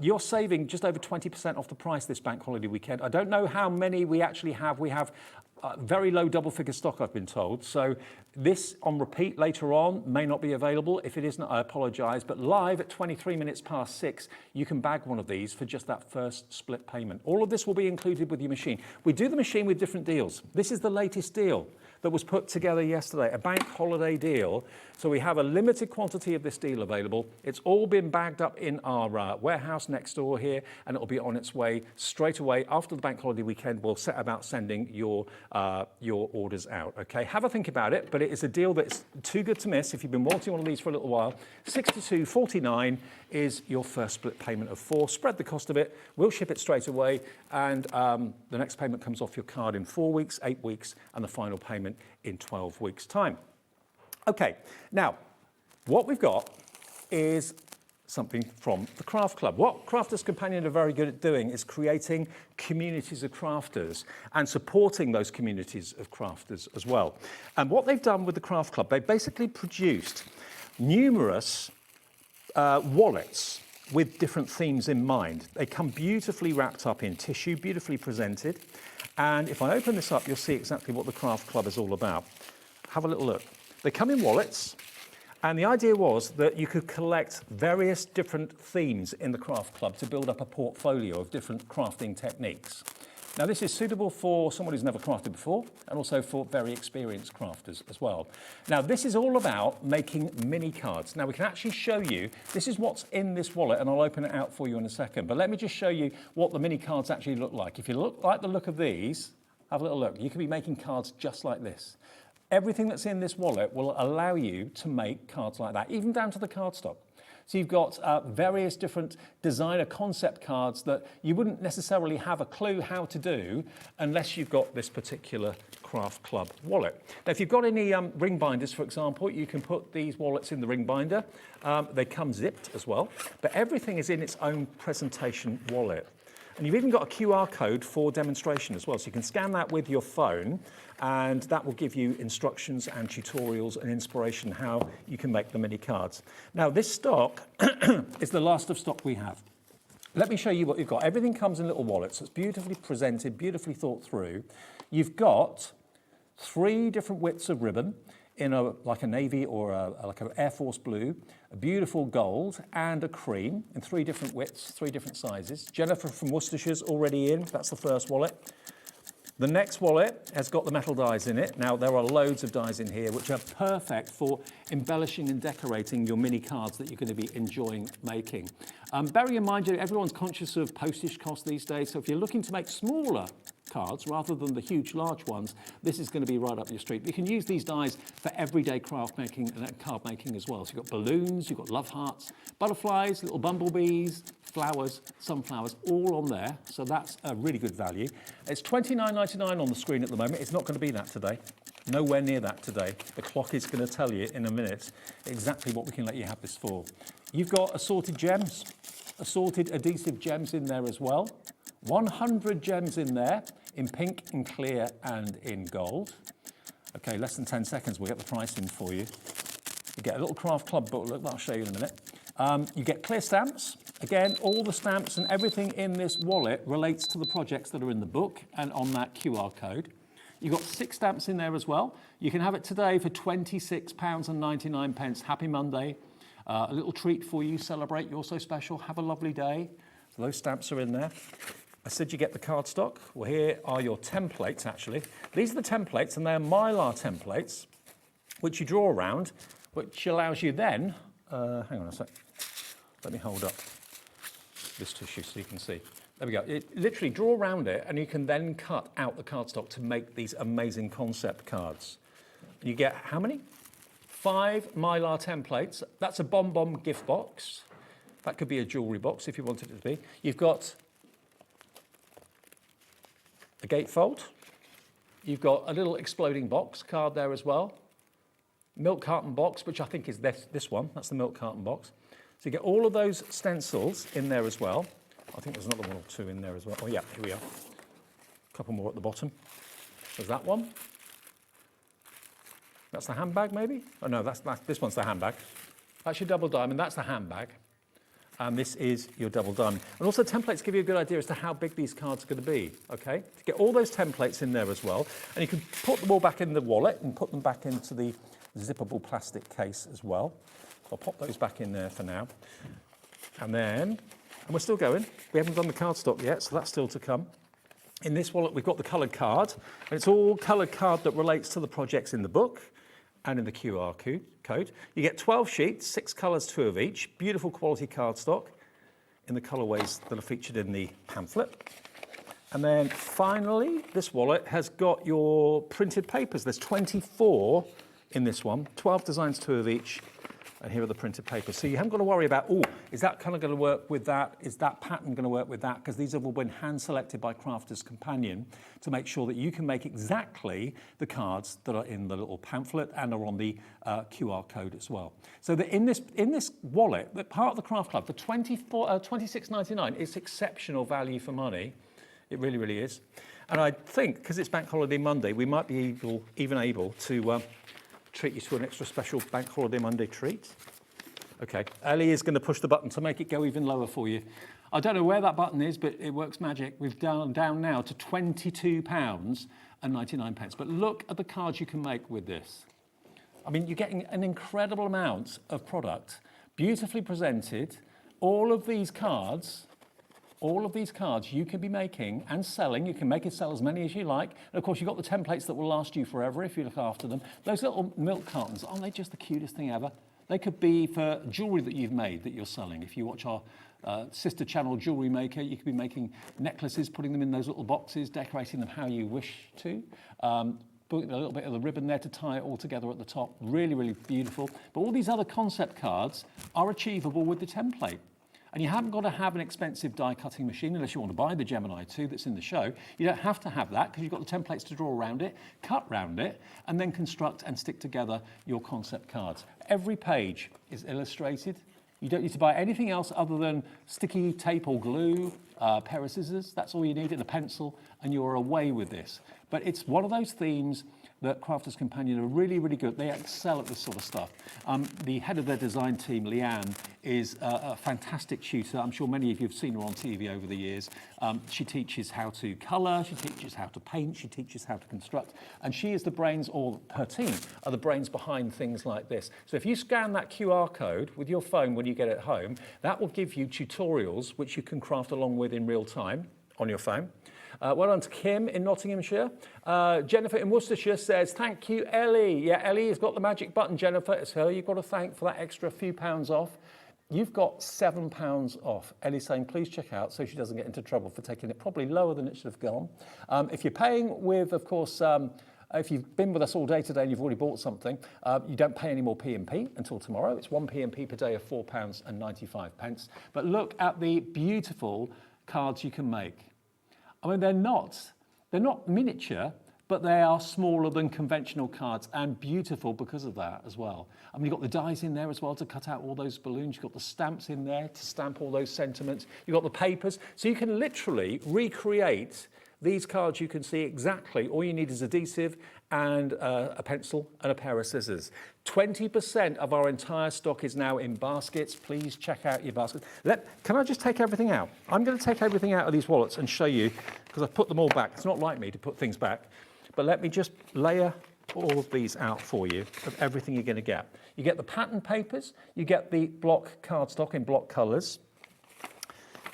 You're saving just over 20% off the price this bank holiday weekend. I don't know how many we actually have. We have very low double-figure stock, I've been told. So this on repeat later on may not be available. If it isn't, I apologise. But live at 23 minutes past 6, you can bag one of these for just that first split payment. All of this will be included with your machine. We do the machine with different deals. This is the latest deal that was put together yesterday, a bank holiday deal. So we have a limited quantity of this deal available. It's all been bagged up in our warehouse next door here, and it'll be on its way straight away after the bank holiday weekend. We'll set about sending your orders out, okay? Have a think about it, but it is a deal that's too good to miss. If you've been wanting one of these for a little while, $62.49 is your first split payment of 4. Spread the cost of it. We'll ship it straight away, and the next payment comes off your card in 4 weeks, 8 weeks, and the final payment in 12 weeks' time. Okay, now, what we've got is something from the Craft Club. What Crafter's Companion are very good at doing is creating communities of crafters and supporting those communities of crafters as well. And what they've done with the Craft Club, they basically produced numerous wallets with different themes in mind. They come beautifully wrapped up in tissue, beautifully presented. And if I open this up, you'll see exactly what the Craft Club is all about. Have a little look. They come in wallets, and the idea was that you could collect various different themes in the Craft Club to build up a portfolio of different crafting techniques. Now, this is suitable for someone who's never crafted before, and also for very experienced crafters as well. Now, this is all about making mini cards. Now, we can actually show you, this is what's in this wallet, and I'll open it out for you in a second. But let me just show you what the mini cards actually look like. If you like the look of these, have a little look. You can be making cards just like this. Everything that's in this wallet will allow you to make cards like that, even down to the cardstock. So you've got various different designer concept cards that you wouldn't necessarily have a clue how to do unless you've got this particular Craft Club wallet. Now, if you've got any ring binders, for example, you can put these wallets in the ring binder. They come zipped as well, but everything is in its own presentation wallet. And you've even got a QR code for demonstration as well. So you can scan that with your phone and that will give you instructions and tutorials and inspiration how you can make the mini cards. Now this stock is the last of stock we have. Let me show you what you've got. Everything comes in little wallets. It's beautifully presented, beautifully thought through. You've got 3 different widths of ribbon in like a navy or like an Air Force blue, a beautiful gold and a cream in 3 different widths, 3 different sizes. Jennifer from Worcestershire's already in. That's the first wallet. The next wallet has got the metal dies in it. Now, there are loads of dies in here which are perfect for embellishing and decorating your mini cards that you're going to be enjoying making. Bearing in mind, everyone's conscious of postage costs these days, so if you're looking to make smaller cards rather than the huge large ones, this is going to be right up your street. You can use these dies for everyday craft making and card making as well. So you've got balloons, you've got love hearts, butterflies, little bumblebees, flowers, sunflowers, all on there. So that's a really good value. It's $29.99 on the screen at the moment. It's not going to be that today. Nowhere near that today. The clock is going to tell you in a minute exactly what we can let you have this for. You've got assorted gems, assorted adhesive gems in there as well. 100 gems in there, in pink, in clear, and in gold. Okay, less than 10 seconds, we'll get the price in for you. You get a little Craft Club booklet, that I'll show you in a minute. You get clear stamps. Again, all the stamps and everything in this wallet relates to the projects that are in the book and on that QR code. You've got 6 stamps in there as well. You can have it today for £26.99. Happy Monday. A little treat for you, celebrate, you're so special, have a lovely day. So those stamps are in there. I said you get the cardstock. Well, here are your templates, actually. These are the templates, and they're Mylar templates, which you draw around, which allows you then, hang on a sec, let me hold up this tissue so you can see. There we go. It, literally draw around it, and you can then cut out the cardstock to make these amazing concept cards. You get how many? 5 Mylar templates. That's a Bomb gift box. That could be a jewellery box if you wanted it to be. You've got a gatefold. You've got a little exploding box card there as well. Milk carton box, which I think is this one. That's the milk carton box. So you get all of those stencils in there as well. I think there's another one or 2 in there as well. Oh yeah, here we are. A couple more at the bottom. There's that one. That's the handbag, maybe? Oh no, this one's the handbag. That's your double diamond. That's the handbag. And this is your double diamond. And also templates give you a good idea as to how big these cards are going to be, okay? To get all those templates in there as well. And you can put them all back in the wallet and put them back into the zippable plastic case as well. So I'll pop those back in there for now. And we're still going. We haven't done the cardstock yet, so that's still to come. In this wallet, we've got the coloured card. And it's all coloured card that relates to the projects in the book and in the QR code. You get 12 sheets, 6 colours, 2 of each. Beautiful quality cardstock in the colourways that are featured in the pamphlet. And then finally, this wallet has got your printed papers. There's 24 in this one, 12 designs, 2 of each. And here are the printed papers. So you haven't got to worry about, is that colour going to work with that? Is that pattern going to work with that? Because these have all been hand-selected by Crafter's Companion to make sure that you can make exactly the cards that are in the little pamphlet and are on the QR code as well. So that in this wallet, that part of the Craft Club, the $26.99 is exceptional value for money. It really, really is. And I think, because it's Bank Holiday Monday, we might be even able to treat you to an extra special Bank Holiday Monday treat. Okay, Ellie is going to push the button to make it go even lower for you. I don't know where that button is, but it works magic. We've down now to £22.99. But look at the cards you can make with this. I mean, you're getting an incredible amount of product, beautifully presented. All of these cards you can be making and selling. You can make and sell as many as you like. And of course, you've got the templates that will last you forever if you look after them. Those little milk cartons, aren't they just the cutest thing ever? They could be for jewellery that you've made that you're selling. If you watch our sister channel, Jewellery Maker, you could be making necklaces, putting them in those little boxes, decorating them how you wish to. But put a little bit of the ribbon there to tie it all together at the top. Really, really beautiful. But all these other concept cards are achievable with the template. And you haven't got to have an expensive die cutting machine unless you want to buy the Gemini 2 that's in the show. You don't have to have that because you've got the templates to draw around it, cut round it, and then construct and stick together your concept cards. Every page is illustrated. You don't need to buy anything else other than sticky tape or glue, a pair of scissors. That's all you need, and a pencil, and you're away with this. But it's one of those themes that Crafters Companion are really, really good. They excel at this sort of stuff. The head of their design team, Leanne, is a fantastic tutor. I'm sure many of you have seen her on TV over the years. She teaches how to colour, she teaches how to paint, she teaches how to construct, and she is the brains, or her team are the brains behind things like this. So if you scan that QR code with your phone when you get it home, that will give you tutorials which you can craft along with in real time on your phone. Well done to Kim in Nottinghamshire. Jennifer in Worcestershire says, thank you, Ellie. Yeah, Ellie has got the magic button, Jennifer. It's her you've got to thank for that extra few pounds off. You've got £7 off. Ellie's saying, please check out so she doesn't get into trouble for taking it probably lower than it should have gone. If you're paying with, of course, if you've been with us all day today and you've already bought something, you don't pay any more P&P until tomorrow. It's one P&P per day of £4.95. But look at the beautiful cards you can make. I mean, they're not miniature, but they are smaller than conventional cards and beautiful because of that as well. I mean, you've got the dies in there as well to cut out all those balloons. You've got the stamps in there to stamp all those sentiments. You've got the papers. So you can literally recreate these cards. You can see exactly. All you need is adhesive and a pencil and a pair of scissors. 20% of our entire stock is now in baskets. Please check out your baskets. Can I just take everything out? I'm going to take everything out of these wallets and show you, because I've put them all back. It's not like me to put things back. But let me just layer all of these out for you of everything you're going to get. You get the pattern papers. You get the block cardstock in block colours.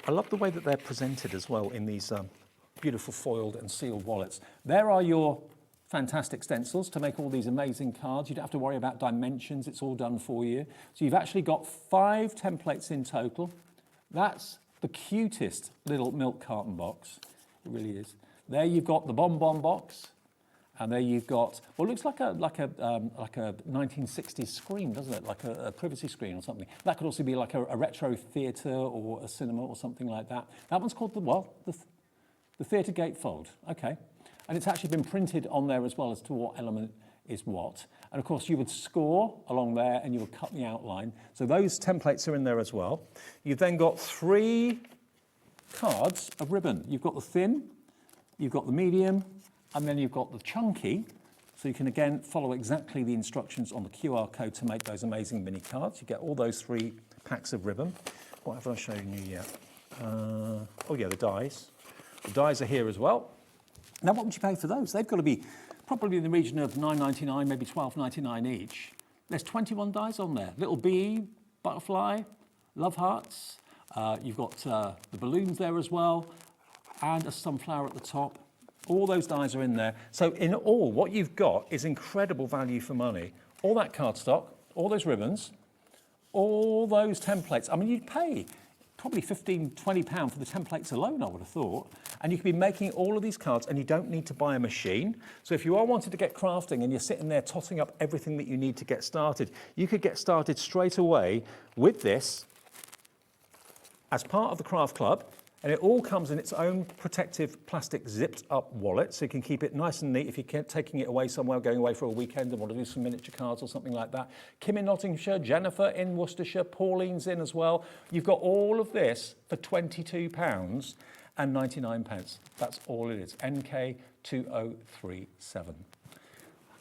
I love the way that they're presented as well in these beautiful foiled and sealed wallets. There are your fantastic stencils to make all these amazing cards. You don't have to worry about dimensions. It's all done for you. So you've actually got 5 templates in total. That's the cutest little milk carton box. It really is. There you've got the bonbon box. And there you've got, well, it looks like a 1960s screen, doesn't it? Like a privacy screen or something. That could also be like a retro theatre or a cinema or something like that. That one's called the theatre gatefold. Okay. And it's actually been printed on there as well as to what element is what. And of course you would score along there and you would cut the outline. So those templates are in there as well. You've then got 3 cards of ribbon. You've got the thin, you've got the medium, and then you've got the chunky. So you can again follow exactly the instructions on the QR code to make those amazing mini cards. You get all those 3 packs of ribbon. What have I shown you yet? Oh yeah, the dies. The dies are here as well. Now, what would you pay for those? They've got to be probably in the region of $9.99, maybe $12.99 each. There's 21 dies on there. Little bee, butterfly, love hearts. You've got the balloons there as well, and a sunflower at the top. All those dies are in there. So in all, what you've got is incredible value for money. All that cardstock, all those ribbons, all those templates. I mean, you'd pay probably £15, £20 for the templates alone, I would have thought. And you could be making all of these cards and you don't need to buy a machine. So if you are wanting to get crafting and you're sitting there totting up everything that you need to get started, you could get started straight away with this as part of the craft club. And it all comes in its own protective plastic zipped up wallet, so you can keep it nice and neat if you're taking it away somewhere, going away for a weekend and want to do some miniature cards or something like that. Kim in Nottinghamshire, Jennifer in Worcestershire, Pauline's in as well. You've got all of this for £22 and 99p. That's all it is, NK2037.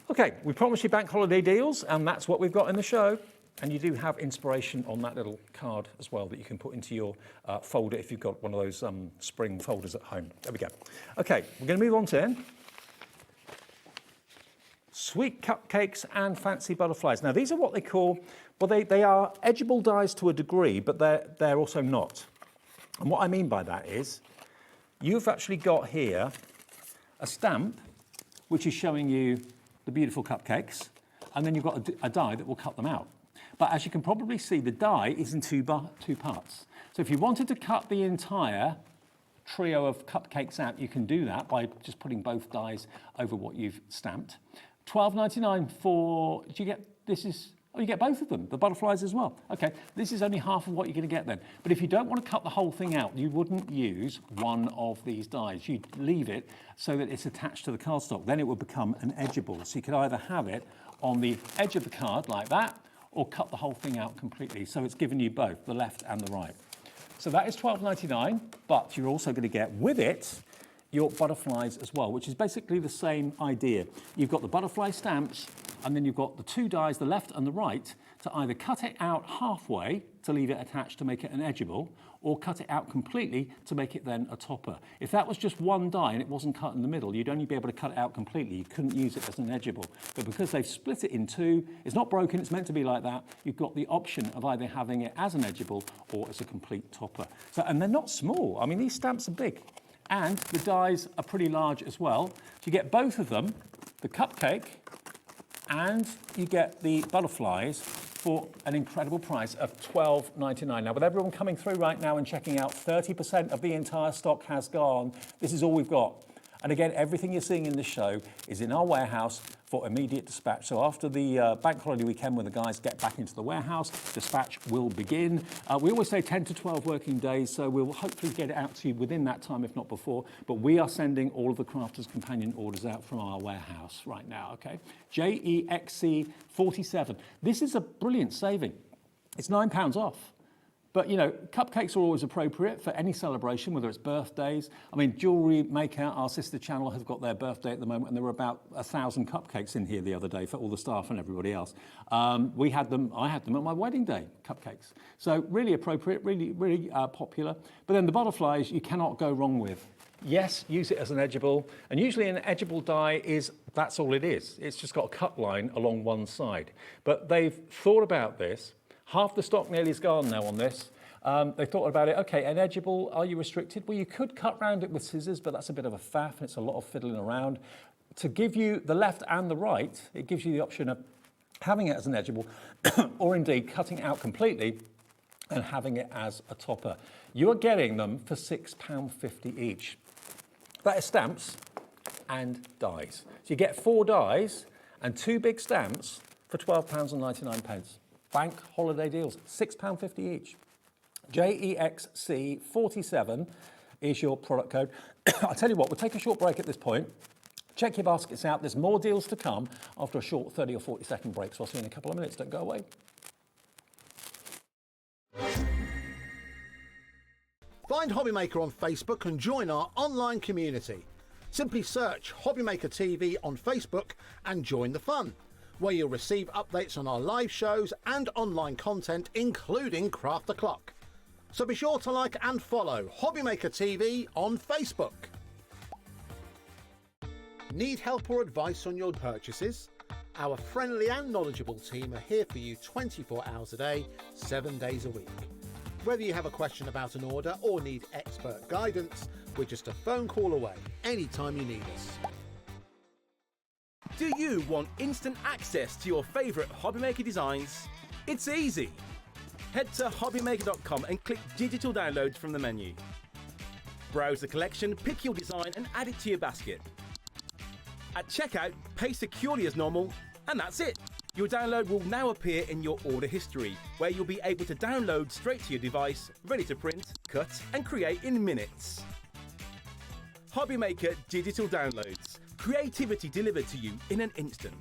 Okay, we promised you bank holiday deals, and that's what we've got in the show. And you do have inspiration on that little card as well that you can put into your folder if you've got one of those spring folders at home. There we go. Okay, we're going to move on to sweet cupcakes and fancy butterflies. Now, these are what they call, well, they are edgeable dies to a degree, but they're also not. And what I mean by that is you've actually got here a stamp which is showing you the beautiful cupcakes, and then you've got a die that will cut them out. But as you can probably see, the die is in two parts. So if you wanted to cut the entire trio of cupcakes out, you can do that by just putting both dies over what you've stamped. $12.99 for, do you get, this is, oh, you get both of them, the butterflies as well. Okay, this is only half of what you're going to get then. But if you don't want to cut the whole thing out, you wouldn't use one of these dies. You'd leave it so that it's attached to the cardstock. Then it would become an edgeable. So you could either have it on the edge of the card like that, or cut the whole thing out completely. So it's giving you both, the left and the right. So that is $12.99, but you're also going to get with it your butterflies as well, which is basically the same idea. You've got the butterfly stamps, and then you've got the two dies, the left and the right, to either cut it out halfway to leave it attached to make it an edgeable, or cut it out completely to make it then a topper. If that was just one die and it wasn't cut in the middle, you'd only be able to cut it out completely. You couldn't use it as an edgeable. But because they've split it in two, it's not broken, it's meant to be like that, you've got the option of either having it as an edgeable or as a complete topper. So, and they're not small. I mean, these stamps are big. And the dies are pretty large as well. So you get both of them, the cupcake, and you get the butterflies for an incredible price of $12.99. Now, with everyone coming through right now and checking out, 30% of the entire stock has gone. This is all we've got. And again, everything you're seeing in the show is in our warehouse for immediate dispatch. So after the bank holiday weekend, when the guys get back into the warehouse, dispatch will begin. We always say 10 to 12 working days, so we'll hopefully get it out to you within that time, if not before. But we are sending all of the Crafters Companion orders out from our warehouse right now, okay? JEXC47. This is a brilliant saving. It's £9 off. But, you know, cupcakes are always appropriate for any celebration, whether it's birthdays. I mean, Jewellery Maker, our sister channel, have got their birthday at the moment, and there were about 1,000 cupcakes in here the other day for all the staff and everybody else. I had them at my wedding day, cupcakes. So really appropriate, really popular. But then the butterflies, you cannot go wrong with. Yes, use it as an edgeable, and usually an edgeable die that's all it is. It's just got a cut line along one side. But they've thought about this. Half the stock nearly is gone now on this. They thought about it, okay, an edgeable, are you restricted? Well, you could cut round it with scissors, but that's a bit of a faff and it's a lot of fiddling around. To give you the left and the right, it gives you the option of having it as an edgeable, or indeed cutting it out completely and having it as a topper. You are getting them for £6.50 each. That is stamps and dies. So you get 4 dies and 2 big stamps for £12.99. Bank holiday deals, £6.50 each. JEXC47 is your product code. I'll tell you what, we'll take a short break at this point. Check your baskets out. There's more deals to come after a short 30 or 40 second break. So I'll see you in a couple of minutes. Don't go away. Find HobbyMaker on Facebook and join our online community. Simply search HobbyMaker TV on Facebook and join the fun, where you'll receive updates on our live shows and online content, including Craft the Clock. So be sure to like and follow HobbyMaker TV on Facebook. Need help or advice on your purchases? Our friendly and knowledgeable team are here for you 24 hours a day, 7 days a week. Whether you have a question about an order or need expert guidance, we're just a phone call away anytime you need us. Do you want instant access to your favourite HobbyMaker designs? It's easy. Head to HobbyMaker.com and click Digital Downloads from the menu. Browse the collection, pick your design and add it to your basket. At checkout, pay securely as normal, and that's it. Your download will now appear in your order history, where you'll be able to download straight to your device, ready to print, cut and create in minutes. HobbyMaker Digital Downloads. Creativity delivered to you in an instant.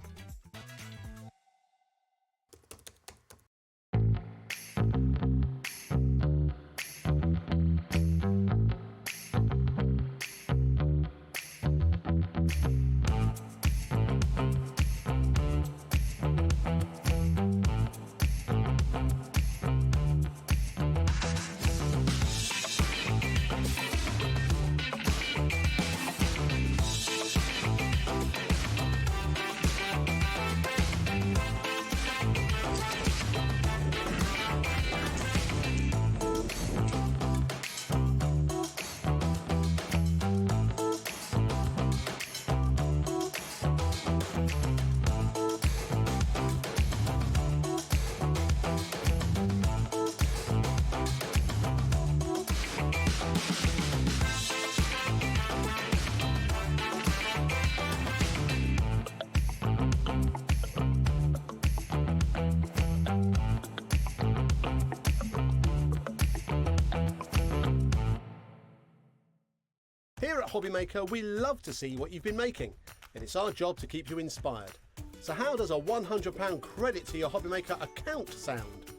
Here at HobbyMaker, we love to see what you've been making, and it's our job to keep you inspired. So how does a £100 credit to your HobbyMaker account sound?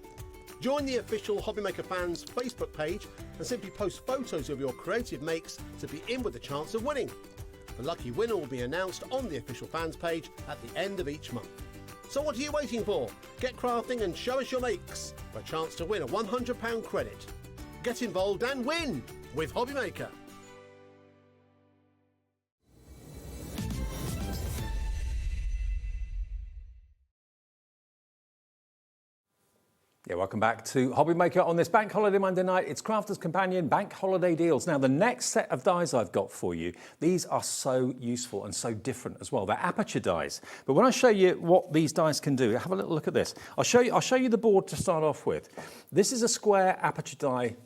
Join the official HobbyMaker fans Facebook page and simply post photos of your creative makes to be in with the chance of winning. The lucky winner will be announced on the official fans page at the end of each month. So what are you waiting for? Get crafting and show us your makes for a chance to win a £100 credit. Get involved and win with HobbyMaker. Yeah, welcome back to HobbyMaker on this Bank Holiday Monday night. It's Crafter's Companion Bank Holiday Deals. Now, the next set of dies I've got for you, these are so useful and so different as well. They're aperture dies. But when I show you what these dies can do, have a little look at this. I'll show you the board to start off with. This is a square aperture die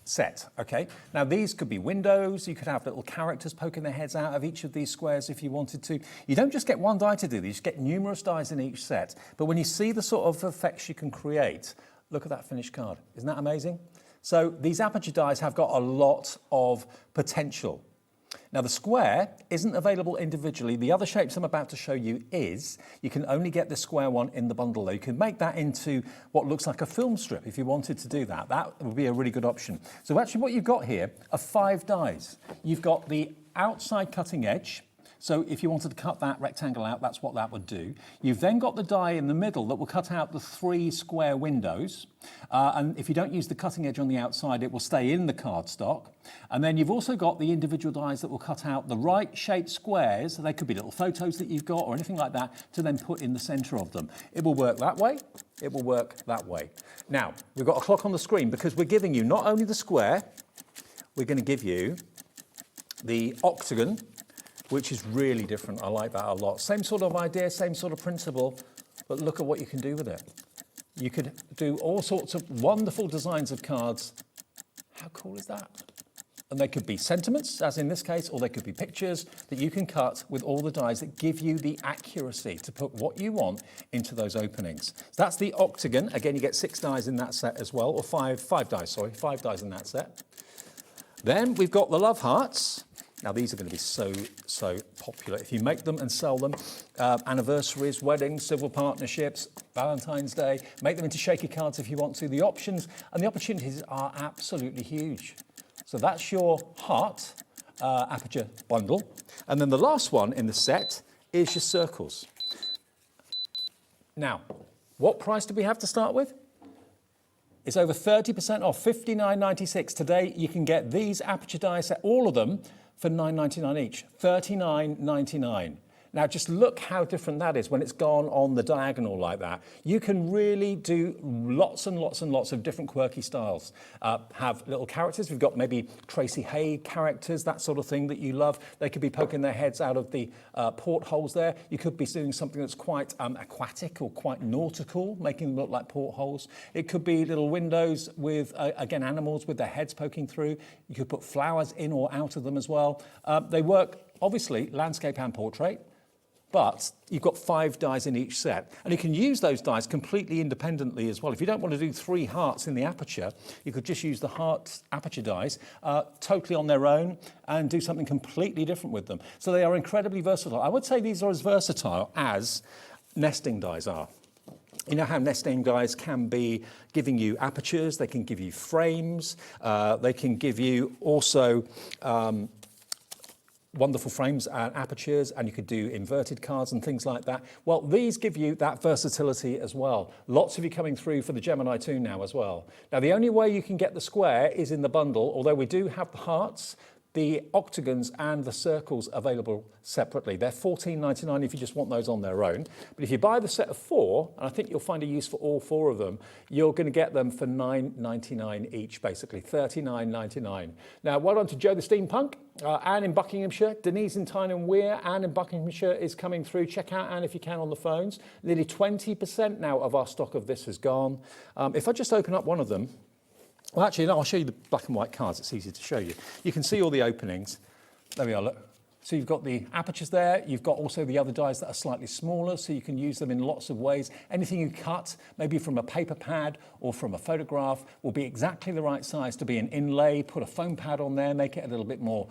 set, okay? Now, these could be windows. You could have little characters poking their heads out of each of these squares if you wanted to. You don't just get one die to do these, you get numerous dies in each set. But when you see the sort of effects you can create, look at that finished card. Isn't that amazing? So these aperture dies have got a lot of potential. Now, the square isn't available individually. The other shapes I'm about to show you is. You can only get the square one in the bundle, though. You can make that into what looks like a film strip if you wanted to do that. That would be a really good option. So actually what you've got here are 5 dies. You've got the outside cutting edge. So if you wanted to cut that rectangle out, that's what that would do. You've then got the die in the middle that will cut out the 3 square windows. And if you don't use the cutting edge on the outside, it will stay in the cardstock. And then you've also got the individual dies that will cut out the right shaped squares. They could be little photos that you've got or anything like that to then put in the center of them. It will work that way. It will work that way. Now, we've got a clock on the screen because we're giving you not only the square, we're going to give you the octagon, which is really different. I like that a lot. Same sort of idea, same sort of principle, but look at what you can do with it. You could do all sorts of wonderful designs of cards. How cool is that? And they could be sentiments, as in this case, or they could be pictures that you can cut with all the dies that give you the accuracy to put what you want into those openings. So that's the octagon. Again, you get 6 dies in that set as well, or 5 dies, sorry, 5 dies in that set. Then we've got the love hearts. Now, these are going to be so popular. If you make them and sell them, anniversaries, weddings, civil partnerships, Valentine's Day, make them into shaky cards if you want to. The options and the opportunities are absolutely huge. So that's your heart aperture bundle. And then the last one in the set is your circles. Now, what price do we have to start with? It's over 30% off, $59.96. Today, you can get these aperture die set, all of them, for $9.99 each, $39.99. Now, just look how different that is when it's gone on the diagonal like that. You can really do lots and lots and lots of different quirky styles. Have little characters. We've got maybe Tracy Hay characters, that sort of thing that you love. They could be poking their heads out of the portholes there. You could be doing something that's quite aquatic or quite nautical, making them look like portholes. It could be little windows with, again, animals with their heads poking through. You could put flowers in or out of them as well. They work, obviously, landscape and portrait. But you've got 5 dies in each set. And you can use those dies completely independently as well. If you don't want to do 3 hearts in the aperture, you could just use the heart aperture dies totally on their own and do something completely different with them. So they are incredibly versatile. I would say these are as versatile as nesting dies are. You know how nesting dies can be giving you apertures, they can give you frames, they can give you also wonderful frames and apertures, and you could do inverted cards and things like that. Well, these give you that versatility as well. Lots of you coming through for the Gemini 2 now as well. Now, the only way you can get the square is in the bundle, although we do have the hearts, the octagons and the circles available separately. They're $14.99 if you just want those on their own. But if you buy the set of 4, and I think you'll find a use for all 4 of them, you're going to get them for $9.99 each, basically, $39.99. Now, well done to Joe the Steampunk, Anne in Buckinghamshire, Denise in Tyne and Wear. Anne in Buckinghamshire is coming through. Check out Anne if you can on the phones. Nearly 20% now of our stock of this has gone. If I just open up one of them, well, actually, no, I'll show you the black and white cards. It's easy to show you. You can see all the openings. There we are, look. So you've got the apertures there, you've got also the other dies that are slightly smaller, so you can use them in lots of ways. Anything you cut, maybe from a paper pad or from a photograph, will be exactly the right size to be an inlay. Put a foam pad on there, make it a little bit more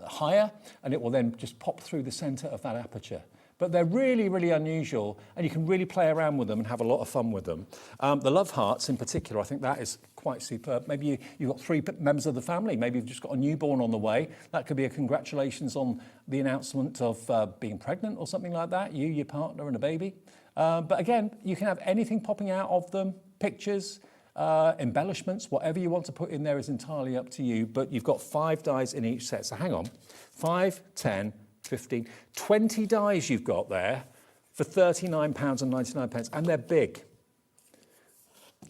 higher, and it will then just pop through the center of that aperture. But they're really, really unusual, and you can really play around with them and have a lot of fun with them. The love hearts in particular, I think that is quite superb. Maybe you've got 3 members of the family. Maybe you've just got a newborn on the way. That could be a congratulations on the announcement of being pregnant or something like that, you, your partner and a baby. But again, you can have anything popping out of them, pictures, embellishments, whatever you want to put in there is entirely up to you. But you've got 5 dies in each set. So hang on, 5, 10, 15, 20 dies you've got there for £39.99, and they're big.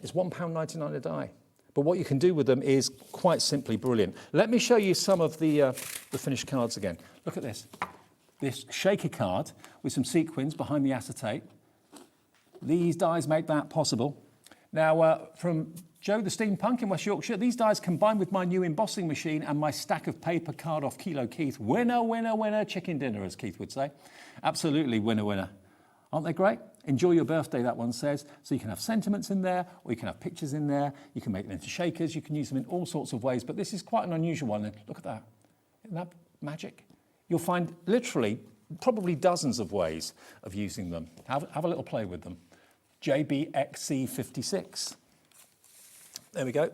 It's £1.99 a die. But what you can do with them is quite simply brilliant. Let me show you some of the finished cards again. Look at this. This shaker card with some sequins behind the acetate. These dies make that possible. Now, from Joe the Steampunk in West Yorkshire, these dies combined with my new embossing machine and my stack of paper card off Kilo Keith. Winner, winner, winner, chicken dinner, as Keith would say. Absolutely winner, winner. Aren't they great? Enjoy your birthday, that one says. So you can have sentiments in there, or you can have pictures in there. You can make them into shakers. You can use them in all sorts of ways. But this is quite an unusual one. And look at that. Isn't that magic? You'll find literally probably dozens of ways of using them. Have a little play with them. JBXC56. There we go.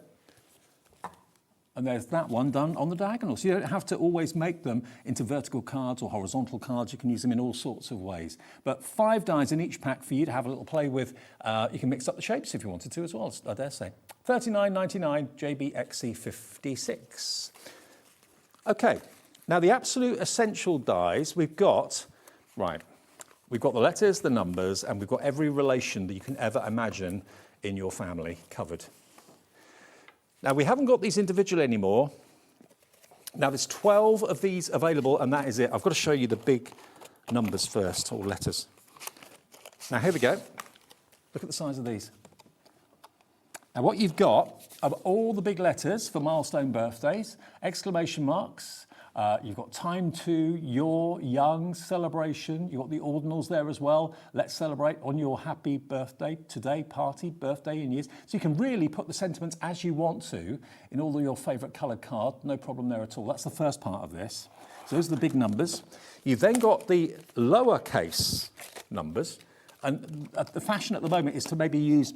And there's that one done on the diagonal. So you don't have to always make them into vertical cards or horizontal cards. You can use them in all sorts of ways. But 5 dies in each pack for you to have a little play with. You can mix up the shapes if you wanted to as well, I dare say. $39.99 JBXC56. Okay, now the absolute essential dies we've got, right, we've got the letters, the numbers, and we've got every relation that you can ever imagine in your family covered. Now, we haven't got these individually anymore. Now, there's 12 of these available, and that is it. I've got to show you the big numbers first, or letters. Now, here we go. Look at the size of these. Now, what you've got are all the big letters for milestone birthdays, exclamation marks. You've got time to, your, young, celebration. You've got the ordinals there as well. Let's celebrate on your happy birthday today, party, birthday in years. So you can really put the sentiments as you want to in all of your favourite coloured card. No problem there at all. That's the first part of this. So those are the big numbers. You've then got the lowercase numbers. And the fashion at the moment is to maybe use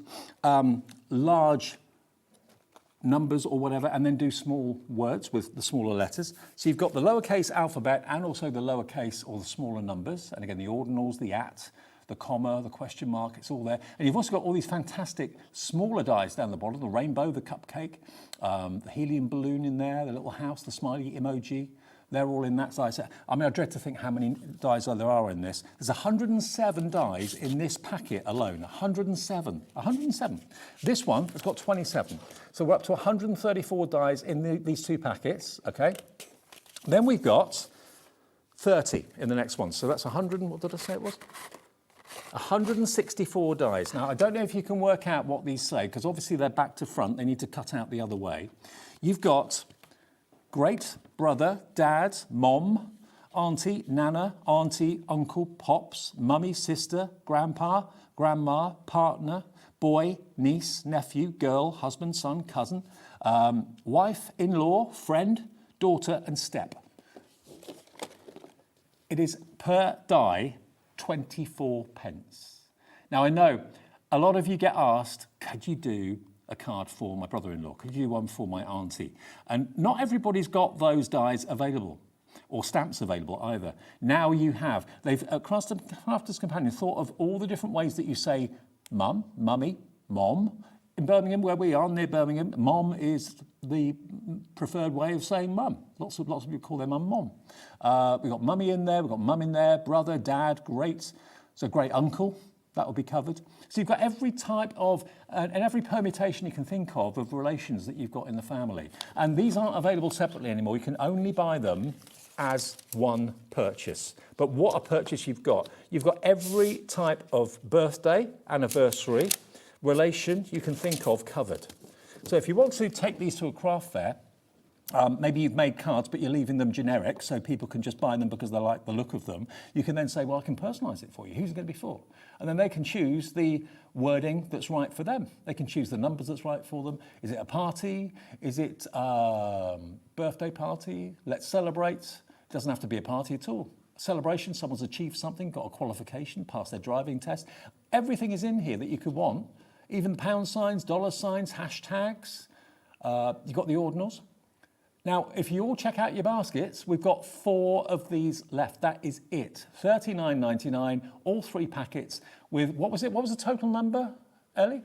large numbers or whatever, and then do small words with the smaller letters. So you've got the lowercase alphabet and also the lowercase or the smaller numbers. And again, the ordinals, the at, the comma, the question mark, it's all there. And you've also got all these fantastic smaller dies down the bottom, the rainbow, the cupcake, the helium balloon in there, the little house, the smiley emoji. They're all in that size. I mean, I dread to think how many dies there are in this. There's 107 dies in this packet alone. 107. 107. This one has got 27. So we're up to 134 dies in these 2 packets, okay? Then we've got 30 in the next one. So that's 100, what did I say it was? 164 dies. Now, I don't know if you can work out what these say, because obviously they're back to front. They need to cut out the other way. You've got great brother, dad, mom, auntie, nana, auntie, uncle, pops, mummy, sister, grandpa, grandma, partner, boy, niece, nephew, girl, husband, son, cousin, wife, in-law, friend, daughter, and step. It is per die 24 pence. Now, I know a lot of you get asked, could you do a card for my brother-in-law? Could you do one for my auntie? And not everybody's got those dies available, or stamps available either. Now you have. They've, Crafters Companion, thought of all the different ways that you say mum, mummy, mom. In Birmingham, where we are, near Birmingham, mom is the preferred way of saying mum. Lots of people call their mum mom. We've got mummy in there, we've got mum in there, brother, dad, great. So great uncle. That will be covered. So you've got every type of, and every permutation you can think of relations that you've got in the family. And these aren't available separately anymore. You can only buy them as one purchase. But what a purchase you've got. You've got every type of birthday, anniversary, relation you can think of covered. So if you want to take these to a craft fair, Maybe you've made cards, but you're leaving them generic, so people can just buy them because they like the look of them. You can then say, well, I can personalise it for you. Who's it going to be for? And then they can choose the wording that's right for them. They can choose the numbers that's right for them. Is it a party? Is it birthday party? Let's celebrate. It doesn't have to be a party at all. Celebration, someone's achieved something, got a qualification, passed their driving test. Everything is in here that you could want. Even pound signs, dollar signs, hashtags. You've got the ordinals. Now, if you all check out your baskets, we've got 4 of these left. That is it. $39.99, all 3 packets with, what was it? What was the total number, Ellie?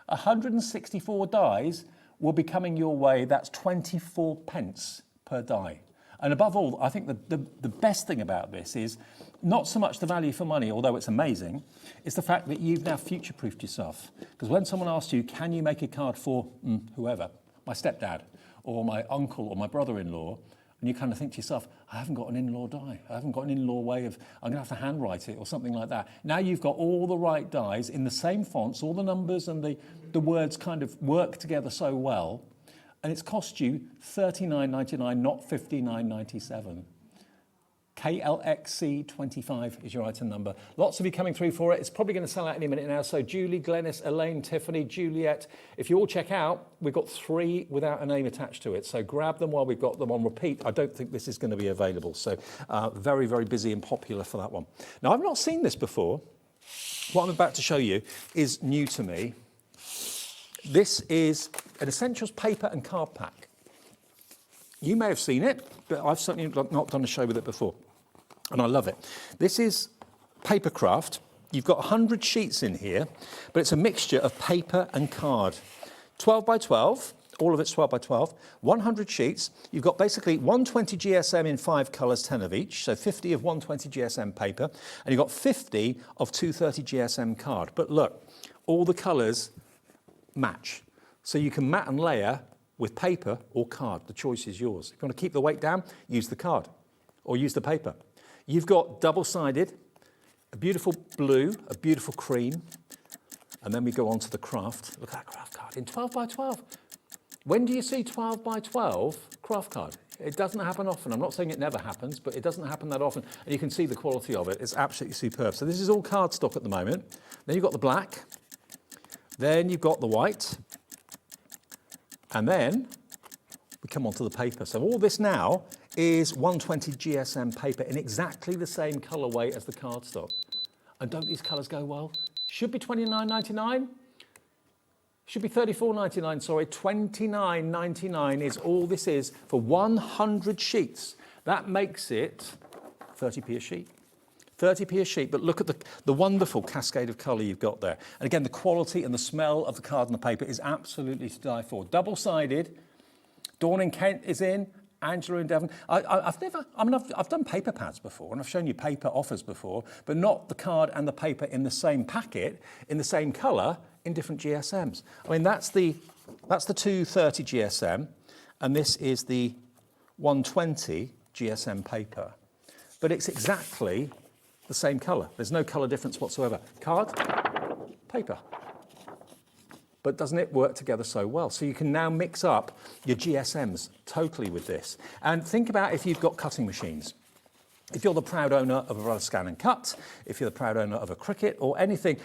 164 dies will be coming your way. That's 24 pence per die. And above all, I think the best thing about this is not so much the value for money, although it's amazing, it's the fact that you've now future-proofed yourself. Because when someone asks you, can you make a card for whoever, my stepdad, or my uncle, or my brother-in-law, and you kind of think to yourself, I haven't got an in-law die. I haven't got an in-law way of, I'm going to have to handwrite it or something like that. Now you've got all the right dies in the same fonts, all the numbers and the words kind of work together so well, and it's cost you $39.99, not $59.97. KLXC25 is your item number. Lots of you coming through for it. It's probably going to sell out any minute now. So Julie, Glennis, Elaine, Tiffany, Juliet. If you all check out, we've got 3 without a name attached to it. So grab them while we've got them on repeat. I don't think this is going to be available. So very, very busy and popular for that one. Now, I've not seen this before. What I'm about to show you is new to me. This is an Essentials paper and card pack. You may have seen it, but I've certainly not done a show with it before. And I love it. This is paper craft. You've got 100 sheets in here, but it's a mixture of paper and card. 12 by 12, all of it's 12 by 12, 100 sheets. You've got basically 120 GSM in 5 colours, 10 of each, so 50 of 120 GSM paper, and you've got 50 of 230 GSM card. But look, all the colours match. So you can mat and layer with paper or card. The choice is yours. If you want to keep the weight down, use the card or use the paper. You've got double-sided, a beautiful blue, a beautiful cream, and then we go on to the craft. Look at that craft card in 12 by 12. When do you see 12 by 12 craft card? It doesn't happen often. I'm not saying it never happens, but it doesn't happen that often. And you can see the quality of it. It's absolutely superb. So this is all cardstock at the moment. Then you've got the black. Then you've got the white. And then we come on to the paper. So all this now is 120 GSM paper in exactly the same colourway as the cardstock. And don't these colours go well? Should be $29.99. Should be $34.99, sorry. $29.99 is all this is for 100 sheets. That makes it 30p a sheet. 30p a sheet, but look at the wonderful cascade of colour you've got there. And again, the quality and the smell of the card and the paper is absolutely to die for. Double-sided. Dawn in Kent is in. Angela in Devon. I've done paper pads before, and I've shown you paper offers before, but not the card and the paper in the same packet, in the same colour, in different GSMs. I mean, that's the 230 GSM, and this is the 120 GSM paper. But it's exactly the same colour. There's no colour difference whatsoever. Card, paper. But doesn't it work together so well? So you can now mix up your GSMs totally with this. And think about if you've got cutting machines. If you're the proud owner of a Roller Scan and Cut, if you're the proud owner of a Cricut or anything,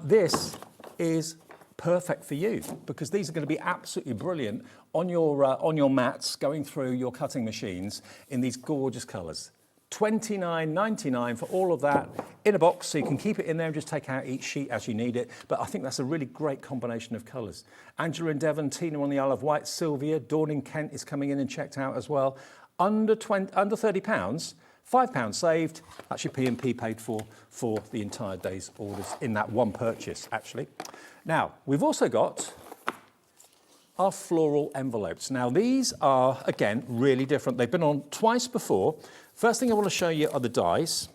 this is perfect for you because these are going to be absolutely brilliant on your mats going through your cutting machines in these gorgeous colours. $29.99 for all of that in a box, so you can keep it in there and just take out each sheet as you need it. But I think that's a really great combination of colours. Angela in Devon, Tina on the Isle of Wight, Sylvia, Dawn in Kent is coming in and checked out as well. Under £30, £5 saved. That's your P&P paid for the entire day's orders in that one purchase, actually. Now, we've also got our floral envelopes. Now, these are, again, really different. They've been on twice before. First thing I want to show you are the dies.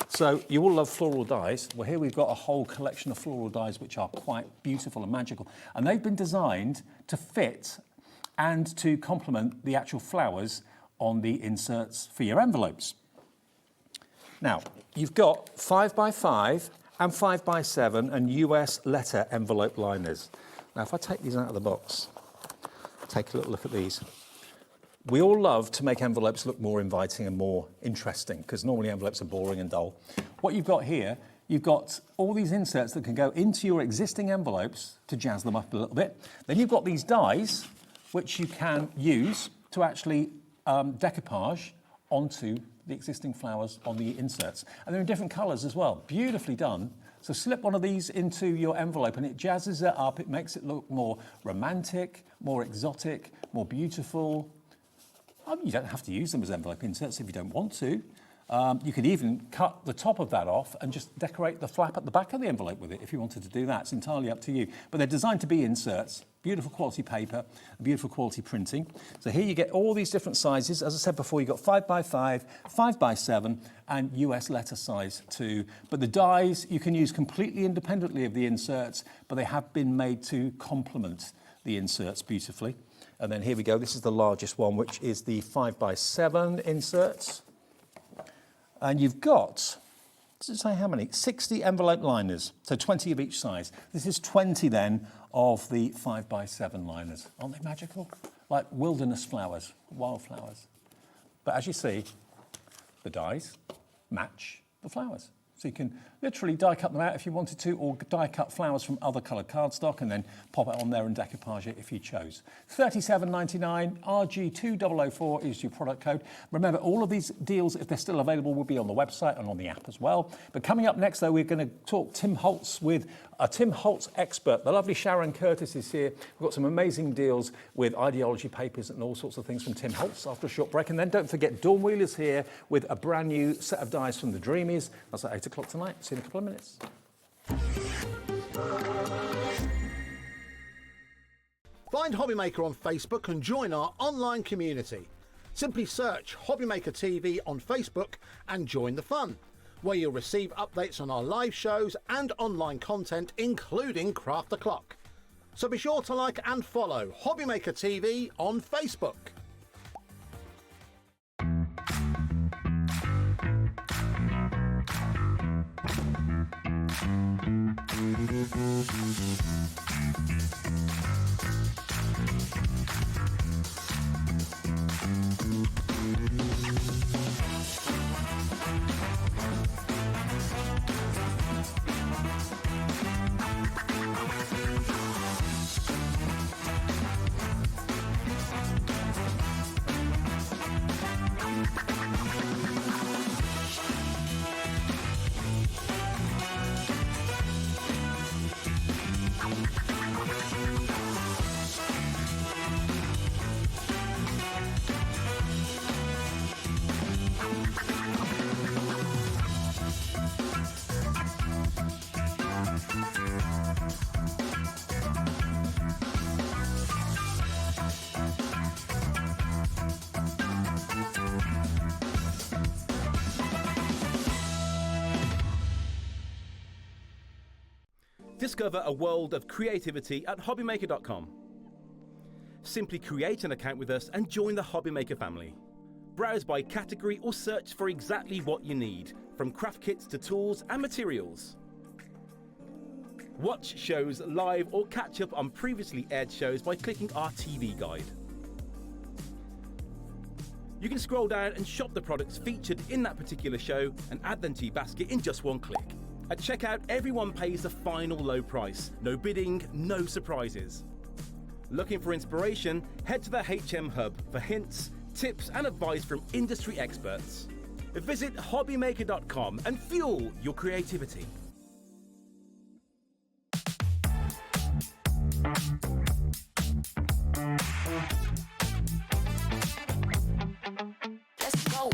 So you all love floral dies. Well, here we've got a whole collection of floral dies which are quite beautiful and magical. And they've been designed to fit and to complement the actual flowers on the inserts for your envelopes. Now, you've got 5x5 and 5x7 and US letter envelope liners. Now, if I take these out of the box, take a little look at these. We all love to make envelopes look more inviting and more interesting, because normally envelopes are boring and dull. What you've got here, you've got all these inserts that can go into your existing envelopes to jazz them up a little bit. Then you've got these dies, which you can use to actually decoupage onto the existing flowers on the inserts. And they're in different colours as well. Beautifully done. So slip one of these into your envelope and it jazzes it up. It makes it look more romantic, more exotic, more beautiful. You don't have to use them as envelope inserts if you don't want to. You could even cut the top of that off and just decorate the flap at the back of the envelope with it if you wanted to do that. It's entirely up to you. But they're designed to be inserts, beautiful quality paper, beautiful quality printing. So here you get all these different sizes. As I said before, you've got 5x5, 5x7, and US letter size too. But the dies you can use completely independently of the inserts, but they have been made to complement the inserts beautifully. And then here we go. This is the largest one, which is the 5x7 inserts. And you've got, does it say how many? 60 envelope liners, so 20 of each size. This is 20 then of the 5x7 liners. Aren't they magical? Like wilderness flowers, wildflowers. But as you see, the dies match the flowers. So you can literally die cut them out if you wanted to, or die cut flowers from other coloured cardstock and then pop it on there and decoupage it if you chose. $37.99, RG2004 is your product code. Remember, all of these deals, if they're still available, will be on the website and on the app as well. But coming up next, though, we're going to talk Tim Holtz with a Tim Holtz expert. The lovely Sharon Curtis is here. We've got some amazing deals with Idea-ology papers and all sorts of things from Tim Holtz after a short break. And then don't forget, Dawn Wheeler's here with a brand new set of dies from the Dreamees. That's at 8 o'clock tonight. See you in a couple of minutes. Find HobbyMaker on Facebook and join our online community. Simply search HobbyMaker TV on Facebook and join the fun, where you'll receive updates on our live shows and online content, including Craft the Clock. So be sure to like and follow HobbyMaker TV on Facebook. Discover a world of creativity at HobbyMaker.com. Simply create an account with us and join the HobbyMaker family. Browse by category or search for exactly what you need, from craft kits to tools and materials. Watch shows live or catch up on previously aired shows by clicking our TV guide. You can scroll down and shop the products featured in that particular show and add them to your basket in just one click. At checkout, everyone pays the final low price. No bidding, no surprises. Looking for inspiration? Head to the HM Hub for hints, tips and advice from industry experts. Visit HobbyMaker.com and fuel your creativity. Let's go.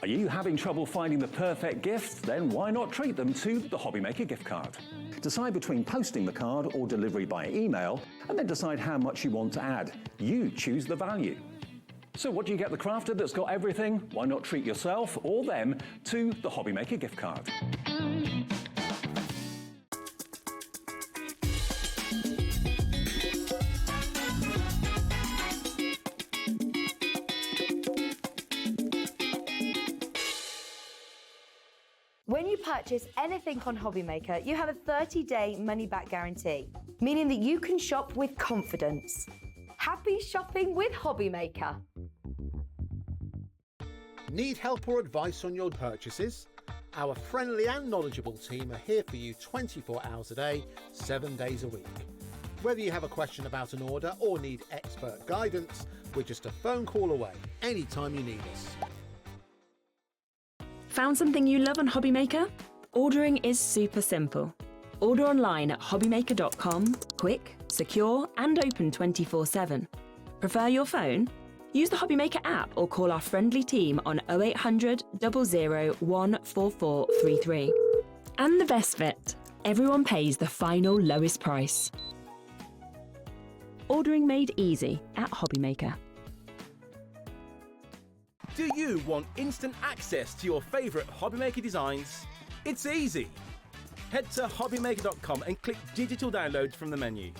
Are you having trouble finding the perfect gift? Then why not treat them to the HobbyMaker gift card? Decide between posting the card or delivery by email, and then decide how much you want to add. You choose the value. So what do you get the crafter that's got everything? Why not treat yourself or them to the HobbyMaker gift card? When you purchase anything on HobbyMaker, you have a 30-day money-back guarantee, meaning that you can shop with confidence. Happy shopping with HobbyMaker. Need help or advice on your purchases? Our friendly and knowledgeable team are here for you 24 hours a day, 7 days a week. Whether you have a question about an order or need expert guidance, we're just a phone call away anytime you need us. Found something you love on HobbyMaker? Ordering is super simple. Order online at hobbymaker.com, quick, secure and open 24/7. Prefer your phone? Use the HobbyMaker app or call our friendly team on 0800 00 14433. And the best bit, everyone pays the final lowest price. Ordering made easy at HobbyMaker. Do you want instant access to your favourite HobbyMaker designs? It's easy. Head to HobbyMaker.com and click Digital Downloads from the menu.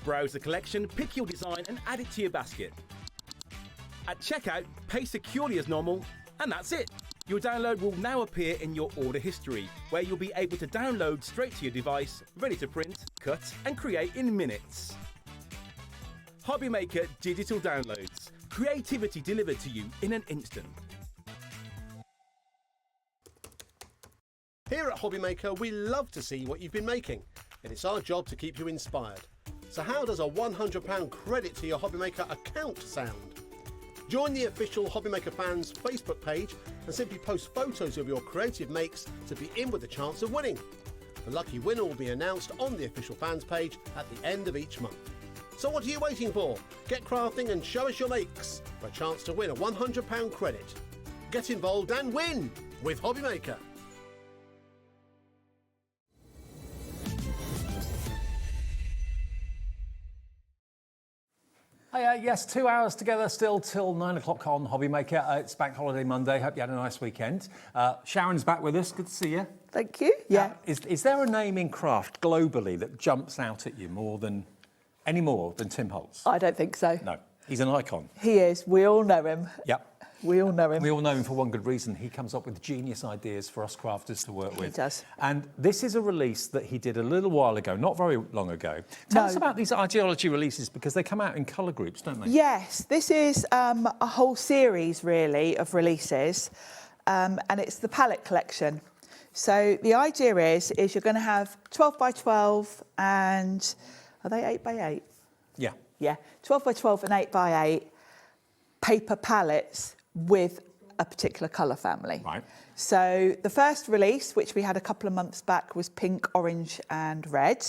Browse the collection, pick your design and add it to your basket. At checkout, pay securely as normal, and that's it. Your download will now appear in your order history, where you'll be able to download straight to your device, ready to print, cut and create in minutes. HobbyMaker Digital Downloads. Creativity delivered to you in an instant. Here at HobbyMaker, we love to see what you've been making, and it's our job to keep you inspired. So how does a £100 credit to your HobbyMaker account sound? Join the official HobbyMaker fans Facebook page and simply post photos of your creative makes to be in with a chance of winning. The lucky winner will be announced on the official fans page at the end of each month. So what are you waiting for? Get crafting and show us your makes for a chance to win a £100 credit. Get involved and win with HobbyMaker. Yes, 2 hours together still till 9 o'clock on HobbyMaker. It's Bank Holiday Monday. Hope you had a nice weekend. Sharon's back with us. Good to see you. Thank you. Yeah. Is there a name in craft globally that jumps out at you any more than Tim Holtz? I don't think so. No. He's an icon. He is. We all know him. Yep. We all know him. We all know him for one good reason. He comes up with genius ideas for us crafters to work with. He does. And this is a release that he did a little while ago, not very long ago. Tell us about these Idea-ology releases, because they come out in colour groups, don't they? Yes, this is a whole series, really, of releases, and it's the palette collection. So the idea is you're going to have 12 by 12 and, are they 8 by 8? Yeah. Yeah, 12 by 12 and 8 by 8 paper palettes with a particular colour family. Right. So the first release, which we had a couple of months back, was pink, orange and red.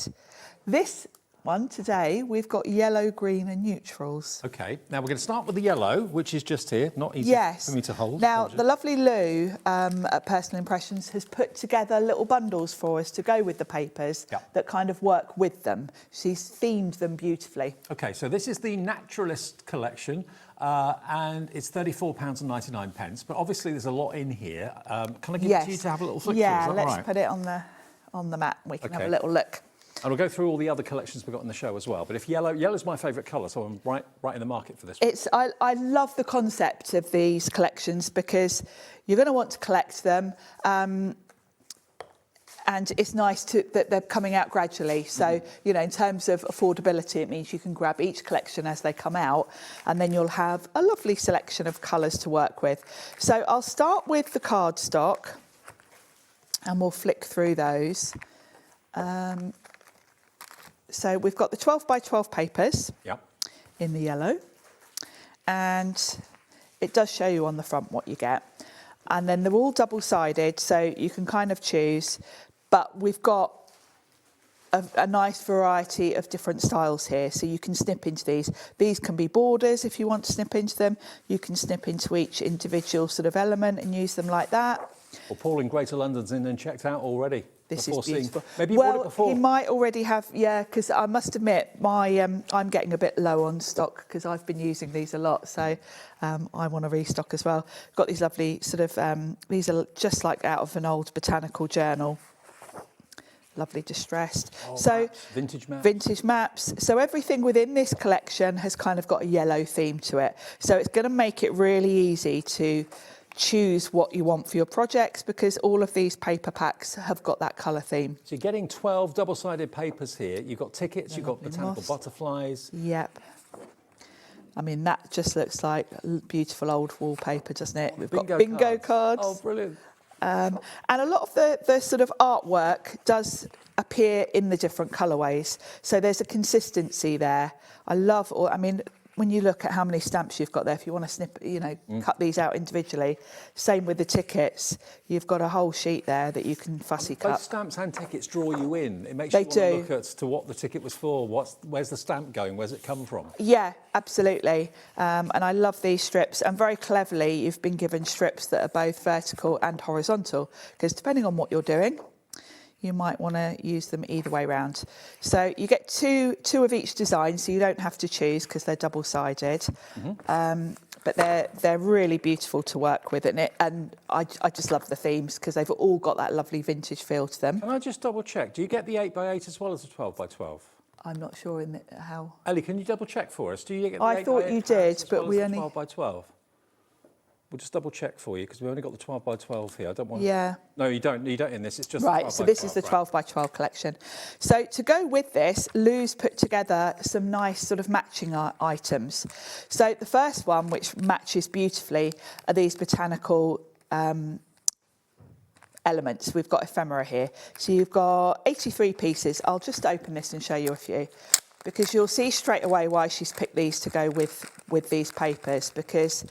This one today, we've got yellow, green and neutrals. OK, now we're going to start with the yellow, which is just here, not easy for me to hold. Now, the lovely Lou at Personal Impressions has put together little bundles for us to go with the papers that kind of work with them. She's themed them beautifully. OK, so this is the Naturalist collection. And it's £34.99, but obviously there's a lot in here. Can I give it to you to have a little flick through? Yeah, Is that let's right? put it on the mat and we can have a little look. And we'll go through all the other collections we've got in the show as well. But if yellow's my favourite colour, so I'm right in the market for this one. I love the concept of these collections because you're going to want to collect them. And it's nice that they're coming out gradually. So, you know, in terms of affordability, it means you can grab each collection as they come out, and then you'll have a lovely selection of colours to work with. So I'll start with the cardstock, and we'll flick through those. So we've got the 12 by 12 papers in the yellow, and it does show you on the front what you get. And then they're all double-sided, so you can kind of choose. But we've got a nice variety of different styles here, so you can snip into these. These can be borders if you want to snip into them. You can snip into each individual sort of element and use them like that. Well, Paul in Greater London's in and checked out already. This is beautiful. Maybe you bought it before. He might already have, yeah, because I must admit, I'm getting a bit low on stock because I've been using these a lot, so I want to restock as well. Got these lovely sort of, these are just like out of an old botanical journal. Lovely distressed. Oh, so maps. Vintage maps. Vintage maps. So everything within this collection has kind of got a yellow theme to it. So it's going to make it really easy to choose what you want for your projects because all of these paper packs have got that colour theme. So you're getting 12 double-sided papers here. You've got tickets, you've got botanical butterflies. Yep. I mean, that just looks like beautiful old wallpaper, doesn't it? We've got bingo cards. Oh, brilliant. And a lot of the sort of artwork does appear in the different colourways. So there's a consistency there. I love, I mean, when you look at how many stamps you've got there, if you want to snip, you know, cut these out individually, same with the tickets, you've got a whole sheet there that you can fussy cut. Both stamps and tickets draw you in. It makes you want to look at what the ticket was for, where's the stamp going, where's it come from? Yeah, absolutely. And I love these strips. And very cleverly, you've been given strips that are both vertical and horizontal, because depending on what you're doing, you might want to use them either way round. So you get two of each design, so you don't have to choose because they're double-sided. But they're really beautiful to work with, and I just love the themes because they've all got that lovely vintage feel to them. Can I just double check? Do you get the 8x8 as well as the 12x12? I'm not sure how. Ellie, can you double check for us? Do you get the 8x8? I thought you did, but we only 12x12. We'll just double check for you because we only got the 12x12 here. I don't want. Yeah. No, you don't in this. It's just right. The 12 so this is the 12x12 collection. So to go with this, Lou's put together some nice sort of matching items. So the first one, which matches beautifully, are these botanical elements. We've got ephemera here. So you've got 83 pieces. I'll just open this and show you a few, because you'll see straight away why she's picked these to go with these papers, because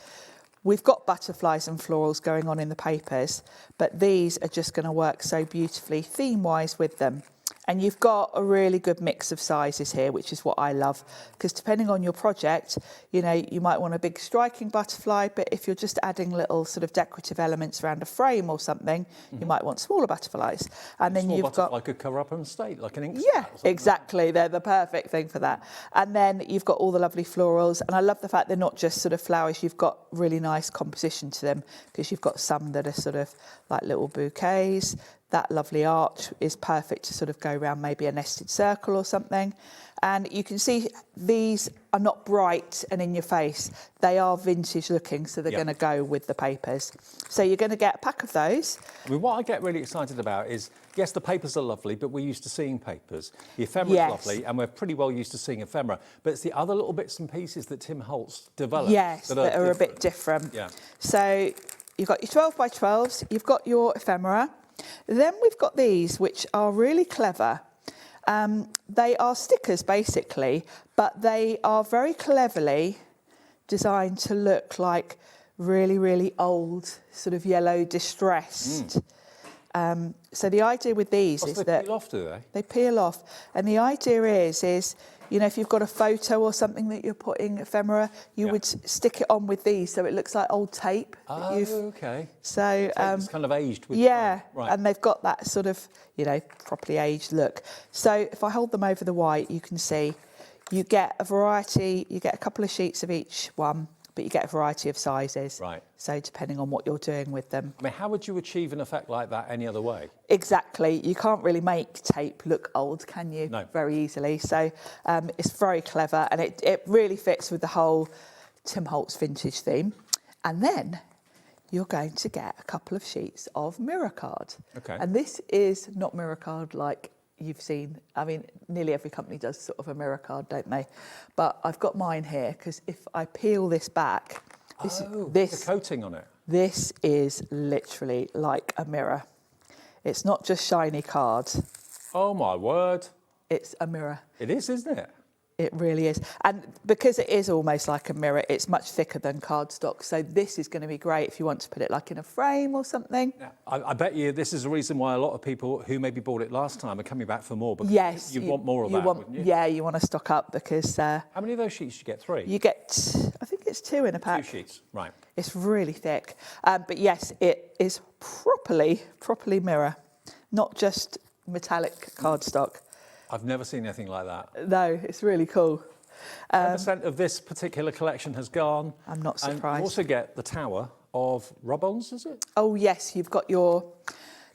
we've got butterflies and florals going on in the papers, but these are just going to work so beautifully theme-wise with them. And you've got a really good mix of sizes here, which is what I love, because depending on your project, you know, you might want a big striking butterfly, but if you're just adding little sort of decorative elements around a frame or something, you might want smaller butterflies. And then you've got, like a cover up on state, like an ink. Yeah, exactly. They're the perfect thing for that. And then you've got all the lovely florals, and I love the fact they're not just sort of flowers. You've got really nice composition to them, because you've got some that are sort of like little bouquets. That lovely arch is perfect to sort of go around maybe a nested circle or something. And you can see these are not bright and in your face. They are vintage looking, so they're going to go with the papers. So you're going to get a pack of those. I mean, what I get really excited about is, yes, the papers are lovely, but we're used to seeing papers. The ephemera is lovely, and we're pretty well used to seeing ephemera. But it's the other little bits and pieces that Tim Holtz developed. Yes, that are a bit different. Yeah. So you've got your 12x12s, you've got your ephemera. Then we've got these, which are really clever. They are stickers, basically, but they are very cleverly designed to look like really, really old, sort of yellow distressed. So the idea with these is they that... They peel off, do they? They peel off. And the idea is, you know, if you've got a photo or something that you're putting ephemera, you would stick it on with these, so it looks like old tape. Oh, okay. So it's kind of aged with time. Right. And they've got that sort of, you know, properly aged look. So if I hold them over the white, you can see you get a variety. You get a couple of sheets of each one, but you get a variety of sizes. Right. So depending on what you're doing with them. I mean, how would you achieve an effect like that any other way? Exactly. You can't really make tape look old, can you? No. Very easily. So it's very clever, and it really fits with the whole Tim Holtz vintage theme. And then you're going to get a couple of sheets of mirror card. Okay. And this is not mirror card like you've seen. I mean, nearly every company does sort of a mirror card, don't they? But I've got mine here, because if I peel this back, the coating on it. This is literally like a mirror. It's not just shiny card. Oh my word. It's a mirror. It is, isn't it? It really is. And because it is almost like a mirror, it's much thicker than cardstock. So this is going to be great if you want to put it like in a frame or something. Now, I bet you this is the reason why a lot of people who maybe bought it last time are coming back for more. Because yes. you want more of that, wouldn't you? Yeah, you want to stock up because... How many of those sheets do you get? 3? You get, I think it's 2 in a pack. 2 sheets, right. It's really thick. But yes, it is properly mirror, not just metallic cardstock. I've never seen anything like that. No, it's really cool. 10% of this particular collection has gone. I'm not surprised. And you also get the tower of rub-ons, is it? Oh, yes, you've got your...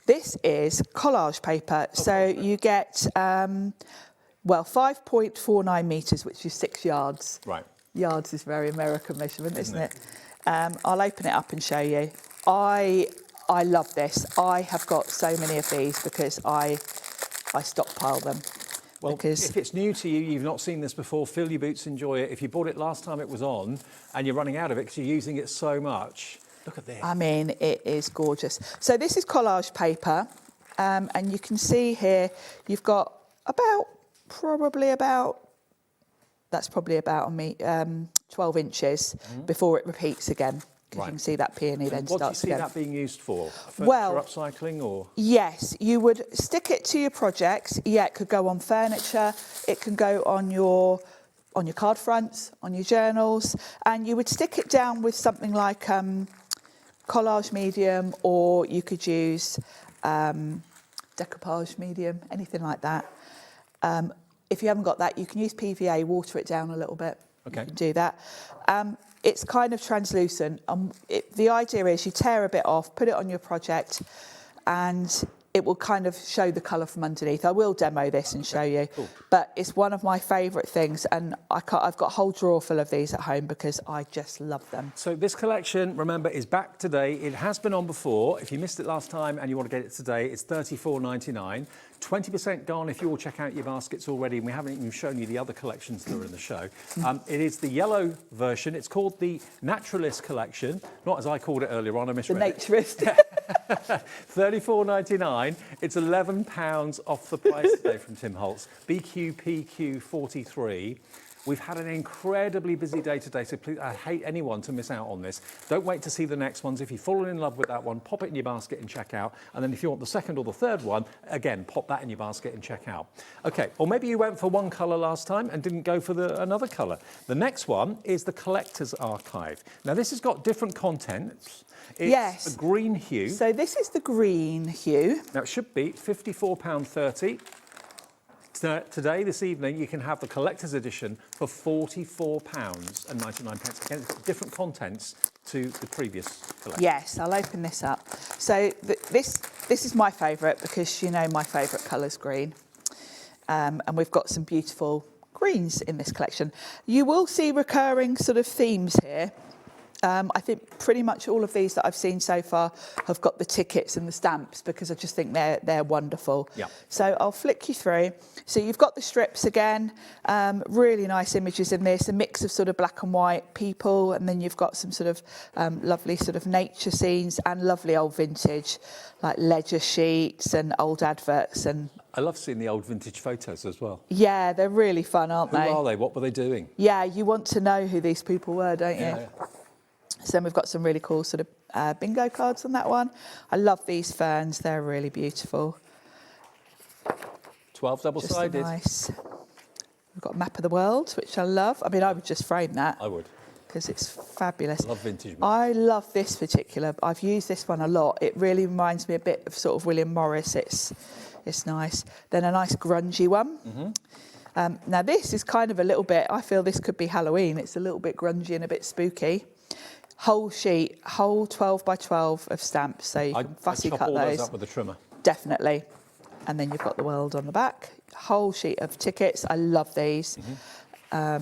This is collage paper. So you get, 5.49 metres, which is 6 yards. Right. Yards is very American measurement, isn't it? I'll open it up and show you. I love this. I have got so many of these because I stockpile them. Well, because if it's new to you, you've not seen this before, fill your boots, enjoy it. If you bought it last time it was on and you're running out of it because you're using it so much, look at this. I mean, it is gorgeous. So this is collage paper, and you can see here you've got that's probably about 12 inches before it repeats again. Because you can see that peony then starts again. What do you see that being used for? Furniture upcycling or? Yes, you would stick it to your projects. Yeah, it could go on furniture. It can go on your card fronts, on your journals, and you would stick it down with something like collage medium, or you could use decoupage medium, anything like that. If you haven't got that, you can use PVA, water it down a little bit. Okay. You can do that. It's kind of translucent. The idea is you tear a bit off, put it on your project, and it will kind of show the colour from underneath. I will demo this and show you. Cool. But it's one of my favourite things, and I've got a whole drawer full of these at home because I just love them. So this collection, remember, is back today. It has been on before. If you missed it last time and you want to get it today, it's $34.99. 20% gone if you all check out your baskets already, and we haven't even shown you the other collections that are in the show. It is the yellow version. It's called the Naturalist collection, not as I called it earlier on, I misread it. The Naturist. $34.99. It's £11 off the price today from Tim Holtz. BQPQ43. We've had an incredibly busy day today, so please, I hate anyone to miss out on this. Don't wait to see the next ones. If you've fallen in love with that one, pop it in your basket and check out. And then if you want the second or the third one, again, pop that in your basket and check out. Okay, or maybe you went for one colour last time and didn't go for another colour. The next one is the Collector's Archive. Now, this has got different contents. It's a green hue. So this is the green hue. Now, it should be £54.30. Today, this evening, you can have the collector's edition for £44.99. Again, different contents to the previous collection. Yes, I'll open this up. So this is my favourite because you know my favourite colour's green. And we've got some beautiful greens in this collection. You will see recurring sort of themes here. I think pretty much all of these that I've seen so far have got the tickets and the stamps because I just think they're wonderful. Yeah. So I'll flick you through. So you've got the strips again, really nice images in this, a mix of sort of black and white people, and then you've got some sort of lovely sort of nature scenes and lovely old vintage, like ledger sheets and old adverts. And I love seeing the old vintage photos as well. yeah, they're really fun, aren't they? Who are they? What were they doing? Yeah, you want to know who these people were, don't you? Yeah. So then we've got some really cool sort of bingo cards on that one. I love these ferns. They're really beautiful. 12 double-sided. Nice. We've got a map of the world, which I love. I mean, I would just frame that. I would. Because it's fabulous. I love vintage maps. I love this particular. I've used this one a lot. It really reminds me a bit of sort of William Morris. It's nice. Then a nice grungy one. Now this is kind of a little bit, I feel this could be Halloween. It's a little bit grungy and a bit spooky. Whole sheet, whole 12 by 12 of stamps, so you can fussy cut all those. up with a trimmer. Definitely. And then you've got the world on the back. Whole sheet of tickets. I love these. Are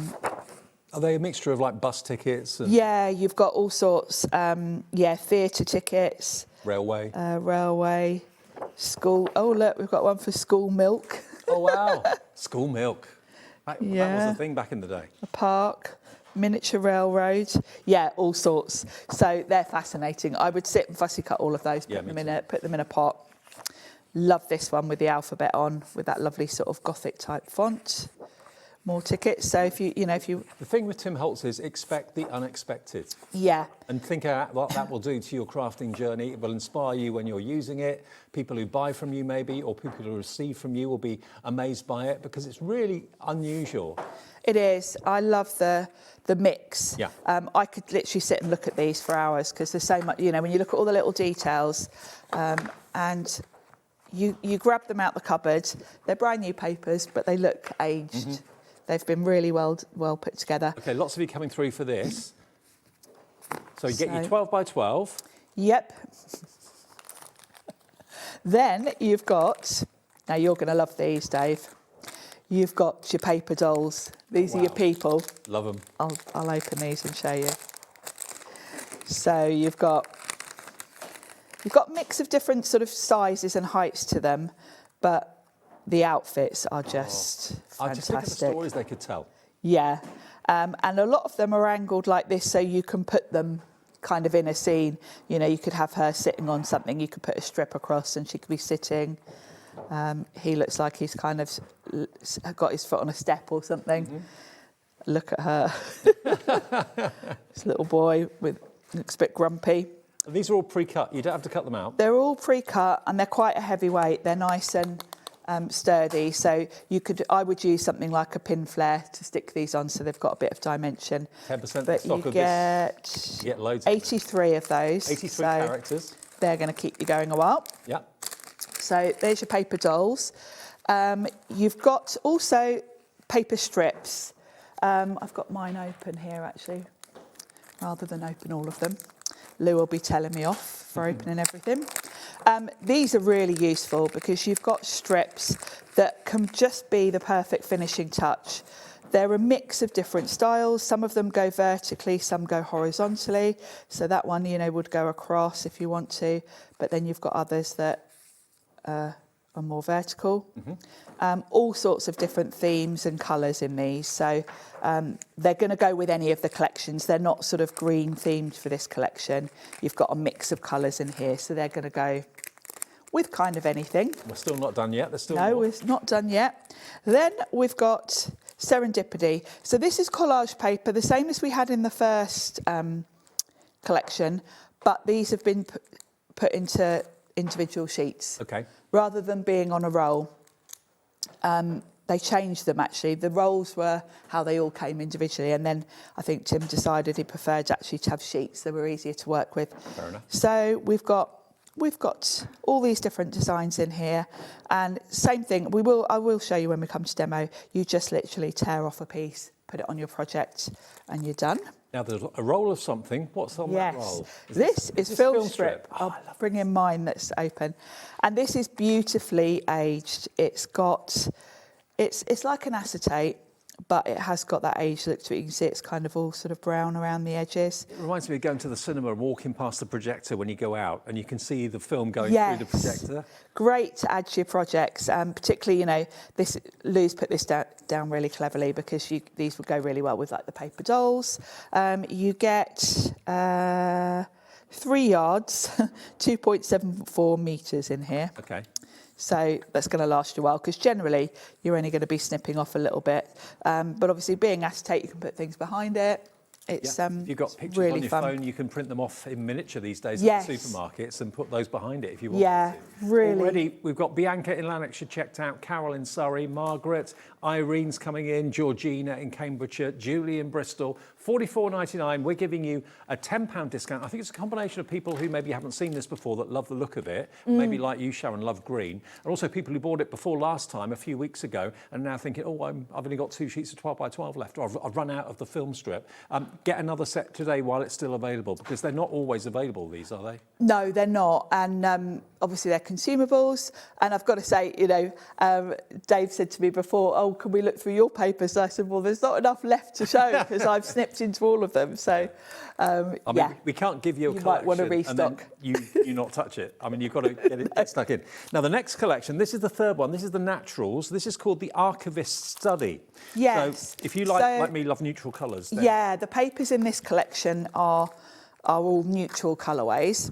they a mixture of like bus tickets? And yeah, you've got all sorts. Theatre tickets. Railway. Railway. School. Oh, look, we've got one for school milk. Oh, wow. School milk. That was a thing back in the day. A park. Miniature railroad. Yeah, all sorts. So they're fascinating. I would sit and fussy cut all of those, put them in a pot. Love this one with the alphabet on, with that lovely sort of Gothic type font. more tickets. So if you The thing with Tim Holtz is expect the unexpected. Yeah. And think about what that will do to your crafting journey. It will inspire you when you're using it. People who buy from you maybe, or people who receive from you will be amazed by it because it's really unusual. It is. I love the mix. Yeah. I could literally sit and look at these for hours because there's so much, when you look at all the little details and you grab them out the cupboard, they're brand new papers, but they look aged. Mm-hmm. They've been really well put together. Okay, lots of you coming through for this. So you get your 12 by 12. Yep. Then you've got, now you're going to love these, Dave. You've got your paper dolls. These are your people. Love them. I'll open these and show you. So you've got a mix of different sort of sizes and heights to them, but the outfits are just fantastic. I just think of the stories they could tell. Yeah, and a lot of them are angled like this, so you can put them kind of in a scene. You could have her sitting on something. You could put a strip across, and she could be sitting. He looks like he's kind of got his foot on a step or something. Mm-hmm. Look at her. This little boy looks a bit grumpy. These are all pre-cut. You don't have to cut them out. They're all pre-cut, and they're quite a heavyweight. They're nice and sturdy. So I would use something like a pin flare to stick these on, so they've got a bit of dimension. 10% but stock you of get this. You get loads. 83 of those. 83 characters. They're going to keep you going a while. Yeah. So there's your paper dolls. You've got also paper strips. I've got mine open here actually, rather than open all of them. Lou will be telling me off for opening everything. These are really useful because you've got strips that can just be the perfect finishing touch. They're a mix of different styles. Some of them go vertically, some go horizontally. So that one, would go across if you want to, but then you've got others that are more vertical. Mm-hmm. All sorts of different themes and colours in these. So they're going to go with any of the collections. They're not sort of green themed for this collection. You've got a mix of colours in here, so they're going to go with kind of anything. We're still not done yet. There's still No, more. we're not done yet. Then we've got Serendipity. So this is collage paper, the same as we had in the first collection, but these have been put into individual sheets. Okay. Rather than being on a roll. They changed them actually. The rolls were how they all came individually, and then I think Tim decided he preferred actually to have sheets that were easier to work with. Fair enough. So we've got all these different designs in here, and same thing. I will show you when we come to demo. You just literally tear off a piece, put it on your project, and you're done. Now there's a roll of something. What's on that roll? This is film strip. I'll bring in mine that's open. And this is beautifully aged. It's like an acetate, but it has got that aged look to it. You can see it's kind of all sort of brown around the edges. It reminds me of going to the cinema and walking past the projector when you go out and you can see the film going through the projector. Great to add to your projects, particularly, Lou's put this down really cleverly because these would go really well with like the paper dolls. You get 3 yards, 2.74 metres in here. Okay. So that's going to last you a while because generally you're only going to be snipping off a little bit. But obviously being acetate, you can put things behind it. It's if you've got pictures really on your fun. phone, you can print them off in miniature these days Yes. at the supermarkets and put those behind it if you want Yeah, to. really. Already, we've got Bianca in Lanarkshire checked out, Carol in Surrey, Margaret, Irene's coming in, Georgina in Cambridgeshire, Julie in Bristol, $44.99. We're giving you a £10 discount. I think it's a combination of people who maybe haven't seen this before that love the look of it, maybe like you, Sharon, love green, and also people who bought it before last time, a few weeks ago, and now thinking, I've only got 2 sheets of 12 by 12 left, or I've run out of the film strip. Get another set today while it's still available, because they're not always available, these, are they? No, they're not. And obviously they're consumables. And I've got to say, Dave said to me before, can we look through your papers? And I said, well, there's not enough left to show because I've snipped into all of them. So, we can't give you a collection might want to restock. And then you not touch it. I mean, you've got to get stuck in. Now, the next collection, this is the third one. This is the Naturals. This is called the Archivist Study. Yes. So if you like me, love neutral colours. Then. Yeah, the papers in this collection are all neutral colourways.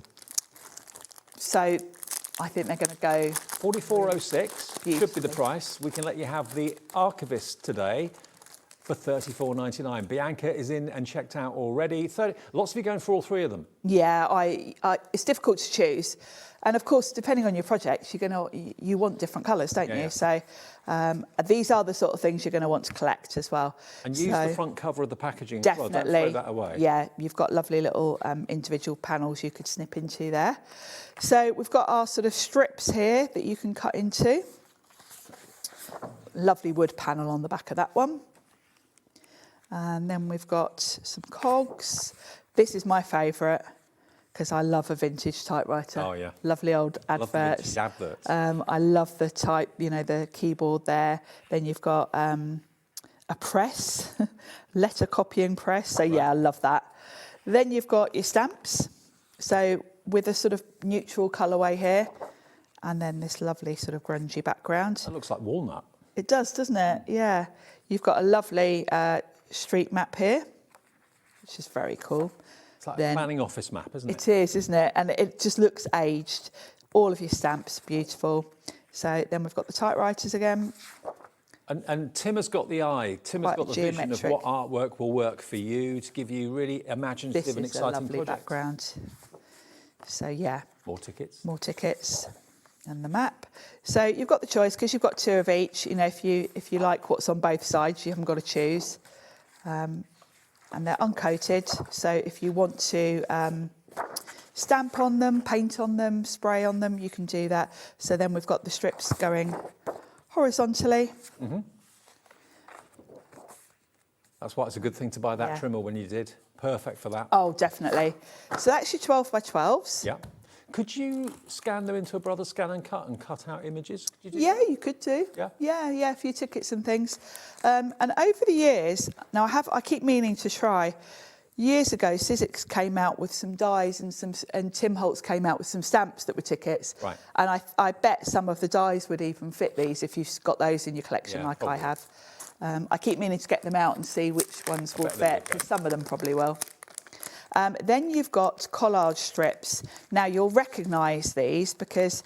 So I think they're going to go... $44.06 should be the price. We can let you have the Archivist today. for $34.99. Bianca is in and checked out already. Lots of you going for all three of them. Yeah, it's difficult to choose. And of course, depending on your project, you want different colours, don't you? Yeah. So these are the sort of things you're going to want to collect as well. And use the front cover of the packaging definitely, as well. Don't throw that away. Yeah, you've got lovely little individual panels you could snip into there. So we've got our sort of strips here that you can cut into. Lovely wood panel on the back of that one. And then we've got some cogs. This is my favourite, because I love a vintage typewriter. Oh, yeah. Lovely old adverts. Love the vintage adverts. I love the type, the keyboard there. Then you've got a press, letter copying press. So, yeah, I love that. Then you've got your stamps. So, with a sort of neutral colourway here. And then this lovely sort of grungy background. That looks like walnut. It does, doesn't it? Yeah. You've got a lovely street map here, which is very cool. It's like a planning office map, isn't it? It is, isn't it? And it just looks aged. All of your stamps, beautiful. So then we've got the typewriters again. And Tim has got the eye. Tim has got the vision of what artwork will work for you to give you really imaginative and exciting this is a lovely background. So yeah. More tickets. More tickets. And the map. So you've got the choice because you've got two of each. If you like what's on both sides, you haven't got to choose. And they're uncoated, so if you want to stamp on them, paint on them, spray on them, you can do that. So then we've got the strips going horizontally. Mm-hmm. That's why it's a good thing to buy that trimmer when you did. Perfect for that. Oh, definitely. So that's your 12 by 12s. Yeah. Could you scan them into a Brother Scan and cut out images? Could you do Yeah, that? you could do. Yeah? Yeah, a few tickets and things. And over the years, now I keep meaning to try. Years ago, Sizzix came out with some dies and Tim Holtz came out with some stamps that were tickets. Right. And I bet some of the dies would even fit these if you've got those in your collection like probably. I have. I keep meaning to get them out and see which ones will fit, because some of them probably will. Then you've got collage strips. Now you'll recognise these because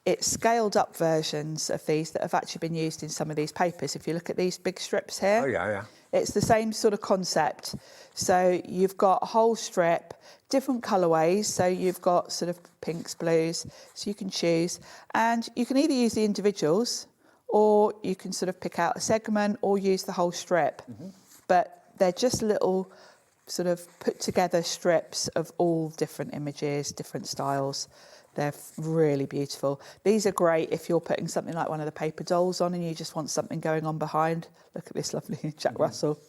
it's scaled up versions of these that have actually been used in some of these papers. If you look at these big strips here. Oh, yeah. It's the same sort of concept. So you've got a whole strip, different colourways. So you've got sort of pinks, blues, so you can choose. And you can either use the individuals or you can sort of pick out a segment or use the whole strip. Mm-hmm. But they're just little sort of put together strips of all different images, different styles. They're really beautiful. These are great if you're putting something like one of the paper dolls on and you just want something going on behind. Look at this lovely Jack Russell.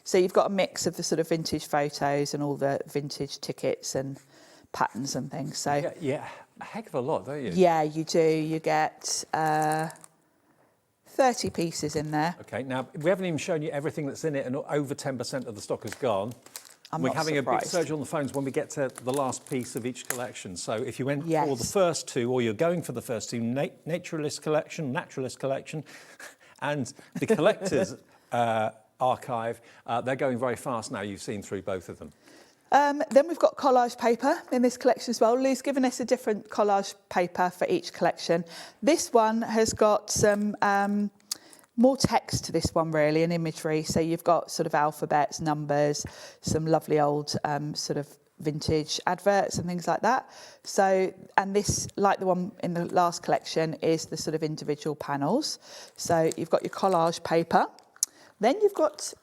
So you've got a mix of the sort of vintage photos and all the vintage tickets and patterns and things. So yeah, a heck of a lot, don't you? Yeah, you do. You get 30 pieces in there. Okay, now we haven't even shown you everything that's in it, and over 10% of the stock is gone. We're having a big surge on the phones when we get to the last piece of each collection. So if you went for the first two, or you're going for the first two, Naturalist Collection, and the Collector's Archive, they're going very fast now. You've seen through both of them. Then we've got collage paper in this collection as well. Lou's given us a different collage paper for each collection. This one has got some more text to this one, really, and imagery. So you've got sort of alphabets, numbers, some lovely old sort of vintage adverts and things like that. So, and this, like the one in the last collection, is the sort of individual panels. So you've got your collage paper. Then you've got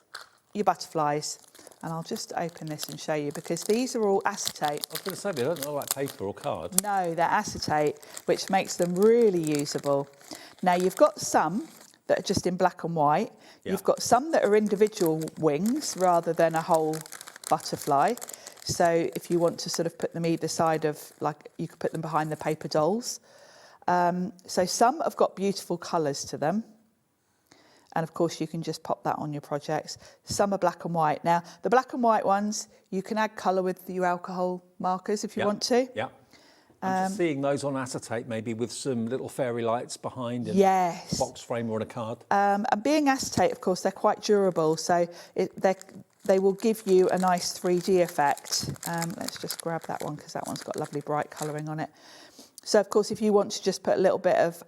your butterflies. And I'll just open this and show you, because these are all acetate. I was going to say, they don't look like paper or card. No, they're acetate, which makes them really usable. Now, you've got some that are just in black and white. Yeah. You've got some that are individual wings rather than a whole butterfly. So if you want to sort of put them either side of, like, you could put them behind the paper dolls. So some have got beautiful colours to them. And of course, you can just pop that on your projects. Some are black and white. Now, the black and white ones, you can add colour with your alcohol markers if you want to. Yeah. I'm just seeing those on acetate, maybe with some little fairy lights behind and a box frame or on a card. And being acetate, of course, they're quite durable. So they will give you a nice 3D effect. Let's just grab that one because that one's got lovely bright colouring on it. So, of course, if you want to just put a little bit of,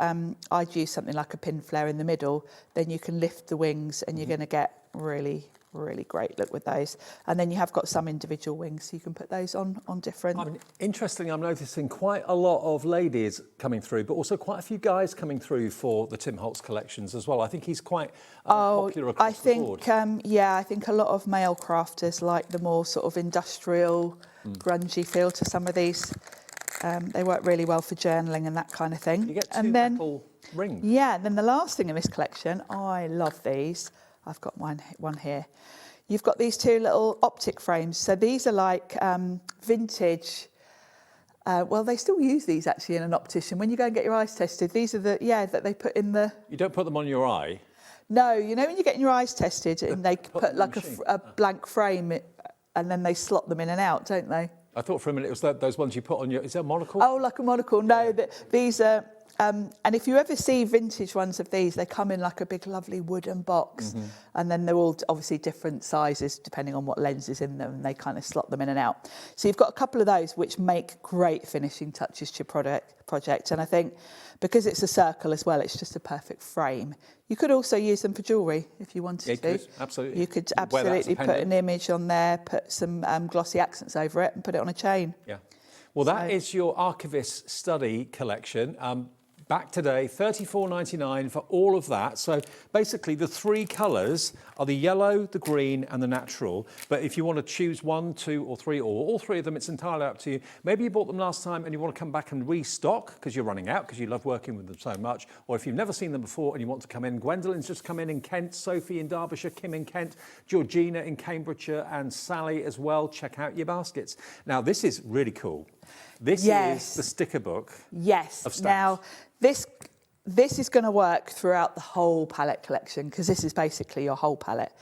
I'd use something like a pin flare in the middle, then you can lift the wings and you're going to get really, really great look with those. And then you have got some individual wings, so you can put those on different. I mean, interesting, I'm noticing quite a lot of ladies coming through, but also quite a few guys coming through for the Tim Holtz collections as well. I think he's quite popular across the board. I think a lot of male crafters like the more sort of industrial, grungy feel to some of these. They work really well for journaling and that kind of thing. You get two metal rings. Yeah, and then the last thing in this collection, I love these. I've got one here. You've got these two little optic frames. So these are like vintage. Well, they still use these actually in an optician. When you go and get your eyes tested, these are that they put in the... You don't put them on your eye? No, you know when you're getting your eyes tested and they put like a blank frame and then they slot them in and out, don't they? I thought for a minute it was those ones you put on your... Is that a monocle? Oh, like a monocle. No, these are... and if you ever see vintage ones of these, they come in like a big, lovely wooden box. And then they're all obviously different sizes depending on what lens is in them. And they kind of slot them in and out. So you've got a couple of those which make great finishing touches to your project. And I think because it's a circle as well, it's just a perfect frame. You could also use them for jewellery if you wanted to. Absolutely. You could absolutely put an image on there, put some glossy accents over it and put it on a chain. Yeah. Well, that is your Archivist Study collection. Back today, $34.99 for all of that. So basically the three colours are the yellow, the green and the natural. But if you want to choose 1, 2 or 3 or all three of them, it's entirely up to you. Maybe you bought them last time and you want to come back and restock because you're running out because you love working with them so much. Or if you've never seen them before and you want to come in, Gwendolyn's just come in Kent, Sophie in Derbyshire, Kim in Kent, Georgina in Cambridgeshire and Sally as well. Check out your baskets. Now, this is really cool. This is the sticker book. Yes. Of stamps. Now, this is going to work throughout the whole palette collection because this is basically your whole palette.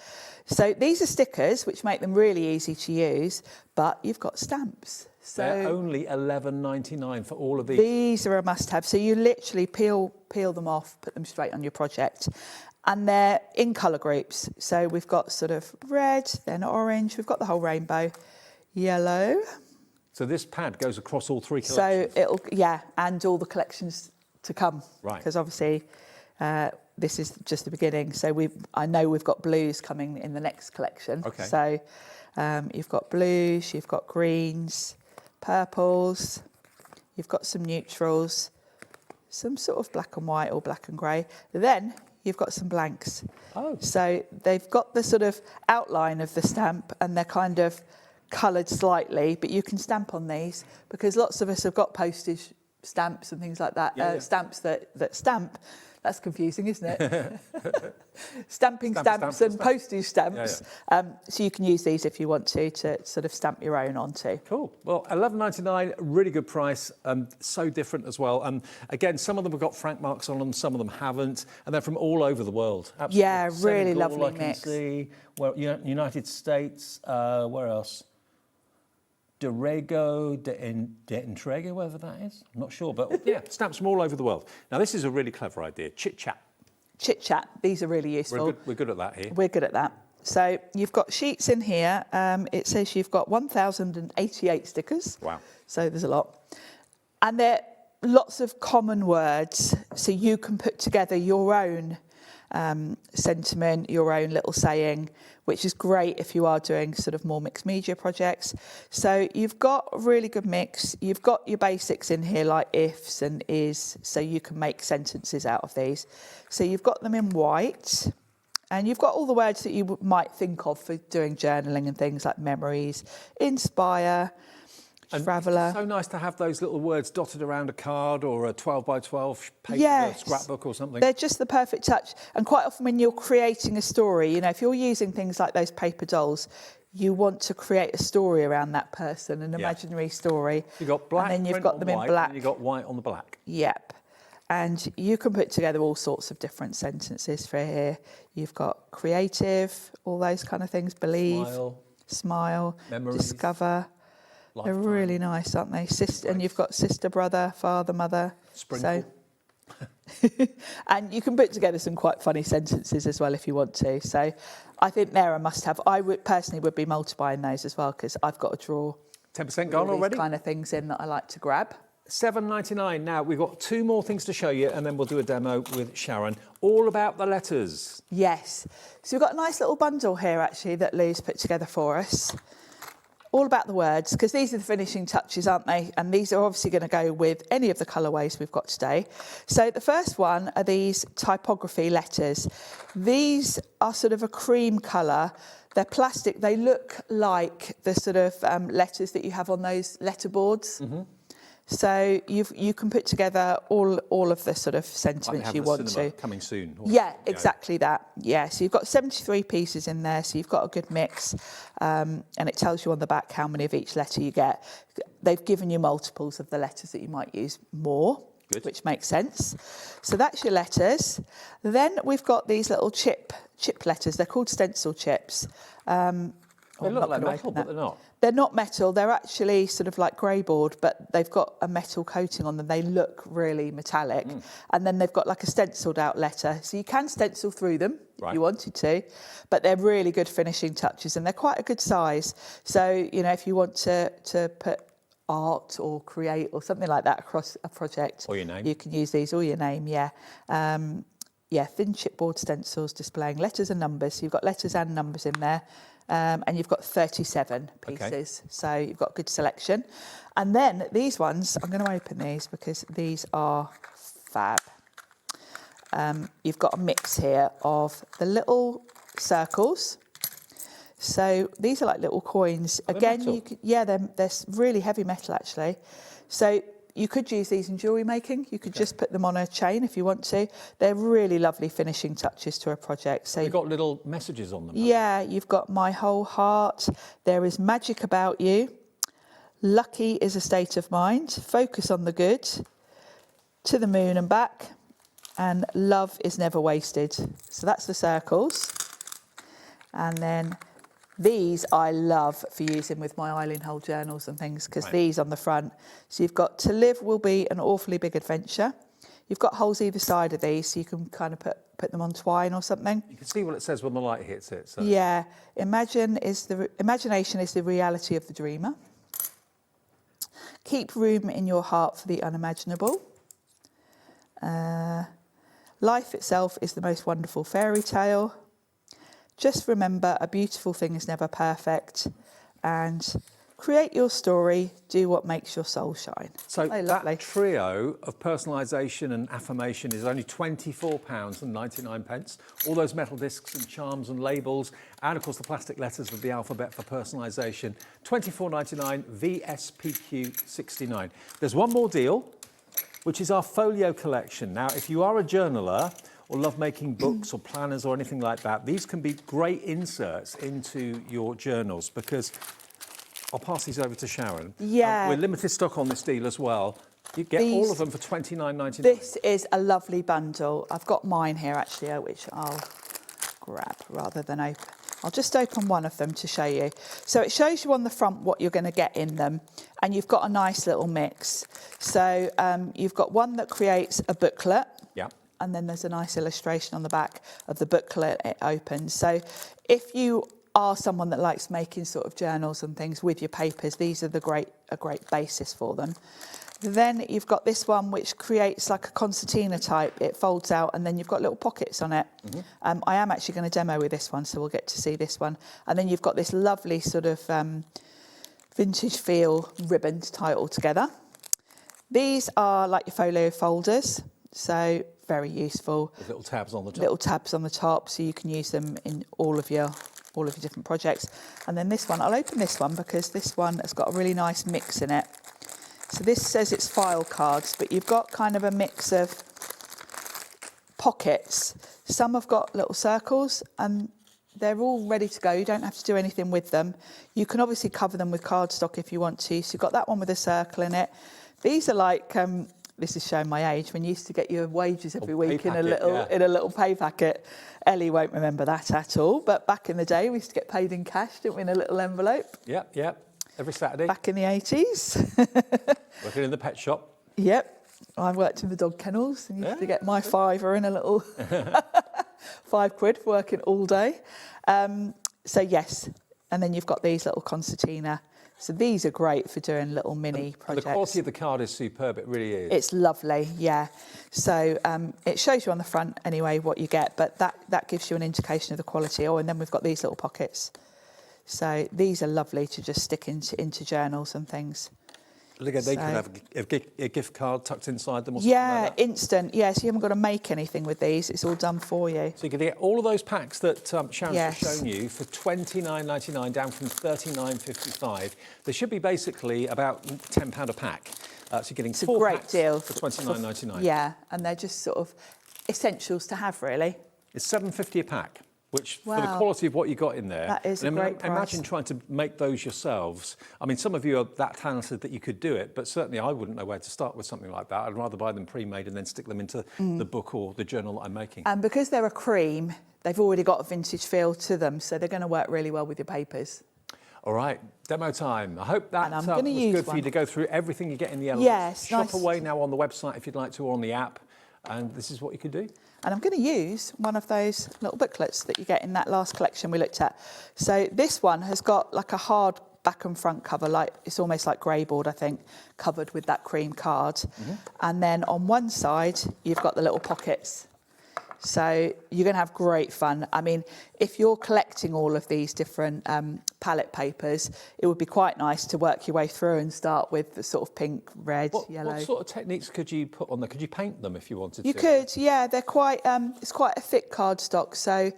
So these are stickers, which make them really easy to use, but you've got stamps. So they're only $11.99 for all of these. These are a must-have. So you literally peel them off, put them straight on your project. And they're in colour groups. So we've got sort of red, then orange, we've got the whole rainbow, yellow. So this pad goes across all three collections? So and all the collections to come. Right. Because obviously this is just the beginning. So I know we've got blues coming in the next collection. Okay. So you've got blues, you've got greens, purples, you've got some neutrals, some sort of black and white or black and grey. Then you've got some blanks. Oh. So they've got the sort of outline of the stamp and they're kind of coloured slightly, but you can stamp on these because lots of us have got postage stamps and things like that. Stamps that stamp. That's confusing, isn't it? Stamping stamps and postage stamps. So you can use these if you want to sort of stamp your own onto. Cool. Well, $11.99, really good price. So different as well. Again, some of them have got frank marks on them, some of them haven't, and they're from all over the world. Absolutely. Yeah, really Senegal, lovely I can mix. see. Well, United States. Where else? Dorego, de Entrega, whatever that is. I'm not sure, but yeah, stamps from all over the world. Now, this is a really clever idea. Chit Chat. Chit Chat. These are really useful. We're good at that here. We're good at that. So you've got sheets in here. It says you've got 1,088 stickers. Wow. So there's a lot. And they're lots of common words. So you can put together your own sentiment, your own little saying, which is great if you are doing sort of more mixed media projects. So you've got a really good mix. You've got your basics in here like ifs and is, so you can make sentences out of these. So you've got them in white and you've got all the words that you might think of for doing journaling and things like memories, inspire, traveller. It's so nice to have those little words dotted around a card or a 12 by 12 paper scrapbook or something. They're just the perfect touch. And quite often when you're creating a story, you know, if you're using things like those paper dolls, you want to create a story around that person, an imaginary story. You've got black, and then you've got them in black. And you've got white on the black. Yep. And you can put together all sorts of different sentences for here. You've got creative, all those kind of things, believe, smile, memories, discover. lifetime. They're really nice, aren't they? And you've got sister, brother, father, mother. Sprinkle. So, and you can put together some quite funny sentences as well if you want to. So I think they're a must-have. I would personally be multiplying those as well because I've got a drawer. 10% gone already? Kind of things in that I like to grab. $7.99. Now, we've got 2 more things to show you, and then we'll do a demo with Sharon, all about the letters. Yes. So we've got a nice little bundle here, actually, that Lou's put together for us. All about the words, because these are the finishing touches, aren't they? And these are obviously going to go with any of the colourways we've got today. So the first one are these typography letters. These are sort of a cream colour. They're plastic. They look like the sort of letters that you have on those letterboards. Mm-hmm. So you can put together all of the sort of sentiments you want to. Coming soon. Yeah, exactly that. Yeah, so you've got 73 pieces in there, so you've got a good mix, and it tells you on the back how many of each letter you get. They've given you multiples of the letters that you might use more, which makes sense. So that's your letters. Then we've got these little chip letters. They're called stencil chips. They look like metal, but they're not. They're not metal. They're actually sort of like grey board, but they've got a metal coating on them. They look really metallic. And then they've got like a stenciled out letter. So you can stencil through them if you wanted to, but they're really good finishing touches and they're quite a good size. So, you know, if you want to put art or create or something like that across a project, or your name, you can use these, or your name, yeah. Yeah, thin chipboard stencils displaying letters and numbers. So you've got letters and numbers in there. And you've got 37 pieces, so you've got a good selection. And then these ones, I'm going to open these because these are fab. You've got a mix here of the little circles. So these are like little coins. Again, you could, yeah, they're really heavy metal actually. So you could use these in jewellery making. You could just put them on a chain if you want to. They're really lovely finishing touches to a project. So you've got little messages on them. Yeah, you've got my whole heart. There is magic about you. Lucky is a state of mind. Focus on the good. To the moon and back. And love is never wasted. So that's the circles. And then these I love for using with my Eileen Hull journals and things, because these on the front. So you've got to live will be an awfully big adventure. You've got holes either side of these, so you can kind of put them on twine or something. You can see what it says when the light hits it. So. Yeah, imagination is the reality of the dreamer. Keep room in your heart for the unimaginable. Life itself is the most wonderful fairy tale. Just remember, a beautiful thing is never perfect. And create your story, do what makes your soul shine. So that trio of personalisation and affirmation is only £24.99. All those metal discs and charms and labels, and of course the plastic letters with the alphabet for personalisation, £24.99 VSPQ69. There's one more deal, which is our folio collection. Now, if you are a journaler, or love making books or planners or anything like that, these can be great inserts into your journals, because I'll pass these over to Sharon. Yeah. We're limited stock on this deal as well. You get all of them for £29.99. This is a lovely bundle. I've got mine here actually, which I'll grab rather than open. I'll just open one of them to show you. So it shows you on the front what you're going to get in them, and you've got a nice little mix. So you've got one that creates a booklet. Yeah. And then there's a nice illustration on the back of the booklet it opens. So if you are someone that likes making sort of journals and things with your papers, these are a great basis for them. Then you've got this one which creates like a concertina type. It folds out and then you've got little pockets on it. I am actually going to demo with this one, so we'll get to see this one. And then you've got this lovely sort of vintage feel ribbon to tie it all together. These are like your folio folders, so very useful. With little tabs on the top. Little tabs on the top, so you can use them in all of your different projects. And then this one, I'll open this one because this one has got a really nice mix in it. So this says it's file cards, but you've got kind of a mix of pockets. Some have got little circles and they're all ready to go. You don't have to do anything with them. You can obviously cover them with cardstock if you want to. So you've got that one with a circle in it. These are like, this is showing my age, when you used to get your wages every week in a little pay packet. Ellie won't remember that at all, but back in the day we used to get paid in cash, didn't we, in a little envelope? Yep. Every Saturday. Back in the 80s. Working in the pet shop. Yep. I worked in the dog kennels and used to get my fiver in a little £5 for working all day. So yes, and then you've got these little concertina So these are great for doing little mini projects. The quality of the card is superb, it really is. It's lovely, yeah. So it shows you on the front anyway what you get, but that gives you an indication of the quality. Oh, and then we've got these little pockets. So these are lovely to just stick into journals and things. Look at, they can have a gift card tucked inside them or something like that. Instant. Yeah, so you haven't got to make anything with these. It's all done for you. So you can get all of those packs that Sharon's just shown you for $29.99 down from $39.55. They should be basically about £10 a pack. So you're getting it's 4 a great packs deal for $29.99. Yeah, and they're just sort of essentials to have, really. It's $7.50 a pack. Which, wow. for the quality of what you got in there, that is a great price. Imagine trying to make those yourselves. I mean, some of you are that talented that you could do it, but certainly I wouldn't know where to start with something like that. I'd rather buy them pre-made and then stick them into the book or the journal that I'm making. And because they're a cream, they've already got a vintage feel to them, so they're going to work really well with your papers. All right, demo time. I hope that was good for you to go through everything you get in the elements. Yes, Shop away now on the website if you'd like to, or on the app, and this is what you could do. And I'm going to use one of those little booklets that you get in that last collection we looked at. So this one has got like a hard back and front cover, like it's almost like grey board, I think, covered with that cream card. And then on one side, you've got the little pockets. So you're going to have great fun. I mean, if you're collecting all of these different palette papers, it would be quite nice to work your way through and start with the sort of pink, red, yellow. What sort of techniques could you put on there? Could you paint them if you wanted to? You could, yeah. They're quite. It's quite a thick cardstock, so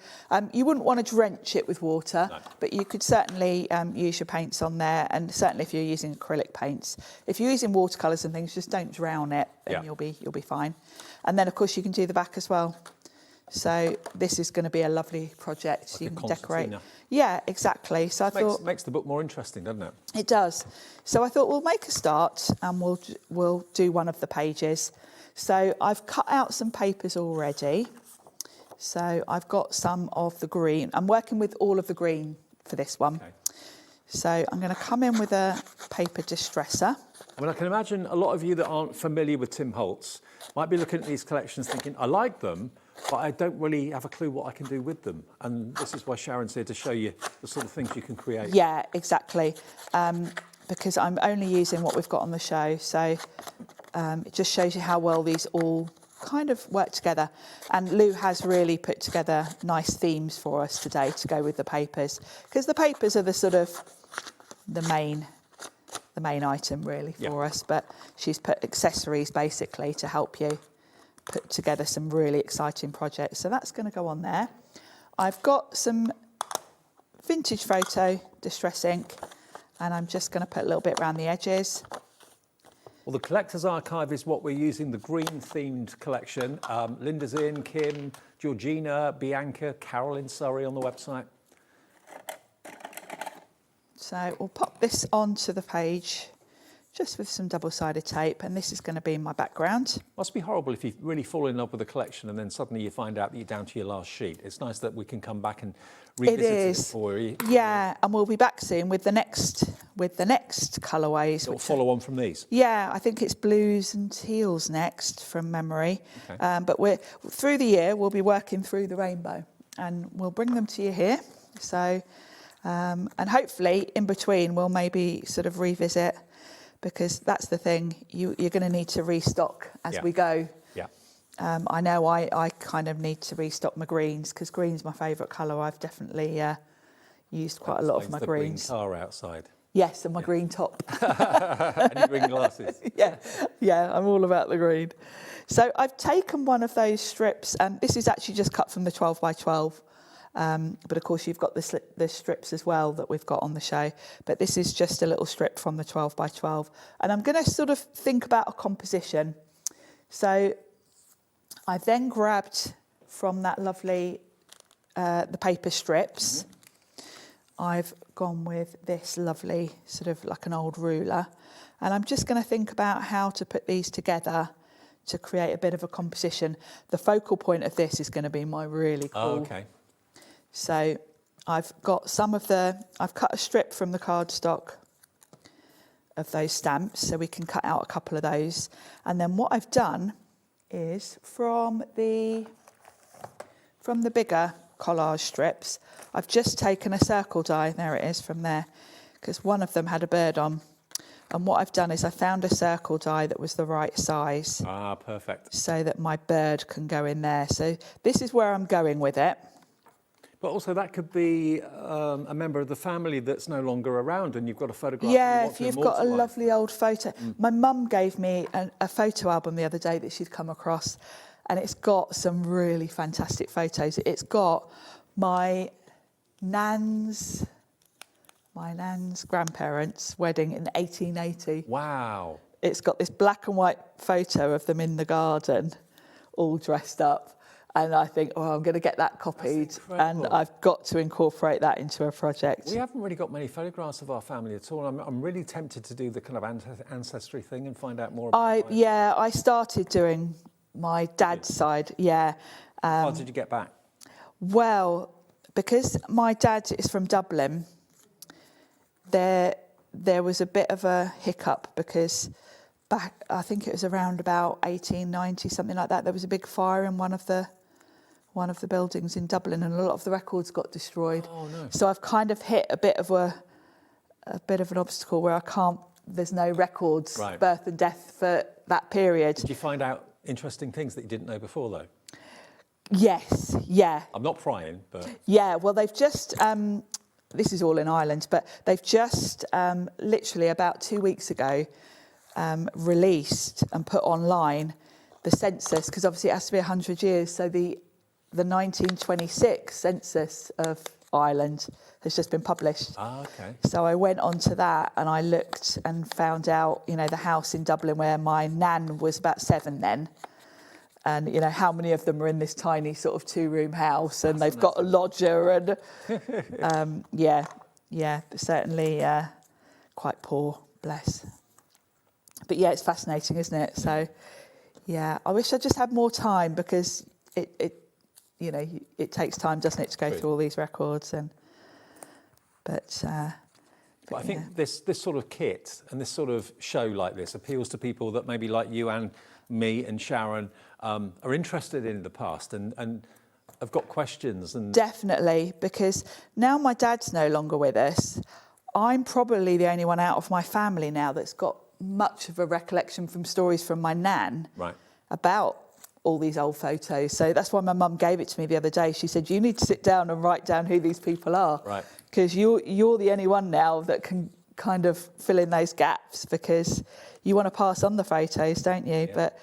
you wouldn't want to drench it with water, but you could certainly use your paints on there, and certainly if you're using acrylic paints. If you're using watercolours and things, just don't drown it, then you'll be fine. And then of course you can do the back as well. So this is going to be a lovely project. Like you a can decorate. concertina. Yeah, exactly. So I thought makes the book more interesting, doesn't it? it does. So I thought we'll make a start and we'll do one of the pages. So I've cut out some papers already. So I've got some of the green. I'm working with all of the green for this one. Okay. So I'm going to come in with a paper distresser. I mean, I can imagine a lot of you that aren't familiar with Tim Holtz might be looking at these collections thinking, I like them, but I don't really have a clue what I can do with them. And this is why Sharon's here to show you the sort of things you can create. Yeah, exactly. Because I'm only using what we've got on the show. So it just shows you how well these all kind of work together. And Lou has really put together nice themes for us today to go with the papers. Because the papers are the sort of the main item really for us. But she's put accessories basically to help you put together some really exciting projects. So that's going to go on there. I've got some vintage photo distress ink and I'm just going to put a little bit around the edges. Well, the Collector's Archive is what we're using, the green-themed collection. Linda's in, Kim, Georgina, Bianca, Carol in Surrey on the website. So we'll pop this onto the page just with some double-sided tape, and this is going to be my background. Must be horrible if you really fall in love with a collection and then suddenly you find out that you're down to your last sheet. It's nice that we can come back and revisit it for you. Yeah, and we'll be back soon with the next colourways. It'll follow on from these. Yeah, I think it's blues and teals next from memory. Okay. But through the year we'll be working through the rainbow, and we'll bring them to you here. So, and hopefully in between we'll maybe sort of revisit. Because that's the thing, you're going to need to restock as we go. Yeah. I know I kind of need to restock my greens because green's my favourite colour. I've definitely used quite a lot of my greens. The green car outside. Yes, and my green top. And your green glasses. Yeah, I'm all about the green. So I've taken one of those strips, and this is actually just cut from the 12 by 12. But of course you've got the strips as well that we've got on the show. But this is just a little strip from the 12 by 12. And I'm going to sort of think about a composition. So I then grabbed from that lovely, the paper strips. I've gone with this lovely sort of like an old ruler. And I'm just going to think about how to put these together to create a bit of a composition. The focal point of this is going to be my really cool... Oh, okay. So I've got I've cut a strip from the cardstock of those stamps, so we can cut out a couple of those. And then what I've done is from the bigger collage strips, I've just taken a circle die, there it is from there, because one of them had a bird on. And what I've done is I found a circle die that was the right size. Ah, perfect. So that my bird can go in there. So this is where I'm going with it. But also that could be a member of the family that's no longer around and you've got a photograph. Yeah, if you've got a lovely old photo. My mum gave me a photo album the other day that she'd come across, and it's got some really fantastic photos. It's got my nan's grandparents' wedding in 1880. Wow. It's got this black and white photo of them in the garden, all dressed up. And I think, oh, I'm going to get that copied, and I've got to incorporate that into a project. We haven't really got many photographs of our family at all. I'm really tempted to do the kind of ancestry thing and find out more about it. Yeah, I started doing my dad's side, yeah. How did you get back? Well, because my dad is from Dublin, there was a bit of a hiccup because back, I think it was around about 1890, something like that, there was a big fire in one of the buildings in Dublin, and a lot of the records got destroyed. Oh, no. So I've kind of hit a bit of an obstacle where I can't. There's no records, birth and death for that period. Did you find out interesting things that you didn't know before, though? Yes. Yeah. I'm not prying, but yeah. Well, they've just. This is all in Ireland, but they've just literally about 2 weeks ago released and put online the census, because obviously it has to be 100 years. So the 1926 census of Ireland has just been published. Ah, okay. So I went onto that and I looked and found out, the house in Dublin where my nan was about 7 then. And, how many of them are in this tiny sort of 2-room house, and they've got a lodger and, certainly quite poor, bless. But yeah, it's fascinating, isn't it? So, yeah, I wish I just had more time, because it takes time, doesn't it, to go through all these records. But I think this sort of kit and this sort of show like this appeals to people that maybe like you and me and Sharon are interested in the past and have got questions. And definitely, because now my dad's no longer with us, I'm probably the only one out of my family now that's got much of a recollection from stories from my nan about all these old photos. So that's why my mum gave it to me the other day. She said, you need to sit down and write down who these people are. Right. Because you're the only one now that can kind of fill in those gaps, because you want to pass on the photos, don't you? Yeah. But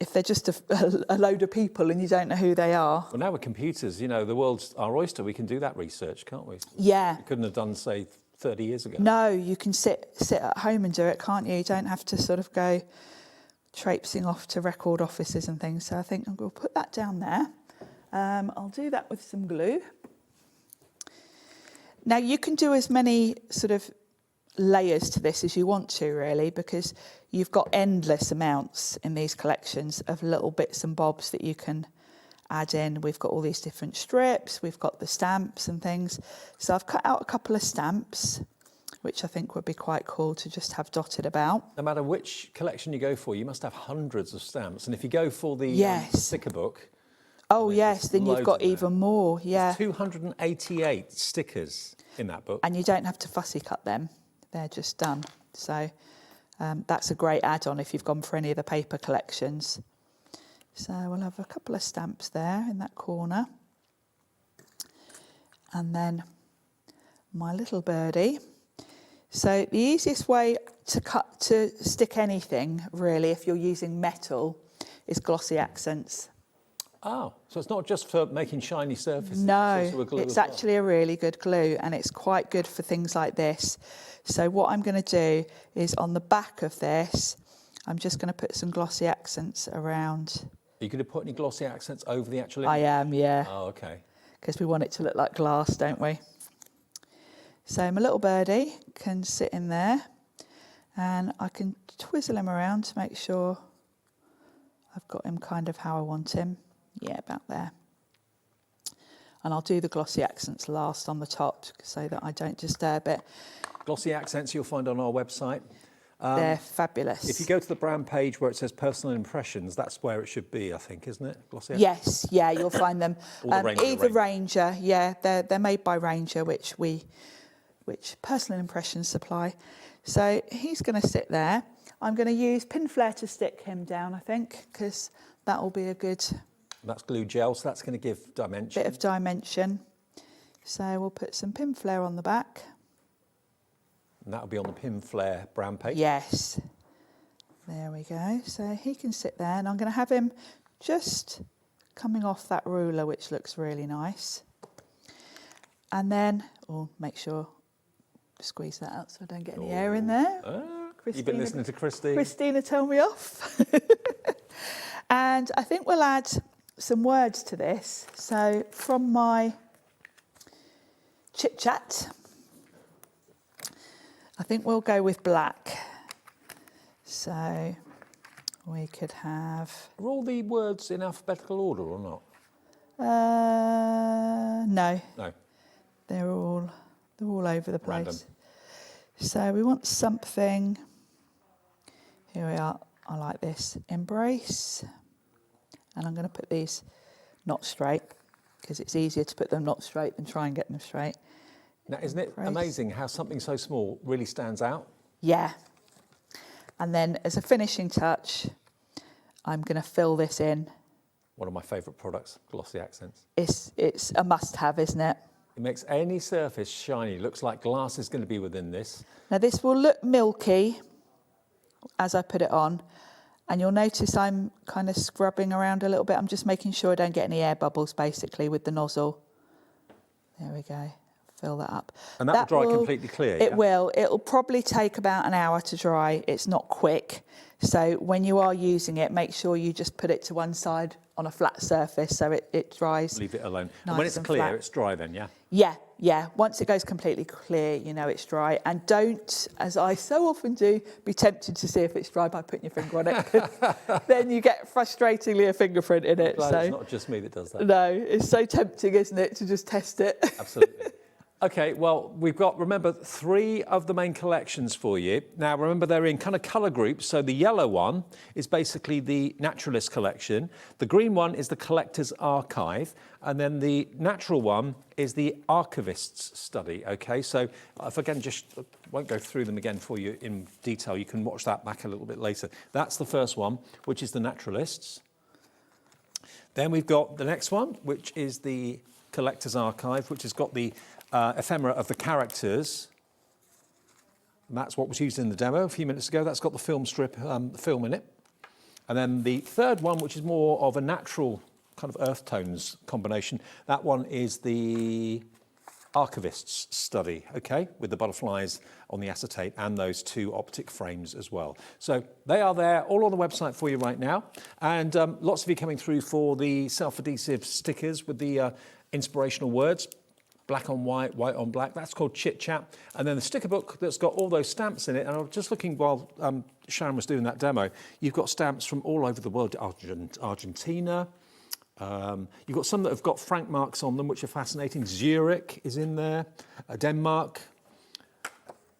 if they're just a load of people and you don't know who they are. Well, now with computers, the world's our oyster. We can do that research, can't we? Yeah. We couldn't have done, say, 30 years ago. No, you can sit at home and do it, can't you? You don't have to sort of go traipsing off to record offices and things. So I think I'm going to put that down there. I'll do that with some glue. Now, you can do as many sort of layers to this as you want to, really, because you've got endless amounts in these collections of little bits and bobs that you can add in. We've got all these different strips, we've got the stamps and things. So I've cut out a couple of stamps, which I think would be quite cool to just have dotted about. No matter which collection you go for, you must have hundreds of stamps. And if you go for the sticker book... Oh, yes, then you've got even more, yeah. There's 288 stickers in that book. And you don't have to fussy cut them. They're just done. So that's a great add-on if you've gone for any of the paper collections. So we'll have a couple of stamps there in that corner. And then my little birdie. So the easiest way to stick anything, really, if you're using metal, is glossy accents. Oh, so it's not just for making shiny surfaces? No, it's actually a really good glue, and it's quite good for things like this. So what I'm going to do is on the back of this, I'm just going to put some glossy accents around. Are you going to put any glossy accents over the actual image? I am, yeah. Oh, okay. Because we want it to look like glass, don't we? So my little birdie can sit in there, and I can twizzle him around to make sure I've got him kind of how I want him. Yeah, about there. And I'll do the glossy accents last on the top so that I don't disturb it. Glossy accents you'll find on our website. They're fabulous. If you go to the brand page where it says personal impressions, that's where it should be, I think, isn't it? Glossy yes, yeah, you'll find them. Ranger either Ranger, yeah, they're made by Ranger, which we which Personal Impressions supply. So he's going to sit there. I'm going to use pin flare to stick him down, I think, because that will be a good... That's glue gel, so that's going to give dimension. Bit of dimension. So we'll put some pin flare on the back. And that'll be on the pin flare brown paper. Yes. There we go. So he can sit there, and I'm going to have him just coming off that ruler, which looks really nice. And then, make sure, squeeze that out so I don't get any air in there. You've been listening to Christine. Christina, tell me off. And I think we'll add some words to this. So from my chit chat, I think we'll go with black. So we could have... Are all the words in alphabetical order or not? No. No. They're all over the place. Random. So we want something. Here we are. I like this. Embrace. And I'm going to put these not straight because it's easier to put them not straight than try and get them straight. Now, isn't it amazing how something so small really stands out? Yeah. And then as a finishing touch, I'm going to fill this in. One of my favourite products, glossy accents. It's a must-have, isn't it? It makes any surface shiny. Looks like glass is going to be within this. Now this will look milky as I put it on, and you'll notice I'm kind of scrubbing around a little bit. I'm just making sure I don't get any air bubbles basically with the nozzle. There we go. Fill that up. And that will dry completely clear, It yeah? will. It'll probably take about an hour to dry. It's not quick. So when you are using it, make sure you just put it to one side on a flat surface so it dries. Leave it alone. Nice And when it's and clear, flat. it's dry then, yeah? Yeah. Once it goes completely clear, you know it's dry. And don't, as I so often do, be tempted to see if it's dry by putting your finger on it. 'Cause then you get frustratingly a fingerprint in it. Glad So it's not just me that does that. no, it's so tempting, isn't it, to just test it? Absolutely. Okay, well, we've got, remember, 3 of the main collections for you. Now, remember, they're in kind of colour groups. So the yellow one is basically the Naturalist collection. The green one is the Collector's Archive. And then the natural one is the Archivist's Study, okay? So if I can just, won't go through them again for you in detail. You can watch that back a little bit later. That's the first one, which is the Naturalists. Then we've got the next one, which is the Collector's Archive, which has got the ephemera of the characters. And that's what was used in the demo a few minutes ago. That's got the film strip, film in it. And then the third one, which is more of a natural kind of earth tones combination, that one is the Archivist's Study, okay, with the butterflies on the acetate and those 2 optic frames as well. So they are there, all on the website for you right now. And lots of you coming through for the self-adhesive stickers with the inspirational words. Black on white, white on black. That's called Chit Chat. And then the sticker book that's got all those stamps in it. And I was just looking while Sharon was doing that demo. You've got stamps from all over the world. Argentina. You've got some that have got frank marks on them, which are fascinating. Zurich is in there. Denmark.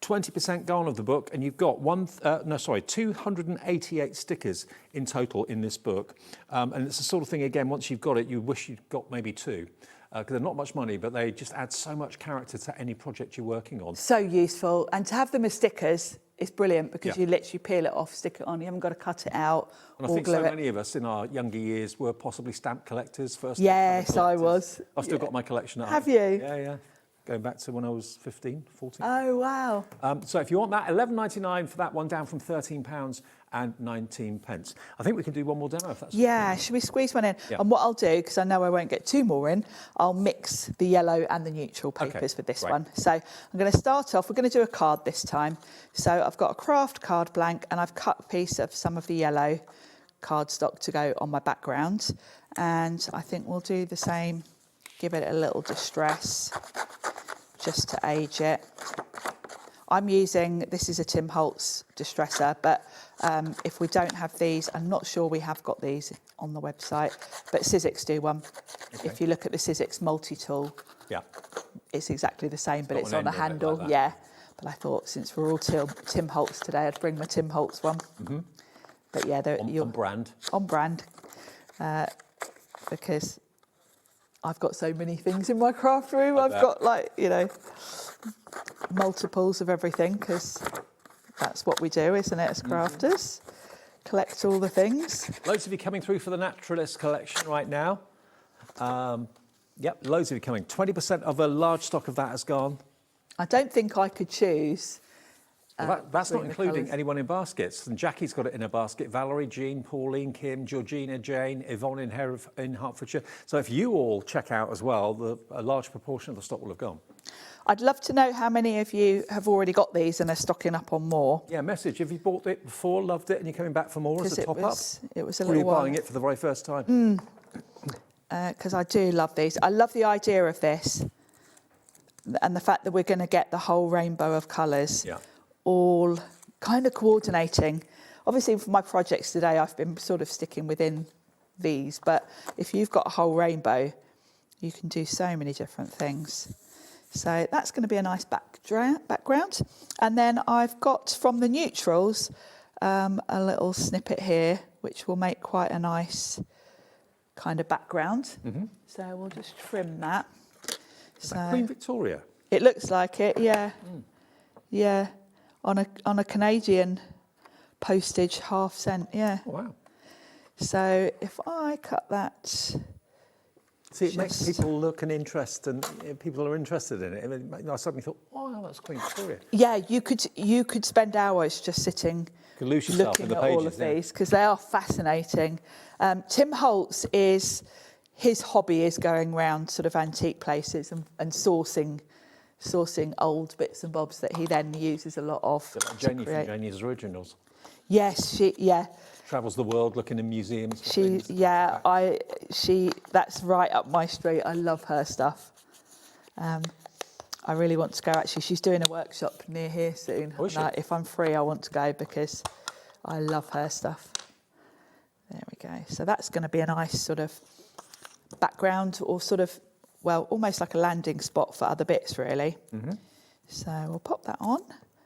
20% gone of the book, and you've got 288 stickers in total in this book. And it's the sort of thing, again, once you've got it, you wish you'd got maybe 2. Because they're not much money, but they just add so much character to any project you're working on. So useful. And to have them as stickers is brilliant because you literally peel it off, stick it on. You haven't got to cut it out and or I think glue so it. many of us in our younger years were possibly stamp collectors first. Yes, I was. I've still got my collection at home. Have you? Yeah. Going back to when I was 15, 14. Oh, wow. So if you want that, £11.99 for that one, down from £13 and 19 pence. I think we can do one more demo if that's Yeah, should we squeeze one in? Yeah. And what I'll do, because I know I won't get 2 more in, I'll mix the yellow and the neutral papers with this one. So I'm going to start off, we're going to do a card this time. So I've got a craft card blank and I've cut a piece of some of the yellow cardstock to go on my background. And I think we'll do the same, give it a little distress just to age it. I'm using, this is a Tim Holtz distresser, but if we don't have these, I'm not sure we have got these on the website, but Sizzix do one. Okay. If you look at the Sizzix multi-tool, it's exactly the same, but it's on a handle. Like yeah, but I thought since we're all Tim Holtz today, I'd bring my Tim Holtz one. Mm-hmm. But yeah, they're on brand. On brand, because I've got so many things in my craft room. I've got multiples of everything, because that's what we do, isn't it, as crafters? Collect all the things. Loads of you coming through for the Naturalist collection right now. Yep, loads of you coming. 20% of a large stock of that has gone. I don't think I could choose. Well, that's not including anyone in baskets. And Jackie's got it in a basket. Valerie, Jean, Pauline, Kim, Georgina, Jane, Yvonne in Hertfordshire. So if you all check out as well, a large proportion of the stock will have gone. I'd love to know how many of you have already got these and are stocking up on more. Yeah, message. Have you bought it before, loved it, and you're coming back for more as a top-up? It was a or little are you while. buying it for the very first time? Because I do love these. I love the idea of this and the fact that we're going to get the whole rainbow of colours all kind of coordinating. Obviously, for my projects today, I've been sort of sticking within these, but if you've got a whole rainbow, you can do so many different things. So that's going to be a nice background. And then I've got from the neutrals a little snippet here, which will make quite a nice kind of background. So we'll just trim that. Is that Queen Victoria? It looks like it, yeah. Yeah, on a Canadian postage, ½ cent, yeah. Oh, wow. So if I cut that... See, it makes people look and interest, and people are interested in it. I suddenly thought, oh, that's Queen Victoria. Yeah, you could spend hours just sitting, lose yourself looking in the at pages, all of these, because they are fascinating. Tim Holtz his hobby is going around sort of antique places and sourcing old bits and bobs that he then uses a lot of. Like Janie from Janie's Originals. Yes, Travels the world looking in museums. That's right up my street. I love her stuff. I really want to go. Actually, she's doing a workshop near here soon. Oh, is she? If I'm free, I want to go because I love her stuff. There we go. So that's going to be a nice sort of background, or sort of, well, almost like a landing spot for other bits, really. So we'll pop that on.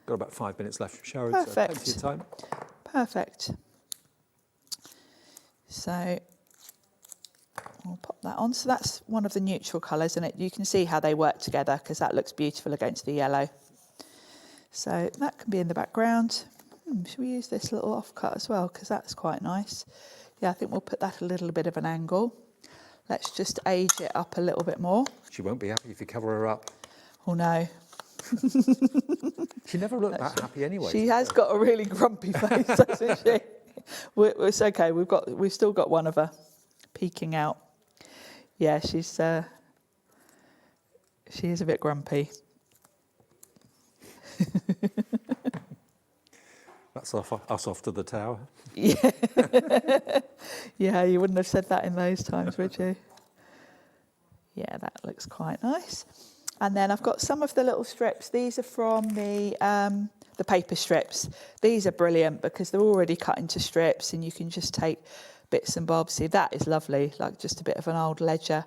Got about 5 minutes left, Sharon. Perfect. So plenty of time. Perfect. So we'll pop that on. So that's one of the neutral colours, and you can see how they work together because that looks beautiful against the yellow. So that can be in the background. Should we use this little offcut as well, because that's quite nice. Yeah, I think we'll put that a little bit of an angle. Let's just age it up a little bit more. She won't be happy if you cover her up. Oh no. She never looked that happy anyway. She has got a really grumpy face, hasn't she? It's okay. We've still got one of her peeking out. Yeah, she is a bit grumpy. That's us off to the tower. Yeah. Yeah, you wouldn't have said that in those times, would you? Yeah, that looks quite nice. And then I've got some of the little strips. These are from the paper strips. These are brilliant because they're already cut into strips, and you can just take bits and bobs. See, that is lovely, like just a bit of an old ledger.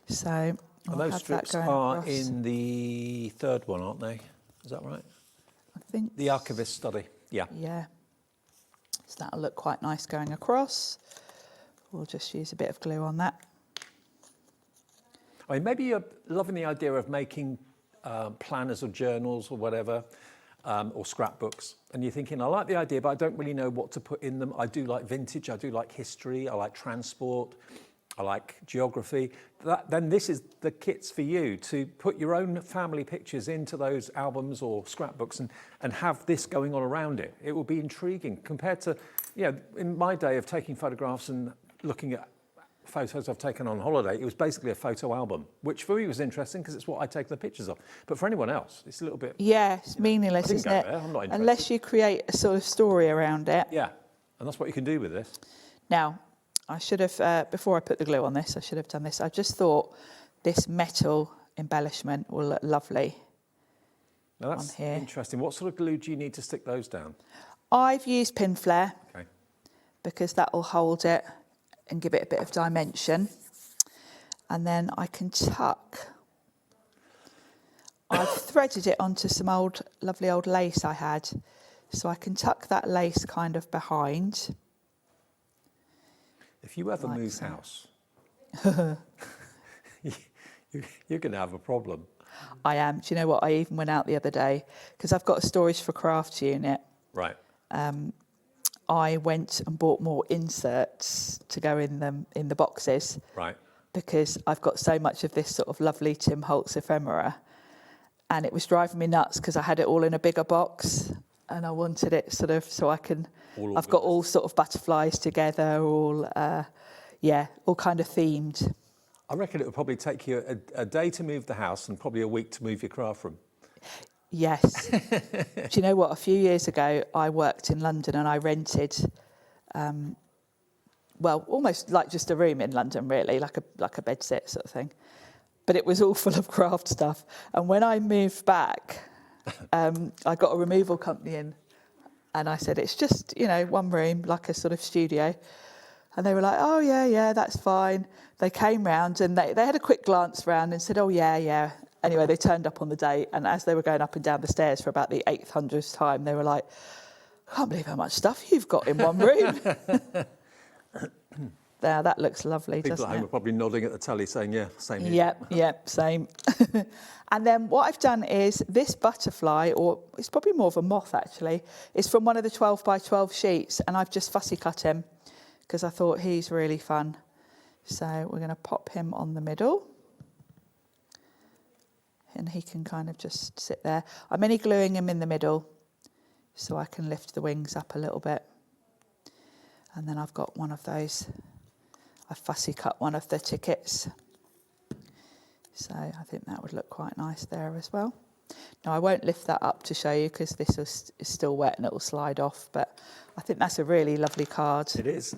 So and those strips are across. in the third one, aren't they? Is that right? I think the archivist study. Yeah. Yeah. So that'll look quite nice going across. We'll just use a bit of glue on that. I mean, maybe you're loving the idea of making planners or journals or whatever, or scrapbooks, and you're thinking, I like the idea, but I don't really know what to put in them. I do like vintage, I do like history, I like transport, I like geography. Then this is the kits for you to put your own family pictures into those albums or scrapbooks and have this going on around it. It will be intriguing compared to, in my day of taking photographs and looking at photos I've taken on holiday, it was basically a photo album, which for me was interesting because it's what I'd taken the pictures of. But for anyone else, it's a little bit... Yeah, it's meaningless, isn't it? I'm not interested. Unless you create a sort of story around it. Yeah, and that's what you can do with this. Now, I should have, before I put the glue on this, I should have done this. I just thought this metal embellishment will look lovely. Now that's on here. Interesting. What sort of glue do you need to stick those down? I've used pin flare. Okay. Because that will hold it and give it a bit of dimension. And then I can tuck. I've threaded it onto some lovely old lace I had. So I can tuck that lace kind of behind. If you ever move house, you're going to have a problem. I am. Do you know what? I even went out the other day because I've got a storage for crafts unit. Right. I went and bought more inserts to go in the boxes. Right. Because I've got so much of this sort of lovely Tim Holtz ephemera, and it was driving me nuts because I had it all in a bigger box, and I wanted it sort of so I can. I've got all sort of butterflies together, all kind of themed. I reckon it would probably take you a day to move the house and probably a week to move your craft room. Yes. Do you know what? A few years ago, I worked in London and I rented, almost like just a room in London, really, like a bedsit sort of thing. But it was all full of craft stuff. And when I moved back, I got a removal company in, and I said, it's just, one room, like a sort of studio. And they were like, oh, yeah, that's fine. They came round and they had a quick glance round and said, oh, yeah. Anyway, they turned up on the day, and as they were going up and down the stairs for about the 800th time, they were like, I can't believe how much stuff you've got in one room. Now, that looks lovely, doesn't it? People at home are probably nodding at the telly saying, yeah, same here. Yep, same. And then what I've done is this butterfly, or it's probably more of a moth actually, is from one of the 12 by 12 sheets, and I've just fussy cut him because I thought he's really fun. So we're going to pop him on the middle. And he can kind of just sit there. I'm only gluing him in the middle so I can lift the wings up a little bit. And then I've got one of those. I fussy cut one of the tickets. So I think that would look quite nice there as well. Now I won't lift that up to show you because this is still wet and it will slide off, but I think that's a really lovely card. It is.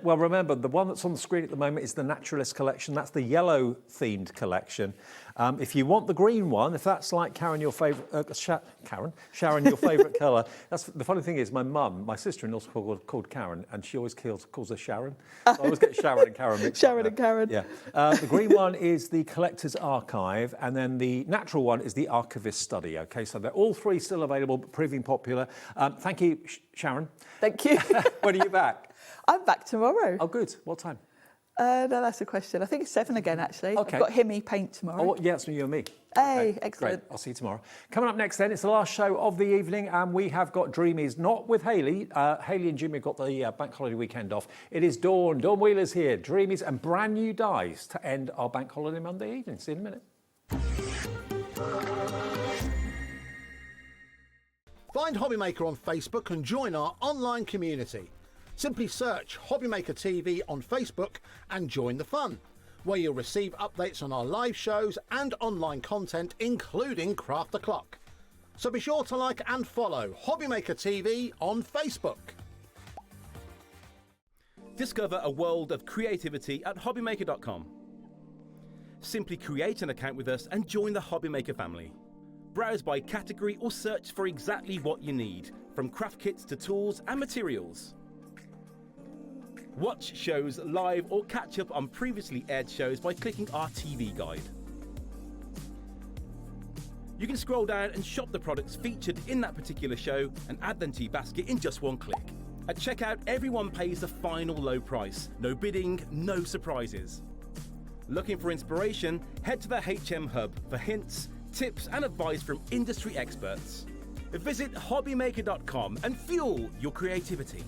Well, remember, the one that's on the screen at the moment is the Naturalist collection. That's the yellow themed collection. If you want the green one, if that's like Karen, your favourite, Sharon, your favourite colour. That's the funny thing is, my sister-in-law's called Karen, and she always calls her Sharon. So I always get Sharon and Karen mixed up. Sharon and Karen. Yeah. The green one is the Collector's Archive, and then the natural one is the Archivist Study. Okay, so they're all three still available, but proving popular. Thank you, Sharon. Thank you. When are you back? I'm back tomorrow. Oh, good. What time? No, that's a question. I think it's 7 again, actually. Okay. I've got Himmy paint tomorrow. Oh, yeah, it's you and me. Hey, okay, excellent. Great. I'll see you tomorrow. Coming up next then, it's the last show of the evening, and we have got Dreamees, not with Hayley. Hayley and Jimmy have got the bank holiday weekend off. It is Dawn Wheeler's here, Dreamees, and brand new dies to end our bank holiday Monday evening. See you in a minute. Find HobbyMaker on Facebook and join our online community. Simply search HobbyMaker TV on Facebook and join the fun, where you'll receive updates on our live shows and online content, including Craft the Clock. So be sure to like and follow HobbyMaker TV on Facebook. Discover a world of creativity at HobbyMaker.com. Simply create an account with us and join the HobbyMaker family. Browse by category or search for exactly what you need, from craft kits to tools and materials. Watch shows live or catch up on previously aired shows by clicking our TV guide. You can scroll down and shop the products featured in that particular show and add them to your basket in just one click. At checkout, everyone pays the final low price. No bidding, no surprises. Looking for inspiration? Head to the HM Hub for hints, tips and advice from industry experts. Visit HobbyMaker.com and fuel your creativity.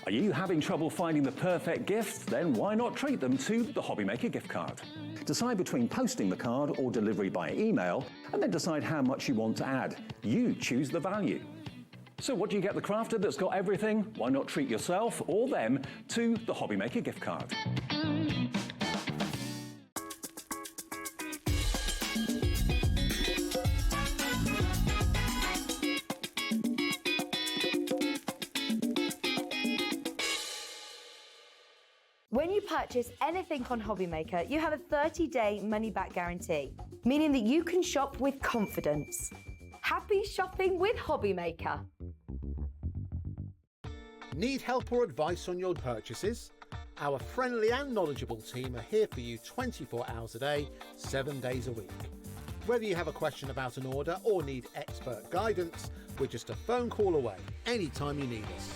Are you having trouble finding the perfect gift? Then why not treat them to the HobbyMaker gift card? Decide between posting the card or delivery by email, and then decide how much you want to add. You choose the value. So what do you get the crafter that's got everything? Why not treat yourself or them to the HobbyMaker gift card? purchase anything on HobbyMaker, you have a 30-day money-back guarantee, meaning that you can shop with confidence. Happy shopping with HobbyMaker. Need help or advice on your purchases? Our friendly and knowledgeable team are here for you 24 hours a day, 7 days a week. Whether you have a question about an order or need expert guidance, we're just a phone call away anytime you need us.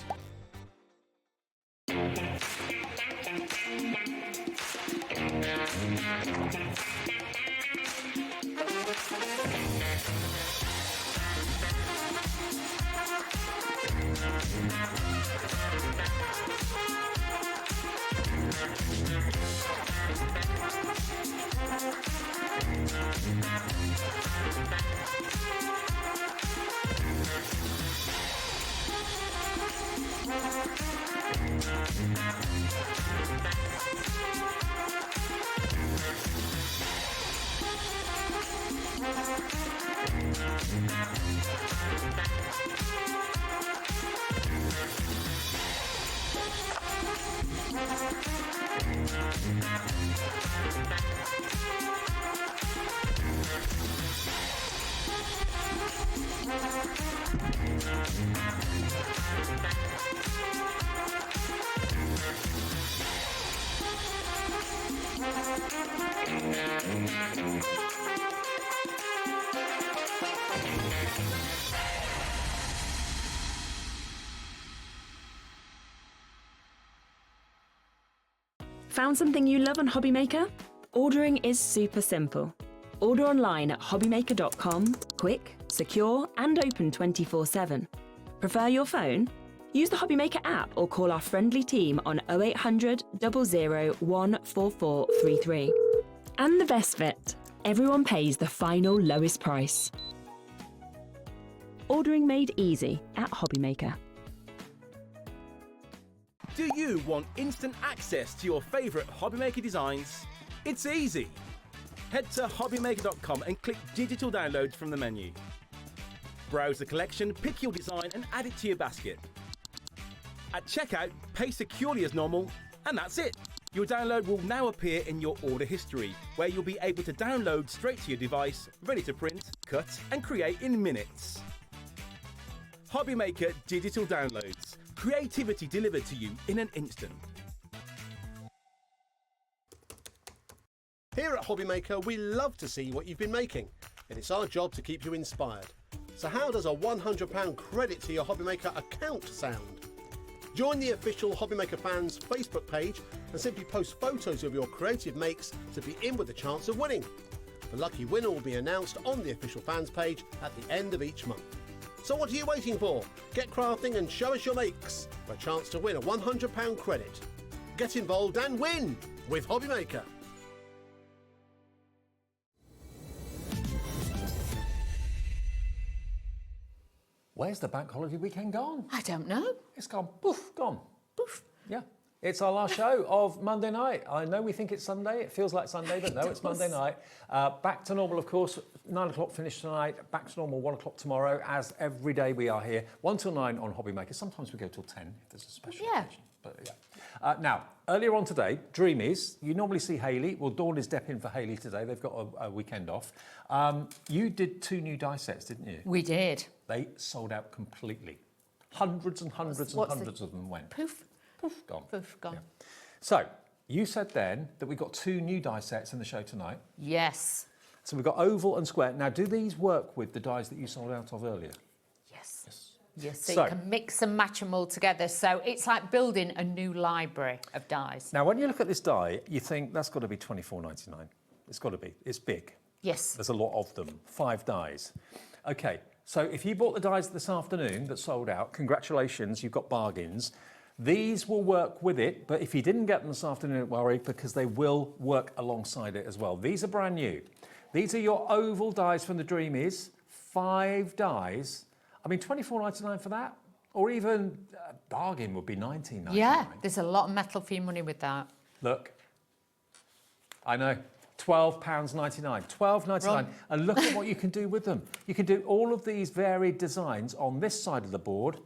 Found something you love on HobbyMaker? Ordering is super simple. Order online at hobbymaker.com, quick, secure, and open 24/7. Prefer your phone? Use the HobbyMaker app or call our friendly team on 0800 001 4433. And the best bit, everyone pays the final lowest price. Ordering made easy at HobbyMaker. Do you want instant access to your favourite HobbyMaker designs? It's easy. Head to HobbyMaker.com and click Digital Downloads from the menu. Browse the collection, pick your design and add it to your basket. At checkout, pay securely as normal, and that's it. Your download will now appear in your order history, where you'll be able to download straight to your device, ready to print, cut and create in minutes. HobbyMaker Digital Downloads. Creativity delivered to you in an instant. Here at HobbyMaker, we love to see what you've been making, and it's our job to keep you inspired. So how does a £100 credit to your HobbyMaker account sound? Join the official HobbyMaker fans Facebook page and simply post photos of your creative makes to be in with a chance of winning. The lucky winner will be announced on the official fans page at the end of each month. So what are you waiting for? Get crafting and show us your makes for a chance to win a £100 credit. Get involved and win with HobbyMaker. Where's the bank holiday weekend gone? I don't know. It's gone, poof, gone. Poof. Yeah. It's our last show of Monday night. I know we think it's Sunday. It feels like Sunday, but no, it's Monday night. Back to normal, of course. 9 o'clock finish tonight. Back to normal, 1 o'clock tomorrow. As every day we are here, 1 till 9 on HobbyMaker. Sometimes we go till 10 if there's a special occasion. But yeah. Now, earlier on today, Dreamees. You normally see Hayley. Well, Dawn is depping for Hayley today. They've got a weekend off. You did 2 new die sets, didn't you? We did. They sold out completely. Hundreds and hundreds and hundreds of them went. Poof. Poof, gone. Poof, gone. Yeah. So, you said then that we got 2 new die sets in the show tonight. Yes. So we've got oval and square. Now, do these work with the dies that you sold out of earlier? Yes. Yes, so you can mix and match them all together. So it's like building a new library of dies. Now, when you look at this die, you think that's got to be £24.99. It's got to be. It's big. Yes. There's a lot of them. 5 dies. Okay, so if you bought the dies this afternoon that sold out, congratulations, you've got bargains. These will work with it, but if you didn't get them this afternoon, don't worry, because they will work alongside it as well. These are brand new. These are your oval dies from the Dreamees. 5 dies. I mean, £24.99 for that, or even bargain would be £19.99. Yeah, there's a lot of metal for your money with that. Look, I know, £12.99, £12.99, and look at what you can do with them. You can do all of these varied designs on this side of the board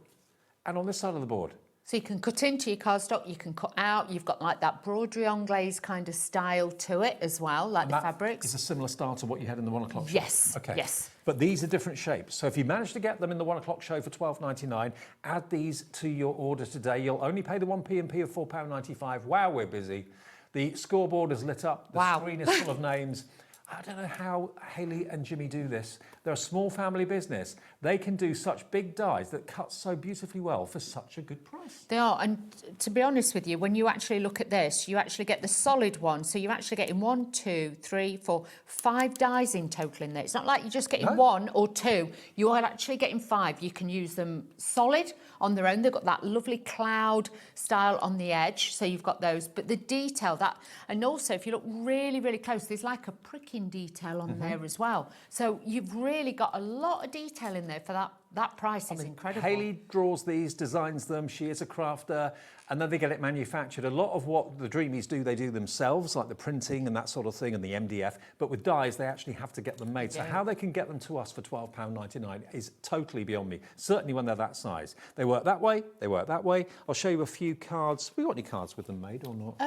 and on this side of the board. So you can cut into your cardstock, you can cut out, you've got like that broderie anglaise kind of style to it as well, like the fabrics. It's a similar style to what you had in the 1 o'clock show? Yes, okay. yes. But these are different shapes. So if you manage to get them in the 1 o'clock show for £12.99, add these to your order today. You'll only pay the 1p&p of £4.95. Wow, we're busy. The scoreboard is lit up. The screen is full of names. I don't know how Hayley and Jimmy do this. They're a small family business. They can do such big dies that cut so beautifully well for such a good price. They are, and to be honest with you, when you actually look at this, you actually get the solid one. So you're actually getting 1, 2, 3, 4, 5 dies in total in there. It's not like you're just getting 1 or 2. You are actually getting 5. You can use them solid on their own. They've got that lovely cloud style on the edge. So you've got those. But the detail, that, and also if you look really, really close, there's like a pricking detail on there as well. So you've really got a lot of detail in there for that. That price is incredible. Hayley draws these, designs them. She is a crafter, and then they get it manufactured. A lot of what the Dreamees do, they do themselves, like the printing and that sort of thing, and the MDF. But with dies, they actually have to get them made. So how they can get them to us for £12.99 is totally beyond me. Certainly when they're that size. They work that way. They work that way. I'll show you a few cards. Have we got any cards with them made or not?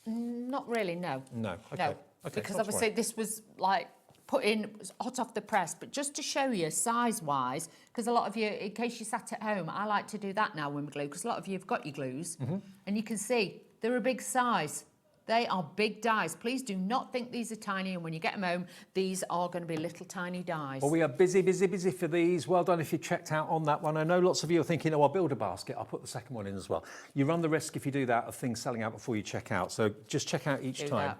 Not really. No. No. Okay. No. Okay, Because that's obviously right. this was like put in hot off the press, but just to show you size-wise, because a lot of you, in case you sat at home, I like to do that now when we glue, because a lot of you have got your glues, and you can see they're a big size. They are big dies. Please do not think these are tiny, and when you get them home, these are going to be little tiny dies. Well, we are busy, busy, busy for these. Well done if you checked out on that one. I know lots of you are thinking, oh, I'll build a basket. I'll put the second one in as well. You run the risk if you do that of things selling out before you check out. So just check out each time.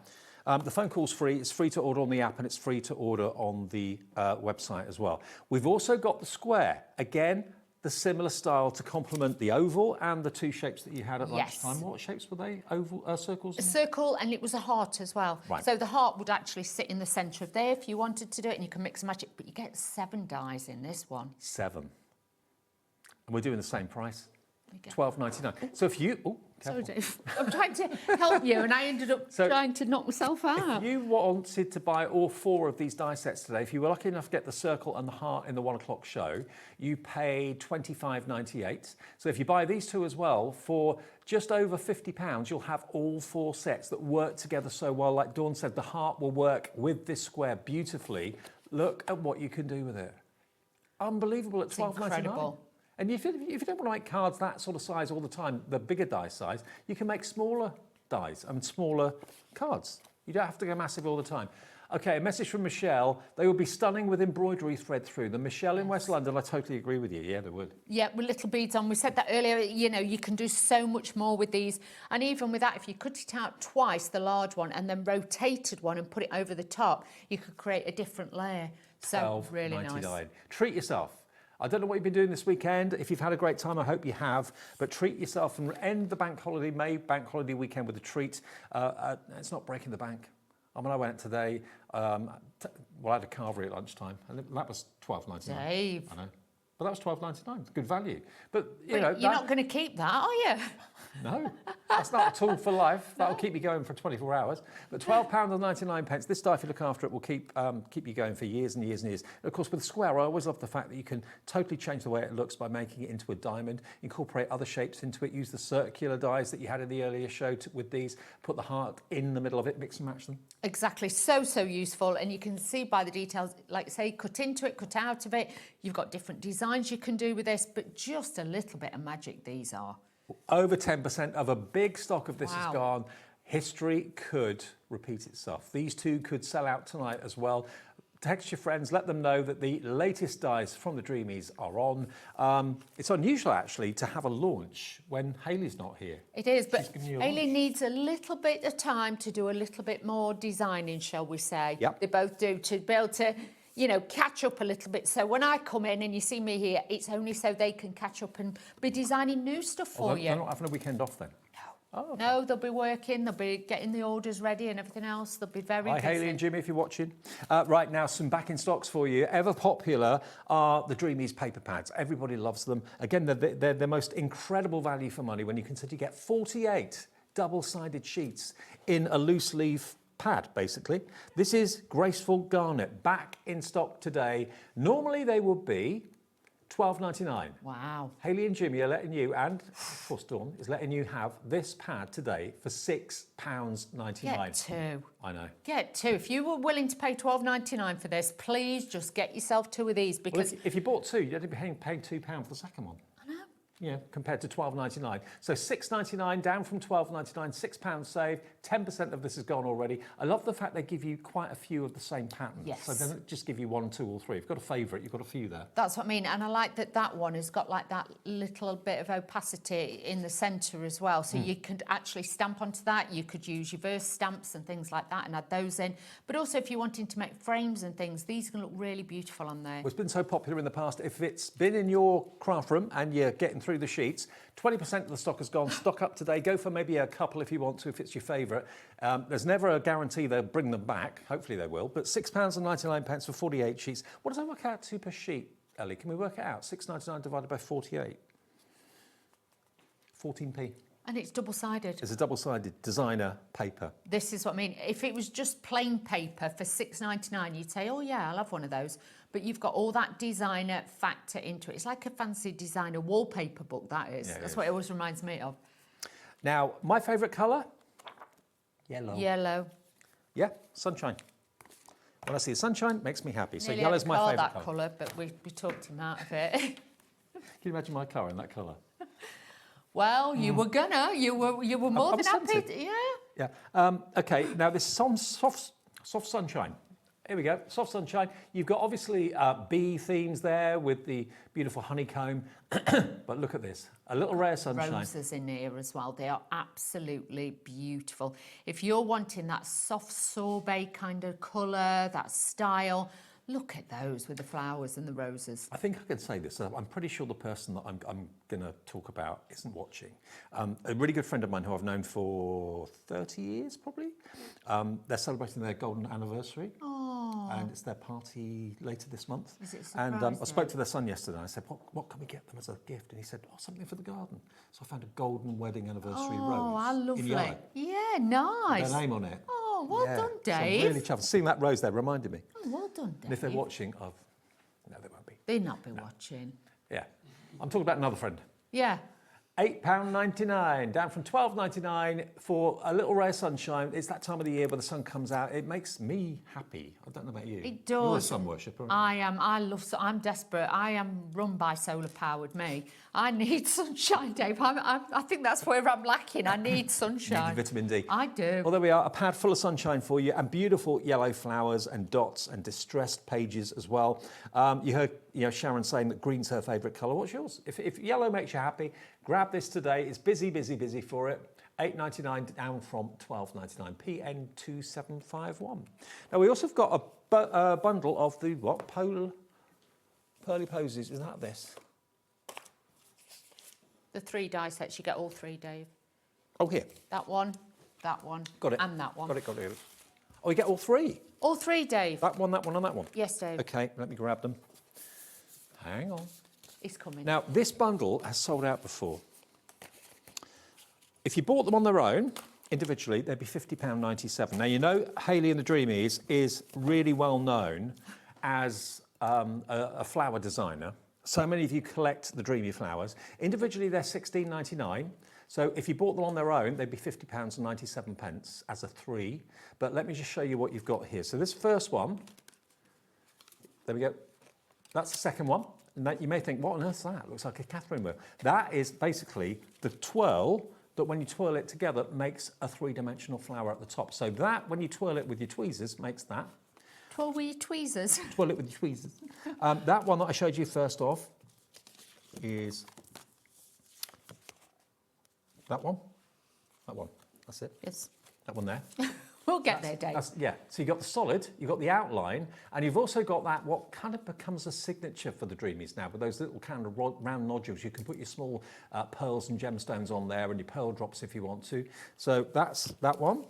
The phone call's free. It's free to order on the app, and it's free to order on the website as well. We've also got the square. Again, the similar style to complement the oval and the 2 shapes that you had at lunchtime. What shapes were they? Oval, circles? A circle, and it was a heart as well. Right. So the heart would actually sit in the centre of there if you wanted to do it, and you can mix and match it, but you get 7 dies in this one. 7. And we're doing the same price. £12.99. So if you... Oh, sorry, Dave. I'm trying to help you, and I ended up trying to knock myself out. If you wanted to buy all 4 of these die sets today, if you were lucky enough to get the circle and the heart in the 1 o'clock show, you paid £25.98. So if you buy these 2 as well, for just over £50, you'll have all 4 sets that work together so well. Like Dawn said, the heart will work with this square beautifully. Look at what you can do with it. Unbelievable at £12.99. And if you don't want to make cards that sort of size all the time, the bigger die size, you can make smaller dies and smaller cards. You don't have to go massive all the time. Okay, a message from Michelle. They would be stunning with embroidery thread through. The Michelle in West London, I totally agree with you. Yeah, they would. Yeah, with little beads on. We said that earlier, you know, you can do so much more with these. And even with that, if you cut it out twice, the large one, and then rotated one and put it over the top, you could create a different layer. So really nice. Treat yourself. I don't know what you've been doing this weekend. If you've had a great time, I hope you have. But treat yourself and end the bank holiday, May bank holiday weekend with a treat. It's not breaking the bank. I mean, I went today. I had a carvery at lunchtime, and that was £12.99. Dave. I know. But that was £12.99. Good value. But you Wait, know, you're not going to keep that, are you? No, that's not a tool for life. That'll keep you going for 24 hours. But £12.99. This die, if you look after it, will keep you going for years and years and years. And of course, with the square, I always love the fact that you can totally change the way it looks by making it into a diamond, incorporate other shapes into it, use the circular dies that you had in the earlier show with these, put the heart in the middle of it, mix and match them. Exactly, so useful. And you can see by the details, like say, cut into it, cut out of it. You've got different designs you can do with this, but just a little bit of magic these are. Over 10% of a big stock of this is gone. History could repeat itself. These 2 could sell out tonight as well. Text your friends, let them know that the latest dies from the Dreamees are on. It's unusual, actually, to have a launch when Hayley's not here. It is, but Hayley needs a little bit of time to do a little bit more designing, shall we say. Yep. They both do, to be able to, you know, catch up a little bit. So when I come in and you see me here, it's only so they can catch up and be designing new stuff for you. They're not having a weekend off then? Oh, okay. No, they'll be working, they'll be getting the orders ready and everything else. They'll be very busy. Hi, Hayley and Jimmy, if you're watching. Right now, some back in stocks for you. Ever popular are the Dreamees paper pads. Everybody loves them. Again, they're the most incredible value for money when you consider you get 48 double-sided sheets in a loose leaf pad, basically. This is graceful garnet, back in stock today. Normally they would be £12.99. Wow. Hayley and Jimmy are letting you, and of course Dawn, is letting you have this pad today for £6.99. Get two. I know. Get two. If you were willing to pay £12.99 for this, please just get yourself two of these, because... Well, if you bought two, you'd only be paying £2 for the second one. Yeah, compared to £12.99. So £6.99 down from £12.99, £6 saved, 10% of this is gone already. I love the fact they give you quite a few of the same pattern. Yes. So they don't just give you 1, 2 or 3. If you've got a favourite, you've got a few there. That's what I mean, and I like that that one has got like that little bit of opacity in the centre as well, so you could actually stamp onto that. You could use your verse stamps and things like that and add those in. But also if you're wanting to make frames and things, these can look really beautiful on there. Well, it's been so popular in the past. If it's been in your craft room and you're getting through the sheets, 20% of the stock has gone. Stock up today. Go for maybe a couple if you want to, if it's your favourite. There's never a guarantee they'll bring them back. Hopefully they will. But £6.99 for 48 sheets. What does that work out to per sheet, Ellie? Can we work it out? £6.99 divided by 48. 14p. And it's double-sided. It's a double-sided designer paper. This is what I mean. If it was just plain paper for £6.99, you'd say, oh yeah, I'll have one of those. But you've got all that designer factor into it. It's like a fancy designer wallpaper book, that is. Yeah, That's what it always reminds me of. Now, my favourite colour? Yellow. Yellow. Yeah, sunshine. When I see the sunshine, it makes me happy. So Nearly yellow's had my to call favourite that colour. colour, but we talked him out of it. Can you imagine my car in that colour? Well, you were gonna. You were more than happy. tempted. Yeah. Yeah. Okay, now this soft sunshine. Here we go, soft sunshine. You've got obviously bee themes there with the beautiful honeycomb. But look at this, a little ray of sunshine. Roses in here as well. They are absolutely beautiful. If you're wanting that soft sorbet kind of colour, that style, look at those with the flowers and the roses. I think I can say this. I'm pretty sure the person that I'm going to talk about isn't watching. A really good friend of mine who I've known for 30 years, probably. They're celebrating their golden anniversary. And it's their party later this month. Is it a surprise? And I spoke to their son yesterday. And I said, what can we get them as a gift? And he said, something for the garden. So I found a golden wedding anniversary rose. Oh, how lovely. In yellow. Yeah, nice. With their name on it. Oh, well done, So I'm Dave. really chuffed. Seeing that rose there reminded me. Oh, well done, Dave. And if they're watching, no, they won't be. They'll not be watching. Yeah. I'm talking about another friend. Yeah. £8.99, down from £12.99 for a little ray of sunshine. It's that time of the year where the sun comes out. It makes me happy. I don't know about you. It does. You're a sun worshipper. I am. I'm desperate. I am run by solar powered me. I need sunshine, Dave. I think that's where I'm lacking. I need sunshine. Need vitamin D. I do. Well, there we are. A pad full of sunshine for you, and beautiful yellow flowers and dots and distressed pages as well. You heard Sharon saying that green's her favourite colour. What's yours? If yellow makes you happy, grab this today. It's busy for it. £8.99 down from £12.99. PN2751. Now we also have got a bundle of the Pearly Posies. Isn't that this? The 3 die sets. You get all 3, Dave. Oh, here. That one, Got it. and that one. Got it. Oh, you get all 3? All 3, Dave. That one, and that one? Yes, Dave. OK, let me grab them. Hang on. It's coming. Now, this bundle has sold out before. If you bought them on their own, individually, they'd be £50.97. Now, you know Hayley and the Dreamees is really well known as a flower designer. So many of you collect the Dreamy flowers. Individually, they're £16.99. So if you bought them on their own, they'd be £50.97 as a 3. But let me just show you what you've got here. So this first one, there we go. That's the second one. And that, you may think, what on earth is that? Looks like a Catherine wheel. That is basically the twirl that when you twirl it together makes a 3-dimensional flower at the top. So that, when you twirl it with your tweezers, makes that. Twirl with your tweezers. Twirl it with your tweezers. That one that I showed you first off is that one. That one. That's it. Yes. That one there. We'll get there, Dave. Yeah. So you've got the solid, you've got the outline, and you've also got that what kind of becomes a signature for the Dreamies now, with those little kind of round nodules. You can put your small pearls and gemstones on there, and your pearl drops if you want to. So that's that one,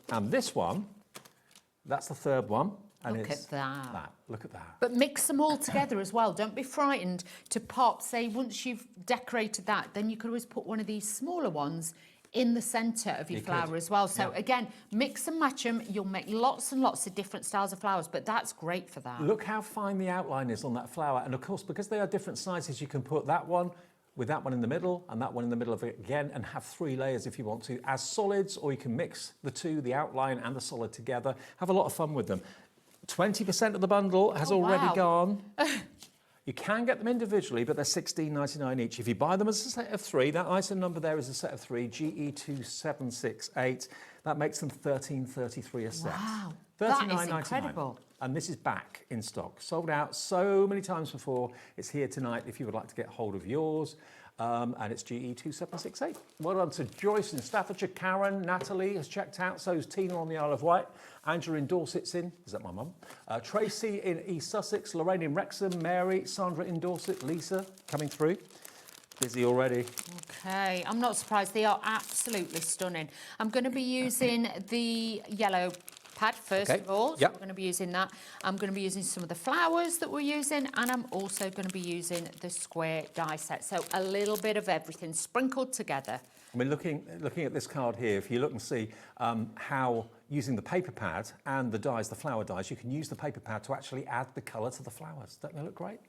and this one. That's the third one. And Look it's at that. Look at that. But mix them all together as well. Don't be frightened to pop. Say, once you've decorated that, then you could always put one of these smaller ones in the centre of your flower as well. So again, mix and match them. You'll make lots and lots of different styles of flowers, but that's great for that. Look how fine the outline is on that flower. And of course, because they are different sizes, you can put that one with that one in the middle and that one in the middle of it again, and have 3 layers if you want to, as solids, or you can mix the two, the outline and the solid together. Have a lot of fun with them. 20% of the bundle has already gone. You can get them individually, but they're $16.99 each. If you buy them as a set of 3, that item number there is a set of 3, GE2768. That makes them $13.33 a set. Wow, $39.99. that is incredible. And this is back in stock. Sold out so many times before. It's here tonight if you would like to get hold of yours. And it's GE2768. Well done to Joyce in Staffordshire. Karen, Natalie has checked out. So is Tina on the Isle of Wight. Angela in Dorset's in. Is that my mum? Tracy in East Sussex. Lorraine in Wrexham. Mary. Sandra in Dorset. Lisa coming through. Busy already. Okay, I'm not surprised. They are absolutely stunning. I'm going to be using the yellow pad first of all. So I'm going to be using that. I'm going to be using some of the flowers that we're using, and I'm also going to be using the square die set. So a little bit of everything sprinkled together. I mean, looking at this card here, if you look and see how using the paper pad and the dies, the flower dies, you can use the paper pad to actually add the colour to the flowers. Don't they look great?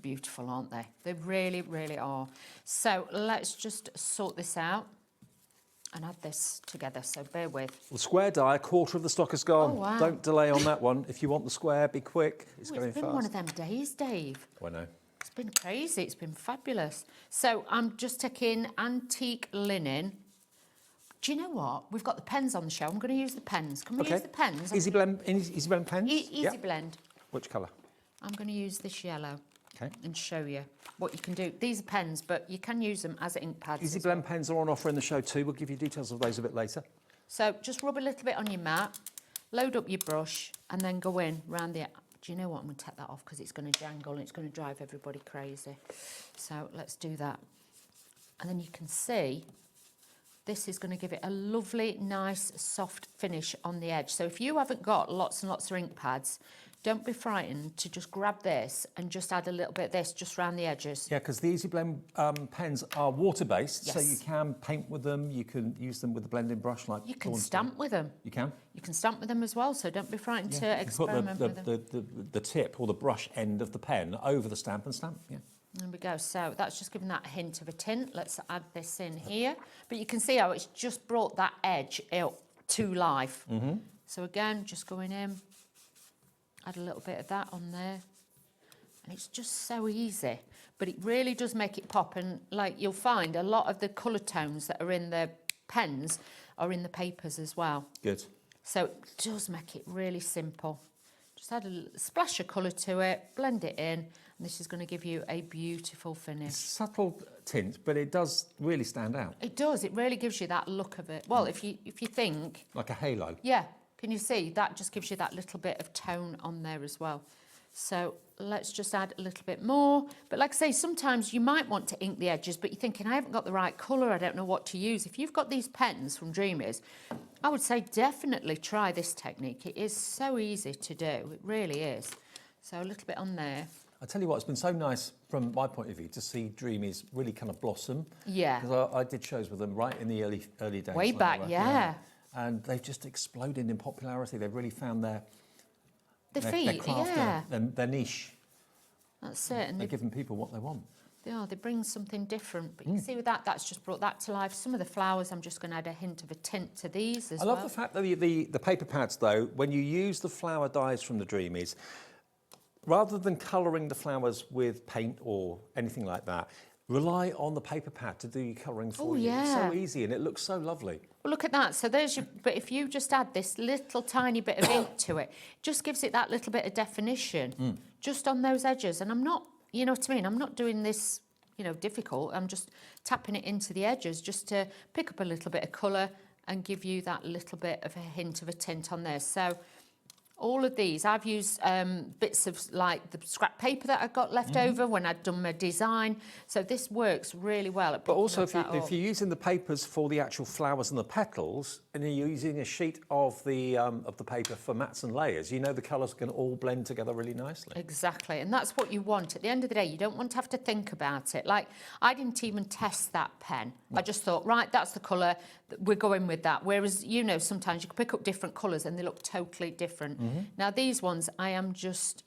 Beautiful, aren't they? They really, really are. So let's just sort this out and add this together, so bear with. The square die, a quarter of the stock has gone. Oh, wow. Don't delay on that one. If you want the square, be quick. It's going It's been fast. one of them days, Dave. Oh, I know. It's been crazy. It's been fabulous. So I'm just taking antique linen. Do you know what? We've got the pens on the show. I'm going to use the pens. Can we use the pens? Easy blend pens? Easy blend. Which colour? I'm going to use this yellow. Okay. And show you what you can do. These are pens, but you can use them as ink pads. Easy blend pens are on offer in the show too. We'll give you details of those a bit later. So just rub a little bit on your mat, load up your brush, and then go in round the... Do you know what? I'm going to take that off because it's going to jangle and it's going to drive everybody crazy. So let's do that. And then you can see this is going to give it a lovely, nice, soft finish on the edge. So if you haven't got lots and lots of ink pads, don't be frightened to just grab this and just add a little bit of this just around the edges. Yeah, because the Easy Blend pens are water-based, Yes. so you can paint with them, you can use them with a blending brush like You can Dawn's stamp with them. You can? You can stamp with them as well, so don't be frightened to You can experiment with them. put the tip or the brush end of the pen over the stamp and stamp, yeah. There we go. So that's just giving that hint of a tint. Let's add this in here. But you can see how it's just brought that edge out to life. Mm-hmm. So again, just going in, add a little bit of that on there. And it's just so easy. But it really does make it pop. And like you'll find a lot of the colour tones that are in the pens are in the papers as well. Good. So it does make it really simple. Just add a splash of colour to it, blend it in, and this is going to give you a beautiful finish. Subtle tint, but it does really stand out. It does. It really gives you that look of it. Well, if you think, Like a halo. yeah, can you see that just gives you that little bit of tone on there as well. So let's just add a little bit more. But like I say, sometimes you might want to ink the edges, but you're thinking, I haven't got the right colour, I don't know what to use. If you've got these pens from Dreamees, I would say definitely try this technique. It is so easy to do, it really is. So a little bit on there. I tell you what, it's been so nice from my point of view to see Dreamees really kind of blossom. Yeah. Because I did shows with them right in the early days. Way when back, they were- yeah. And they've just exploded in popularity. They've really found their feet, craft, yeah. their niche. That's it. And They're giving people what they want. they bring something different. But you can see with that, that's just brought that to life. Some of the flowers, I'm just going to add a hint of a tint to these as I well. love the fact that the paper pads, though, when you use the flower dies from the Dreamees, rather than colouring the flowers with paint or anything like that, rely on the paper pad to do your colouring for you. It's so easy and it looks so lovely. Well, look at that. So there's your... But if you just add this little tiny bit of ink to it, just gives it that little bit of definition just on those edges. And I'm not, you know what I mean? I'm not doing this, you know, difficult. I'm just tapping it into the edges just to pick up a little bit of colour and give you that little bit of a hint of a tint on there. So All of these, I've used bits of like the scrap paper that I got left over when I'd done my design. So this works really well at But picking also, up that if up. you're using the papers for the actual flowers and the petals, and you're using a sheet of the paper for mats and layers, you know the colours can all blend together really nicely. Exactly, and that's what you want. At the end of the day, you don't want to have to think about it. Like, I didn't even test that pen. No. I just thought, right, that's the colour, we're going with that. Whereas, you know, sometimes you can pick up different colours and they look totally different. Now, these ones, I am just,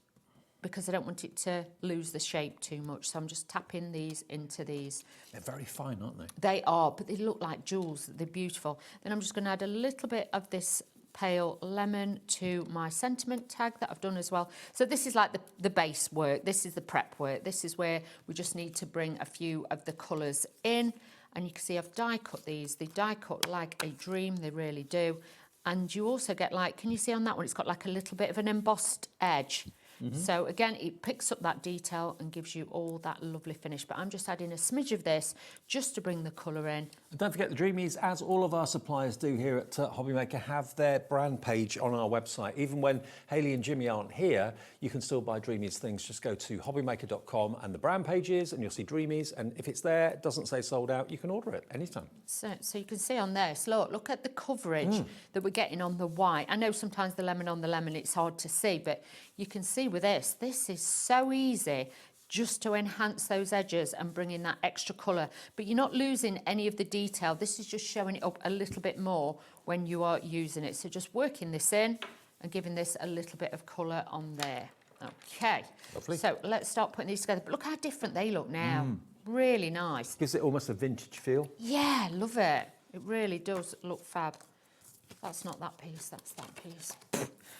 because I don't want it to lose the shape too much, so I'm just tapping these into these. They're very fine, aren't they? They are, but they look like jewels. They're beautiful. Then I'm just going to add a little bit of this pale lemon to my sentiment tag that I've done as well. So this is like the base work. This is the prep work. This is where we just need to bring a few of the colours in. And you can see I've die cut these. They die cut like a dream. They really do. And you also get like, can you see on that one, it's got like a little bit of an embossed edge. So again, it picks up that detail and gives you all that lovely finish. But I'm just adding a smidge of this just to bring the colour in. And don't forget the Dreamees, as all of our suppliers do here at HobbyMaker, have their brand page on our website. Even when Hayley and Jimmy aren't here, you can still buy Dreamees things. Just go to hobbymaker.com and the brand page is, and you'll see Dreamees. And if it's there, it doesn't say sold out, you can order it anytime. So you can see on this, look at the coverage that we're getting on the white. I know sometimes the lemon on the lemon, it's hard to see, but you can see with this is so easy just to enhance those edges and bring in that extra colour. But you're not losing any of the detail. This is just showing it up a little bit more when you are using it. So just working this in and giving this a little bit of colour on there. Okay. Lovely. So let's start putting these together. But look how different they look now. Really nice. Gives it almost a vintage feel. Yeah, love it. It really does look fab. That's not that piece, that's that piece.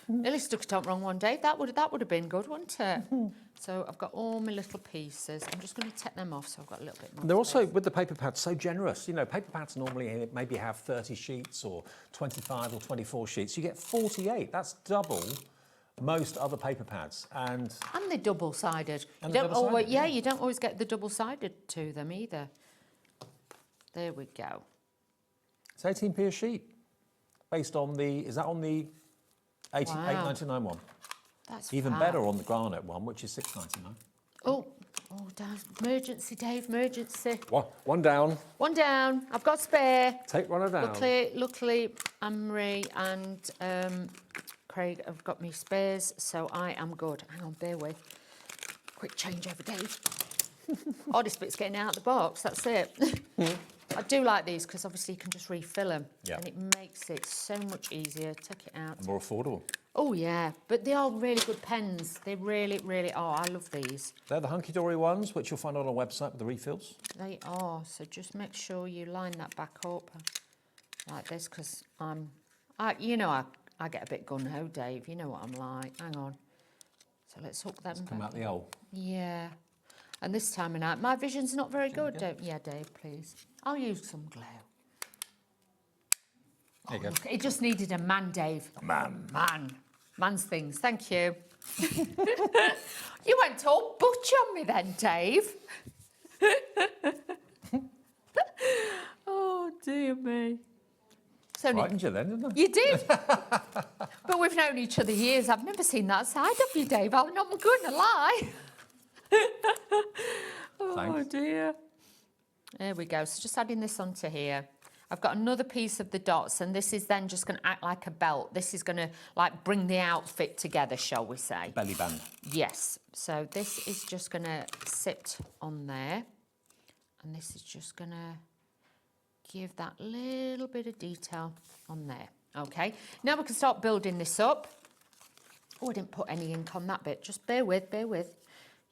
Nearly stuck it out wrong one day. That would have been good, wouldn't it? So I've got all my little pieces. I'm just going to take them off so I've got a little bit more. They're also, with the paper pads, so generous. You know, paper pads normally maybe have 30 sheets or 25 or 24 sheets. You get 48. That's double most other paper pads. And they're double-sided. And You don't double-sided, always, yeah. you don't always get the double-sided to them either. There we go. It's 18p a sheet. Based on the, is that on the Wow. $8.99 one? That's Even fab. better on the Garnet one, which is $6.99. Oh, Dave, emergency, Dave, emergency. One down. One down. I've got spare. Take one down. Luckily, Anne-Marie and Craig have got me spares, so I am good. Hang on, bear with. Quick change over, Dave. Oddest bit's getting out of the box, that's it. I do like these because obviously you can just refill them. Yeah. And it makes it so much easier. Take it out. More affordable. Oh, yeah. But they are really good pens. They really, really are. I love these. They're the hunky-dory ones, which you'll find on our website with the refills. They are. So just make sure you line that back up like this because I get a bit gun-ho, Dave. You know what I'm like. Hang on. So let's hook them back. Come out the hole. Yeah. And this time of night, my vision's not very good, Dave. Yeah, Dave, please. I'll use some glue. There you go. Look, it just needed a man, Dave. A man. Man's things. Thank you. You went all butch on me then, Dave. Oh, dear me. Frightened you then, didn't I? You did. But we've known each other years. I've never seen that side of you, Dave. I'm not going to lie. Oh, Thanks. dear. There we go. So just adding this onto here. I've got another piece of the dots, and this is then just going to act like a belt. This is going to like bring the outfit together, shall we say. Belly band. Yes. So this is just going to sit on there, and this is just going to give that little bit of detail on there. Okay. Now we can start building this up. Oh, I didn't put any ink on that bit. Just bear with, bear with.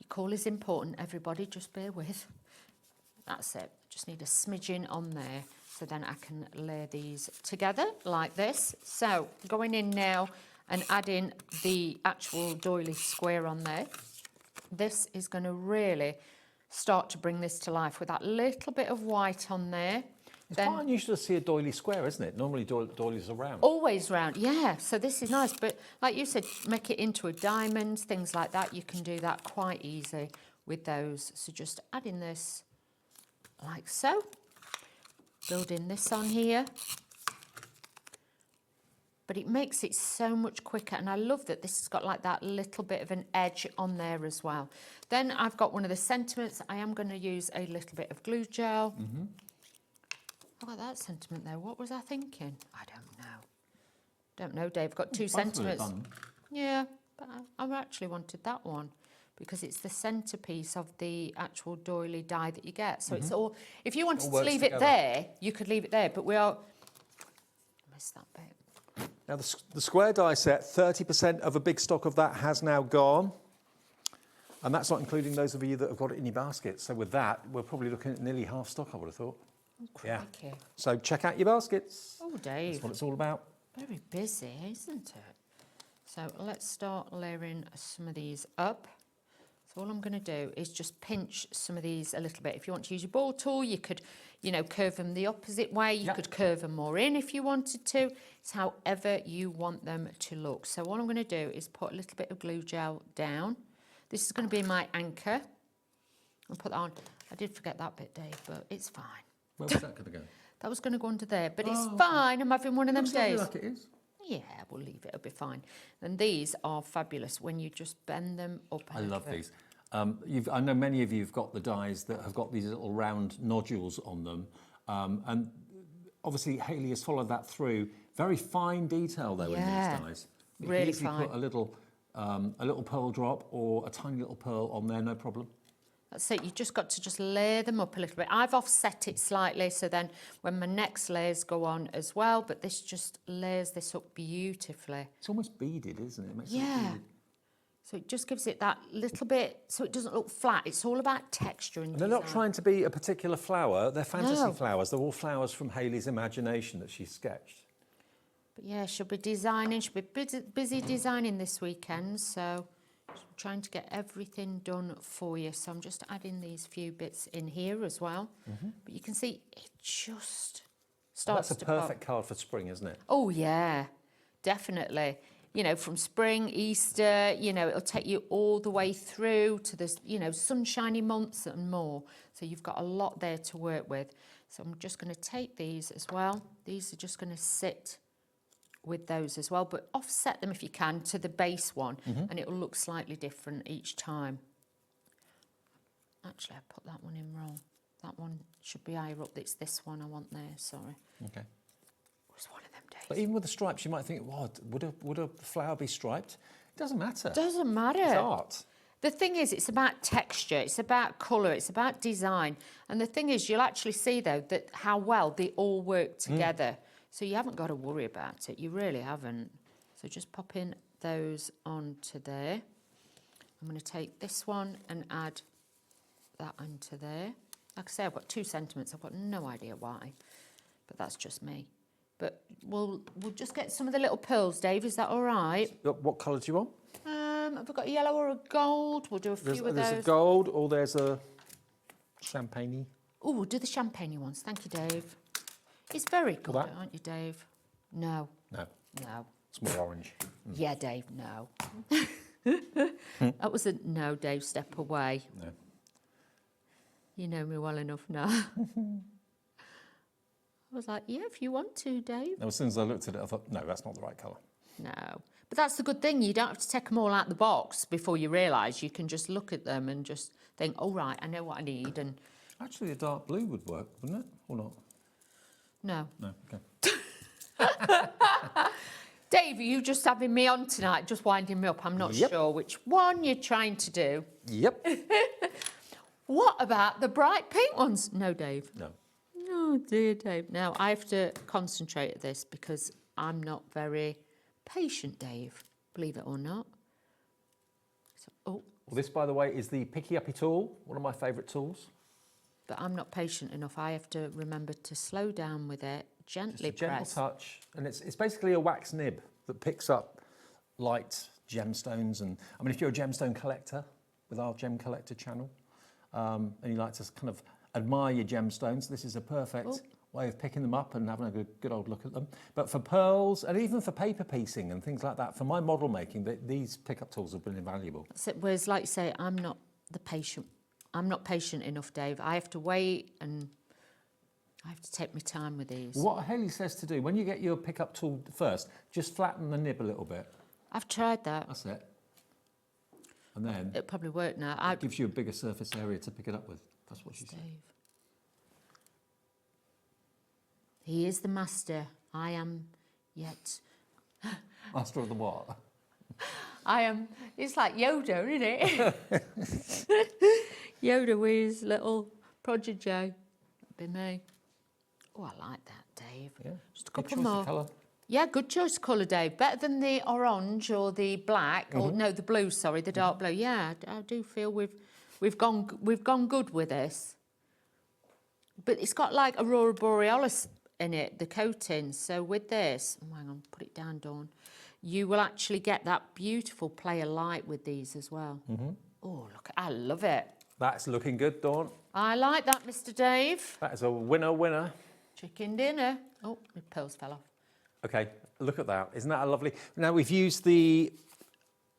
Your call is important, everybody. Just bear with. That's it. Just need a smidgen on there. So then I can layer these together like this. So going in now and adding the actual doily square on there. This is going to really start to bring this to life with that little bit of white on there. It's quite unusual to see a doily square, isn't it? Normally doilies are round. Always round, yeah. So this is nice. But like you said, make it into a diamond, things like that. You can do that quite easy with those. So just adding this like so. Building this on here. but it makes it so much quicker. And I love that this has got like that little bit of an edge on there as well. Then I've got one of the sentiments. I am going to use a little bit of glue gel. Look at that sentiment there. What was I thinking? I don't know. Don't know, Dave. Got two sentiments. Yeah, but I actually wanted that one because it's the centerpiece of the actual doily die that you get. So it's all, if you wanted to leave it there, you could leave it there, but we are, I missed that bit. Now the square die set, 30% of a big stock of that has now gone. And that's not including those of you that have got it in your basket. So with that, we're probably looking at nearly half stock, I would have thought. Oh, crikey. Yeah. So check out your baskets. Oh, Dave. That's what it's all about. Very busy, isn't it? So let's start layering some of these up. So all I'm going to do is just pinch some of these a little bit. If you want to use your ball tool, you could, you know, curve them the opposite way. You could curve them more in if you wanted to. It's however you want them to look. So all I'm going to do is put a little bit of glue gel down. This is going to be my anchor. I'll put that on. I did forget that bit, Dave, but it's fine. Where was that going to go? That was going to go under there, but it's fine. I'm having one of them days. Like it is. Yeah, we'll leave it. It'll be fine. And these are fabulous when you just bend them up. I love these. I know many of you have got the dies that have got these little round nodules on them. And obviously Hayley has followed that through. Very fine detail though in these dies. You really can easily fine. put a little pearl drop or a tiny little pearl on there, no problem. That's it. You just got to just layer them up a little bit. I've offset it slightly, so then when my next layers go on as well, but this just layers this up beautifully. It's almost beaded, isn't it? It makes it beaded. So it just gives it that little bit, so it doesn't look flat. It's all about texture and they're not trying to be a particular flower. They're fantasy No. flowers. They're all flowers from Hayley's imagination that she sketched. But yeah, she'll be designing. She'll be busy designing this weekend, so I'm trying to get everything done for you. So I'm just adding these few bits in here as well. But you can see it just starts to That's a perfect card for spring, isn't it? Oh, yeah, definitely. You know, from spring, Easter, you know, it'll take you all the way through to the, you know, sunshiny months and more. So you've got a lot there to work with. So I'm just going to take these as well. These are just going to sit with those as well, but offset them if you can to the base one, and it will look slightly different each time. Actually, I put that one in wrong. That one should be higher up. It's this one I want there, sorry. Okay. It was one of them days. But even with the stripes, you might think, what, would a flower be striped? It doesn't matter. Doesn't matter. It's art. The thing is, it's about texture, it's about colour, it's about design. And the thing is, you'll actually see, though, that how well they all work together. So you haven't got to worry about it. You really haven't. So just pop in those onto there. I'm going to take this one and add that onto there. Like I say, I've got 2 sentiments. I've got no idea why, but that's just me. But we'll just get some of the little pearls, Dave. Is that all right? What colour do you want? Have we got a yellow or a gold? We'll do a few of those. There's a gold or there's a champagne-y. Oh, we'll do the champagne ones. Thank you, Dave. It's very good, aren't you, Dave? No. No. No. It's more orange. Yeah, Dave, no. That was a no, Dave, step away. No. You know me well enough now. I was like, yeah, if you want to, Dave. Now, as soon as I looked at it, I thought, no, that's not the right colour. No. But that's the good thing. You don't have to take them all out the box before you realise. You can just look at them and just think, oh, right, I know what I need. And actually, a dark blue would work, wouldn't it? Or not? No. No, okay. Dave, are you just having me on tonight, just winding me up? I'm not sure which one you're trying to do. Yep. What about the bright pink ones? No, Dave. No. Oh, dear, Dave. Now, I have to concentrate at this because I'm not very patient, Dave, believe it or not. So, Well, this, by the way, is the Picky Uppy tool, one of my favourite tools. But I'm not patient enough. I have to remember to slow down with it, gently Just a gentle press. touch, and it's basically a wax nib that picks up light gemstones. And I mean, if you're a gemstone collector with our Gem Collector channel, and you like to kind of admire your gemstones, this is a perfect way of picking them up and having a good old look at them. But for pearls and even for paper piecing and things like that, for my model making, these pickup tools have been invaluable. Whereas, like you say, I'm not patient enough, Dave. I have to wait and I I have to take my time with these. What Hayley says to do, when you get your pickup tool first, just flatten the nib a little bit. I've tried that. That's it. And then... It'll probably work now. It gives you a bigger surface area to pick it up with. That's what she said. He is the master. I am yet... Master of the what? I am... It's like Yoda, isn't it? Yoda with his little prodigy. That'd be me. Oh, I like that, Dave. Yeah. Just a couple Good choice more. of colour. Yeah, good choice of colour, Dave. Better than the orange or the black, or no, the blue. Sorry, the dark blue. Yeah, I do feel we've gone good with this. But it's got like Aurora Borealis in it, the coating. So with this, hang on, put it down, Dawn. You will actually get that beautiful play of light with these as well. Oh, look, I love it. That's looking good, Dawn. I like that, Mr. Dave. That is a winner. Chicken dinner. Oh, my pearls fell off. Okay, look at that. Isn't that a lovely... Now, we've used the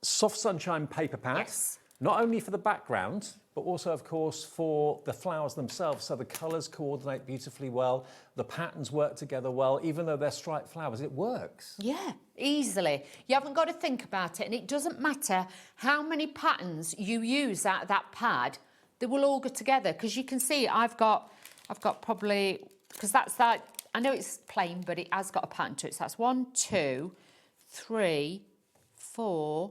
Soft Sunshine paper pad. Yes. Not only for the background, but also, of course, for the flowers themselves. So the colours coordinate beautifully well. The patterns work together well. Even though they're striped flowers, it works. Yeah, easily. You haven't got to think about it. And it doesn't matter how many patterns you use out of that pad, they will all go together. Because you can see I've got probably... Because that's that... I know it's plain, but it has got a pattern to it. So that's 1, 2, 3, 4...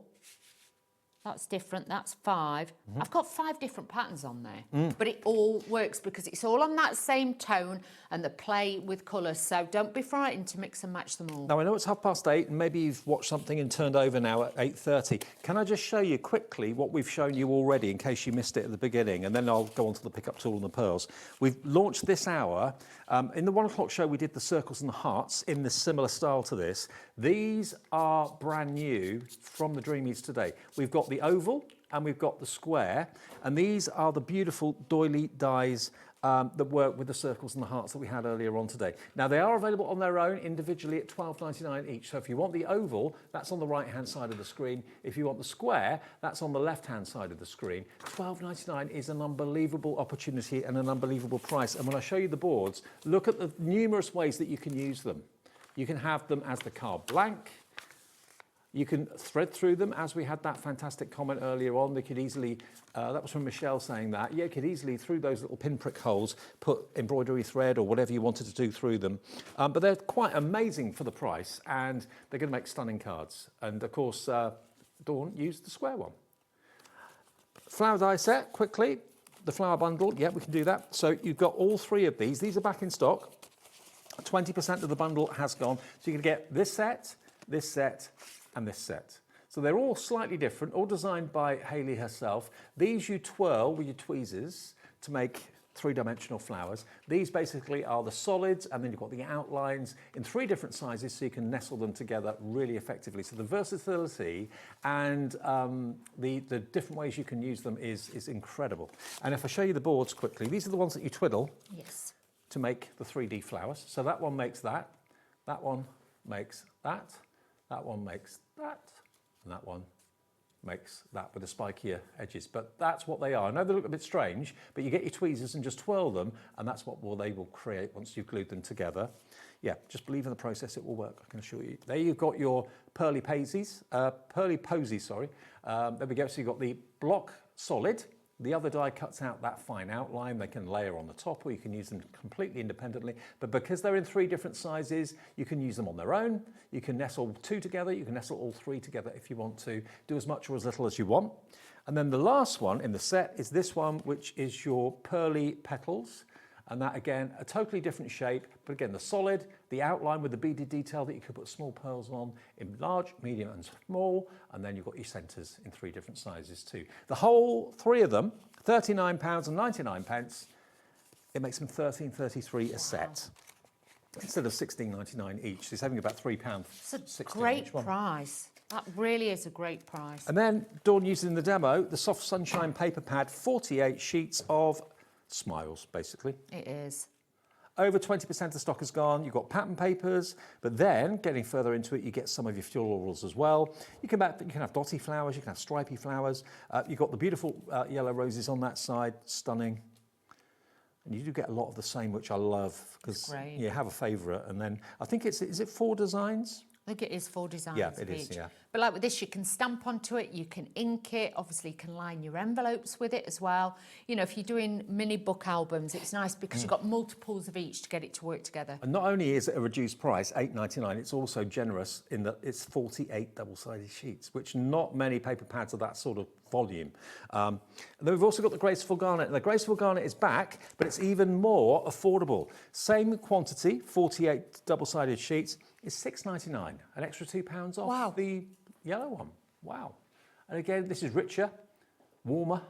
That's different, that's 5. I've got 5 different patterns on there. But it all works because it's all on that same tone and the play with colours. So don't be frightened to mix and match them all. Now, I know it's 8:30 and maybe you've watched something and turned over now at 8:30. Can I just show you quickly what we've shown you already in case you missed it at the beginning, and then I'll go on to the pickup tool and the pearls. We've launched this hour. In the 1 o'clock show, we did the circles and the hearts in this similar style to this. These are brand new from the Dreamees today. We've got the oval and we've got the square, and these are the beautiful doily dies that work with the circles and the hearts that we had earlier on today. Now, they are available on their own individually at £12.99 each. So if you want the oval, that's on the right-hand side of the screen. If you want the square, that's on the left-hand side of the screen. £12.99 is an unbelievable opportunity and an unbelievable price. And when I show you the boards, look at the numerous ways that you can use them. You can have them as the card blank. You can thread through them, as we had that fantastic comment earlier on. They could easily, that was from Michelle saying that, yeah, you could easily, through those little pinprick holes, put embroidery thread or whatever you wanted to do through them. But they're quite amazing for the price, and they're going to make stunning cards. And of course, Dawn used the square one. Flower die set, quickly. The flower bundle, yeah, we can do that. So you've got all 3 of these. These are back in stock. 20% of the bundle has gone. So you can get this set, and this set. So they're all slightly different, all designed by Hayley herself. These you twirl with your tweezers to make 3-dimensional flowers. These basically are the solids, and then you've got the outlines in 3 different sizes, so you can nestle them together really effectively. So the versatility and the different ways you can use them is incredible. And if I show you the boards quickly, these are the ones that you twiddle. Yes. To make the 3D flowers. So that one makes that one makes that one makes that, and that one makes that with the spikier edges. But that's what they are. I know they look a bit strange, but you get your tweezers and just twirl them, and that's what they will create once you've glued them together. Yeah, just believe in the process, it will work, I can assure you. There you've got your pearly posies, sorry. There we go, so you've got the block solid. The other die cuts out that fine outline. They can layer on the top, or you can use them completely independently. But because they're in 3 different sizes, you can use them on their own. You can nestle 2 together. You can nestle all 3 together if you want to. Do as much or as little as you want. And then the last one in the set is this one, which is your pearly petals. And that, again, a totally different shape. But again, the solid, the outline with the beaded detail that you could put small pearls on in large, medium and small. And then you've got your centres in 3 different sizes too. The whole 3 of them, £39.99. It makes them £13.33 a set. Instead of £16.99 each. It's having about £3. It's a great price. That really is a great price. And then Dawn used in the demo, the Soft Sunshine paper pad, 48 sheets of smiles, basically. It is. Over 20% of the stock is gone. You've got pattern papers, but then getting further into it, you get some of your florals as well. You can have dotty flowers, you can have stripy flowers. You've got the beautiful yellow roses on that side, stunning. And you do get a lot of the same, which I love, because great. you have a favourite. And then I think is it 4 designs? I think it is 4 designs. Yeah, it is, each. yeah. But like with this, you can stamp onto it, you can ink it, obviously you can line your envelopes with it as well. You know, if you're doing mini book albums, it's nice because you've got multiples of each to get it to work together. And not only is it a reduced price, $8.99, it's also generous in that it's 48 double-sided sheets, which not many paper pads of that sort of volume. And then we've also got the Graceful Garnet. And the Graceful Garnet is back, but it's even more affordable. Same quantity, 48 double-sided sheets, is $6.99, an extra £2 off the yellow one. Wow. And again, this is richer, warmer,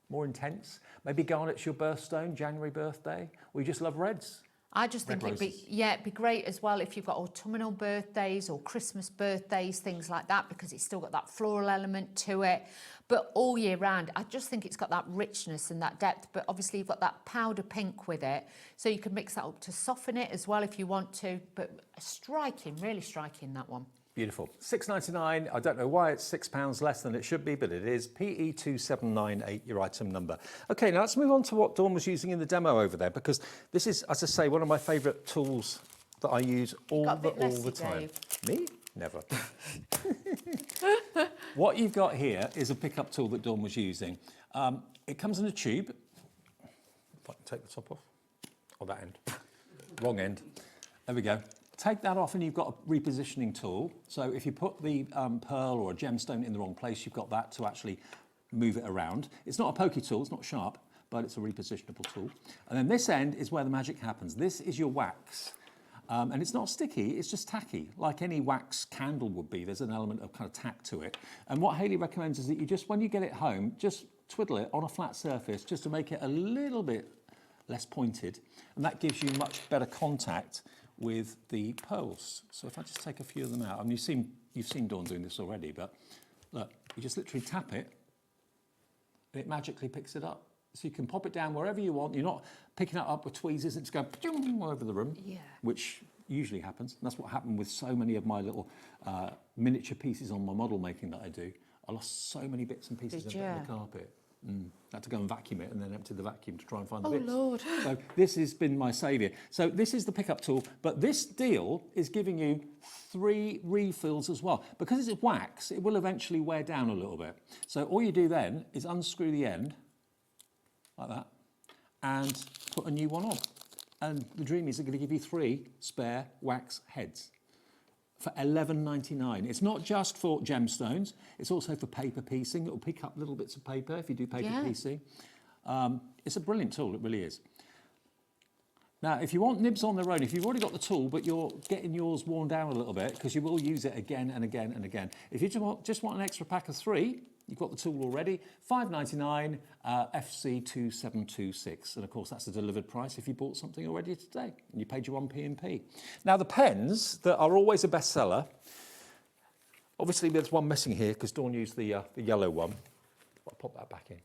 more intense. Maybe garnet's your birthstone, January birthday, or you just love reds. I just think it'd be great as well if you've got autumnal birthdays or Christmas birthdays, things like that, because it's still got that floral element to it. But all year round, I just think it's got that richness and that depth. But obviously you've got that powder pink with it, so you can mix that up to soften it as well if you want to. But striking, really striking, that one. Beautiful. $6.99. I don't know why it's £6 less than it should be, but it is. PE2798, your item number. Okay, now let's move on to what Dawn was using in the demo over there, because this is, as I say, one of my favourite tools that I use all the time. Dave. Me? Never. What you've got here is a pickup tool that Dawn was using. It comes in a tube. If I can take the top off. Or that end. Wrong end. There we go. Take that off and you've got a repositioning tool. So if you put the pearl or a gemstone in the wrong place, you've got that to actually move it around. It's not a pokey tool, it's not sharp, but it's a repositionable tool. And then this end is where the magic happens. This is your wax. And it's not sticky, it's just tacky, like any wax candle would be. There's an element of kind of tack to it. And what Hayley recommends is that you just, when you get it home, just twiddle it on a flat surface just to make it a little bit less pointed. And that gives you much better contact with the pearls. So if I just take a few of them out, I mean, you've seen Dawn doing this already, but look, you just literally tap it, and it magically picks it up. So you can pop it down wherever you want. You're not picking it up with tweezers and it's going all over the room, which usually happens. And that's what happened with so many of my little miniature pieces on my model making that I do. I lost so many bits and pieces in the carpet. I had to go and vacuum it and then empty the vacuum to try and find the bits. Lord. So this has been my saviour. So this is the pickup tool, but this deal is giving you 3 refills as well. Because it's wax, it will eventually wear down a little bit. So all you do then is unscrew the end, like that, and put a new one on. And the Dreamees are going to give you 3 spare wax heads for $11.99. It's not just for gemstones, it's also for paper piecing. It'll pick up little bits of paper if you do paper piecing. It's a brilliant tool, it really is. Now, if you want nibs on their own, if you've already got the tool, but you're getting yours worn down a little bit, because you will use it again and again and again. If you just want an extra pack of 3, you've got the tool already, $5.99, FC2726. And of course, that's the delivered price if you bought something already today and you paid your 1p&p. Now, the pens that are always a bestseller, obviously there's one missing here because Dawn used the yellow one. I'll pop that back in.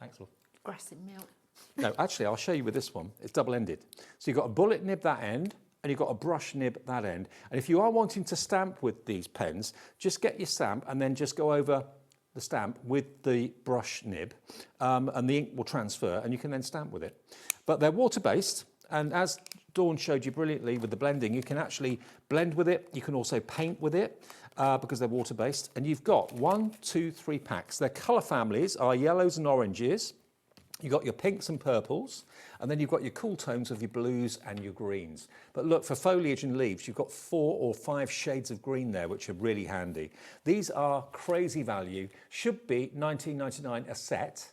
Thanks, love. Grass and milk. No, actually, I'll show you with this one. It's double-ended. So you've got a bullet nib that end, and you've got a brush nib that end. And if you are wanting to stamp with these pens, just get your stamp and then just go over the stamp with the brush nib, and the ink will transfer, and you can then stamp with it. But they're water-based, and as Dawn showed you brilliantly with the blending, you can actually blend with it. You can also paint with it because they're water-based. And you've got 1, 2, 3 packs. Their colour families are yellows and oranges. You've got your pinks and purples, and then you've got your cool tones of your blues and your greens. But look, for foliage and leaves, you've got 4 or 5 shades of green there, which are really handy. These are crazy value. Should be $19.99 a set,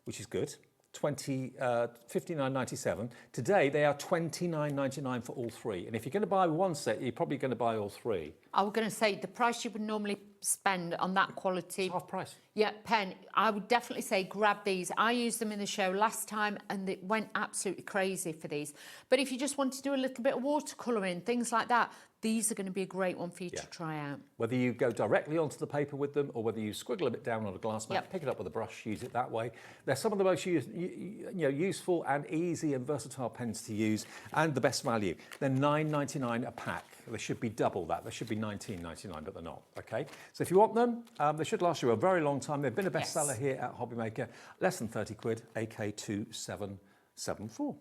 which is good. $59.97. Today, they are $29.99 for all 3. And if you're going to buy one set, you're probably going to buy all 3. I was going to say, the price you would normally spend on that quality... It's half price. Yeah, pen. I would definitely say grab these. I used them in the show last time and it went absolutely crazy for these. But if you just want to do a little bit of watercolouring, things like that, these are going to be a great one for you to try out. Whether you go directly onto the paper with them or whether you squiggle a bit down on a glass mat, pick it up with a brush, use it that way. They're some of the most useful and easy and versatile pens to use and the best value. They're $9.99 a pack. They should be double that. They should be $19.99, but they're not, okay? So if you want them, they should last you a very long time. They've been a bestseller here at HobbyMaker. Less than 30 quid, AK2774.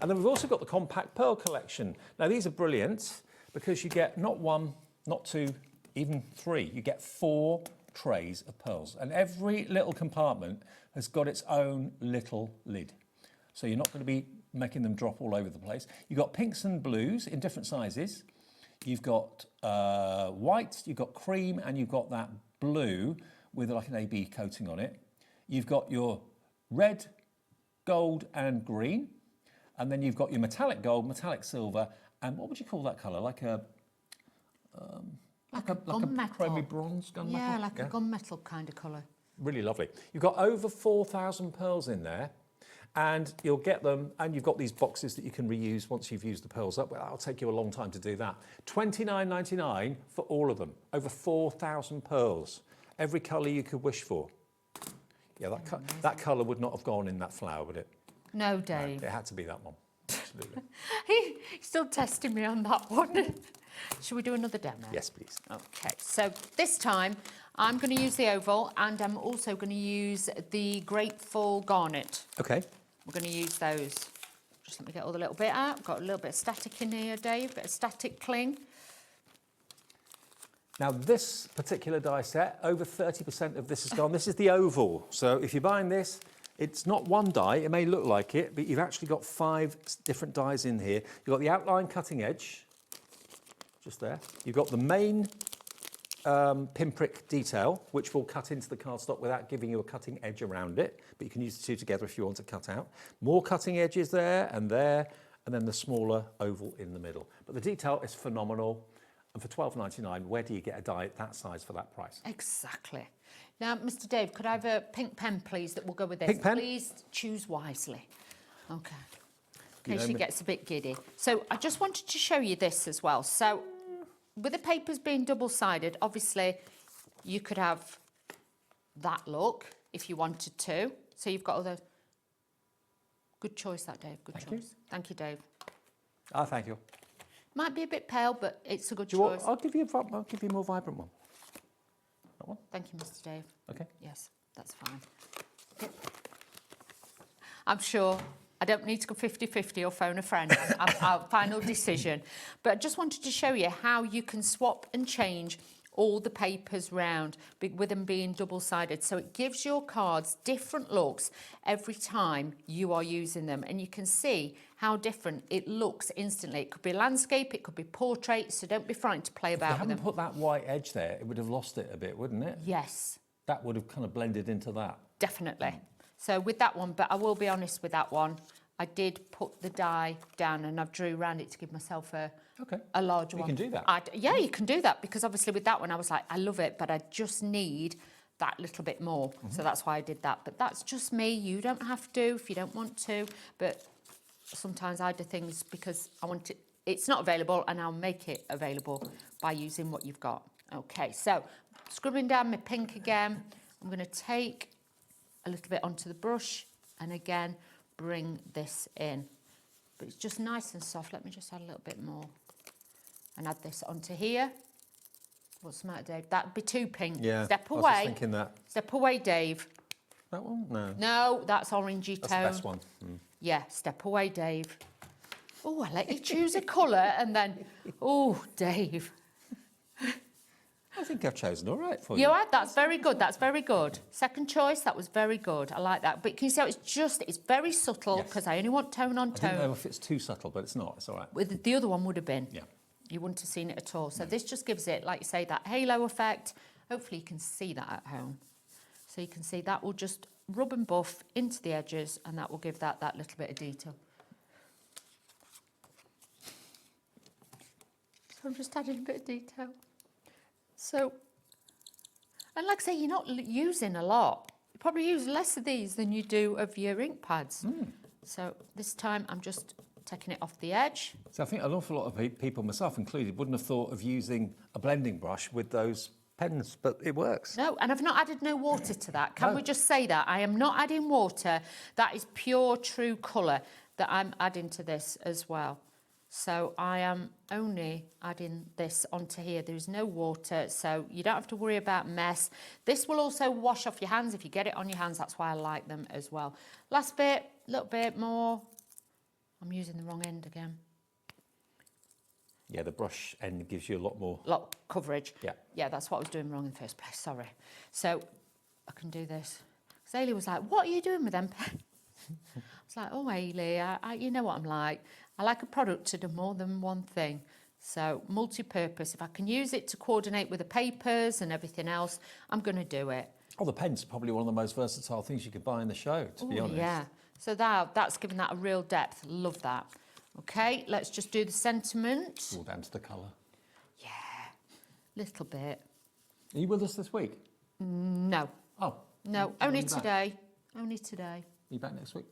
And then we've also got the compact pearl collection. Now these are brilliant because you get not one, not two, even three. You get 4 trays of pearls, and every little compartment has got its own little lid. So you're not going to be making them drop all over the place. You've got pinks and blues in different sizes. You've got white, you've got cream, and you've got that blue with like an AB coating on it. You've got your red, gold, and green. And then you've got your metallic gold, metallic silver, and what would you call that colour? Like a chromy bronze gunmetal? Yeah, like a gunmetal kind of colour. Really lovely. You've got over 4,000 pearls in there, and you'll get them, and you've got these boxes that you can reuse once you've used the pearls up. Well, that'll take you a long time to do that. $29.99 for all of them. Over 4,000 pearls. Every colour you could wish for. Yeah, that colour would not have gone in that flower, would it? No, Dave. No, it had to be that one. Absolutely. He's still testing me on that one. Should we do another demo? Yes, please. Okay, so this time I'm going to use the oval, and I'm also going to use the Grateful Garnet. Okay. We're going to use those. Just let me get all the little bit out. Got a little bit of static in here, Dave, bit of static cling. Now this particular die set, over 30% of this is gone. This is the oval. So if you're buying this, it's not one die, it may look like it, but you've actually got 5 different dies in here. You've got the outline cutting edge, just there. You've got the main pinprick detail, which will cut into the cardstock without giving you a cutting edge around it, but you can use the two together if you want to cut out. More cutting edges there, and then the smaller oval in the middle. But the detail is phenomenal. And for $12.99, where do you get a die that size for that price? Exactly. Now, Mr. Dave, could I have a pink pen, please, that will go with this? Pink pen? Please choose wisely. Okay. In You case know she me. gets a bit giddy. So I just wanted to show you this as well. So with the papers being double-sided, obviously you could have that look if you wanted to. So you've got all those. Good choice, that, Dave. Good choice. Thank you, Dave. Ah, thank you. Might be a bit pale, but it's a good Do you choice. I'll give you a more vibrant one. That one? Thank you, Mr. Dave. Okay. Yes, that's fine. Okay. I'm sure I don't need to go 50-50 or phone a friend. Our final decision. But I just wanted to show you how you can swap and change all the papers round with them being double-sided. So it gives your cards different looks every time you are using them. And you can see how different it looks instantly. It could be landscape, it could be portrait, so don't be frightened to play about with them. If you hadn't put that white edge there, it would have lost it a bit, wouldn't it? Yes. That would have kind of blended into that. Definitely. So with that one, but I will be honest with that one, I did put the die down and I've drew around it to give myself a larger one. You can do that. Yeah, you can do that, because obviously with that one I was like, I love it, but I just need that little bit more. So that's why I did that. But that's just me. You don't have to if you don't want to. But sometimes I do things because I want it. It's not available, and I'll make it available by using what you've got. Okay, so scrubbing down my pink again. I'm going to take a little bit onto the brush and again bring this in. But it's just nice and soft. Let me just add a little bit more and add this onto here. What's the matter, Dave? That'd be too pink. Yeah, Step I was away. just thinking that. Step away, Dave. That one? No. No, that's orangey That's tone. the best one. Mm. Yeah, step away, Dave. Oh, I let you choose a colour and then, oh, Dave. I think I've chosen all right for you. You had, that's very good, that's very good. Second choice, that was very good. I like that. But can you see how it's very subtle, because I only want tone on I don't know tone. if it's too subtle, but it's not. It's all right. With the other one would have been. Yeah. You wouldn't have seen it at all. So this just gives it, like you say, that halo effect. Hopefully you can see that at home. So you can see that will just rub and buff into the edges, and that will give that little bit of detail. So I'm just adding a bit of detail. So, and like I say, you're not using a lot. You probably use less of these than you do of your ink pads. So this time I'm just taking it off the edge. So I think an awful lot of people, myself included, wouldn't have thought of using a blending brush with those pens, but it works. No, and I've not added no water to that. Can No. we just say that? I am not adding water. That is pure, true colour that I'm adding to this as well. So I am only adding this onto here. There's no water, so you don't have to worry about mess. This will also wash off your hands if you get it on your hands. That's why I like them as well. Last bit, a little bit more. I'm using the wrong end again. Yeah, the brush end gives you a lot more... Lot coverage. Yeah. Yeah, that's what I was doing wrong in the first place, sorry. So I can do this. Because Ailey was like, what are you doing with them pens? I was like, oh, Ailey, you know what I'm like. I like a product to do more than one thing. So multi-purpose, if I can use it to coordinate with the papers and everything else, I'm going to do it. Oh, the pen's probably one of the most versatile things you could buy in the show, to be honest. Yeah, so that's given that a real depth. Love that. Okay, let's just do the sentiment. All down to the colour. Yeah, little bit. Are you with us this week? No. Oh. No, only today. Only today. Are you back next week?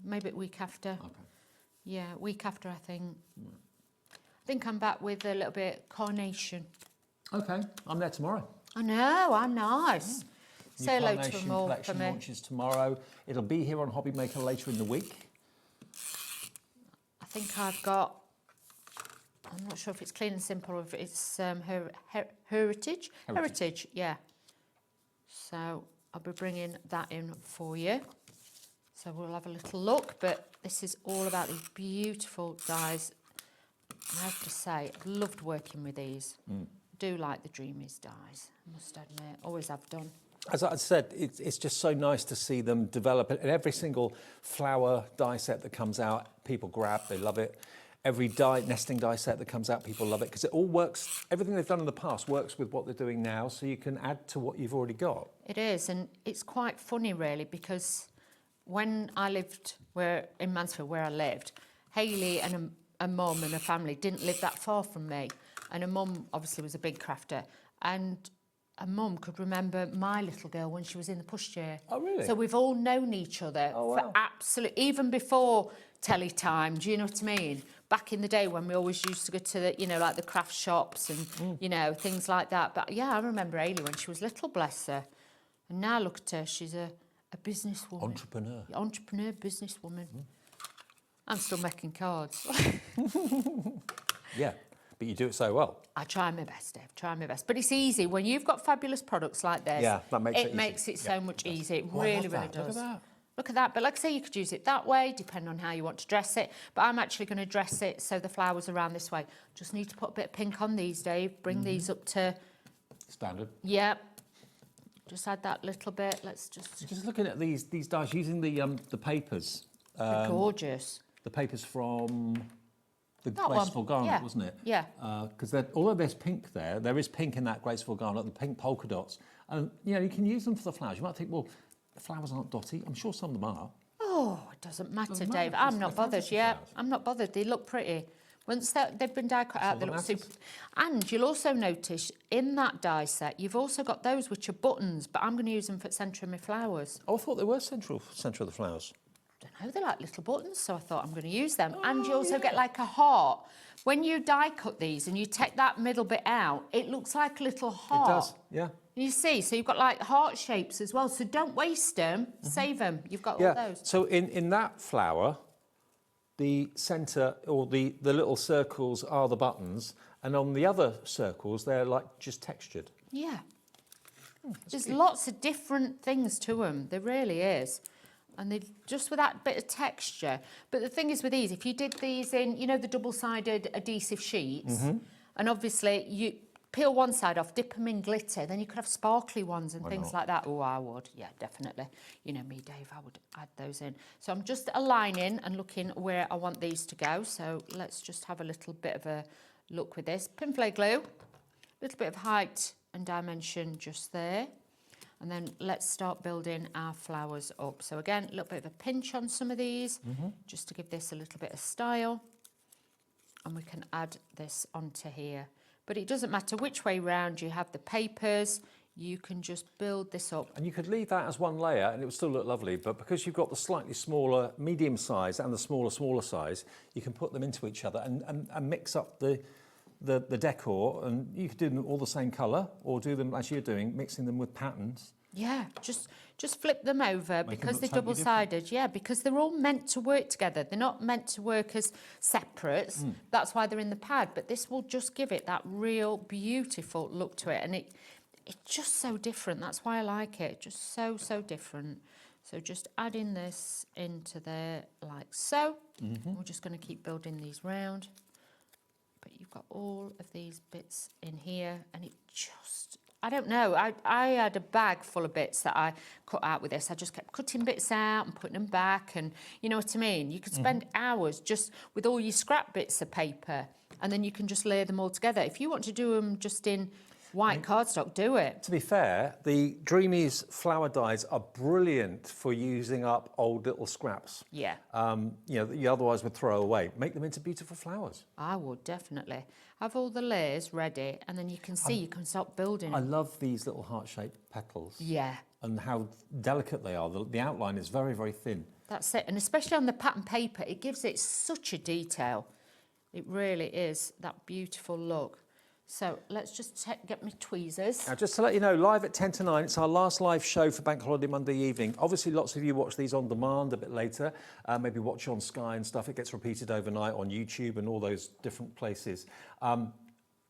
Maybe a week after. Okay. Yeah, week after, I think. I think I'm back with a little bit carnation. Okay, I'm there tomorrow. I know, I'm nice. Say hello to them all for collection me. launches tomorrow. It'll be here on HobbyMaker later in the week. I think I've got, I'm not sure if it's Clean and Simple or if it's Heritage. Heritage, yeah. So I'll be bringing that in for you. So we'll have a little look, but this is all about these beautiful dies. I have to say, I've loved working with these. I do like the Dreamees dies, I must admit, always have done. As I said, it's just so nice to see them develop it. And every single flower die set that comes out, people grab, they love it. Every nesting die set that comes out, people love it, because it all works, everything they've done in the past works with what they're doing now, so you can add to what you've already got. It is, and it's quite funny really, because when I lived in Mansfield, where I lived, Hayley and a mum and a family didn't live that far from me. And a mum obviously was a big crafter. And a mum could remember my little girl when she was in the pushchair. Oh, really? So we've all known each other for even before telly time, do you know what I mean? Back in the day when we always used to go to the, like the craft shops and, things like that. But yeah, I remember Ailey when she was little, bless her. And now look at her, she's a businesswoman. Entrepreneur, businesswoman. I'm still making cards. Yeah, but you do it so well. I try my best, Dave, try my best. But it's easy. When you've got fabulous products like this, yeah, that makes it makes it so much easier. It really does. Look at that. Look at that. But like I say, you could use it that way, depending on how you want to dress it. But I'm actually going to dress it so the flowers around this way. Just need to put a bit of pink on these, Dave. Bring these up to... Standard. Yeah. Just add that little bit. Let's just looking at these dies using the papers. They're gorgeous. The papers from the That Graceful one. Garnet, Yeah. wasn't it? Yeah. Because although there's pink there is pink in that Graceful Garnet, the pink polka dots. And, you can use them for the flowers. You might think, well, the flowers aren't dotty. I'm sure some of them are. Oh, it doesn't matter, Doesn't Dave. matter. I'm not They're bothered. fancy Yeah, flowers. I'm not bothered. They look pretty. Once they've been die cut out, they look super. And you'll also notice in that die set, you've also got those which are buttons, but I'm going to use them for the centre of my flowers. Oh, I thought they were centre of the flowers. I don't know, they're like little buttons, so I thought I'm going to use them. And you also get like a heart. When you die cut these and you take that middle bit out, it looks like a little heart. It does, yeah. You see, so you've got like heart shapes as well, so don't waste them, save them. You've got all those. So in that flower, the centre or the little circles are the buttons, and on the other circles, they're like just textured. Yeah. There's lots of different things to them. There really is. And they just with that bit of texture. But the thing is with these, if you did these in, the double-sided adhesive sheets, and obviously you peel one side off, dip them in glitter, then you could have sparkly ones and things like that. Oh, I would. Yeah, definitely. You know me, Dave, I would add those in. So I'm just aligning and looking where I want these to go. So let's just have a little bit of a look with this. Pinflay glue, a little bit of height and dimension just there. And then let's start building our flowers up. So again, a little bit of a pinch on some of these, just to give this a little bit of style. And we can add this onto here. But it doesn't matter which way round you have the papers, you can just build this up. And you could leave that as one layer and it would still look lovely, but because you've got the slightly smaller medium size and the smaller size, you can put them into each other and mix up the decor, and you could do them all the same colour or do them as you're doing, mixing them with patterns. Yeah, just flip them over because they're double-sided. Yeah, because they're all meant to work together. They're not meant to work as separates. That's why they're in the pad. But this will just give it that real beautiful look to it. And it's just so different. That's why I like it. Just so different. So just adding this into there like so. Mm-hmm. We're just going to keep building these round. But you've got all of these bits in here, and it just, I don't know, I had a bag full of bits that I cut out with this. I just kept cutting bits out and putting them back, and you know what I mean? You could spend hours just with all your scrap bits of paper, and then you can just lay them all together. If you want to do them just in white cardstock, do it. To be fair, the Dreamees flower dies are brilliant for using up old little scraps. Yeah. You know, that you otherwise would throw away. Make them into beautiful flowers. I would, definitely. Have all the layers ready, and then you can see, you can start building I it. love these little heart-shaped petals. Yeah. And how delicate they are. The outline is very, very thin. That's it, and especially on the pattern paper, it gives it such a detail. It really is that beautiful look. So let's just get my tweezers. Now, just to let you know, live at 10 to 9, it's our last live show for Bank Holiday Monday evening. Obviously, lots of you watch these on demand a bit later, maybe watch on Sky and stuff. It gets repeated overnight on YouTube and all those different places.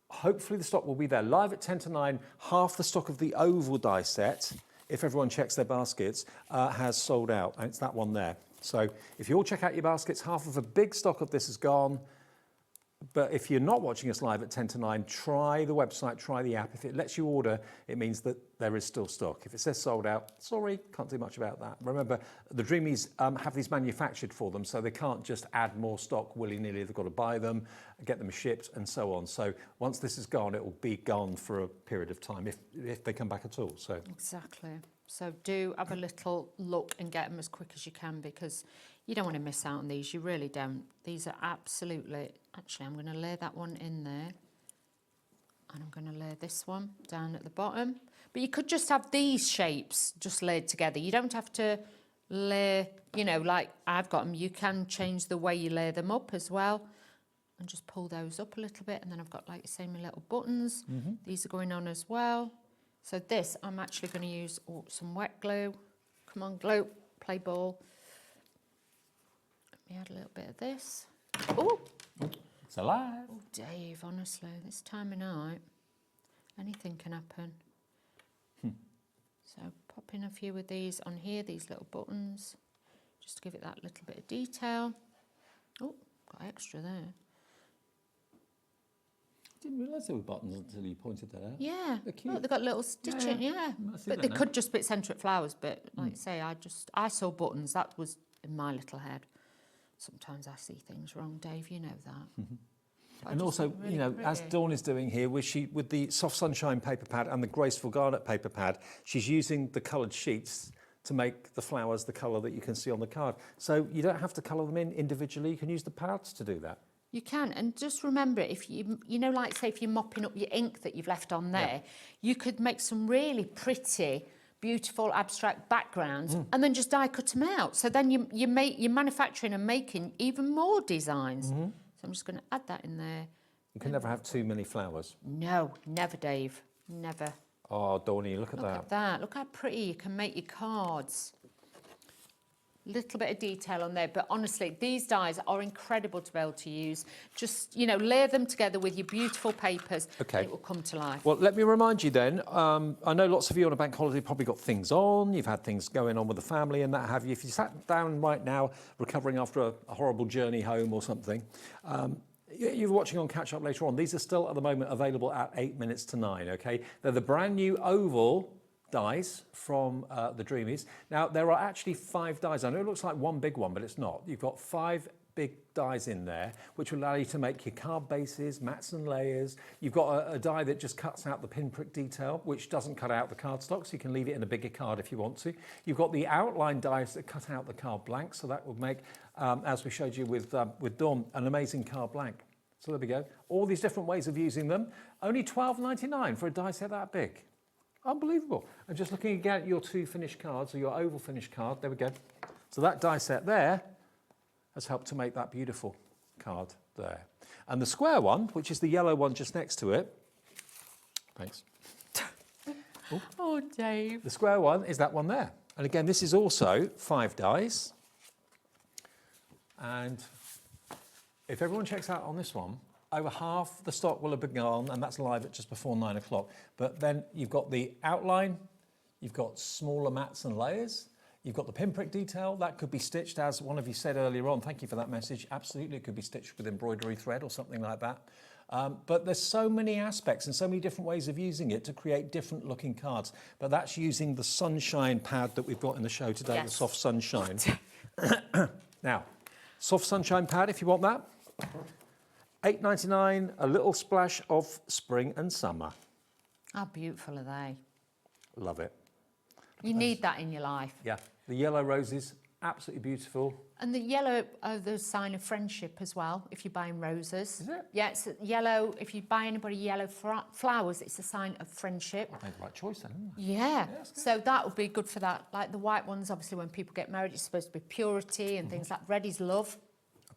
Hopefully, the stock will be there. Live at 10 to 9, half the stock of the oval die set, if everyone checks their baskets, has sold out, and it's that one there. So if you all check out your baskets, half of a big stock of this is gone. But if you're not watching us live at 10 to 9, try the website, try the app. If it lets you order, it means that there is still stock. If it says sold out, sorry, can't do much about that. Remember, the Dreamees have these manufactured for them, so they can't just add more stock willy-nilly. They've got to buy them, get them shipped, and so on. So once this is gone, it will be gone for a period of time, if they come back at all. So Exactly. So do have a little look and get them as quick as you can, because you don't want to miss out on these. You really don't. These are absolutely... Actually, I'm going to lay that one in there. And I'm going to lay this one down at the bottom. But you could just have these shapes just laid together. You don't have to lay, you know, like I've got them. You can change the way you lay them up as well. And just pull those up a little bit. And then I've got, like you say, my little buttons. These are going on as well. So this, I'm actually going to use some wet glue. Come on, glue, play ball. Let me add a little bit of this. Oh! It's alive. Oh, Dave, honestly, this time of night, anything can happen. So pop in a few of these on here, these little buttons, just to give it that little bit of detail. Oh, got extra there. Didn't realise there were buttons until you pointed that out. Yeah, They're cute. look, they've got little stitching, yeah. But they could just be centric flowers, but like I say, I saw buttons, that was in my little head. Sometimes I see things wrong, Dave, you know that. And also, really, you know, pretty. As Dawn is doing here, with the Soft Sunshine paper pad and the Graceful Garnet paper pad, she's using the coloured sheets to make the flowers the colour that you can see on the card. So you don't have to colour them in individually, you can use the pads to do that. You can, and just remember, if you know, like say if you're mopping up your ink that you've left on there, you could make some really pretty, beautiful abstract backgrounds and then just die cut them out. So then you're manufacturing and making even more designs. So I'm just going to add that in there. You can never have too many flowers. No, never, Dave, never. Oh, Dawny, look at that. Look at that. Look how pretty you can make your cards. Little bit of detail on there, but honestly, these dies are incredible to be able to use. Just, you know, layer them together with your beautiful papers. Okay. It will come to life. Well, let me remind you then, I know lots of you on a bank holiday probably got things on, you've had things going on with the family and that have you. If you sat down right now, recovering after a horrible journey home or something, you're watching on Catch Up later on. These are still at the moment available at 8 minutes to 9, okay? They're the brand new oval dies from the Dreamees. Now, there are actually 5 dies. I know it looks like one big one, but it's not. You've got 5 big dies in there, which will allow you to make your card bases, mats and layers. You've got a die that just cuts out the pinprick detail, which doesn't cut out the cardstock, so you can leave it in a bigger card if you want to. You've got the outline dies that cut out the card blank, so that would make, as we showed you with Dawn, an amazing card blank. So there we go. All these different ways of using them. Only $12.99 for a die set that big. Unbelievable. And just looking again at your 2 finished cards, or your oval finished card, there we go. So that die set there has helped to make that beautiful card there. And the square one, which is the yellow one just next to it, thanks. Oh, Dave. The square one is that one there. And again, this is also 5 dies. And if everyone checks out on this one, over half the stock will have been gone, and that's live at just before 9 o'clock. But then you've got the outline, you've got smaller mats and layers, You've got the pinprick detail. That could be stitched, as one of you said earlier on. Thank you for that message. Absolutely, it could be stitched with embroidery thread or something like that. But there's so many aspects and so many different ways of using it to create different looking cards. But that's using the sunshine pad that we've got in the show today, the soft sunshine. Now, soft sunshine pad, if you want that. £8.99, a little splash of spring and summer. How beautiful are they? Love it. You need that in your life. Yeah, the yellow roses, absolutely beautiful. And the yellow are the sign of friendship as well, if you're buying roses. Is it? Yeah, it's yellow. If you buy anybody yellow flowers, it's a sign of friendship. I made the right choice then, haven't I? Yeah, so that would be good for that. Like the white ones, obviously, when people get married, it's supposed to be purity and things like red is love.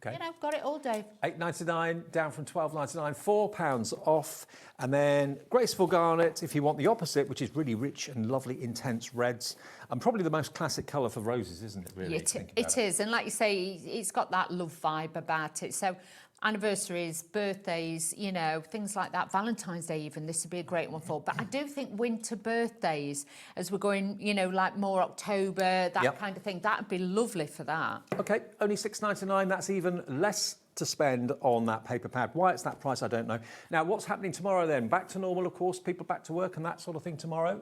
Okay. You know, got it all, Dave. £8.99 down from £12.99, £4 off. And then graceful garnet, if you want the opposite, which is really rich and lovely, intense reds. And probably the most classic colour for roses, isn't it, really? It is. And like you say, it's got that love vibe about it. So anniversaries, birthdays, you know, things like that. Valentine's Day even, this would be a great one for. But I do think winter birthdays, as we're going, you know, like more October, that kind of thing, that would be lovely for that. OK, only £6.99. That's even less to spend on that paper pad. Why it's that price, I don't know. Now, what's happening tomorrow then? Back to normal, of course, people back to work and that sort of thing tomorrow.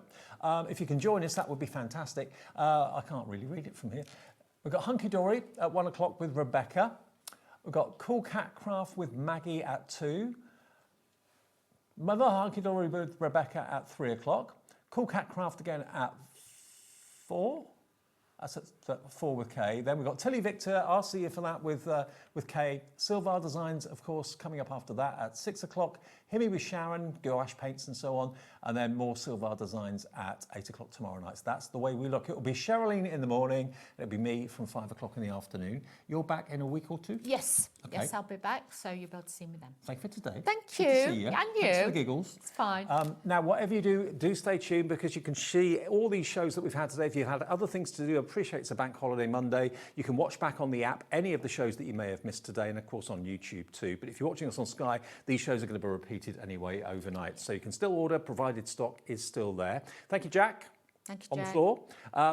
If you can join us, that would be fantastic. I can't really read it from here. We've got Hunky Dory at 1 o'clock with Rebecca. We've got Cool Cat Craft with Maggie at 2. Mother Hunky Dory with Rebecca at 3 o'clock. Cool Cat Craft again at 4. That's at 4 with Kay. Then we've got Tilly Victor. I'll see you for that with Kay. Sylvar Designs, of course, coming up after that at 6 o'clock. Himmy with Sharon, gouache paints and so on. And then more Sylvar Designs at 8 o'clock tomorrow night. So that's the way we look. It'll be Sherilyn in the morning. It'll be me from 5 o'clock in the afternoon. You're back in a week or two? Yes. Okay. Yes, I'll be back. So you'll be able to see me then. Thank you for today. Thank Good you. to see you. And you. Thanks for the giggles. It's fine. Now, whatever you do, do stay tuned because you can see all these shows that we've had today. If you've had other things to do, I appreciate it's a bank holiday Monday. You can watch back on the app any of the shows that you may have missed today, and of course on YouTube too. But if you're watching us on Sky, these shows are going to be repeated anyway overnight. So you can still order, provided stock is still there. Thank you, Jack. Thank you, on Jack. the floor.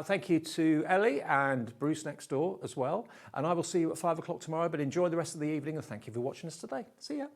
Thank you to Ellie and Bruce next door as well. And I will see you at 5 o'clock tomorrow, but enjoy the rest of the evening and thank you for watching us today. See ya.